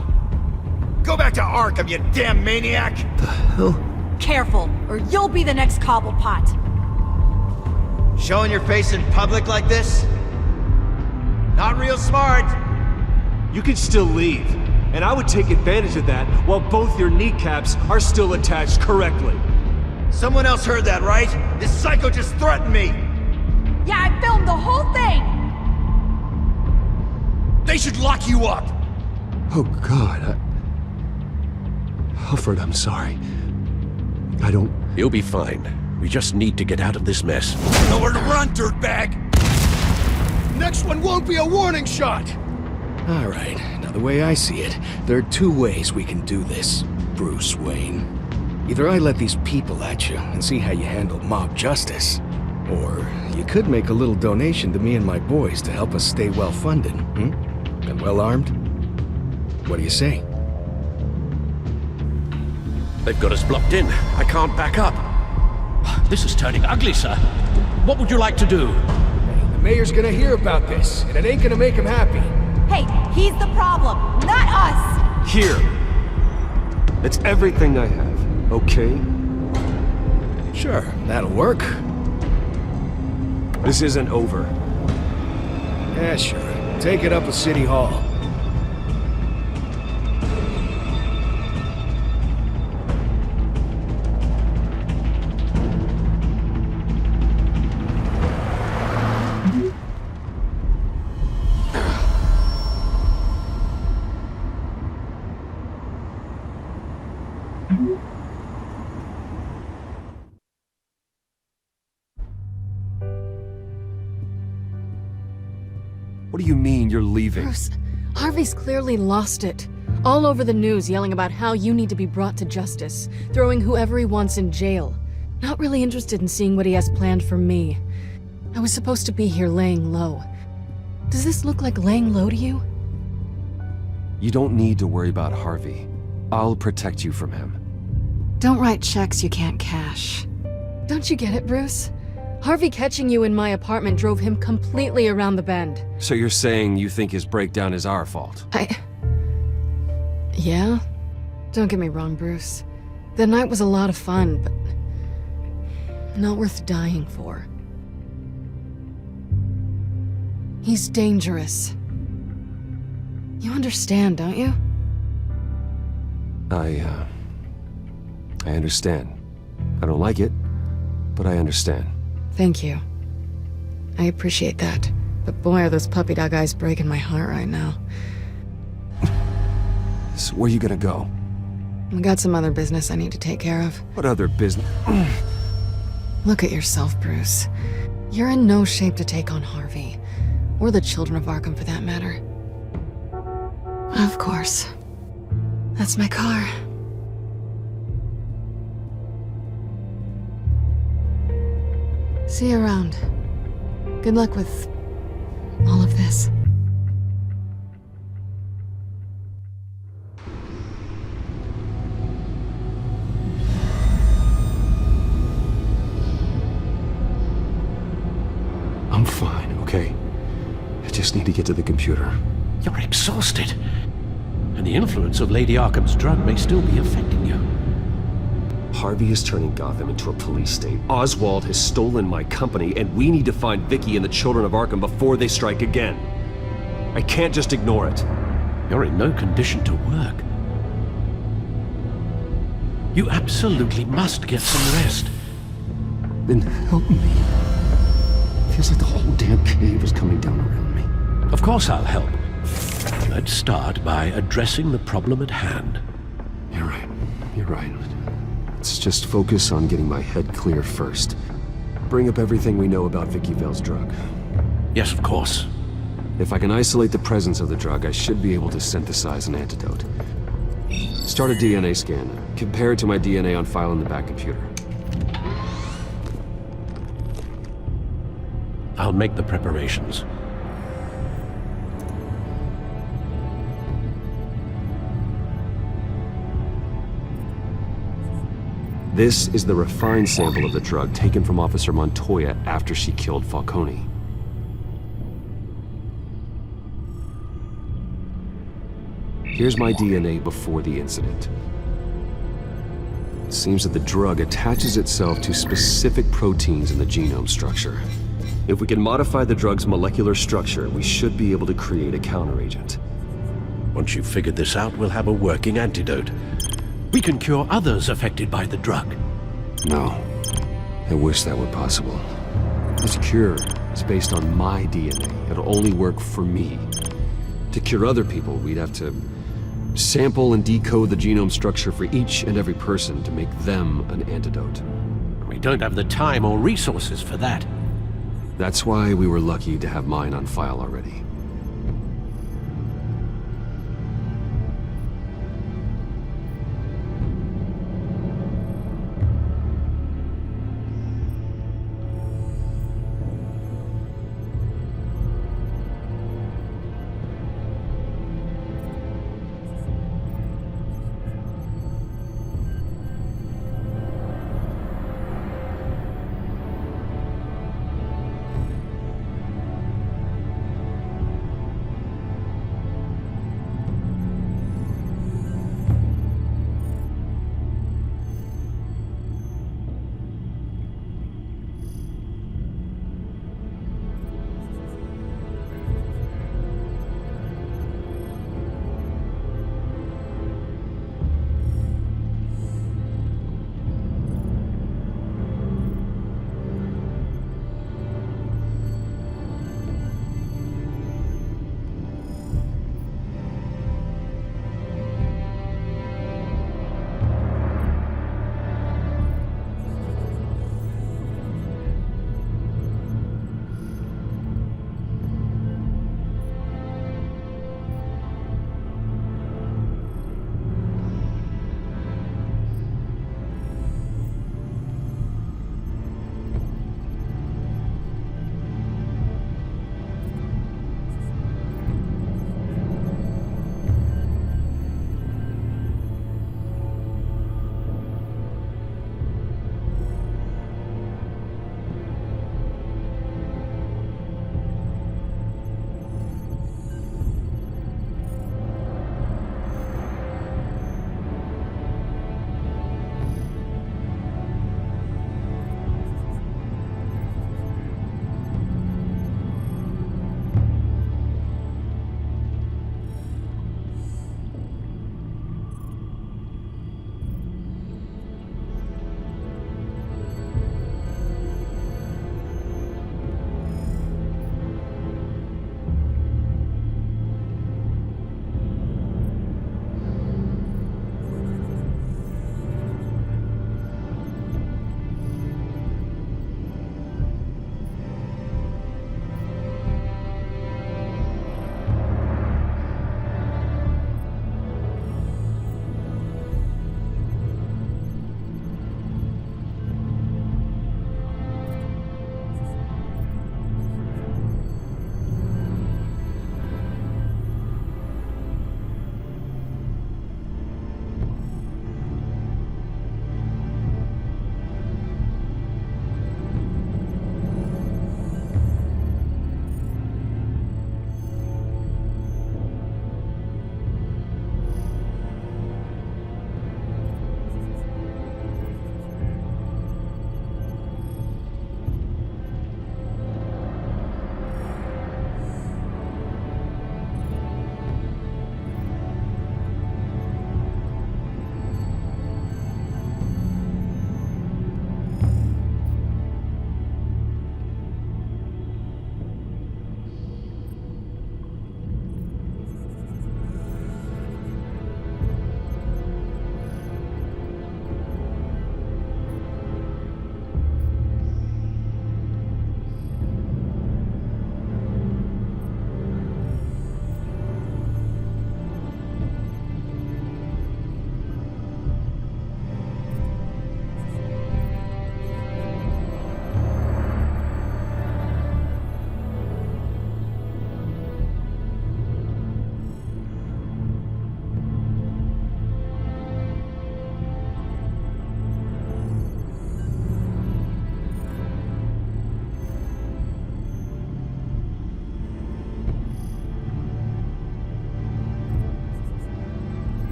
Go back to Arkham, you damn maniac! The hell? Careful, or you'll be the next Cobblepot. Showing your face in public like this? Not real smart. You could still leave, and I would take advantage of that while both your kneecaps are still attached correctly. Someone else heard that, right? This psycho just threatened me! Yeah, I filmed the whole thing! They should lock you up! Oh, God. Alfred, I'm sorry. I don't... You'll be fine. We just need to get out of this mess. Nowhere to run, dirtbag! Next one won't be a warning shot! All right, now the way I see it, there are two ways we can do this, Bruce Wayne. Either I let these people at you and see how you handle mob justice, or you could make a little donation to me and my boys to help us stay well-funded, and well-armed. What do you say? They've got us blocked in. I can't back up. This is turning ugly, sir. What would you like to do? The mayor's gonna hear about this, and it ain't gonna make him happy. Hey, he's the problem, not us! Here. It's everything I have, okay? Sure, that'll work. This isn't over. Yeah, sure. Take it up with City Hall. What do you mean you're leaving? Bruce, Harvey's clearly lost it. All over the news yelling about how you need to be brought to justice, throwing whoever he wants in jail. Not really interested in seeing what he has planned for me. I was supposed to be here laying low. Does this look like laying low to you? You don't need to worry about Harvey. I'll protect you from him. Don't write checks you can't cash. Don't you get it, Bruce? Harvey catching you in my apartment drove him completely around the bend. So you're saying you think his breakdown is our fault? Yeah? Don't get me wrong, Bruce. The night was a lot of fun, but not worth dying for. He's dangerous. You understand, don't you? I understand. I don't like it, but I understand. Thank you. I appreciate that. But boy, are those puppy dog eyes breaking my heart right now. So where are you gonna go? I got some other business I need to take care of. What other business? Look at yourself, Bruce. You're in no shape to take on Harvey. Or the children of Arkham, for that matter. Of course. That's my car. See you around. Good luck with all of this. I'm fine, okay? I just need to get to the computer. You're exhausted. And the influence of Lady Arkham's drug may still be affecting you. Harvey is turning Gotham into a police state. Oswald has stolen my company, and we need to find Vicky and the children of Arkham before they strike again. I can't just ignore it. You're in no condition to work. You absolutely must get some rest. Then help me. Feels like the whole damn cave is coming down around me. Of course I'll help. Let's start by addressing the problem at hand. You're right. You're right. Let's just focus on getting my head clear first. Bring up everything we know about Vicky Vale's drug. Yes, of course. If I can isolate the presence of the drug, I should be able to synthesize an antidote. Start a DNA scan. Compare it to my DNA on file in the back computer. I'll make the preparations. This is the refined sample of the drug taken from Officer Montoya after she killed Falcone. Here's my DNA before the incident. It seems that the drug attaches itself to specific proteins in the genome structure. If we can modify the drug's molecular structure, we should be able to create a counteragent. Once you've figured this out, we'll have a working antidote. We can cure others affected by the drug. No. I wish that were possible. This cure is based on my DNA. It'll only work for me. To cure other people, we'd have to sample and decode the genome structure for each and every person to make them an antidote. We don't have the time or resources for that. That's why we were lucky to have mine on file already.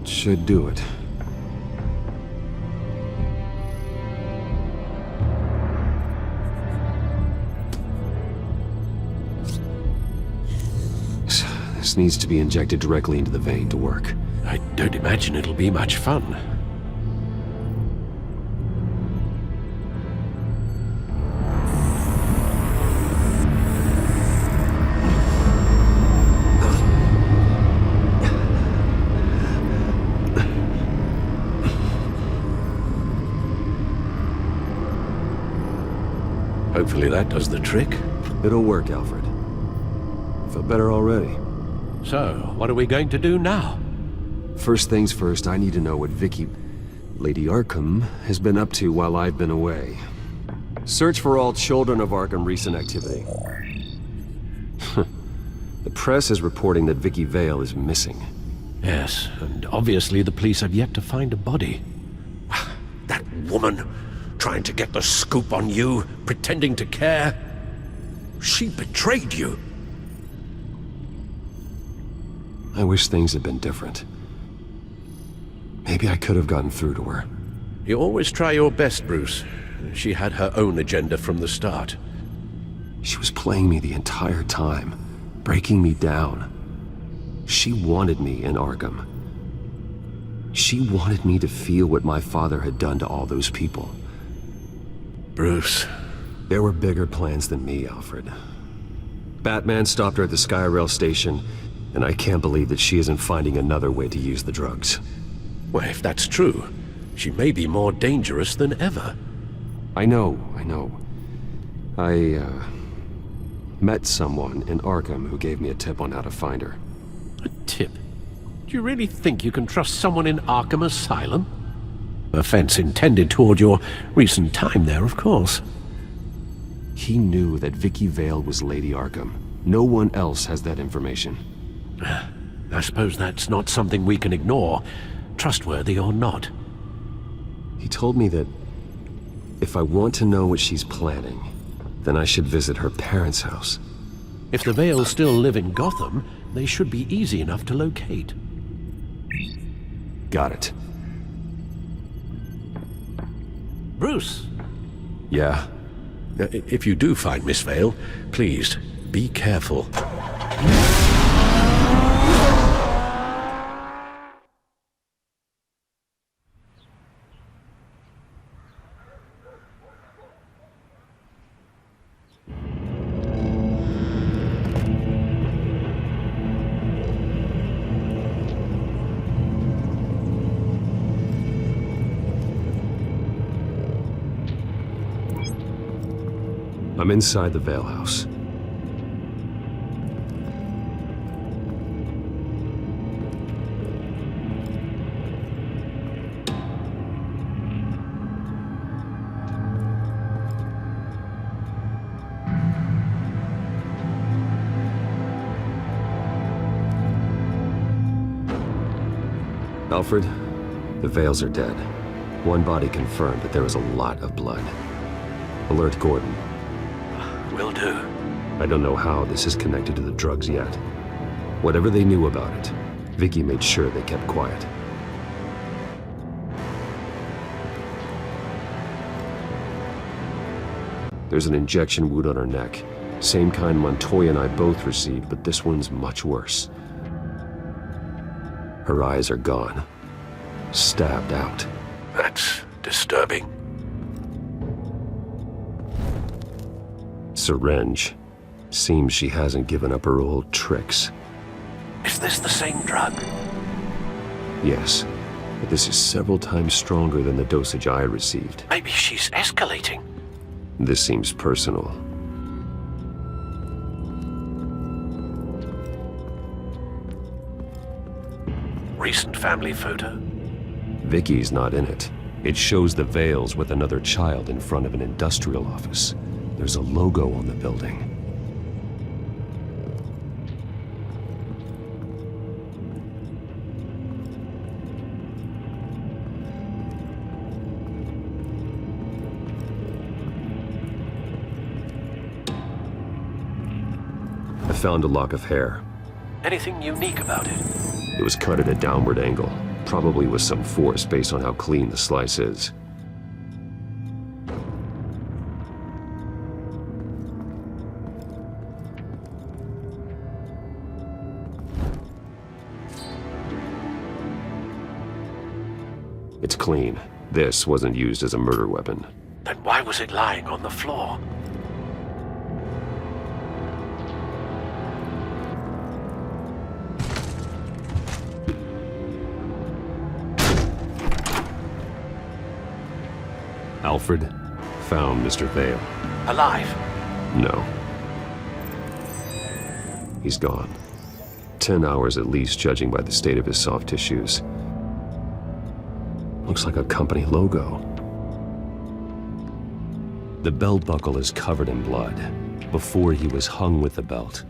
should do it. This needs to be injected directly into the vein to work. I don't imagine it'll be much fun. Hopefully that does the trick. It'll work, Alfred. I feel better already. So, what are we going to do now? First things first, I need to know what Lady Arkham, has been up to while I've been away. Search for all children of Arkham recent activity. The press is reporting that Vicky Vale is missing. Yes, and obviously the police have yet to find a body. That woman, trying to get the scoop on you, pretending to care. She betrayed you. I wish things had been different. Maybe I could have gotten through to her. You always try your best, Bruce. She had her own agenda from the start. She was playing me the entire time, breaking me down. She wanted me in Arkham. She wanted me to feel what my father had done to all those people. Bruce. There were bigger plans than me, Alfred. Batman stopped her at the Skyrail station, and I can't believe that she isn't finding another way to use the drugs. Well, if that's true, she may be more dangerous than ever. I know. I met someone in Arkham who gave me a tip on how to find her. A tip? Do you really think you can trust someone in Arkham Asylum? Offense intended toward your recent time there, of course. He knew that Vicky Vale was Lady Arkham. No one else has that information. I suppose that's not something we can ignore, trustworthy or not. He told me that if I want to know what she's planning, then I should visit her parents' house. If the Vales still live in Gotham, they should be easy enough to locate. Got it. Bruce! Yeah? If you do find Miss Vale, please, be careful. I'm inside the Vale house. Alfred, the Vales are dead. One body confirmed, but there is a lot of blood. Alert Gordon. Will do. I don't know how this is connected to the drugs yet. Whatever they knew about it, Vicky made sure they kept quiet. There's an injection wound on her neck. Same kind Montoya and I both received, but this one's much worse. Her eyes are gone. Stabbed out. That's disturbing. Syringe. Seems she hasn't given up her old tricks. Is this the same drug? Yes, but this is several times stronger than the dosage I received. Maybe she's escalating. This seems personal. Recent family photo? Vicky's not in it. It shows the Vales with another child in front of an industrial office. There's a logo on the building. I found a lock of hair. Anything unique about it? It was cut at a downward angle. Probably with some force based on how clean the slice is. It's clean. This wasn't used as a murder weapon. Then why was it lying on the floor? Alfred found Mr. Vale. Alive? No. He's gone. 10 hours at least, judging by the state of his soft tissues. Looks like a company logo. The belt buckle is covered in blood. Before he was hung with the belt,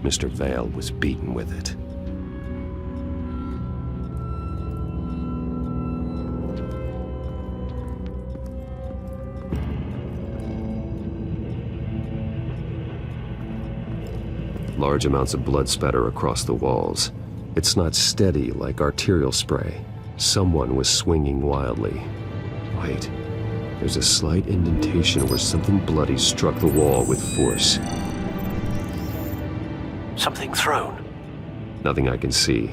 Mr. Vale was beaten with it. Large amounts of blood spatter across the walls. It's not steady like arterial spray. Someone was swinging wildly. Wait, there's a slight indentation where something bloody struck the wall with force. Something thrown? Nothing I can see.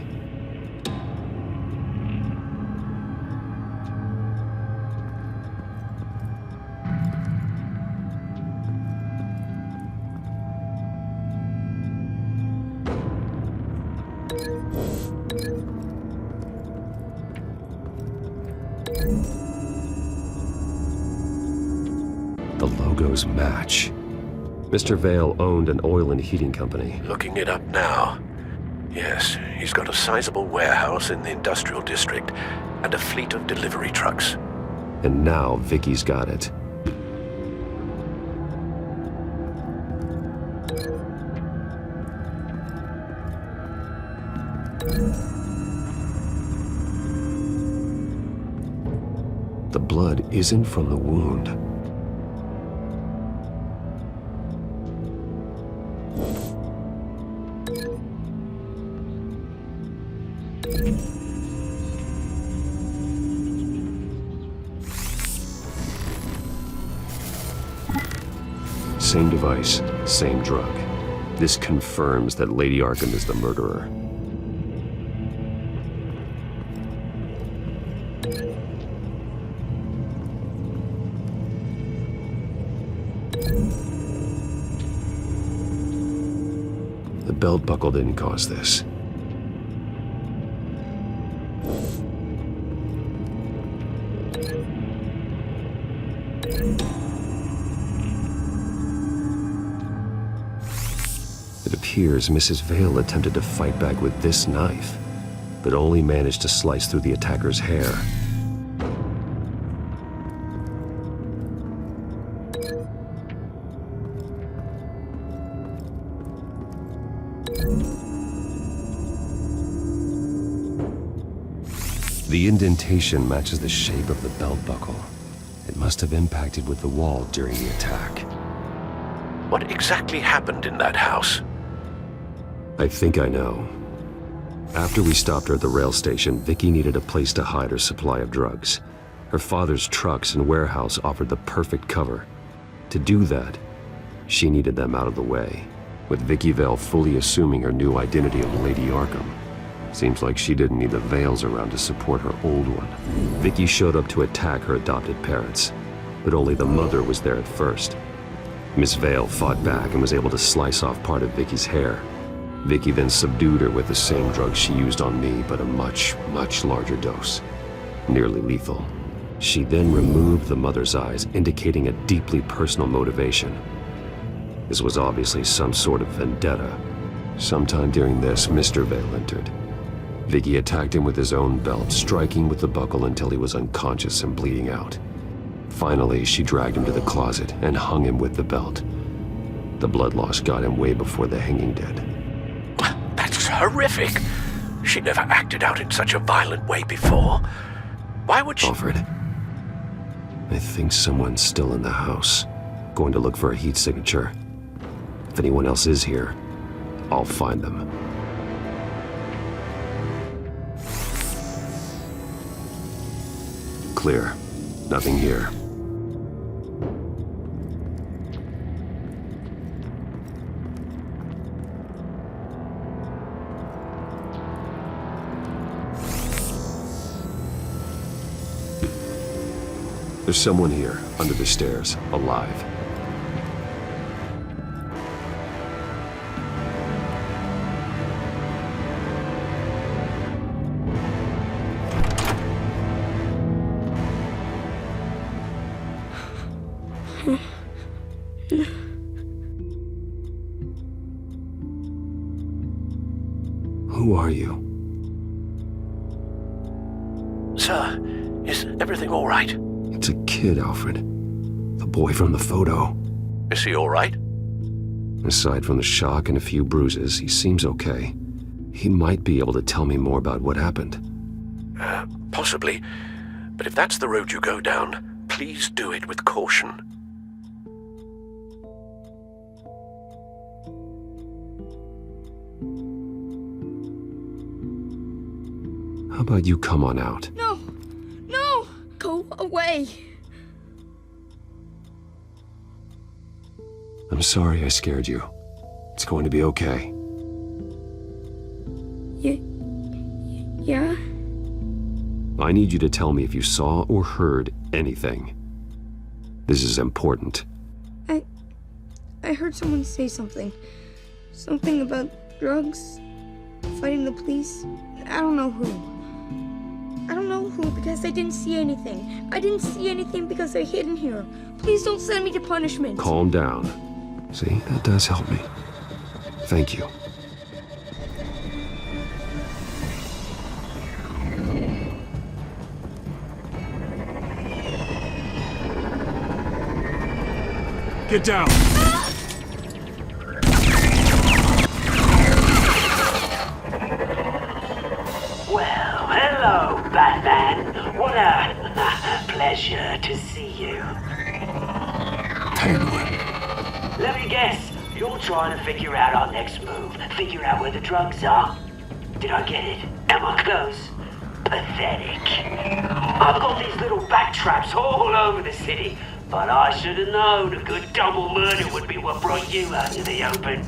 The logos match. Mr. Vale owned an oil and heating company. Looking it up now. Yes, he's got a sizable warehouse in the industrial district and a fleet of delivery trucks. And now Vicky's got it. The blood isn't from the wound. Same device, same drug. This confirms that Lady Arkham is the murderer. The belt buckle didn't cause this. It appears Mrs. Vale attempted to fight back with this knife, but only managed to slice through the attacker's hair. The indentation matches the shape of the belt buckle. It must have impacted with the wall during the attack. What exactly happened in that house? I think I know. After we stopped her at the rail station, Vicky needed a place to hide her supply of drugs. Her father's trucks and warehouse offered the perfect cover. To do that, she needed them out of the way, with Vicky Vale fully assuming her new identity of Lady Arkham. Seems like she didn't need the Vales around to support her old one. Vicky showed up to attack her adopted parents, but only the mother was there at first. Miss Vale fought back and was able to slice off part of Vicky's hair. Vicky then subdued her with the same drug she used on me, but a much, much larger dose. Nearly lethal. She then removed the mother's eyes, indicating a deeply personal motivation. This was obviously some sort of vendetta. Sometime during this, Mr. Vale entered. Vicky attacked him with his own belt, striking with the buckle until he was unconscious and bleeding out. Finally, she dragged him to the closet and hung him with the belt. The blood loss got him way before the hanging did. That's horrific. She never acted out in such a violent way before. Why would she— Alfred, I think someone's still in the house. Going to look for a heat signature. If anyone else is here, I'll find them. clear. Nothing here. There's someone here, under the stairs, alive. Who are you? Sir, is everything all right? It's a kid, Alfred. The boy from the photo. Is he all right? Aside from the shock and a few bruises, he seems okay. He might be able to tell me more about what happened. Possibly. But if that's the road you go down, please do it with caution. How about you come on out? No! No! Go away! I'm sorry I scared you. It's going to be okay. Yeah? I need you to tell me if you saw or heard anything. This is important. I heard someone say something. Something about drugs, fighting the police. I don't know who. I don't know who because I didn't see anything. I didn't see anything because I hid in here. Please don't send me to punishment. Calm down. See, that does help me. Thank you. Get down! Well, hello, Batman. What a pleasure to see you. Penguin. Let me guess, you're trying to figure out our next move. Figure out where the drugs are. Did I get it? Am I close? Pathetic. I've got these little back traps all over the city, but I should have known a good double murder would be what brought you out to the open.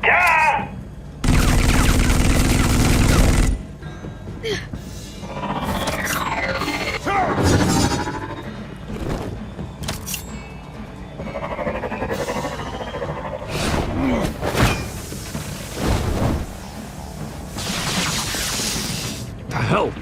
Ah! The hell?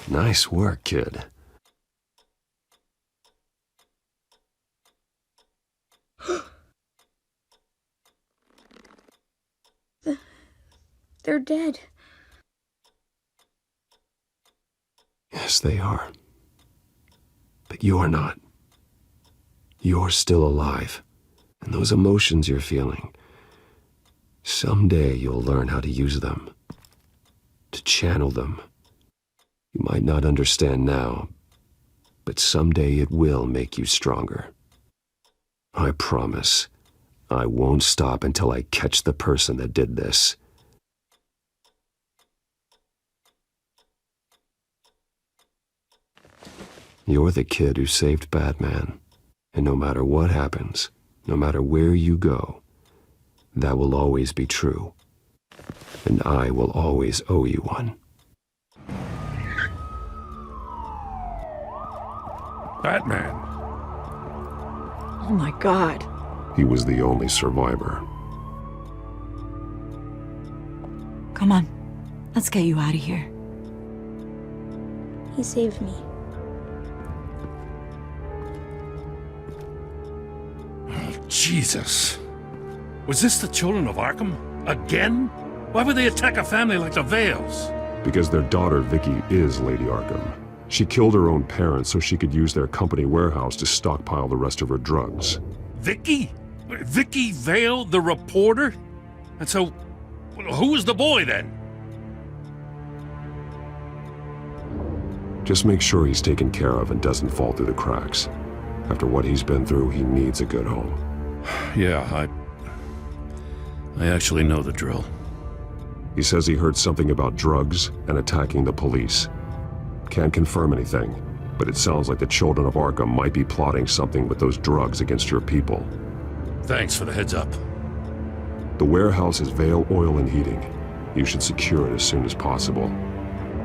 Nice work, kid. They're dead. Yes, they are. But you're not. You're still alive. And those emotions you're feeling, someday you'll learn how to use them. To channel them. You might not understand now, but someday it will make you stronger. I promise, I won't stop until I catch the person that did this. You're the kid who saved Batman, and no matter what happens, no matter where you go, that will always be true, and I will always owe you one. Batman. Oh my God. He was the only survivor. Come on. Let's get you out of here. He saved me. Oh, Jesus. Was this the children of Arkham? Again? Why would they attack a family like the Vales? Because their daughter, Vicky, is Lady Arkham. She killed her own parents so she could use their company warehouse to stockpile the rest of her drugs. Vicky? Vicky Vale, the reporter? And so, who was the boy then? Just make sure he's taken care of and doesn't fall through the cracks. After what he's been through, he needs a good home. Yeah, I actually know the drill. He says he heard something about drugs and attacking the police. Can't confirm anything, but it sounds like the children of Arkham might be plotting something with those drugs against your people. Thanks for the heads up. The warehouse is Vale Oil and Heating. You should secure it as soon as possible.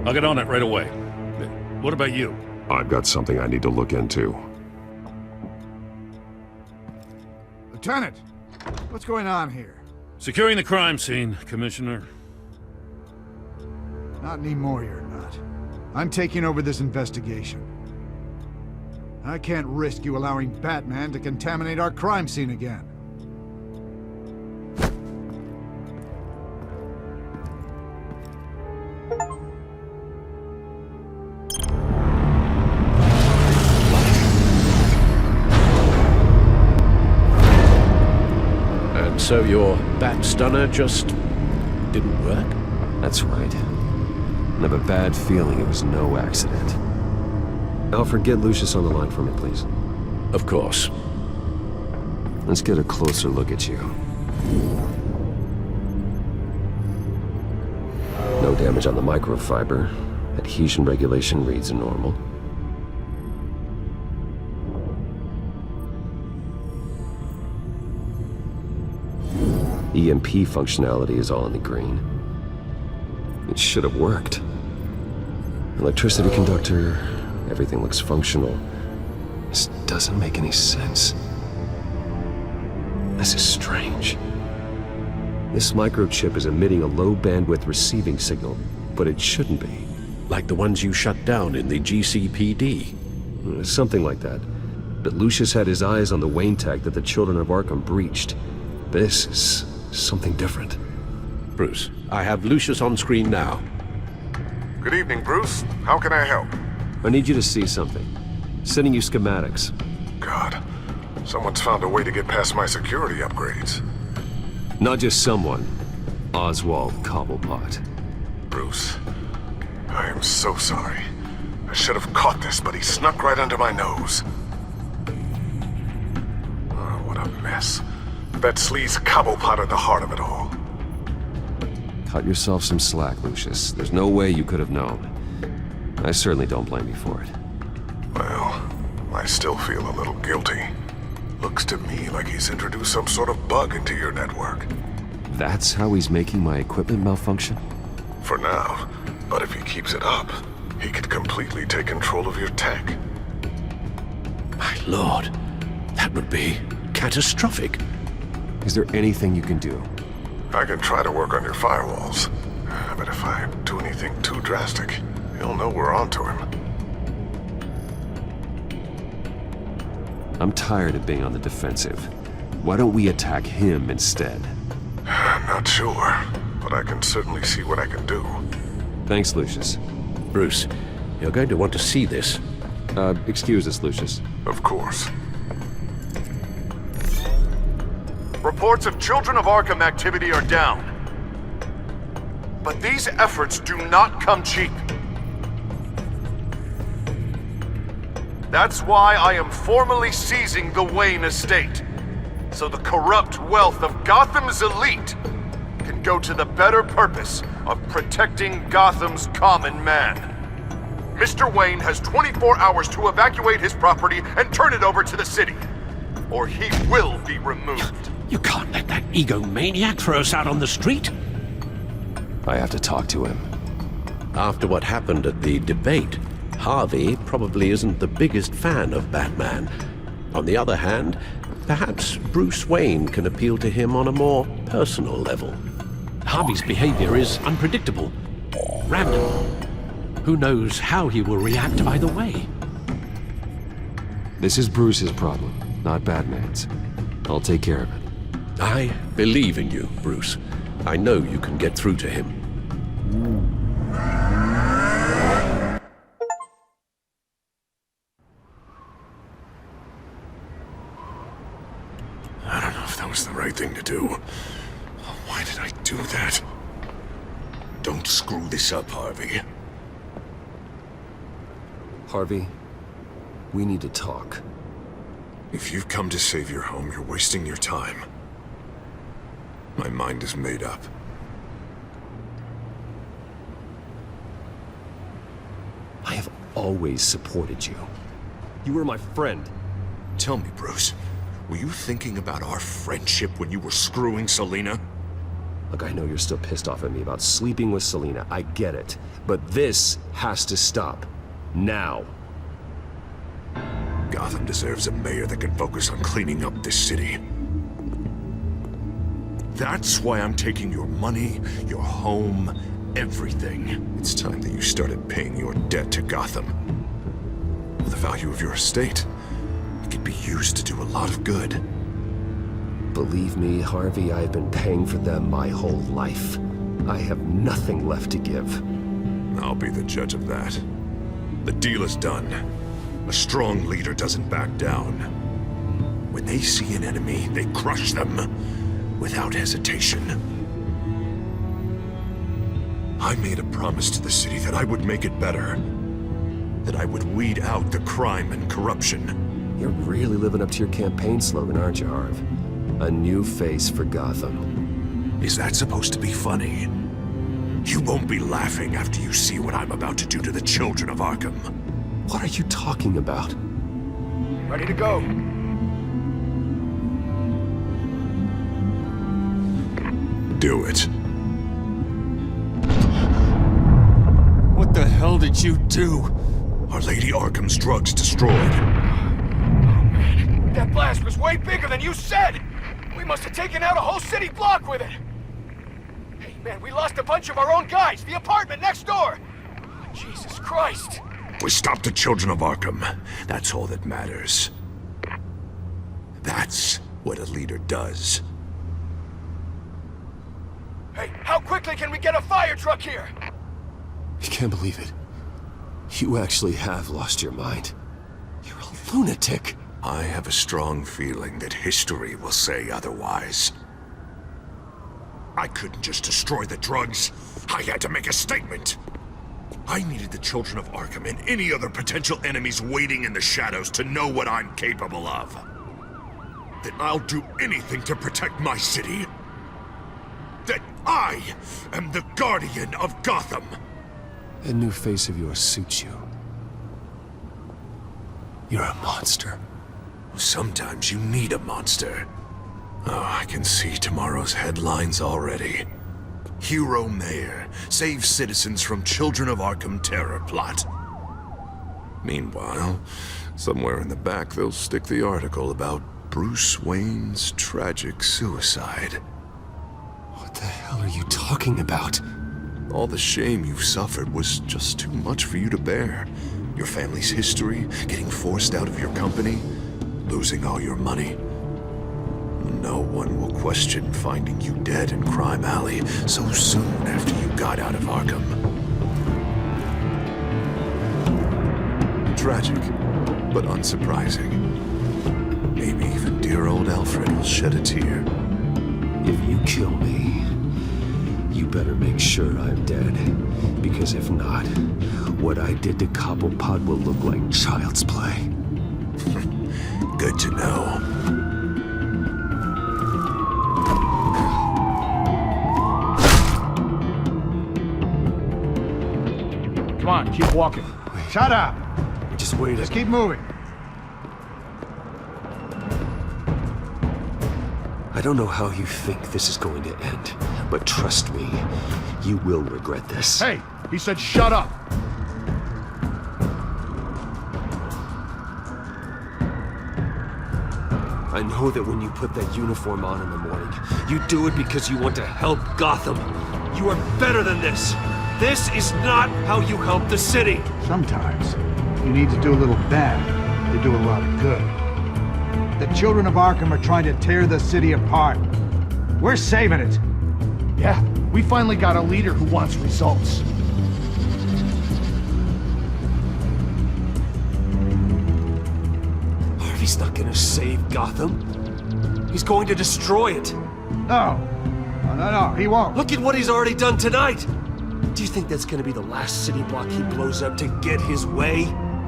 I'll get on it right away. What about you? I've got something I need to look into. Lieutenant, what's going on here? Securing the crime scene, Commissioner. Not anymore, you're not. I'm taking over this investigation. I can't risk you allowing Batman to contaminate our crime scene again. And so your bat stunner just didn't work? That's right. I have a bad feeling it was no accident. Alfred, get Lucius on the line for me, please. Of course. Let's get a closer look at you. No damage on the microfiber. Adhesion regulation reads normal. EMP functionality is all in the green. It should have worked. Electricity conductor, everything looks functional. This doesn't make any sense. This is strange. This microchip is emitting a low bandwidth receiving signal, but it shouldn't be. Like the ones you shut down in the GCPD? Something like that. But Lucius had his eyes on the Wayne tag that the children of Arkham breached. This is something different. Bruce, I have Lucius on screen now. Good evening, Bruce. How can I help? I need you to see something. Sending you schematics. God, someone's found a way to get past my security upgrades. Not just someone. Oswald Cobblepot. Bruce, I am so sorry. I should have caught this, but he snuck right under my nose. Oh, what a mess. That sleaze Cobblepot at the heart of it all. Cut yourself some slack, Lucius. There's no way you could have known. I certainly don't blame you for it. Well, I still feel a little guilty. Looks to me like he's introduced some sort of bug into your network. That's how he's making my equipment malfunction? For now. But if he keeps it up, he could completely take control of your tech. My lord, that would be catastrophic. Is there anything you can do? I can try to work on your firewalls. But if I do anything too drastic, he'll know we're onto him. I'm tired of being on the defensive. Why don't we attack him instead? Not sure, but I can certainly see what I can do. Thanks, Lucius. Bruce, you're going to want to see this. Excuse us, Lucius. Of course. Reports of Children of Arkham activity are down. But these efforts do not come cheap. That's why I am formally seizing the Wayne estate, so the corrupt wealth of Gotham's elite can go to the better purpose of protecting Gotham's common man. Mr. Wayne has 24 hours to evacuate his property and turn it over to the city, or he will be removed. You can't let that egomaniac throw us out on the street. I have to talk to him. After what happened at the debate, Harvey probably isn't the biggest fan of Batman. On the other hand, perhaps Bruce Wayne can appeal to him on a more personal level. Harvey's behavior is unpredictable, random. Who knows how he will react either way? This is Bruce's problem, not Batman's. I'll take care of it. I believe in you, Bruce. I know you can get through to him. I don't know if that was the right thing to do. Why did I do that? Don't screw this up, Harvey. Harvey, we need to talk. If you've come to save your home, you're wasting your time. My mind is made up. I have always supported you. You were my friend. Tell me, Bruce, were you thinking about our friendship when you were screwing Selina? Look, I know you're still pissed off at me about sleeping with Selina. I get it. But this has to stop. Now. Gotham deserves a mayor that can focus on cleaning up this city. That's why I'm taking your money, your home, everything. It's time that you started paying your debt to Gotham. For the value of your estate, it could be used to do a lot of good. Believe me, Harvey, I've been paying for them my whole life. I have nothing left to give. I'll be the judge of that. The deal is done. A strong leader doesn't back down. When they see an enemy, they crush them without hesitation. I made a promise to the city that I would make it better. That I would weed out the crime and corruption. You're really living up to your campaign slogan, aren't you, Harv? A new face for Gotham. Is that supposed to be funny? You won't be laughing after you see what I'm about to do to the children of Arkham. What are you talking about? Ready to go. Do it. What the hell did you do? Our Lady Arkham's drugs destroyed. That blast was way bigger than you said! We must have taken out a whole city block with it! Hey, man, we lost a bunch of our own guys! The apartment next door! Jesus Christ! We stopped the children of Arkham. That's all that matters. That's what a leader does. Hey, how quickly can we get a fire truck here? I can't believe it. You actually have lost your mind. You're a lunatic. I have a strong feeling that history will say otherwise. I couldn't just destroy the drugs. I had to make a statement. I needed the children of Arkham and any other potential enemies waiting in the shadows to know what I'm capable of. That I'll do anything to protect my city. That I am the guardian of Gotham. A new face of yours suits you. You're a monster. Sometimes you need a monster. Oh, I can see tomorrow's headlines already. Hero Mayor saves citizens from Children of Arkham terror plot. Meanwhile, somewhere in the back they'll stick the article about Bruce Wayne's tragic suicide. What the hell are you talking about? All the shame you've suffered was just too much for you to bear. Your family's history, getting forced out of your company, losing all your money. No one will question finding you dead in Crime Alley so soon after you got out of Arkham. Tragic, but unsurprising. Maybe even dear old Alfred will shed a tear. If you kill me, you better make sure I'm dead. Because if not, what I did to Cobblepot will look like child's play. Good to know. Come on, keep walking. Shut up! Just wait. Just keep moving. I don't know how you think this is going to end, but trust me, you will regret this. Hey, he said shut up! I know that when you put that uniform on in the morning, you do it because you want to help Gotham. You are better than this. This is not how you help the city. Sometimes, you need to do a little bad to do a lot of good. The children of Arkham are trying to tear the city apart. We're saving it. Yeah, we finally got a leader who wants results. Harvey's not gonna save Gotham. He's going to destroy it. No. No, he won't. Look at what he's already done tonight. Do you think that's gonna be the last city block he blows up to get his way?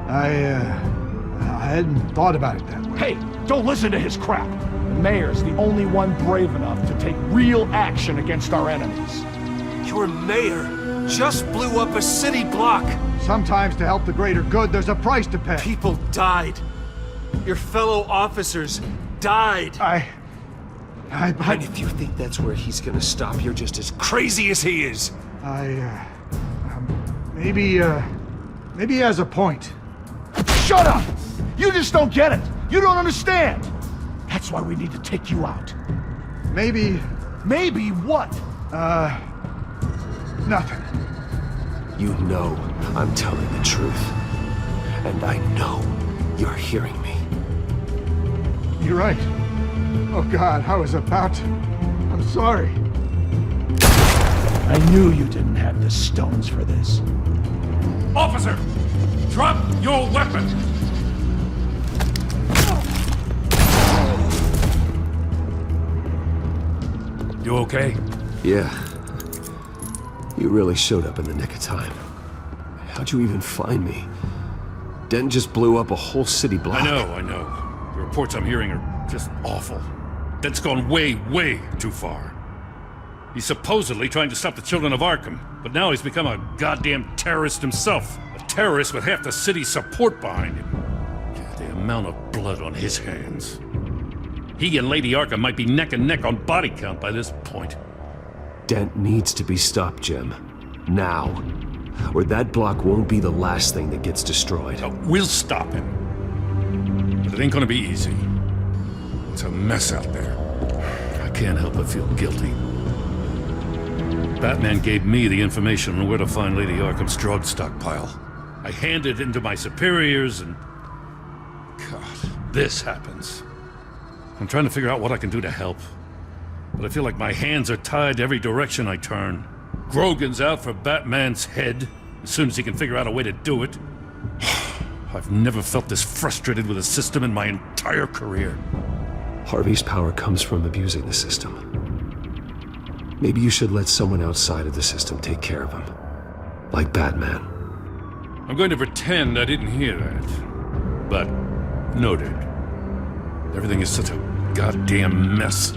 I hadn't thought about it that way. Hey, don't listen to his crap. The mayor's the only one brave enough to take real action against our enemies. Your mayor just blew up a city block. Sometimes to help the greater good, there's a price to pay. People died. Your fellow officers died. And if you think that's where he's gonna stop, you're just as crazy as he is. Maybe he has a point. Shut up! You just don't get it. You don't understand. That's why we need to take you out. Maybe... Maybe what? Nothing. You know I'm telling the truth. And I know you're hearing me. You're right. Oh God, I was about to... I'm sorry. I knew you didn't have the stones for this. Officer! Drop your weapon! You okay? Yeah. You really showed up in the nick of time. How'd you even find me? Dent just blew up a whole city block. I know. The reports I'm hearing are just awful. Dent's gone way, way too far. He's supposedly trying to stop the children of Arkham, but now he's become a goddamn terrorist himself. A terrorist with half the city's support behind him. The amount of blood on his hands. He and Lady Arkham might be neck and neck on body count by this point. Dent needs to be stopped, Jim. Now. Or that block won't be the last thing that gets destroyed. We'll stop him. But it ain't gonna be easy. It's a mess out there. I can't help but feel guilty. Batman gave me the information on where to find Lady Arkham's drug stockpile. I handed it into my superiors and... God, this happens. I'm trying to figure out what I can do to help. But I feel like my hands are tied every direction I turn. Grogan's out for Batman's head, as soon as he can figure out a way to do it. I've never felt this frustrated with a system in my entire career. Harvey's power comes from abusing the system. Maybe you should let someone outside of the system take care of him. Like Batman. I'm going to pretend I didn't hear that. But, noted. Everything is such a goddamn mess.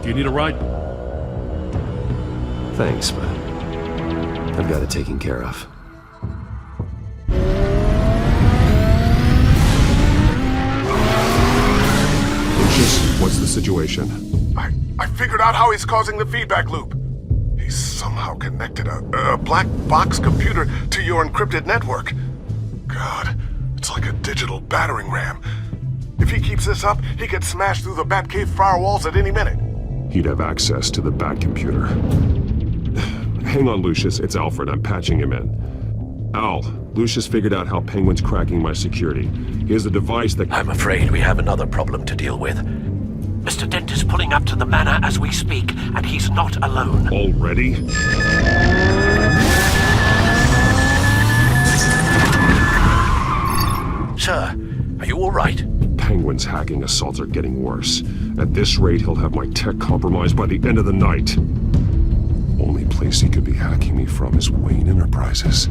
Do you need a ride? Thanks, but I've got it taken care of. Lucius, what's the situation? I figured out how he's causing the feedback loop. He's somehow connected a black box computer to your encrypted network. God, it's like a digital battering ram. If he keeps this up, he could smash through the Batcave firewalls at any minute. He'd have access to the Bat computer. Hang on, Lucius. It's Alfred. I'm patching him in. Al, Lucius figured out how Penguin's cracking my security. He has a device that... I'm afraid we have another problem to deal with. Mr. Dent is pulling up to the manor as we speak, and he's not alone. Already? Sir, are you all right? Penguin's hacking assaults are getting worse. At this rate, he'll have my tech compromised by the end of the night. Only place he could be hacking me from is Wayne Enterprises.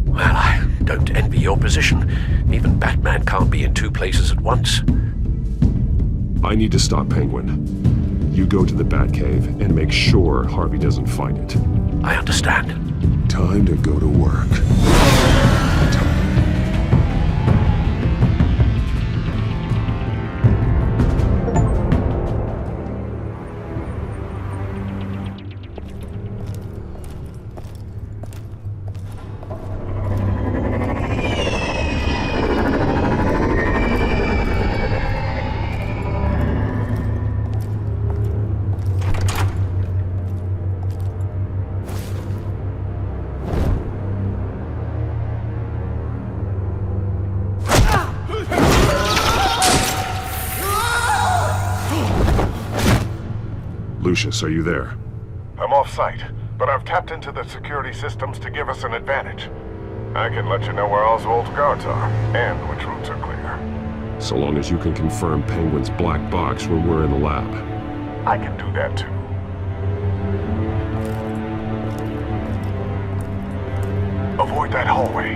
Well, I don't envy your position. Even Batman can't be in two places at once. I need to stop Penguin. You go to the Batcave and make sure Harvey doesn't find it. I understand. Time to go to work. Lucius, are you there? I'm off-site, but I've tapped into the security systems to give us an advantage. I can let you know where Oswald's guards are, and which routes are clear. So long as you can confirm Penguin's black box when we're in the lab. I can do that too. Avoid that hallway.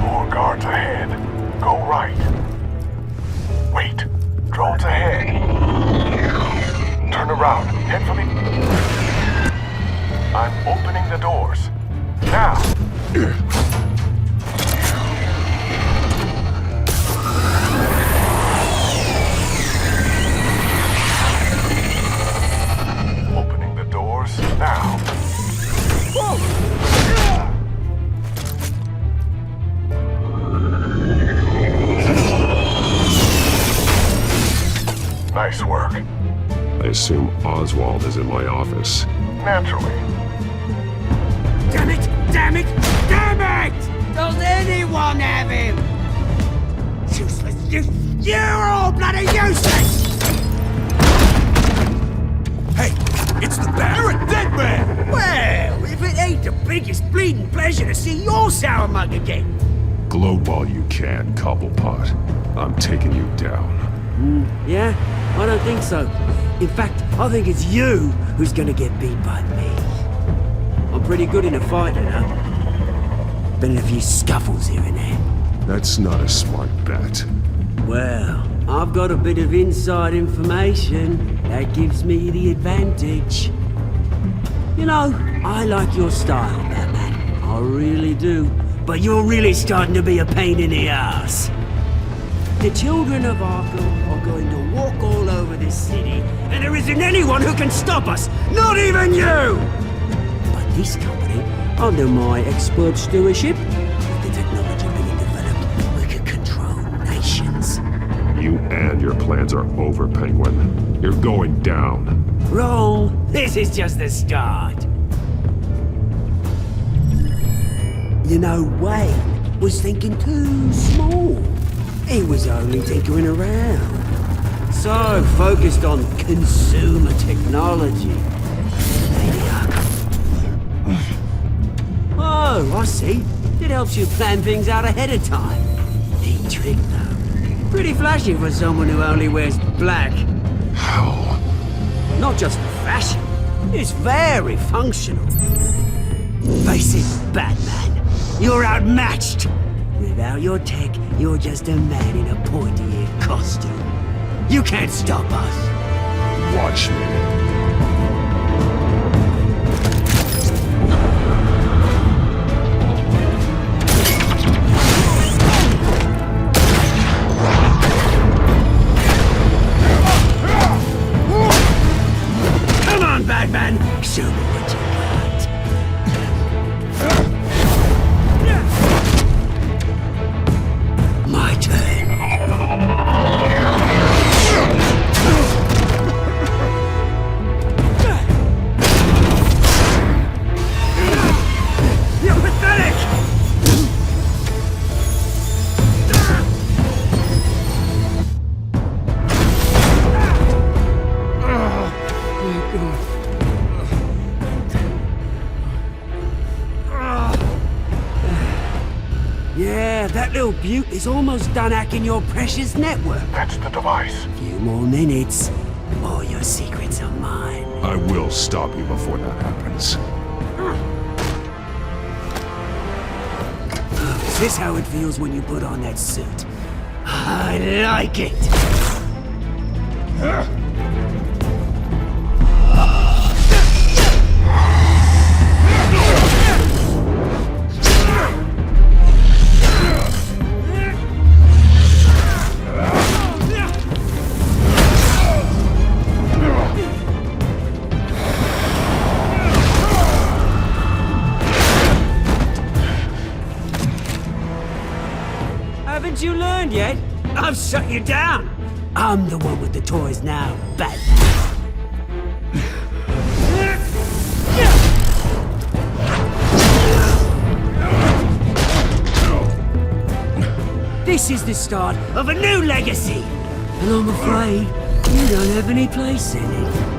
More guards ahead. Go right. Wait. Drones ahead. Turn around. Head for the... I'm opening the doors. Now! Opening the doors now. Nice work. I assume Oswald is in my office. Naturally. Damn it! Damn it! Damn it! Does anyone have him? Useless! You're all bloody useless! Hey, it's the bat. You're a dead man! Well, if it ain't the biggest bleeding pleasure to see your sour mug again. Gloat while you can, Cobblepot. I'm taking you down. Yeah? I don't think so. In fact, I think it's you who's gonna get beat by me. I'm pretty good in a fight, you know. Been in a few scuffles here and there. That's not a smart bet. Well, I've got a bit of inside information that gives me the advantage. You know, I like your style, Batman. I really do. But you're really starting to be a pain in the ass. The children of Arkham are going to walk all over this city, and there isn't anyone who can stop us, not even you! But this company, under my expert stewardship, with the technology being developed, we can control nations. You and your plans are over, Penguin. You're going down. Wrong. This is just the start. You know, Wayne was thinking too small. He was only tinkering around. So focused on consumer technology. Oh, I see. It helps you plan things out ahead of time. Neat trick, though. Pretty flashy for someone who only wears black. How? Not just for fashion. It's very functional. Face it, Batman. You're outmatched. Without your tech, you're just a man in a pointy-eared costume. You can't stop us. Watch me. Come on, Batman! Show me what you got. My turn. You're pathetic! Yeah, that little beaut is almost done hacking your precious network. That's the device. Few more minutes, all your secrets are mine. I will stop you before that happens. Is this how it feels when you put on that suit? I like it! Haven't you learned yet? I've shut you down! I'm the one with the toys now, Batman. This is the start of a new legacy! And I'm afraid you don't have any place in it.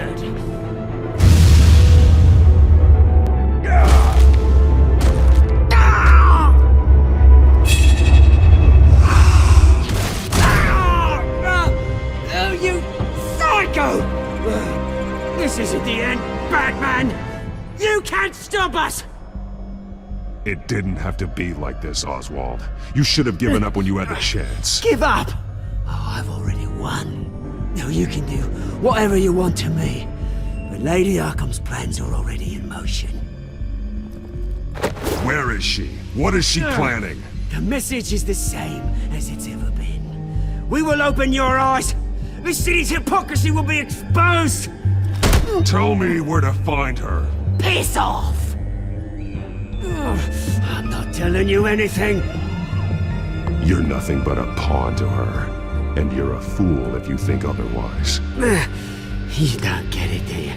bastard! Oh, you psycho! This isn't the end, Batman! You can't stop us! It didn't have to be like this, Oswald. You should have given up when you had the chance. Give up! Oh, I've already won. Now you can do whatever you want to me. But Lady Arkham's plans are already in motion. Where is she? What is she planning? The message is the same as it's ever been. We will open your eyes. The city's hypocrisy will be exposed. Tell me where to find her. Piss off! I'm not telling you anything. You're nothing but a pawn to her. And you're a fool if you think otherwise. You don't get it, do you?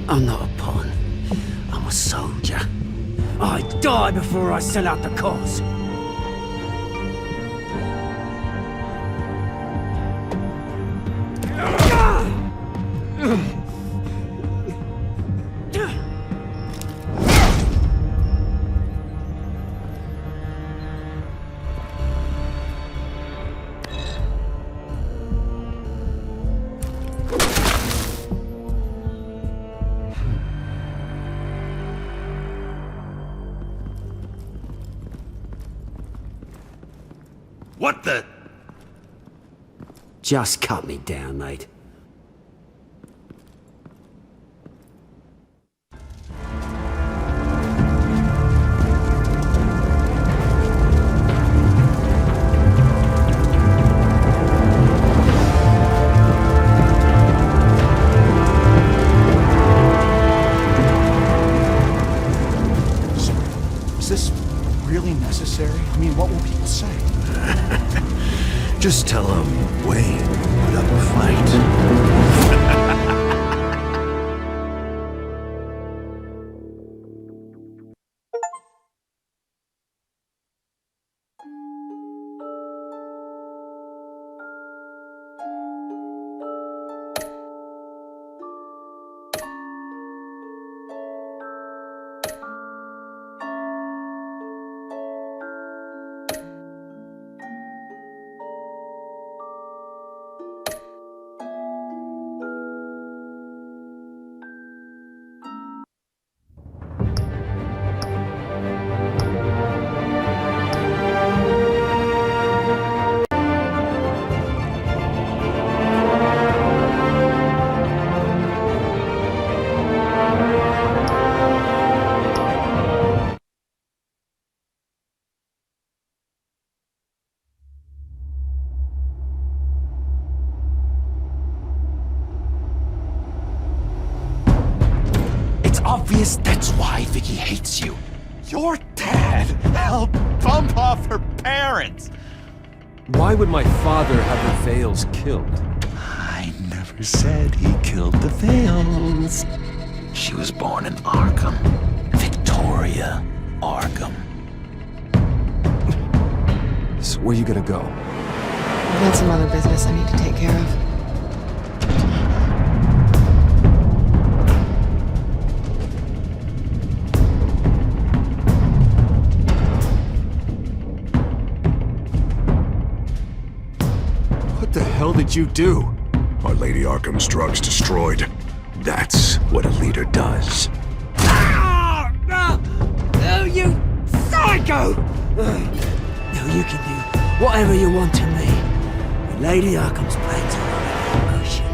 I'm not a pawn. I'm a soldier. I die before I sell out the cause. What the? Just cut me down, mate. Is this really necessary? I mean, what will people say? Just tell him Wayne put up a fight. Obvious that's why Vicky hates you. Your dad helped bump off her parents. Why would my father have the Vales killed? I never said he killed the Vales. She was born in Arkham. Victoria Arkham. So where you gonna go? I've got some other business I need to take care of. What the hell did you do? Our Lady Arkham's drugs destroyed. That's what a leader does. Oh, you psycho! Now you can do whatever you want to me. But Lady Arkham's plans are already in motion.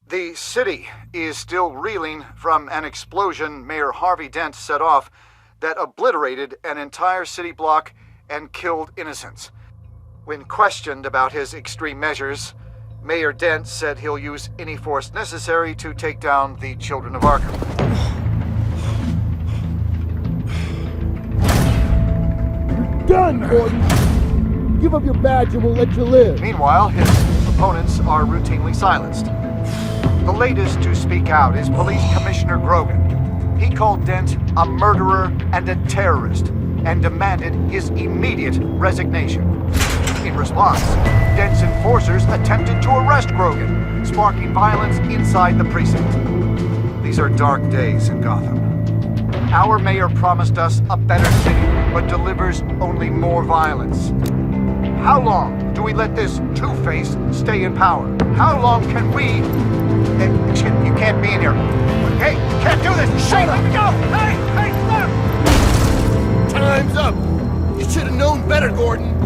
The city is still reeling from an explosion Mayor Harvey Dent set off that obliterated an entire city block and killed innocents. When questioned about his extreme measures, Mayor Dent said he'll use any force necessary to take down the Children of Arkham. Done, Gordon! Give up your badge and we'll let you live. Meanwhile, his opponents are routinely silenced. The latest to speak out is Police Commissioner Grogan. He called Dent a murderer and a terrorist and demanded his immediate resignation. In response, Dent's enforcers attempted to arrest Grogan, sparking violence inside the precinct. These are dark days in Gotham. Our mayor promised us a better city, but delivers only more violence. How long do we let this two-face stay in power? How long can we... You can't be in here. Hey, you can't do this! Shut up! Let me go! Hey, stop! Time's up! You should have known better, Gordon.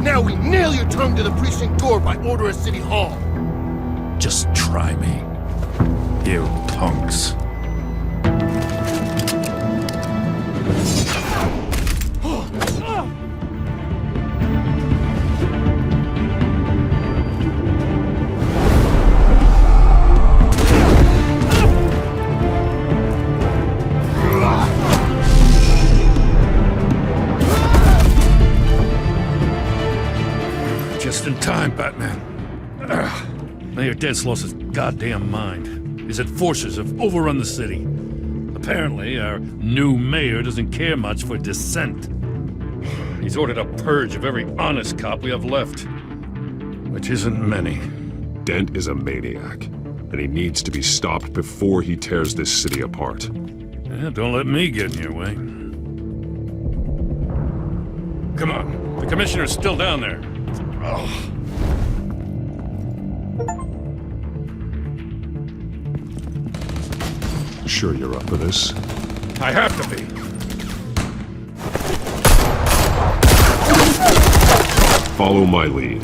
Now we nail your tongue to the precinct door by order of City Hall. Just try me, you punks. Just in time, Batman. Mayor Dent's lost his goddamn mind. His enforcers have overrun the city. Apparently, our new mayor doesn't care much for dissent. He's ordered a purge of every honest cop we have left. Which isn't many. Dent is a maniac, and he needs to be stopped before he tears this city apart. Yeah, don't let me get in your way. Come on, the commissioner's still down there. Oh. Sure you're up for this? I have to be. Follow my lead.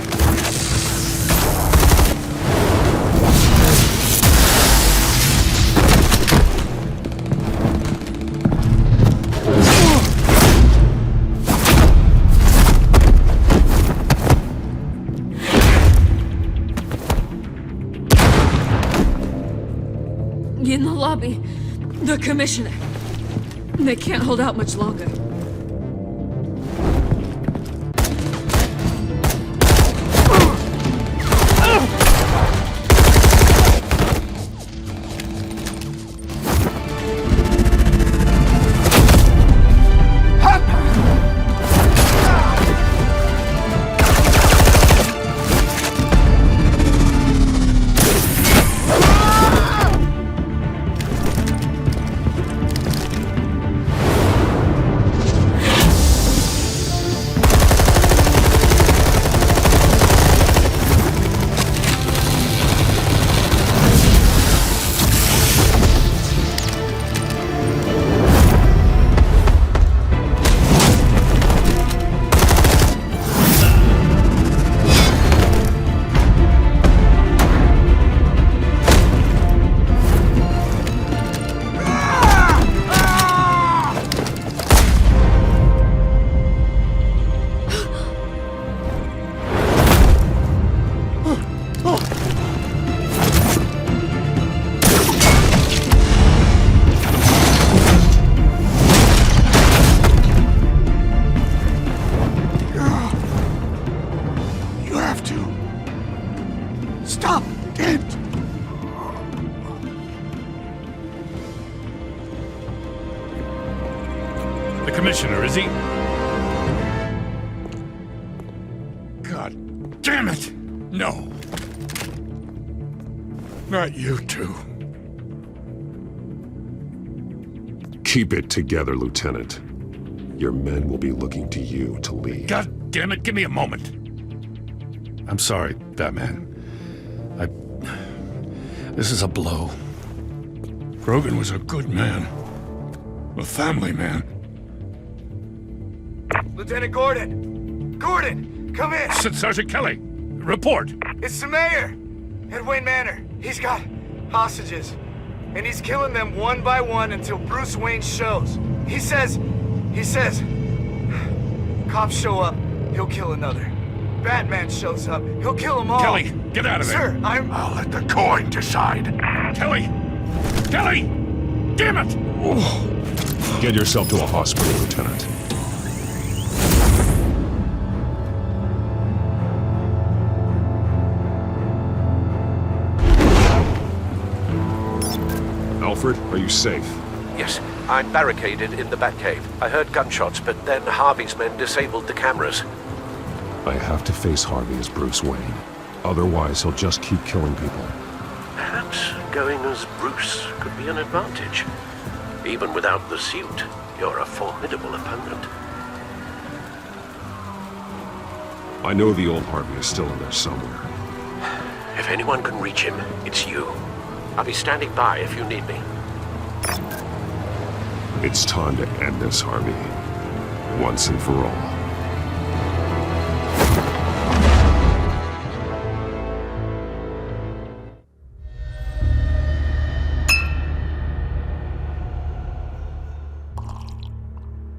In the lobby, the commissioner. They can't hold out much longer. Commissioner, is he? God damn it! No. Not you two. Keep it together, Lieutenant. Your men will be looking to you to lead. God damn it, give me a moment. I'm sorry, Batman. This is a blow. Grogan was a good man. A family man. Lieutenant Gordon! Gordon! Come in! Sergeant Kelly! Report! It's the mayor! At Wayne Manor, he's got hostages. And he's killing them one by one until Bruce Wayne shows. He says, cops show up, he'll kill another. Batman shows up, he'll kill them all. Kelly, get out of there. Sir, I'll let the coin decide. Kelly! Kelly! Damn it! Get yourself to a hospital, Lieutenant. Alfred, are you safe? Yes, I'm barricaded in the Batcave. I heard gunshots, but then Harvey's men disabled the cameras. I have to face Harvey as Bruce Wayne. Otherwise, he'll just keep killing people. Perhaps going as Bruce could be an advantage. Even without the suit, you're a formidable opponent. I know the old Harvey is still in there somewhere. If anyone can reach him, it's you. I'll be standing by if you need me. It's time to end this, Harvey. Once and for all.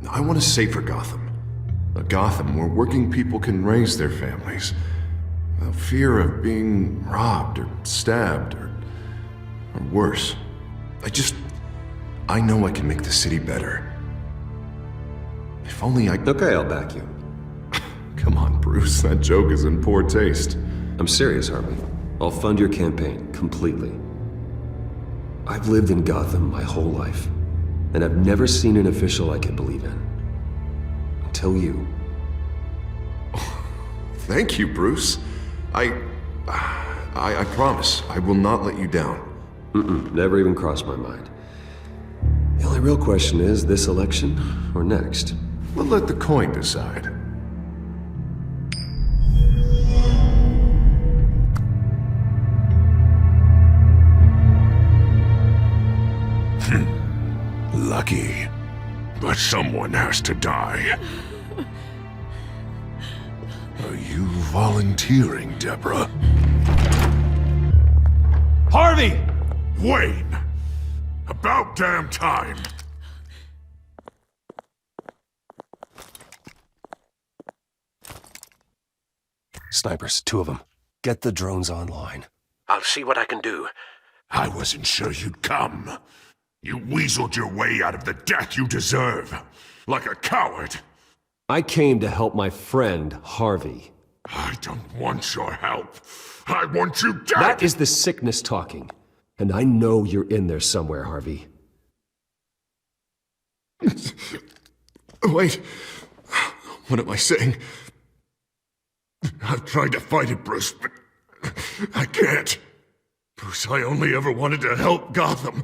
I want a safer Gotham. A Gotham where working people can raise their families. Without fear of being robbed or stabbed or worse. I know I can make the city better. If only I... Okay, I'll back you. Come on, Bruce, that joke is in poor taste. I'm serious, Harvey. I'll fund your campaign, completely. I've lived in Gotham my whole life, and I've never seen an official I can believe in. Until you. Thank you, Bruce. I promise, I will not let you down. Never even crossed my mind. The only real question is, this election or next? We'll let the coin decide. Lucky. But someone has to die. Are you volunteering, Deborah? Harvey! Wayne! About damn time! Snipers, 2 of them. Get the drones online. I'll see what I can do. I wasn't sure you'd come. You weaseled your way out of the death you deserve. Like a coward. I came to help my friend, Harvey. I don't want your help. I want you dead! That is the sickness talking. And I know you're in there somewhere, Harvey. Wait. What am I saying? I've tried to fight it, Bruce, but I can't. Bruce, I only ever wanted to help Gotham.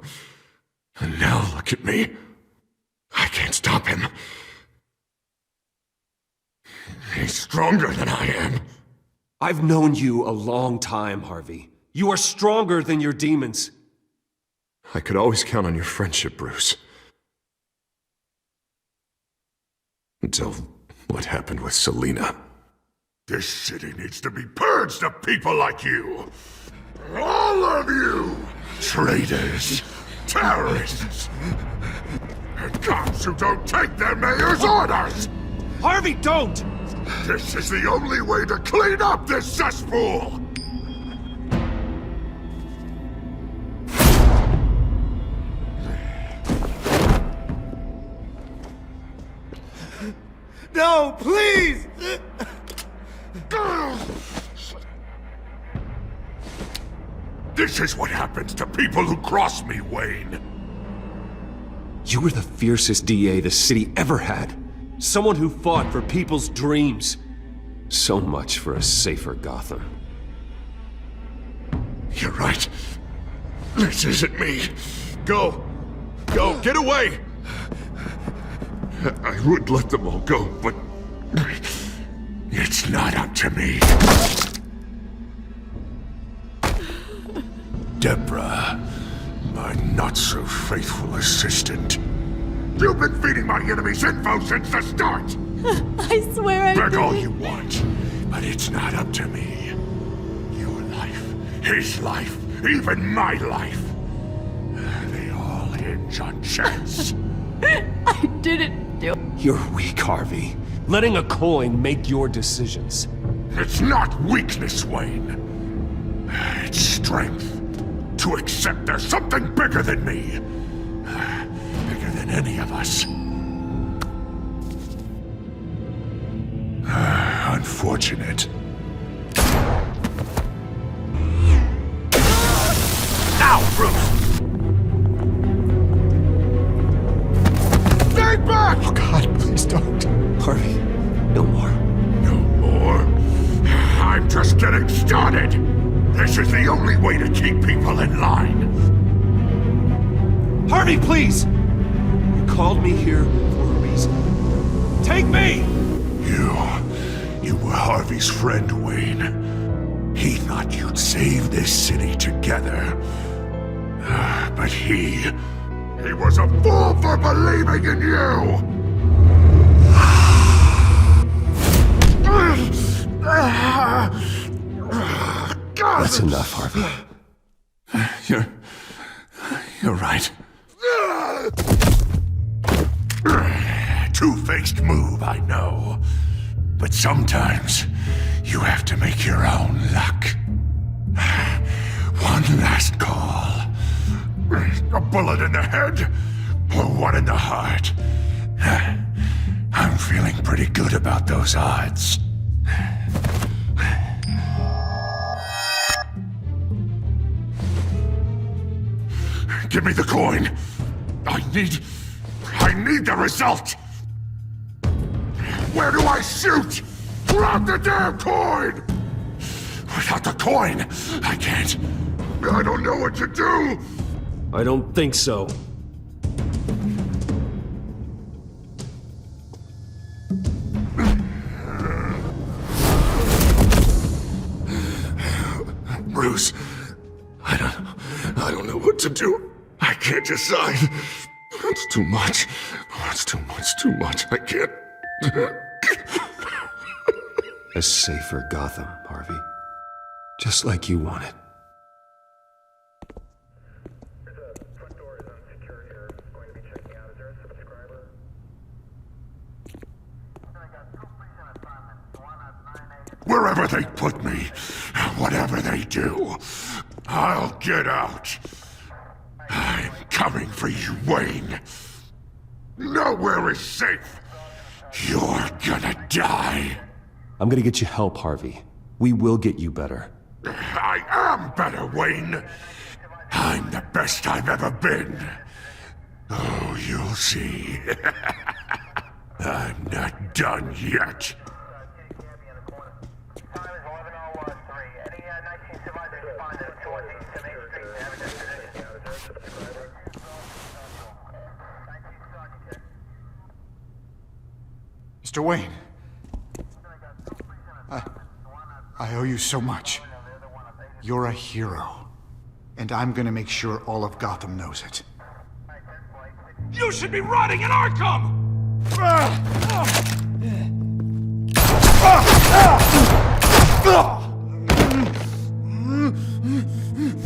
And now look at me. I can't stop him. He's stronger than I am. I've known you a long time, Harvey. You are stronger than your demons. I could always count on your friendship, Bruce. Until what happened with Selina. This city needs to be purged of people like you. All of you! Traitors, terrorists, and cops who don't take their mayor's orders! Harvey, don't! This is the only way to clean up this cesspool! No, please! This is what happens to people who cross me, Wayne. You were the fiercest DA the city ever had. Someone who fought for people's dreams. So much for a safer Gotham. You're right. This isn't me. Go. Go. Get away. I would let them all go, but it's not up to me. Deborah, my not-so-faithful assistant. You've been feeding my enemies info since the start! I swear I Beg didn't. all you want, but it's not up to me. Your life His life, even my life. They all hinge on chance. I didn't do it. You're weak, Harvey. Letting a coin make your decisions. It's not weakness, Wayne. It's strength. To accept there's something bigger than me. Bigger than any of us. Unfortunate. Now, Bruce! Stay back! Oh God, please don't. Harvey, no more. No more? I'm just getting started! This is the only way to keep people in line. Harvey, please! You called me here for a reason. Take me! You were Harvey's friend, Wayne. He thought you'd save this city together. But he was a fool for believing in you! That's enough, Harvey. You're right. Two-faced move, I know. But sometimes you have to make your own luck. One last call. A bullet in the head, or one in the heart. I'm feeling pretty good about those odds. Give me the coin. I need the result. Where do I shoot? Grab the damn coin! Without the coin, I can't. I don't know what to do. I don't think so. Bruce, I don't know what to do. I can't decide. It's too much. It's too much. I can't. A safer Gotham, Harvey. Just like you wanted. Wherever they put me, whatever they do, I'll get out. I'm coming for you, Wayne. Nowhere is safe. You're gonna die. I'm gonna get you help, Harvey. We will get you better. I am better, Wayne. I'm the best I've ever been. Oh, you'll see. I'm not done yet. Mr. Wayne. I owe you so much. You're a hero. And I'm gonna make sure all of Gotham knows it. You should be rotting in Arkham!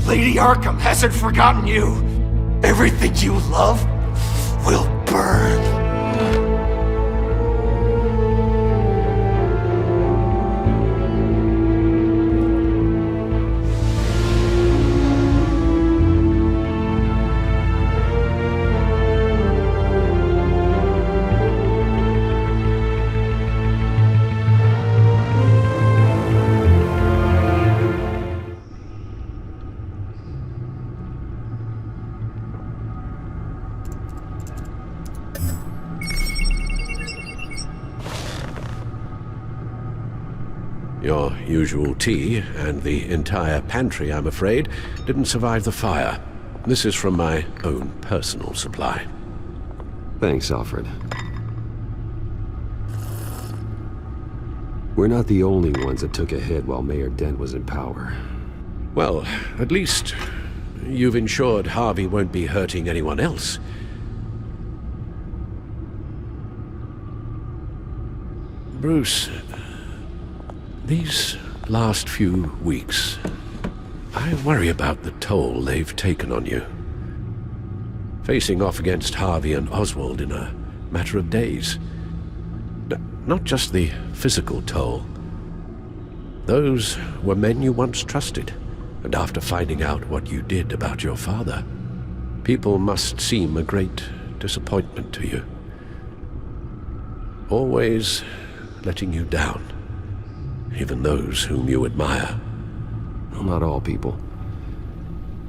Lady Arkham hasn't forgotten you. Everything you love will burn. Your usual tea and the entire pantry, I'm afraid, didn't survive the fire. This is from my own personal supply. Thanks, Alfred. We're not the only ones that took a hit while Mayor Dent was in power. Well, at least you've ensured Harvey won't be hurting anyone else. Bruce, these last few weeks, I worry about the toll they've taken on you. Facing off against Harvey and Oswald in a matter of days. Not just the physical toll. Those were men you once trusted, and after finding out what you did about your father, people must seem a great disappointment to you. Always letting you down, even those whom you admire. Well, not all people.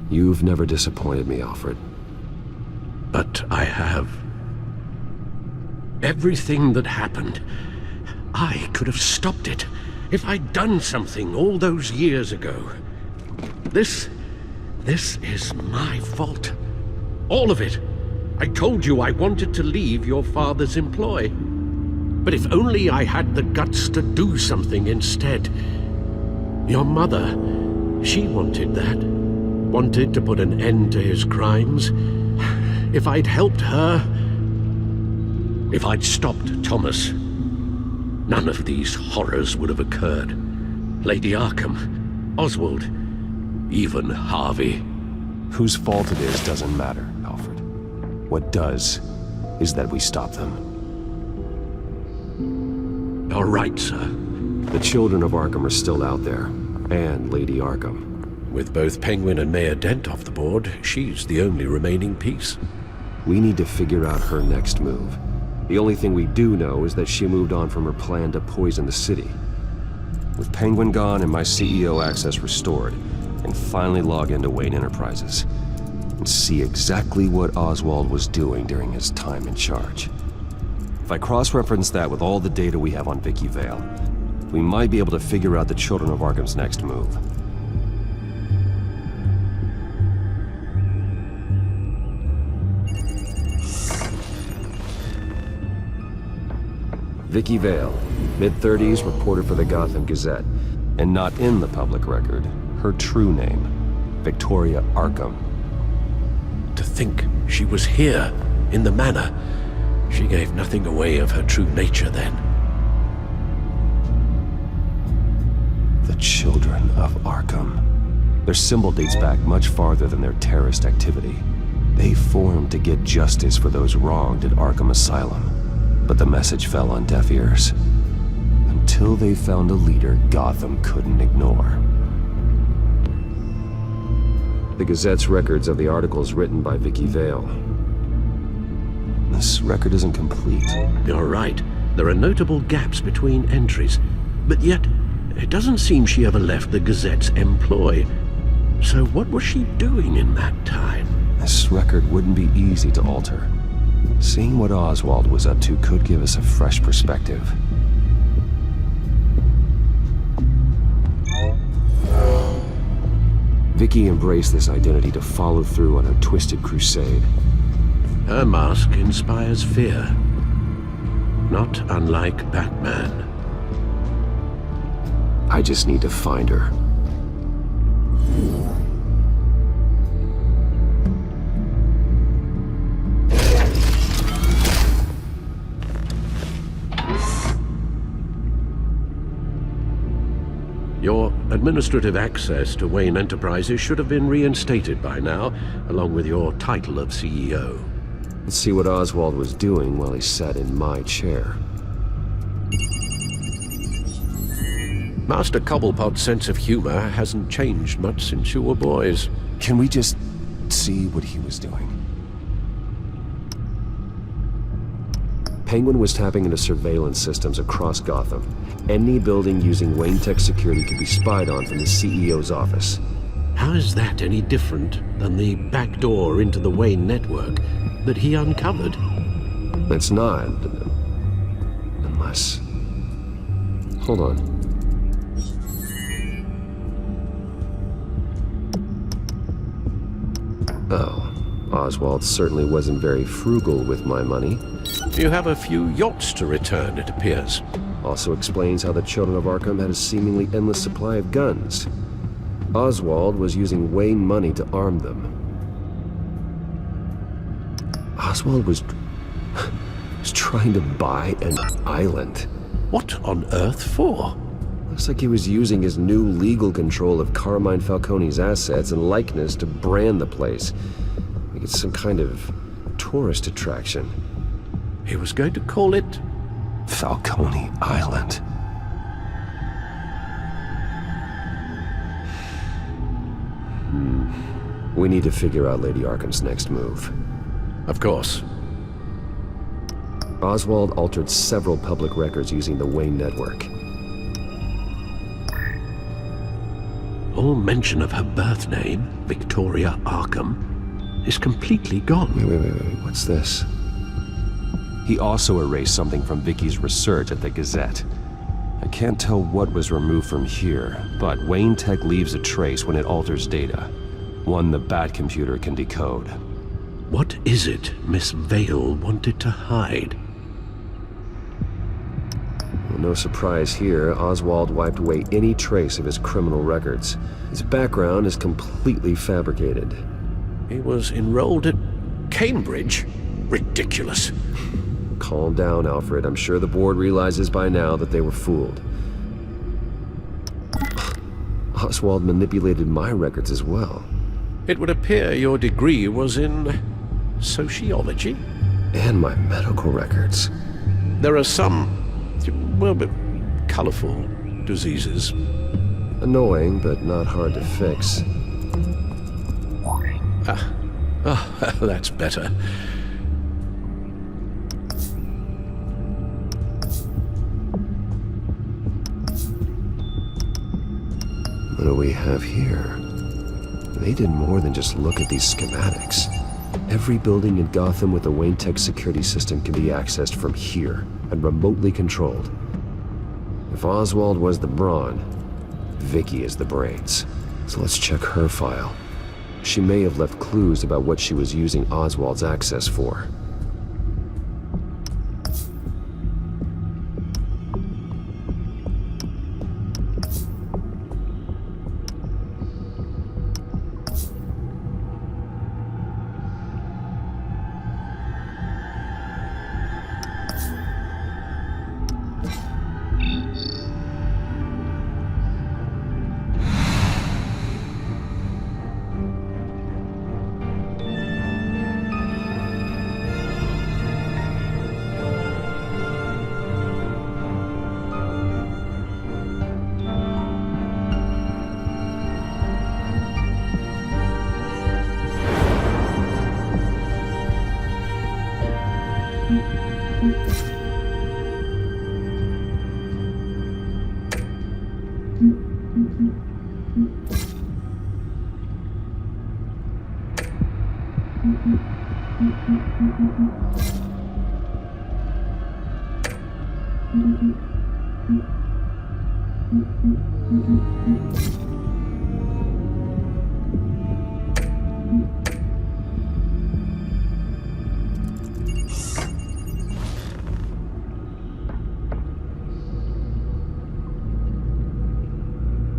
You've never disappointed me, Alfred. But I have. Everything that happened, I could have stopped it if I'd done something all those years ago. This is my fault. All of it. I told you I wanted to leave your father's employ. But if only I had the guts to do something instead. Your mother, she wanted that. Wanted to put an end to his crimes. If I'd helped her, if I'd stopped Thomas, none of these horrors would have occurred. Lady Arkham, Oswald, even Harvey. Whose fault it is doesn't matter, Alfred. What does is that we stop them. All right, sir. The children of Arkham are still out there, and Lady Arkham. With both Penguin and Mayor Dent off the board, she's the only remaining piece. We need to figure out her next move. The only thing we do know is that she moved on from her plan to poison the city. With Penguin gone and my CEO access restored, I can finally log into Wayne Enterprises and see exactly what Oswald was doing during his time in charge. If I cross-reference that with all the data we have on Vicky Vale, we might be able to figure out the Children of Arkham's next move. Vicky Vale, mid-30s, reporter for the Gotham Gazette, and not in the public record, her true name, Victoria Arkham. To think she was here, in the manor. She gave nothing away of her true nature then. The Children of Arkham. Their symbol dates back much farther than their terrorist activity. They formed to get justice for those wronged at Arkham Asylum. But the message fell on deaf ears. Until they found a leader Gotham couldn't ignore. The Gazette's records of the articles written by Vicky Vale. This record isn't complete. You're right. There are notable gaps between entries. But yet, it doesn't seem she ever left the Gazette's employ. So what was she doing in that time? This record wouldn't be easy to alter. Seeing what Oswald was up to could give us a fresh perspective. Vicky embraced this identity to follow through on her twisted crusade. Her mask inspires fear. Not unlike Batman. I just need to find her. Your administrative access to Wayne Enterprises should have been reinstated by now, along with your title of CEO. Let's see what Oswald was doing while he sat in my chair. Master Cobblepot's sense of humor hasn't changed much since you were boys. Can we just see what he was doing? Penguin was tapping into surveillance systems across Gotham. Any building using Wayne Tech security could be spied on from the CEO's office. How is that any different than the back door into the Wayne network that he uncovered? It's not. Unless... Hold on. Oh, Oswald certainly wasn't very frugal with my money. You have a few yachts to return, it appears. Also explains how the Children of Arkham had a seemingly endless supply of guns. Oswald was using Wayne money to arm them. Oswald was trying to buy an island. What on earth for? Looks like he was using his new legal control of Carmine Falcone's assets and likeness to brand the place. Like it's some kind of tourist attraction. He was going to call it Falcone Island. We need to figure out Lady Arkham's next move. Of course. Oswald altered several public records using the Wayne network. All mention of her birth name, Victoria Arkham, is completely gone. Wait, what's this? He also erased something from Vicky's research at the Gazette. I can't tell what was removed from here, but Wayne Tech leaves a trace when it alters data. One the Bat computer can decode. What is it Miss Vale wanted to hide? Well, no surprise here, Oswald wiped away any trace of his criminal records. His background is completely fabricated. He was enrolled at Cambridge? Ridiculous. Calm down, Alfred. I'm sure the board realizes by now that they were fooled. Oswald manipulated my records as well. It would appear your degree was in sociology? And my medical records. There are some, well, but colorful diseases. Annoying, but not hard to fix. That's better. What do we have here? They did more than just look at these schematics. Every building in Gotham with a Wayne Tech security system can be accessed from here and remotely controlled. If Oswald was the brawn, Vicky is the brains. So let's check her file. She may have left clues about what she was using Oswald's access for.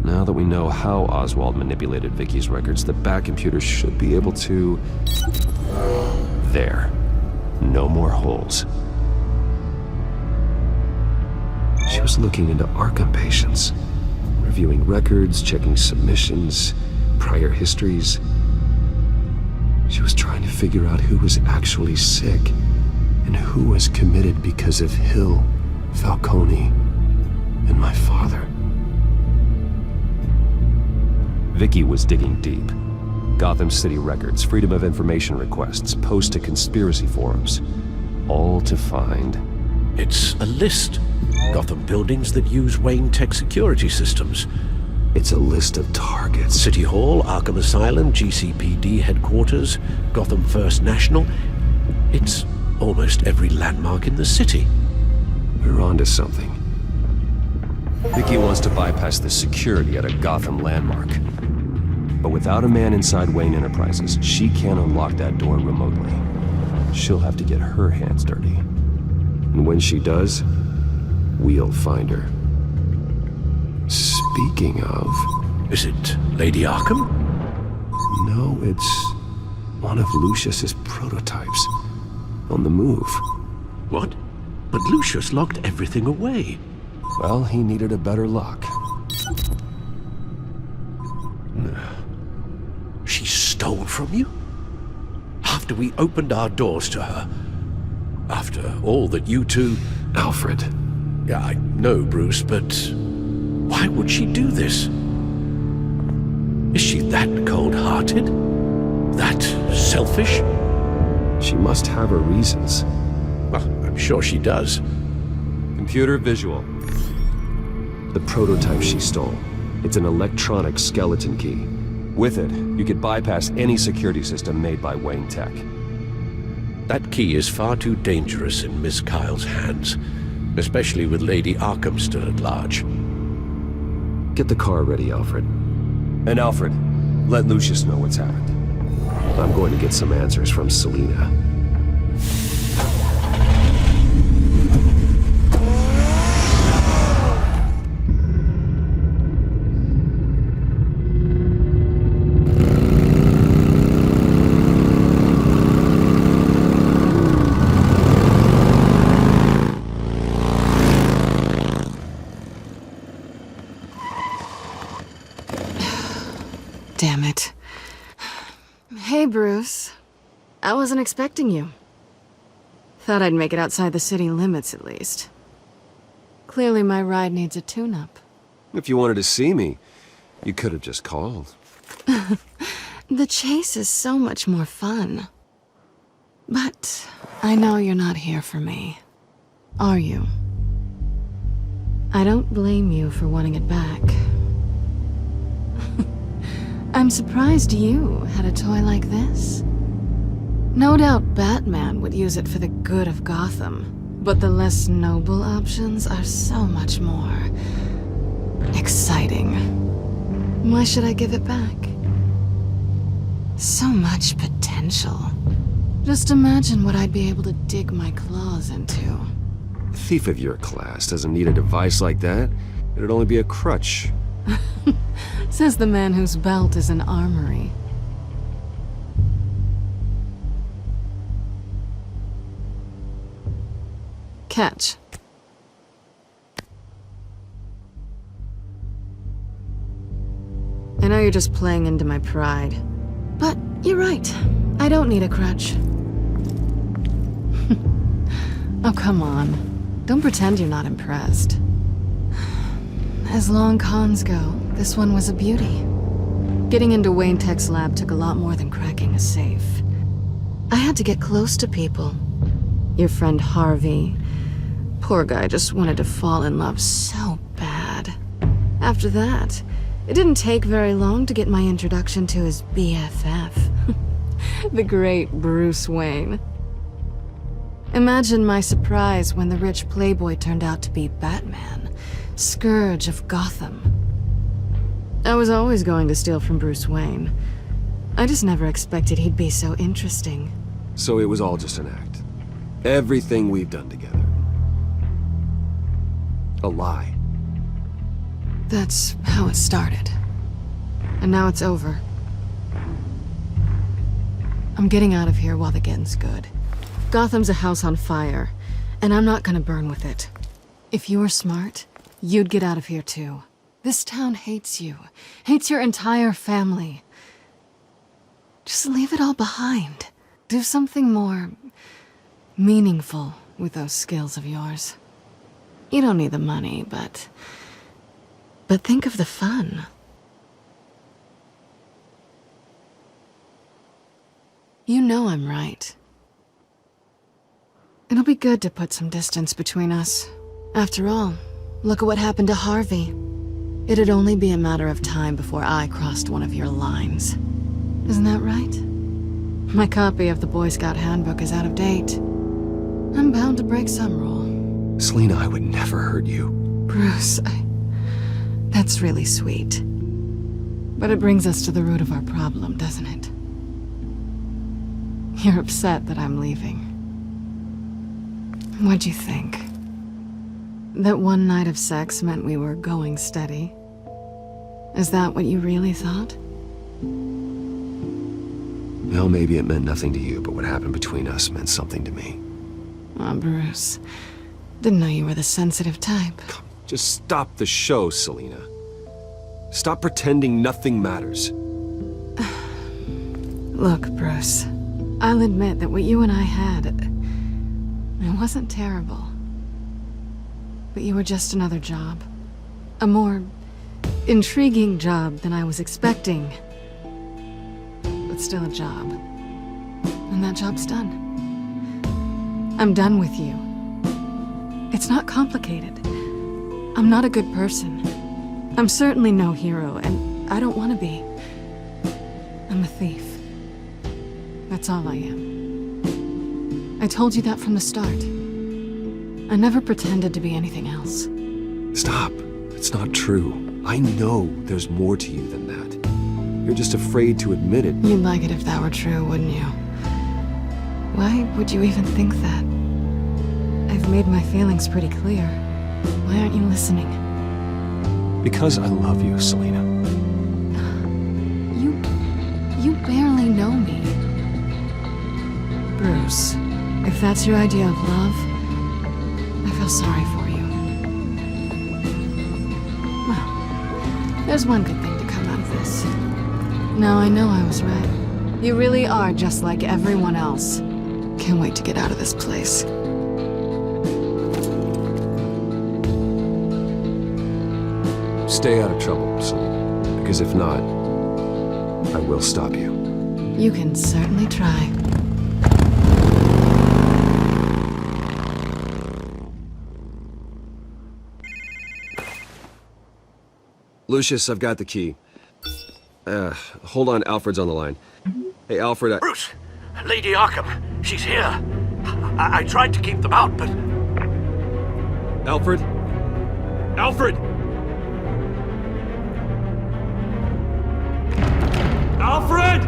Now that we know how Oswald manipulated Vicky's records, the Bat computer should be able to... There. No more holes. She was looking into Arkham patients, reviewing records, checking submissions, prior histories. She was trying to figure out who was actually sick and who was committed because of Hill, Falcone, and my father. Vicky was digging deep. Gotham City records, Freedom of Information requests, posts to conspiracy forums. All to find... It's a list. Gotham buildings that use Wayne Tech security systems. It's a list of targets. City Hall, Arkham Asylum, GCPD headquarters, Gotham First National. It's almost every landmark in the city. We're onto something. Vicky wants to bypass the security at a Gotham landmark. But without a man inside Wayne Enterprises, she can't unlock that door remotely. She'll have to get her hands dirty. And when she does, we'll find her. Speaking of... Is it Lady Arkham? No, it's one of Lucius's prototypes. On the move. What? But Lucius locked everything away. Well, he needed a better lock. She stole from you? After we opened our doors to her? After all that you two... Alfred. Yeah, I know, Bruce, but why would she do this? Is she that cold-hearted? That selfish? She must have her reasons. Well, I'm sure she does. Computer visual. The prototype she stole. It's an electronic skeleton key. With it, you could bypass any security system made by Wayne Tech. That key is far too dangerous in Miss Kyle's hands, especially with Lady Arkham still at large. Get the car ready, Alfred. And Alfred, let Lucius know what's happened. I'm going to get some answers from Selina. Damn it. Hey, Bruce. I wasn't expecting you. Thought I'd make it outside the city limits, at least. Clearly my ride needs a tune-up. If you wanted to see me, you could have just called. The chase is so much more fun. But I know you're not here for me. Are you? I don't blame you for wanting it back. I'm surprised you had a toy like this. No doubt Batman would use it for the good of Gotham, but the less noble options are so much more exciting. Why should I give it back? So much potential. Just imagine what I'd be able to dig my claws into. A thief of your class doesn't need a device like that. It'd only be a crutch. Says the man whose belt is an armory. Catch. I know you're just playing into my pride, but you're right. I don't need a crutch. Oh, come on. Don't pretend you're not impressed. As long cons go, this one was a beauty. Getting into Wayne Tech's lab took a lot more than cracking a safe. I had to get close to people. Your friend Harvey. Poor guy just wanted to fall in love so bad. After that, it didn't take very long to get my introduction to his BFF. The great Bruce Wayne. Imagine my surprise when the rich playboy turned out to be Batman. Scourge of Gotham. I was always going to steal from Bruce Wayne. I just never expected he'd be so interesting. So it was all just an act. Everything we've done together. A lie. That's how it started. And now it's over. I'm getting out of here while the getting's good. Gotham's a house on fire, and I'm not gonna burn with it. If you were smart, you'd get out of here too. This town hates you. Hates your entire family. Just leave it all behind. Do something more meaningful with those skills of yours. You don't need the money, but think of the fun. You know I'm right. It'll be good to put some distance between us. After all, look at what happened to Harvey. It'd only be a matter of time before I crossed one of your lines. Isn't that right? My copy of the Boy Scout Handbook is out of date. I'm bound to break some rule. Selina, I would never hurt you. Bruce, that's really sweet. But it brings us to the root of our problem, doesn't it? You're upset that I'm leaving. What'd you think? That one night of sex meant we were going steady? Is that what you really thought? Well, maybe it meant nothing to you, but what happened between us meant something to me. Aw, Bruce. Didn't know you were the sensitive type. Just stop the show, Selina. Stop pretending nothing matters. Look, Bruce, I'll admit that what you and I had, it wasn't terrible. But you were just another job. A more intriguing job than I was expecting. But still a job. And that job's done. I'm done with you. It's not complicated. I'm not a good person. I'm certainly no hero, and I don't want to be. I'm a thief. That's all I am. I told you that from the start. I never pretended to be anything else. Stop. It's not true. I know there's more to you than that. You're just afraid to admit it. You'd like it if that were true, wouldn't you? Why would you even think that? I've made my feelings pretty clear. Why aren't you listening? Because I love you, Selena. You barely know me. Bruce, if that's your idea of love, I feel sorry for you. Well, there's one good thing to come out of this. Now I know I was right. You really are just like everyone else. Can't wait to get out of this place. Stay out of trouble, Selena. Because if not, I will stop you. You can certainly try. Lucius, I've got the key. Hold on, Alfred's on the line. Hey, Alfred, Bruce! Lady Arkham, she's here. I tried to keep them out, but... Alfred? Alfred! Alfred!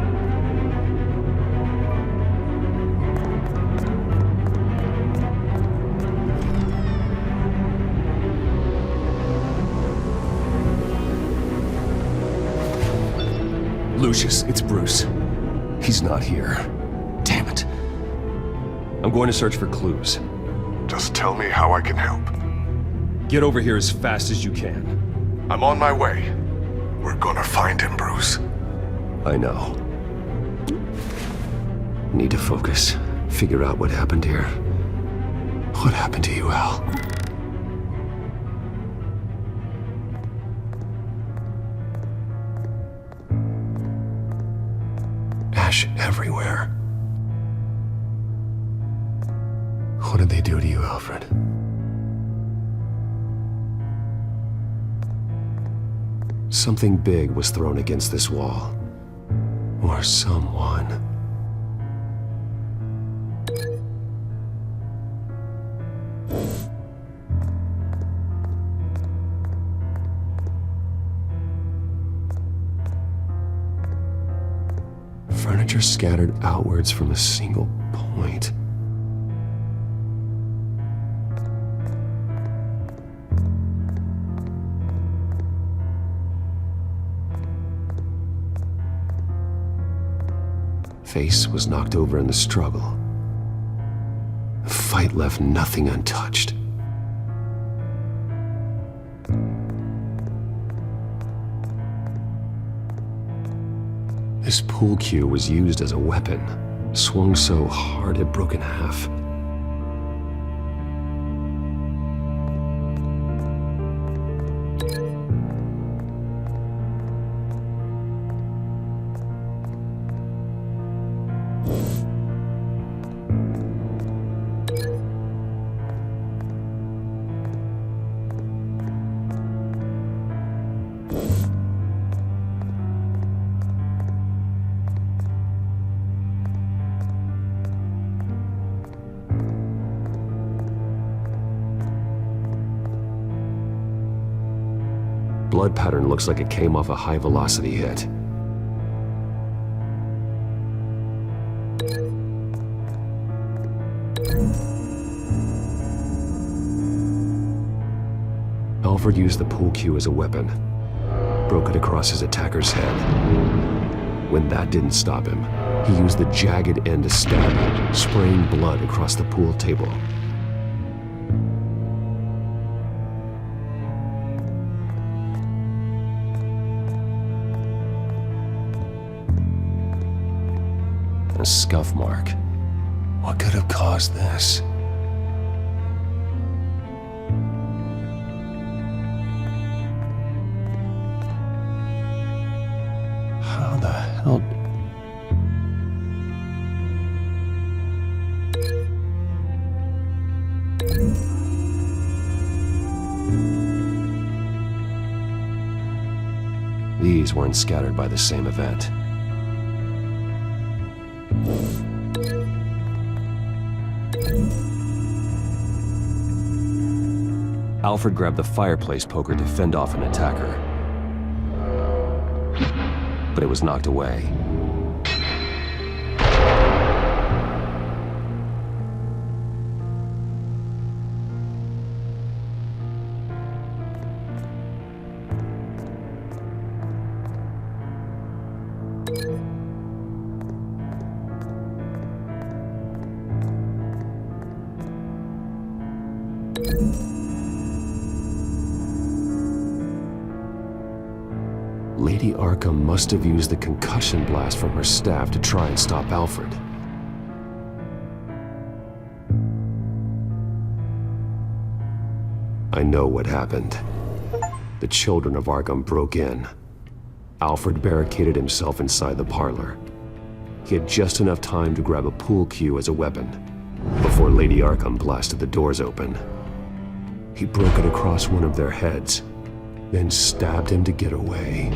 Lucius, it's Bruce. He's not here. Damn it. I'm going to search for clues. Just tell me how I can help. Get over here as fast as you can. I'm on my way. We're gonna find him, Bruce. I know. Need to focus. Figure out what happened here. What happened to you, Al? Ash everywhere. What did they do to you, Alfred? Something big was thrown against this wall. Or someone. Furniture scattered outwards from a single point. Face was knocked over in the struggle. The fight left nothing untouched. This pool cue was used as a weapon, swung so hard it broke in half. Blood pattern looks like it came off a high-velocity hit. Alfred used the pool cue as a weapon. Broke it across his attacker's head. When that didn't stop him, he used the jagged end to stab him, spraying blood across the pool table. A scuff mark. What could have caused this? How the hell... These weren't scattered by the same event. Alfred grabbed the fireplace poker to fend off an attacker. But it was knocked away. Lady Arkham must have used the concussion blast from her staff to try and stop Alfred. I know what happened. The children of Arkham broke in. Alfred barricaded himself inside the parlor. He had just enough time to grab a pool cue as a weapon before Lady Arkham blasted the doors open. He broke it across one of their heads, then stabbed him to get away.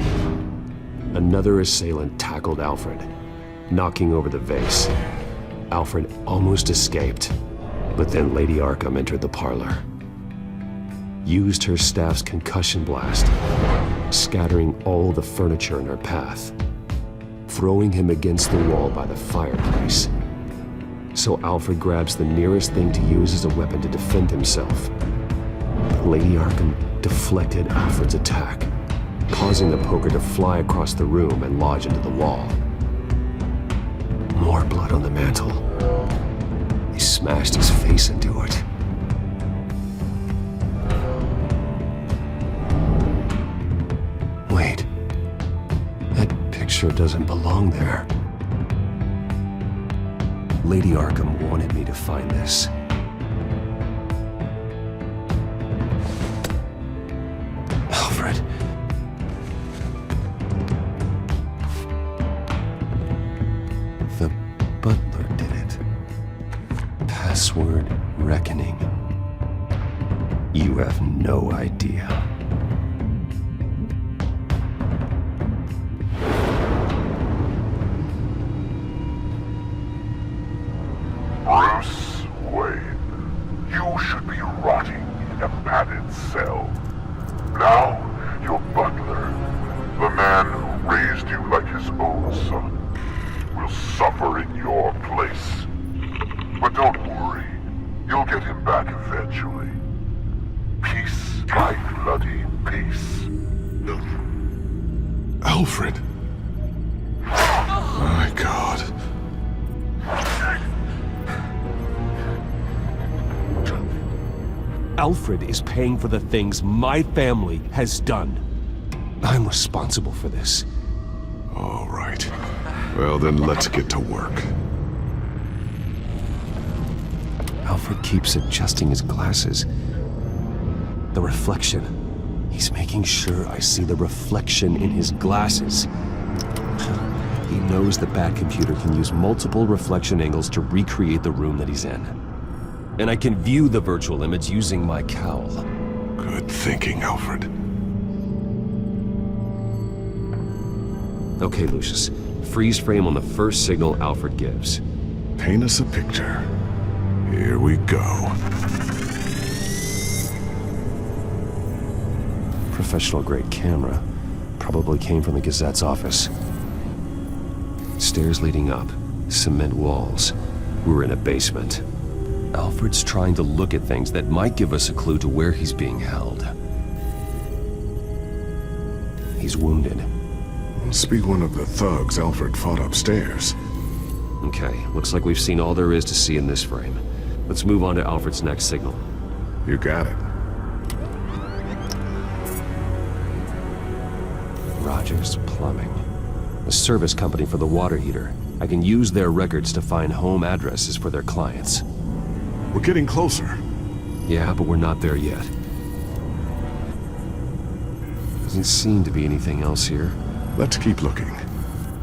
Another assailant tackled Alfred, knocking over the vase. Alfred almost escaped, but then Lady Arkham entered the parlor. Used her staff's concussion blast, scattering all the furniture in her path, throwing him against the wall by the fireplace. So Alfred grabs the nearest thing to use as a weapon to defend himself. But Lady Arkham deflected Alfred's attack, causing the poker to fly across the room and lodge into the wall. More blood on the mantel. He smashed his face into it. Wait, that picture doesn't belong there. Lady Arkham wanted me to find this. Alfred. The butler did it. Password reckoning. You have no idea. Bruce Wayne, you should be rotting in a padded cell. Now, your butler, the man who raised you like his own son, will suffer in your place. But don't worry, you'll get him back eventually. Peace, my bloody peace. Alfred. My God. Alfred is paying for the things my family has done. I'm responsible for this. All right. Well, then let's get to work. Alfred keeps adjusting his glasses. The reflection. He's making sure I see the reflection in his glasses. He knows the Batcomputer can use multiple reflection angles to recreate the room that he's in. And I can view the virtual image using my cowl. Good thinking, Alfred. Okay, Lucius. Freeze frame on the first signal Alfred gives. Paint us a picture. Here we go. Professional-grade camera. Probably came from the Gazette's office. Stairs leading up. Cement walls. We're in a basement. Alfred's trying to look at things that might give us a clue to where he's being held. He's wounded. Must be one of the thugs Alfred fought upstairs. Okay, looks like we've seen all there is to see in this frame. Let's move on to Alfred's next signal. You got it. Rogers Plumbing. The service company for the water heater. I can use their records to find home addresses for their clients. We're getting closer. Yeah, but we're not there yet. Doesn't seem to be anything else here. Let's keep looking.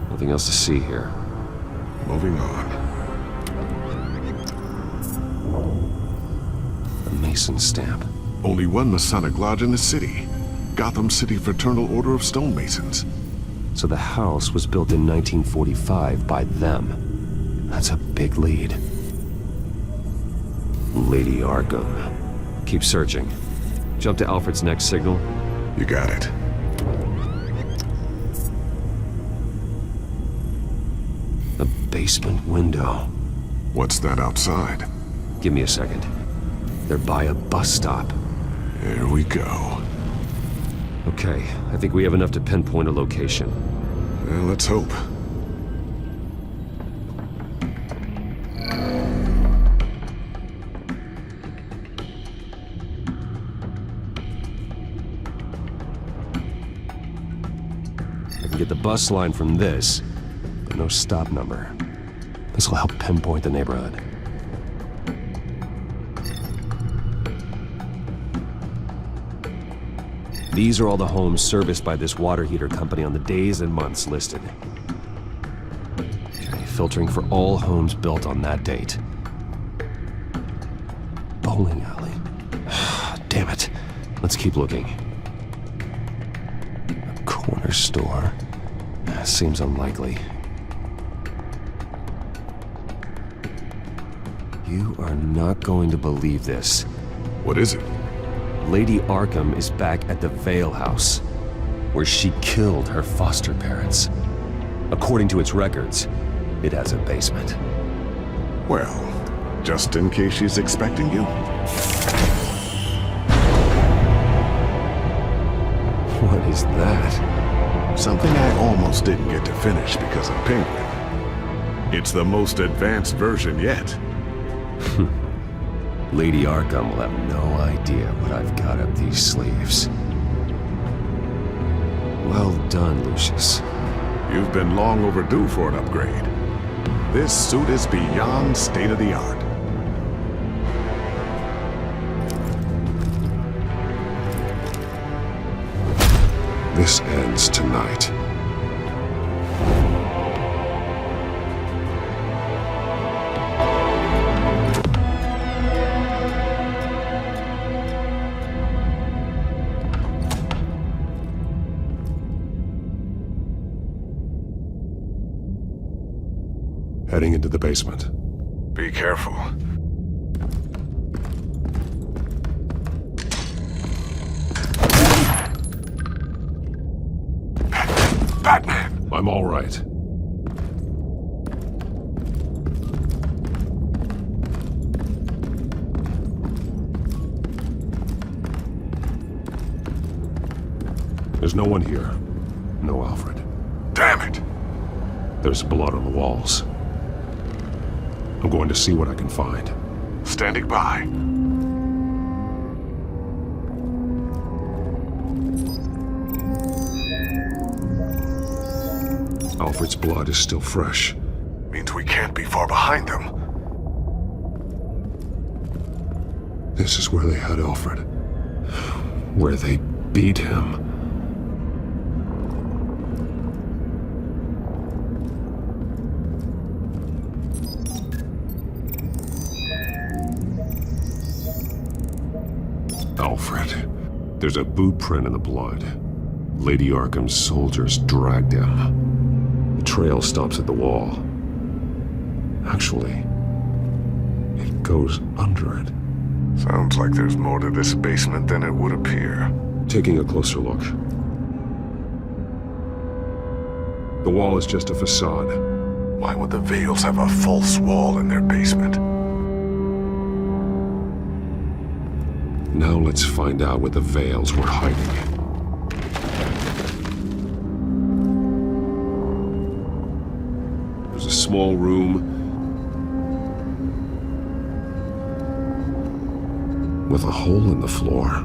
Nothing else to see here. Moving on. A Mason stamp. Only one Masonic lodge in the city. Gotham City Fraternal Order of Stonemasons. So the house was built in 1945 by them. That's a big lead. Lady Arkham. Keep searching. Jump to Alfred's next signal. You got it. A basement window. What's that outside? Give me a second. They're by a bus stop. Here we go. Okay, I think we have enough to pinpoint a location. Well, let's hope. I can get the bus line from this, but no stop number. This will help pinpoint the neighborhood. These are all the homes serviced by this water heater company on the days and months listed. Okay, filtering for all homes built on that date. Bowling alley. Damn it. Let's keep looking. A corner store. Seems unlikely. You are not going to believe this. What is it? Lady Arkham is back at the Vale House, where she killed her foster parents. According to its records, it has a basement. Well, just in case she's expecting you. What is that? Something I almost didn't get to finish because of Penguin. It's the most advanced version yet. Lady Arkham will have no idea what I've got up these sleeves. Well done, Lucius. You've been long overdue for an upgrade. This suit is beyond state-of-the-art. This ends tonight. Heading into the basement. Be careful. Batman! I'm all right. There's no one here. No Alfred. Damn it! There's blood on the walls. I'm going to see what I can find. Standing by. Alfred's blood is still fresh. Means we can't be far behind them. This is where they had Alfred. Where they beat him. Alfred. There's a boot print in the blood. Lady Arkham's soldiers dragged him. The trail stops at the wall. Actually, it goes under it. Sounds like there's more to this basement than it would appear. Taking a closer look. The wall is just a facade. Why would the Vales have a false wall in their basement? Now let's find out where the Vales were hiding. There's a small room with a hole in the floor.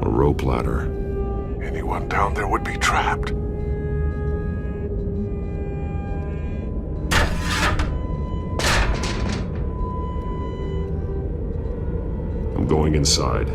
A rope ladder. Any Anyone down there would be trapped. I'm going inside.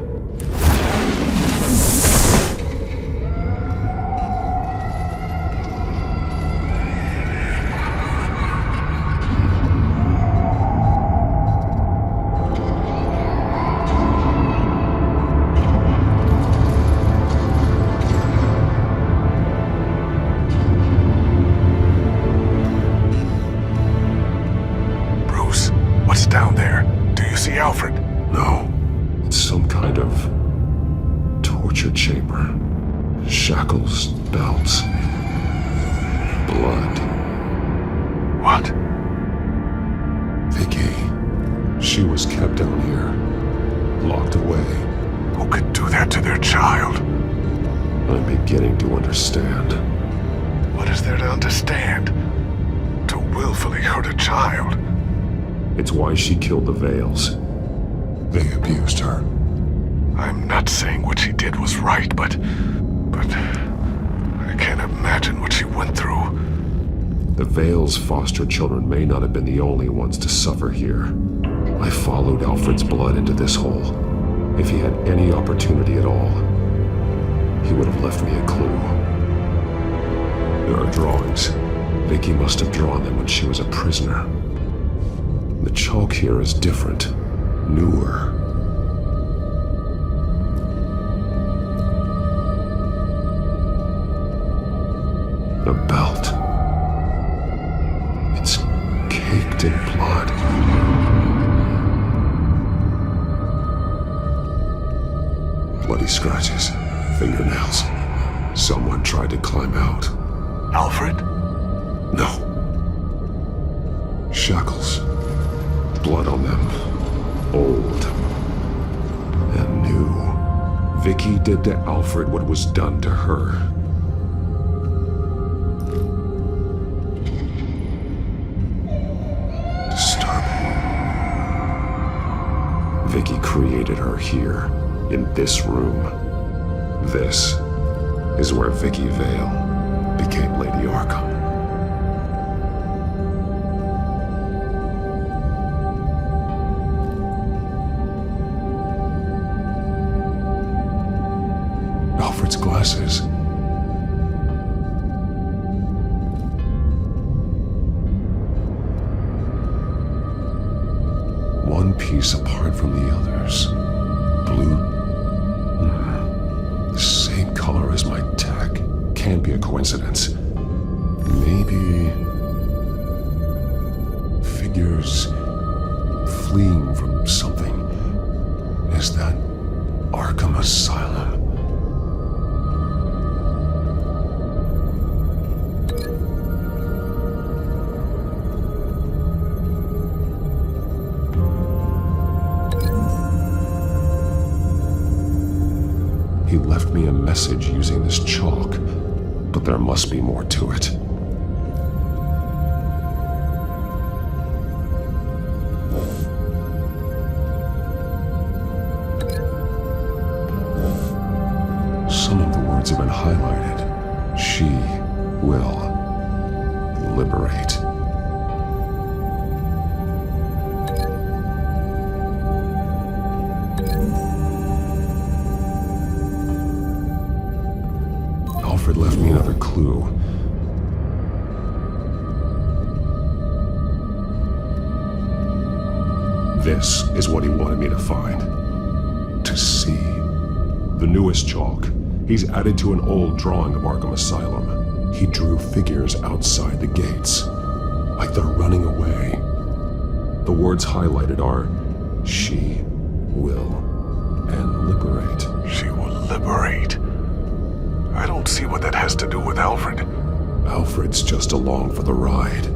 Bruce, what's down there? Do you see Alfred? No. It's some kind of torture chamber. Shackles, belts, blood. What? Vicky. She was kept down here, locked away. Who could do that to their child? I'm beginning to understand. What is there to understand? To willfully hurt a child? It's why she killed the Veils. They abused her. I'm not saying what she did was right, but I can't imagine what she went through. The Veils' foster children may not have been the only ones to suffer here. I followed Alfred's blood into this hole. If he had any opportunity at all, he would have left me a clue. There are drawings. Vicky must have drawn them when she was a prisoner. The chalk here is different, newer. A belt. It's caked in blood. Bloody scratches, fingernails. Someone tried to climb out. Alfred? No. Shackles. Blood on them. Old. And new. Vicky did to Alfred what was done to her. Disturbing. Vicky created her here, in this room. This is where Vicky Vale became Lady Arkham. Alfred's glasses. One piece apart from the others. Blue. The same color as my tech. Can't be a coincidence. Maybe figures fleeing from something. Is that Arkham Asylum? He left me a message using this chalk, but there must be more to it. Some of the words have been highlighted. She will liberate. Alfred left me another clue. This is what he wanted me to find. To see. The newest chalk. He's added to an old drawing of Arkham Asylum. He drew figures outside the gates. Like they're running away. The words highlighted are, she will, and liberate. She will liberate. I don't see what that has to do with Alfred. Alfred's just along for the ride.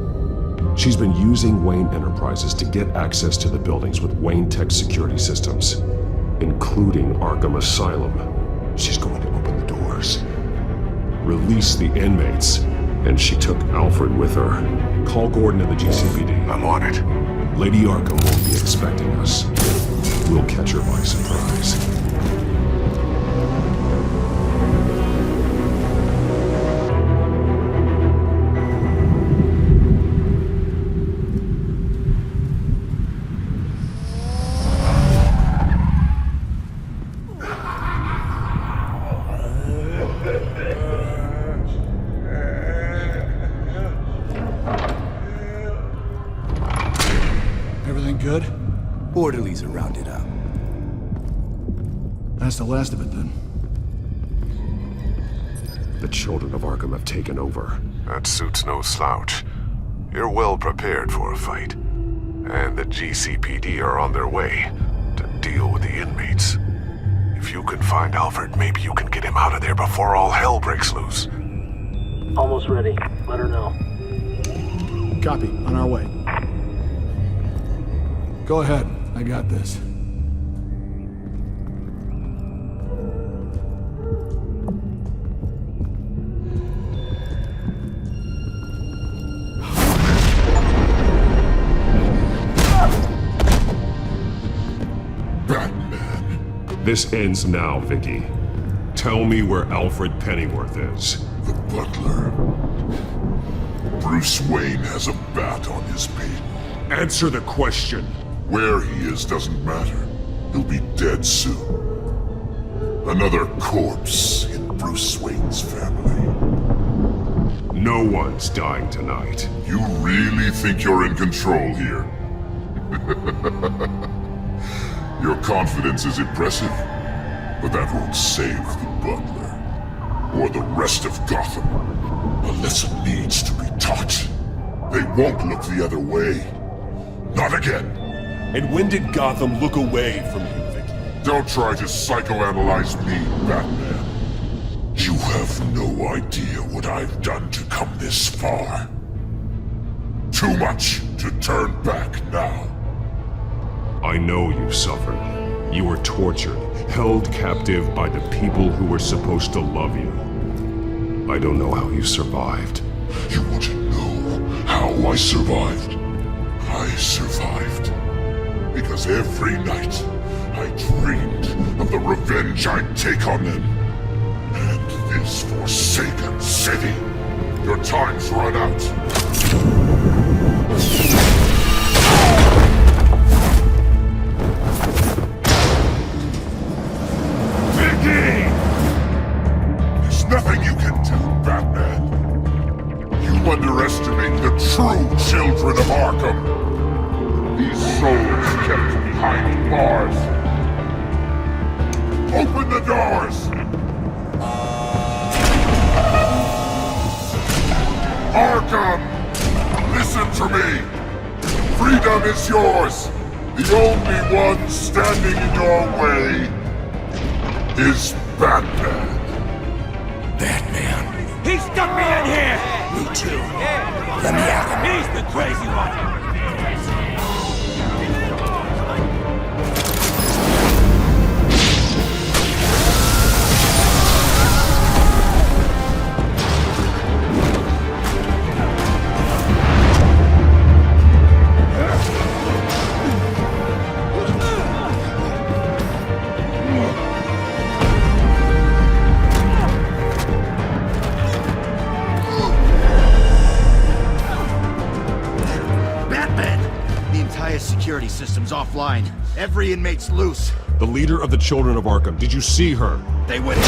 She's been using Wayne Enterprises to get access to the buildings with Wayne Tech security systems, including Arkham Asylum. She's going to open the doors, release the inmates, and she took Alfred with her. Call Gordon at the GCPD. I'm on it. Lady Arkham won't be expecting us. We'll catch her by surprise. good? Orderlies are rounded up. That's the last of it, then. The children of Arkham have taken over. That suit's no slouch. You're well prepared for a fight. And the GCPD are on their way to deal with the inmates. If you can find Alfred, maybe you can get him out of there before all hell breaks loose. Almost ready. Let her know. Copy. On our way. Go ahead. I got this. This ends now, Vicky. Tell me where Alfred Pennyworth is. The butler. Bruce Wayne has a bat on his pate. Answer the question. Where he is doesn't matter. He'll be dead soon. Another corpse in Bruce Wayne's family. No one's dying tonight. You really think you're in control here? Your confidence is impressive, but that won't save the butler, or the rest of Gotham. A lesson needs to be taught. They won't look the other way. Not again. And when did Gotham look away from you, Vicky? Don't try to psychoanalyze me, Batman. You have no idea what I've done to come this far. Too much to turn back now. I know you suffered. You were tortured, held captive by the people who were supposed to love you. I don't know how you survived. You want to know how I survived? I survived because every night I dreamed of the revenge I'd take on them. And this forsaken city. Your time's run out. There's nothing you can do, Batman. You underestimate the true children of Arkham. These souls kept behind bars. Open the doors! Arkham! Listen to me! Freedom is yours! The only one standing in your way is Batman. Batman. He stuck me in here! Me too. Let me out. He's the crazy one. Security system's offline. Every inmate's loose. The leader of the children of Arkham, did you see her? They went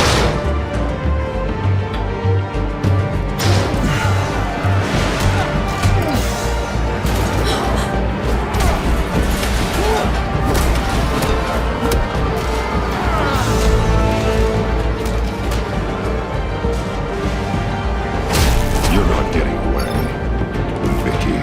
You're not getting away, Vicky.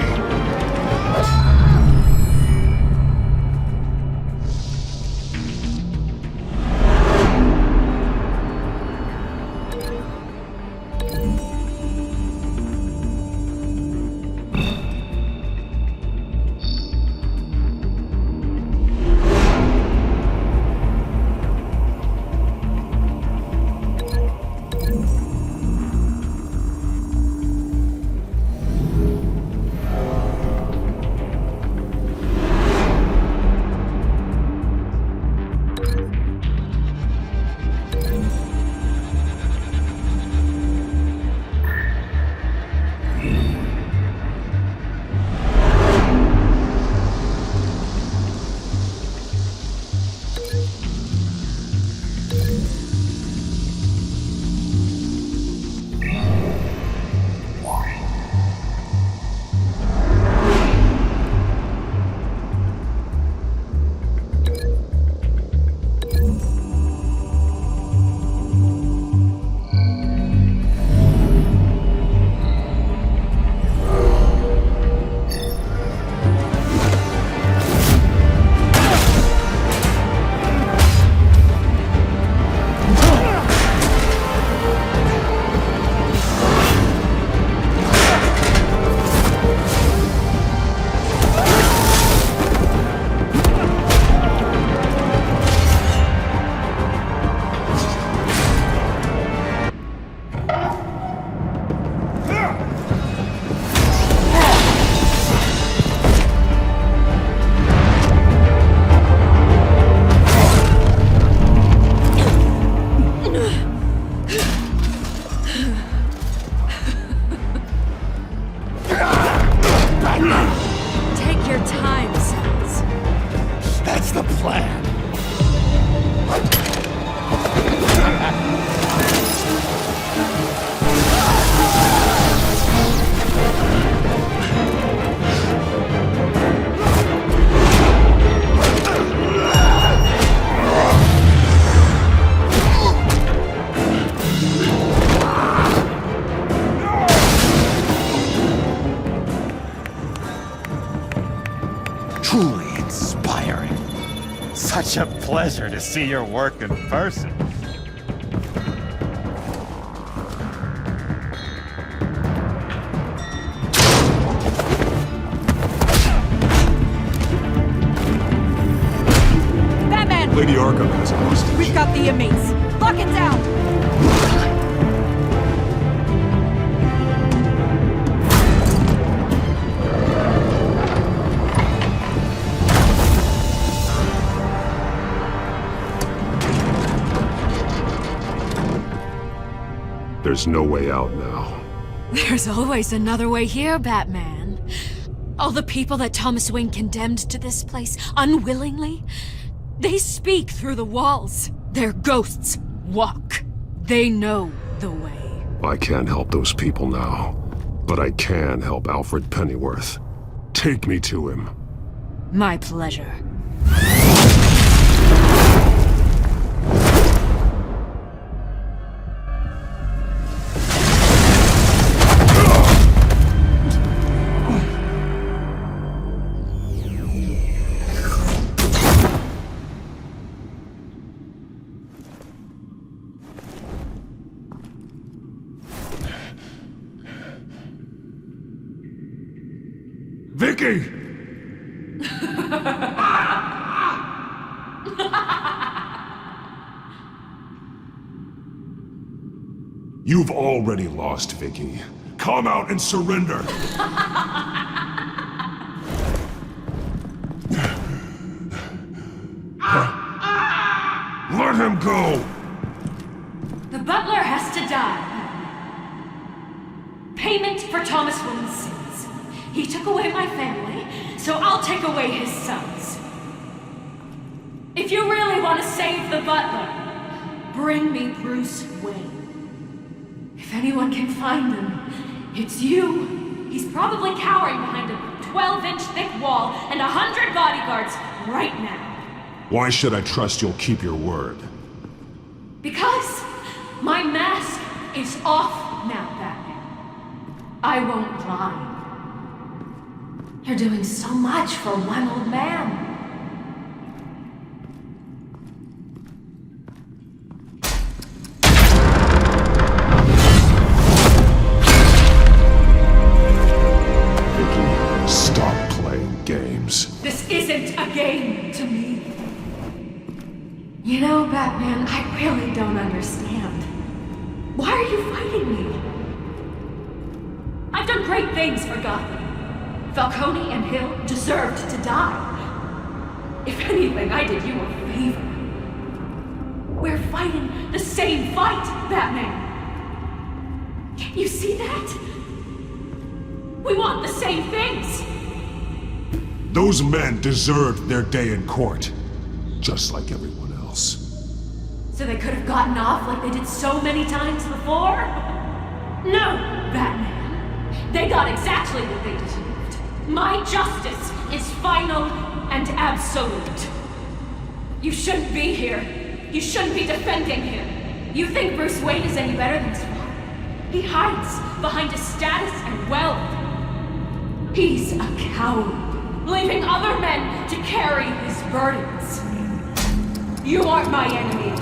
Take your time, sons. That's the plan. Truly inspiring. Such a pleasure to see your work in person. Batman! Lady Arkham has a hostage. We've got the inmates. Lock it down! There's no way out now. There's always another way here, Batman. All the people that Thomas Wayne condemned to this place unwillingly, they speak through the walls. Their ghosts walk. They know the way. I can't help those people now, but I can help Alfred Pennyworth. Take me to him. My pleasure. Vicky! You've already lost, Vicky. Come out and surrender! Let him go! The butler has to die. Payment for Thomas Wayne's sins. He took away my family, so I'll take away his sons. If you really want to save the butler, bring me Bruce Wayne. If anyone can find him, it's you. He's probably cowering behind a 12-inch thick wall and 100 bodyguards right now. Why should I trust you'll keep your word? Because my mask is off now, Batman. I won't lie. You're doing so much for one old man. Vicky, stop playing games. This isn't a game to me. You know, Batman, I really don't understand. Why are you fighting me? I've done great things for Gotham. Falcone and Hill deserved to die. If anything, I did you a favor. We're fighting the same fight, Batman. Can't you see that? We want the same things. Those men deserved their day in court, just like everyone else. So they could have gotten off like they did so many times before? No, Batman. They got exactly what they deserved. My justice is final and absolute. You shouldn't be here. You shouldn't be defending him. You think Bruce Wayne is any better than his father? He hides behind his status and wealth. He's a coward, leaving other men to carry his burdens. You aren't my enemy.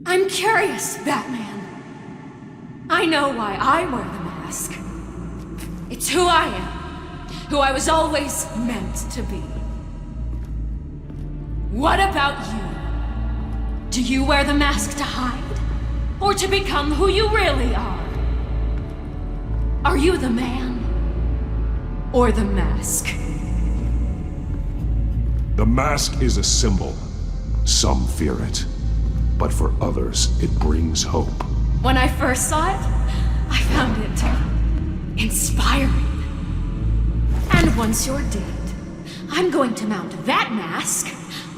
I'm curious, Batman. I know why I wear the mask. It's who I am. Who I was always meant to be. What about you? Do you wear the mask to hide? Or to become who you really are? Are you the man or the mask? The mask is a symbol. Some fear it. But for others, it brings hope. When I first saw it, I found it inspiring. And once you're dead, I'm going to mount that mask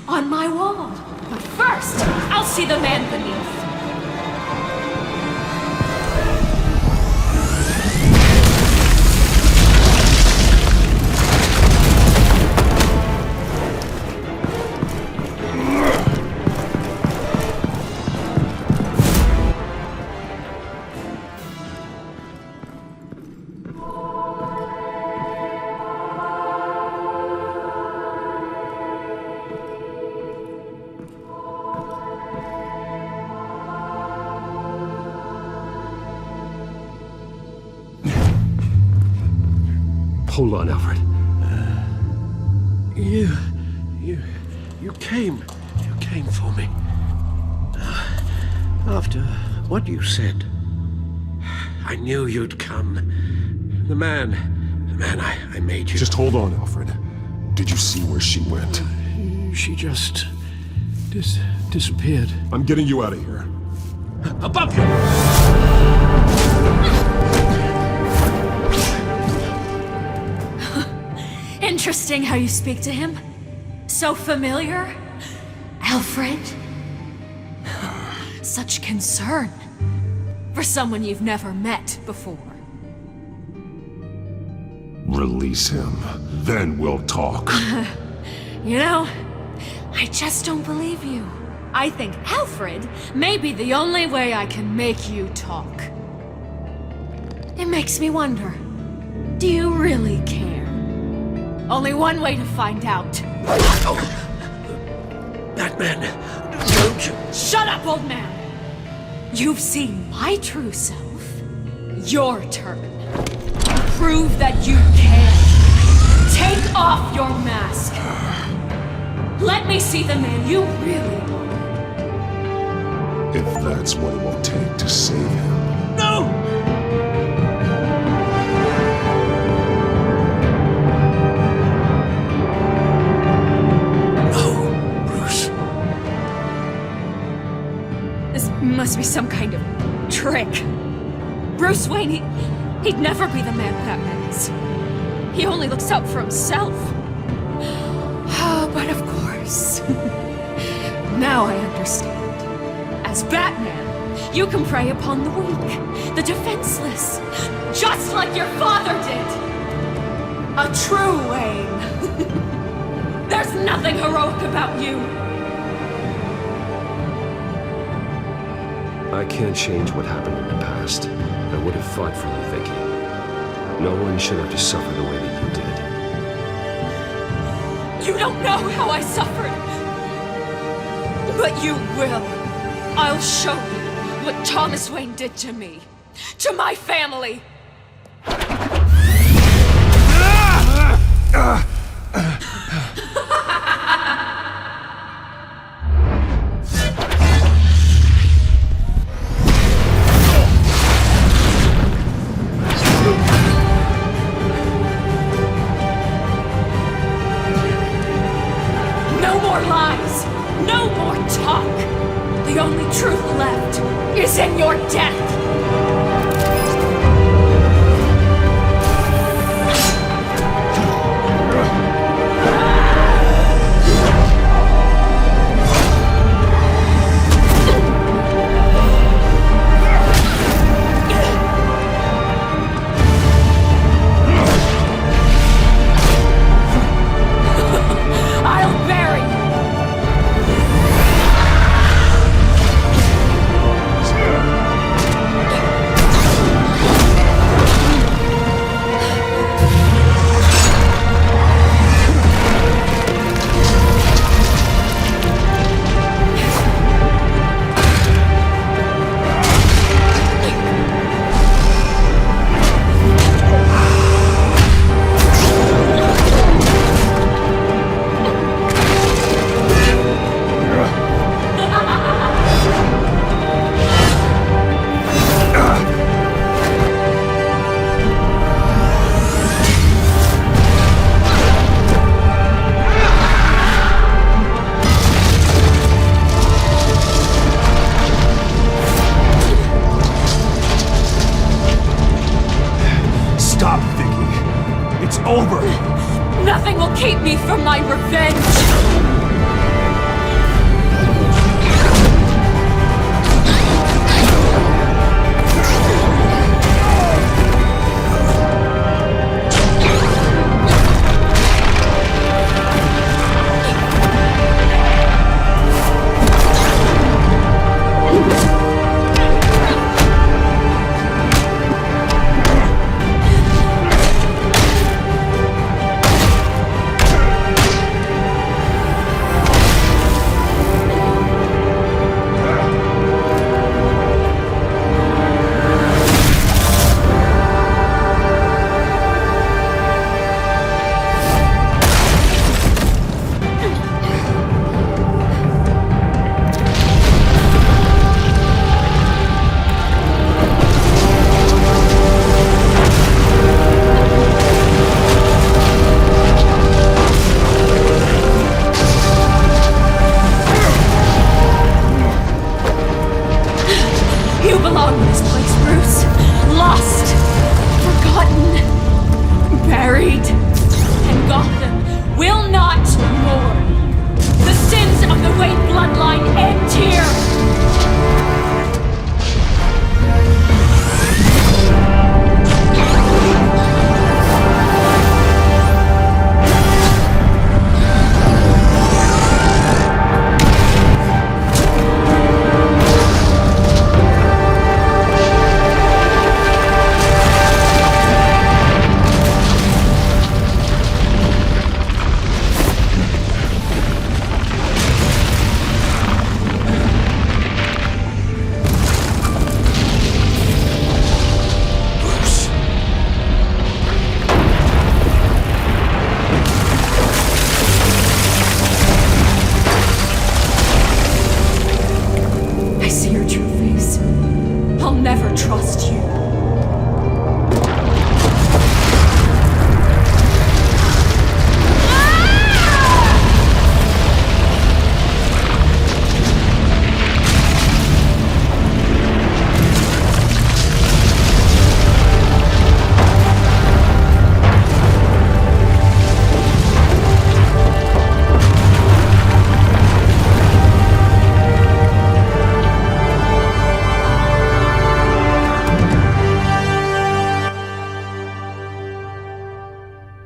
on my wall. But first, I'll see the man beneath. Hold on, Alfred. You came for me. After what you said, I knew you'd come. The man I made you. Just hold on, Alfred. Did you see where she went? She just disappeared. I'm getting you out of here. Above you! Interesting how you speak to him. So familiar. Alfred. Such concern. For someone you've never met before. Release him. Then we'll talk. You know, I just don't believe you. I think Alfred may be the only way I can make you talk. It makes me wonder, do you really care? Only one way to find out. Oh. Batman, don't you... Shut up, old man! You've seen my true self. Your turn. Prove that you can. Take off your mask. Let me see the man you really are. If that's what it will take to save him. No! Must be some kind of trick. Bruce Wayne, he'd never be the man Batman is. He only looks out for himself. But of course. Now I understand. As Batman, you can prey upon the weak, the defenseless, just like your father did. A true Wayne. There's nothing heroic about you. I can't change what happened in the past. I would have fought for you, Vicky. No one should have to suffer the way that you did. You don't know how I suffered. But you will. I'll show you what Thomas Wayne did to me. To my family. The only truth left is in your death! I'll bury you! over. Nothing will keep me from my revenge!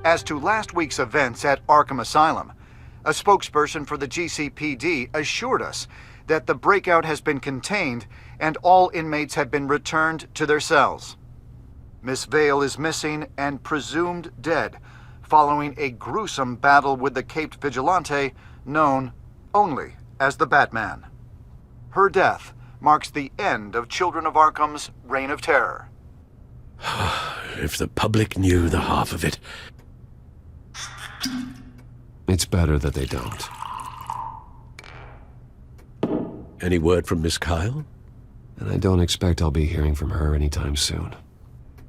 As to last week's events at Arkham Asylum, a spokesperson for the GCPD assured us that the breakout has been contained and all inmates have been returned to their cells. Miss Vale is missing and presumed dead, following a gruesome battle with the caped vigilante known only as the Batman. Her death marks the end of Children of Arkham's reign of terror. If the public knew the half of it. It's better that they don't. Any word from Miss Kyle? And I don't expect I'll be hearing from her anytime soon.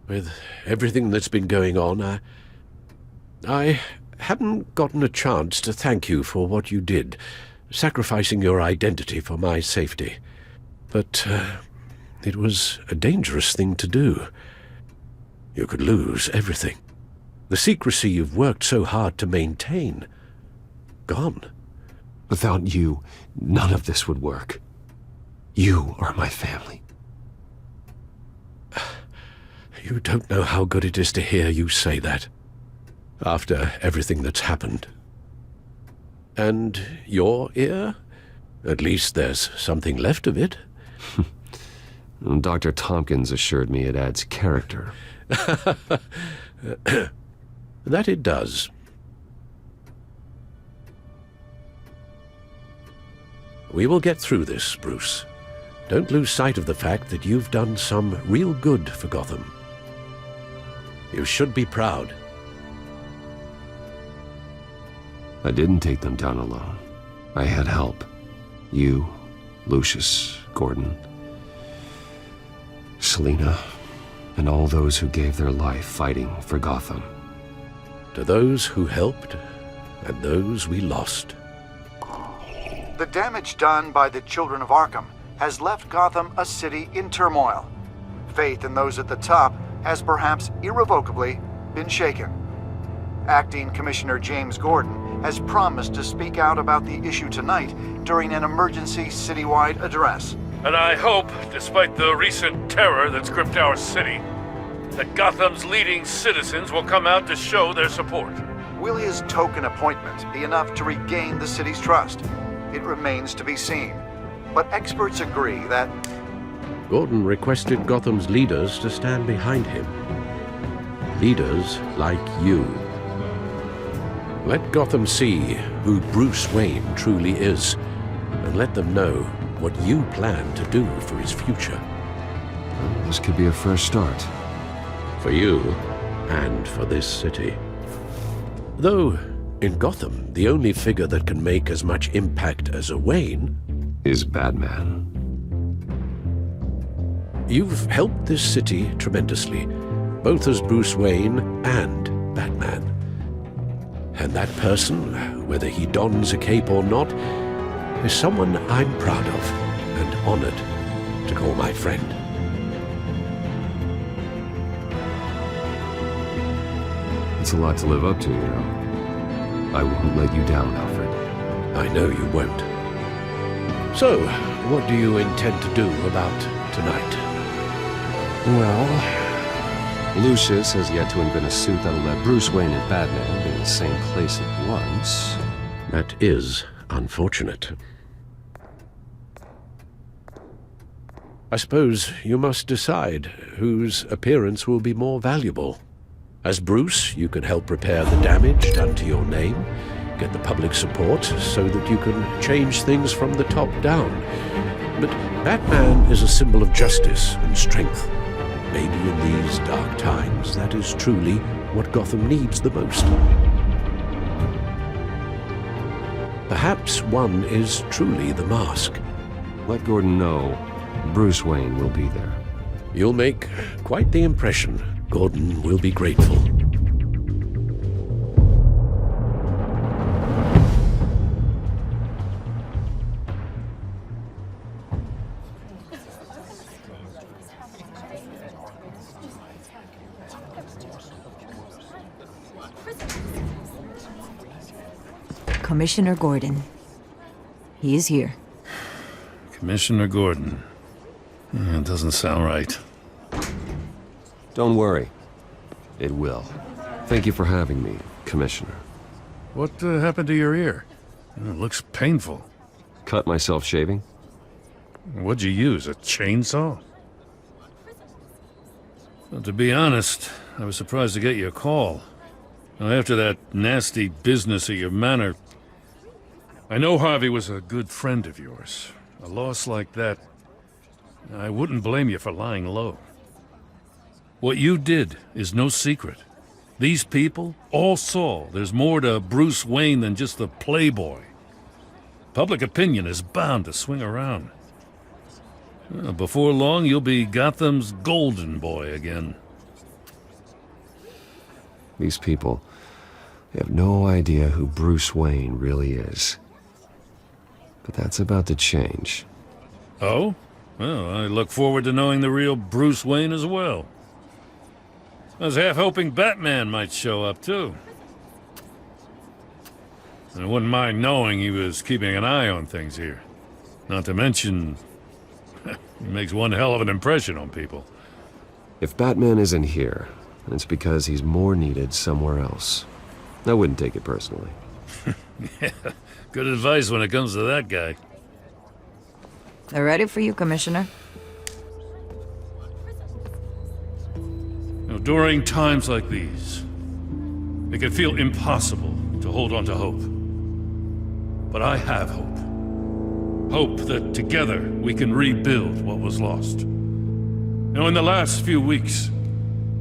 With everything that's been going on, I haven't gotten a chance to thank you for what you did, sacrificing your identity for my safety. But it was a dangerous thing to do. You could lose everything. The secrecy you've worked so hard to maintain. Gone. Without you, none of this would work. You are my family. You don't know how good it is to hear you say that. After everything that's happened. And your ear? At least there's something left of it. Dr. Tompkins assured me it adds character. That it does. We will get through this, Bruce. Don't lose sight of the fact that you've done some real good for Gotham. You should be proud. I didn't take them down alone. I had help. You, Lucius, Gordon, Selina, and all those who gave their life fighting for Gotham. To those who helped, and those we lost. The damage done by the Children of Arkham has left Gotham a city in turmoil. Faith in those at the top has perhaps irrevocably been shaken. Acting Commissioner James Gordon has promised to speak out about the issue tonight during an emergency citywide address. And I hope, despite the recent terror that's gripped our city, that Gotham's leading citizens will come out to show their support. Will his token appointment be enough to regain the city's trust? It remains to be seen. But experts agree that Gordon requested Gotham's leaders to stand behind him. Leaders like you. Let Gotham see who Bruce Wayne truly is, and let them know what you plan to do for his future. This could be a fresh start. For you, and for this city. Though, in Gotham, the only figure that can make as much impact as a Wayne is Batman. You've helped this city tremendously, both as Bruce Wayne and Batman. And that person, whether he dons a cape or not, is someone I'm proud of and honored to call my friend. It's a lot to live up to, you know. I won't let you down, Alfred. I know you won't. So, what do you intend to do about tonight? Well, Lucius has yet to invent a suit that'll let Bruce Wayne and Batman be in the same place at once. That is unfortunate. I suppose you must decide whose appearance will be more valuable. As Bruce, you can help repair the damage done to your name, get the public support so that you can change things from the top down. But Batman is a symbol of justice and strength. Maybe in these dark times, that is truly what Gotham needs the most. Perhaps one is truly the mask. Let Gordon know Bruce Wayne will be there. You'll make quite the impression. Gordon will be grateful. Commissioner Gordon. He is here. Commissioner Gordon. It doesn't sound right. Don't worry. It will. Thank you for having me, Commissioner. What happened to your ear? It looks painful. Cut myself shaving? What'd you use, a chainsaw? Well, to be honest, I was surprised to get your call. Now, after that nasty business of your manor, I know Harvey was a good friend of yours. A loss like that, I wouldn't blame you for lying low. What you did is no secret. These people all saw there's more to Bruce Wayne than just the playboy. Public opinion is bound to swing around. Before long, you'll be Gotham's golden boy again. These people, they have no idea who Bruce Wayne really is. But that's about to change. Oh? Well, I look forward to knowing the real Bruce Wayne as well. I was half hoping Batman might show up, too. I wouldn't mind knowing he was keeping an eye on things here. Not to mention, he makes one hell of an impression on people. If Batman isn't here, it's because he's more needed somewhere else. I wouldn't take it personally. Yeah, good advice when it comes to that guy. They're ready for you, Commissioner. During times like these, it can feel impossible to hold on to hope. But I have hope. Hope that together we can rebuild what was lost. Now, in the last few weeks,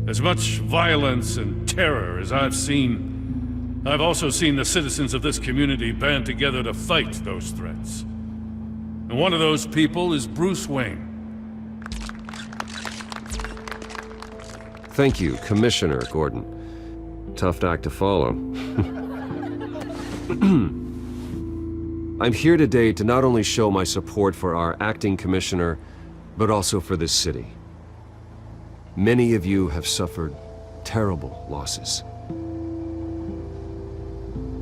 as much violence and terror as I've seen, I've also seen the citizens of this community band together to fight those threats. And one of those people is Bruce Wayne. Thank you, Commissioner Gordon. Tough act to follow. I'm here today to not only show my support for our acting commissioner, but also for this city. Many of you have suffered terrible losses.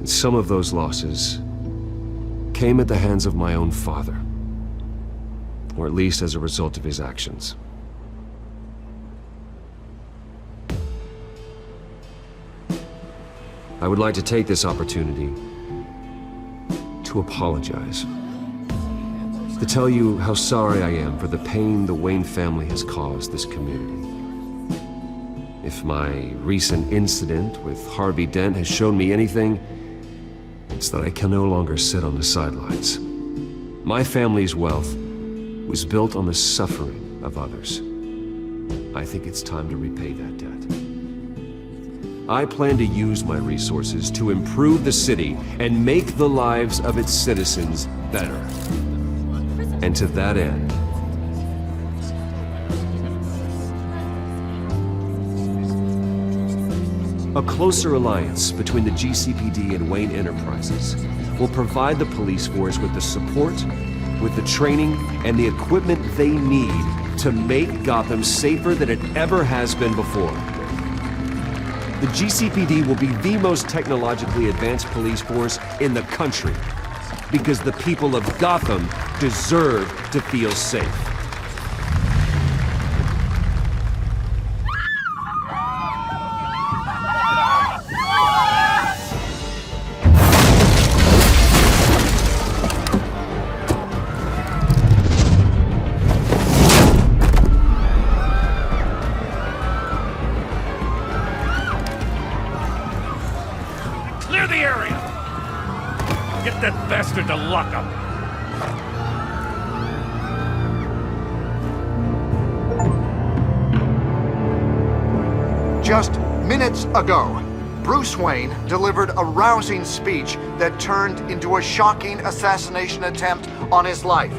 And some of those losses came at the hands of my own father. Or at least as a result of his actions. I would like to take this opportunity to apologize. To tell you how sorry I am for the pain the Wayne family has caused this community. If my recent incident with Harvey Dent has shown me anything, it's that I can no longer sit on the sidelines. My family's wealth was built on the suffering of others. I think it's time to repay that debt. I plan to use my resources to improve the city and make the lives of its citizens better. And to that end, a closer alliance between the GCPD and Wayne Enterprises will provide the police force with the support, with the training, and the equipment they need to make Gotham safer than it ever has been before. The GCPD will be the most technologically advanced police force in the country, because the people of Gotham deserve to feel safe. To lock up. Just minutes ago, Bruce Wayne delivered a rousing speech that turned into a shocking assassination attempt on his life.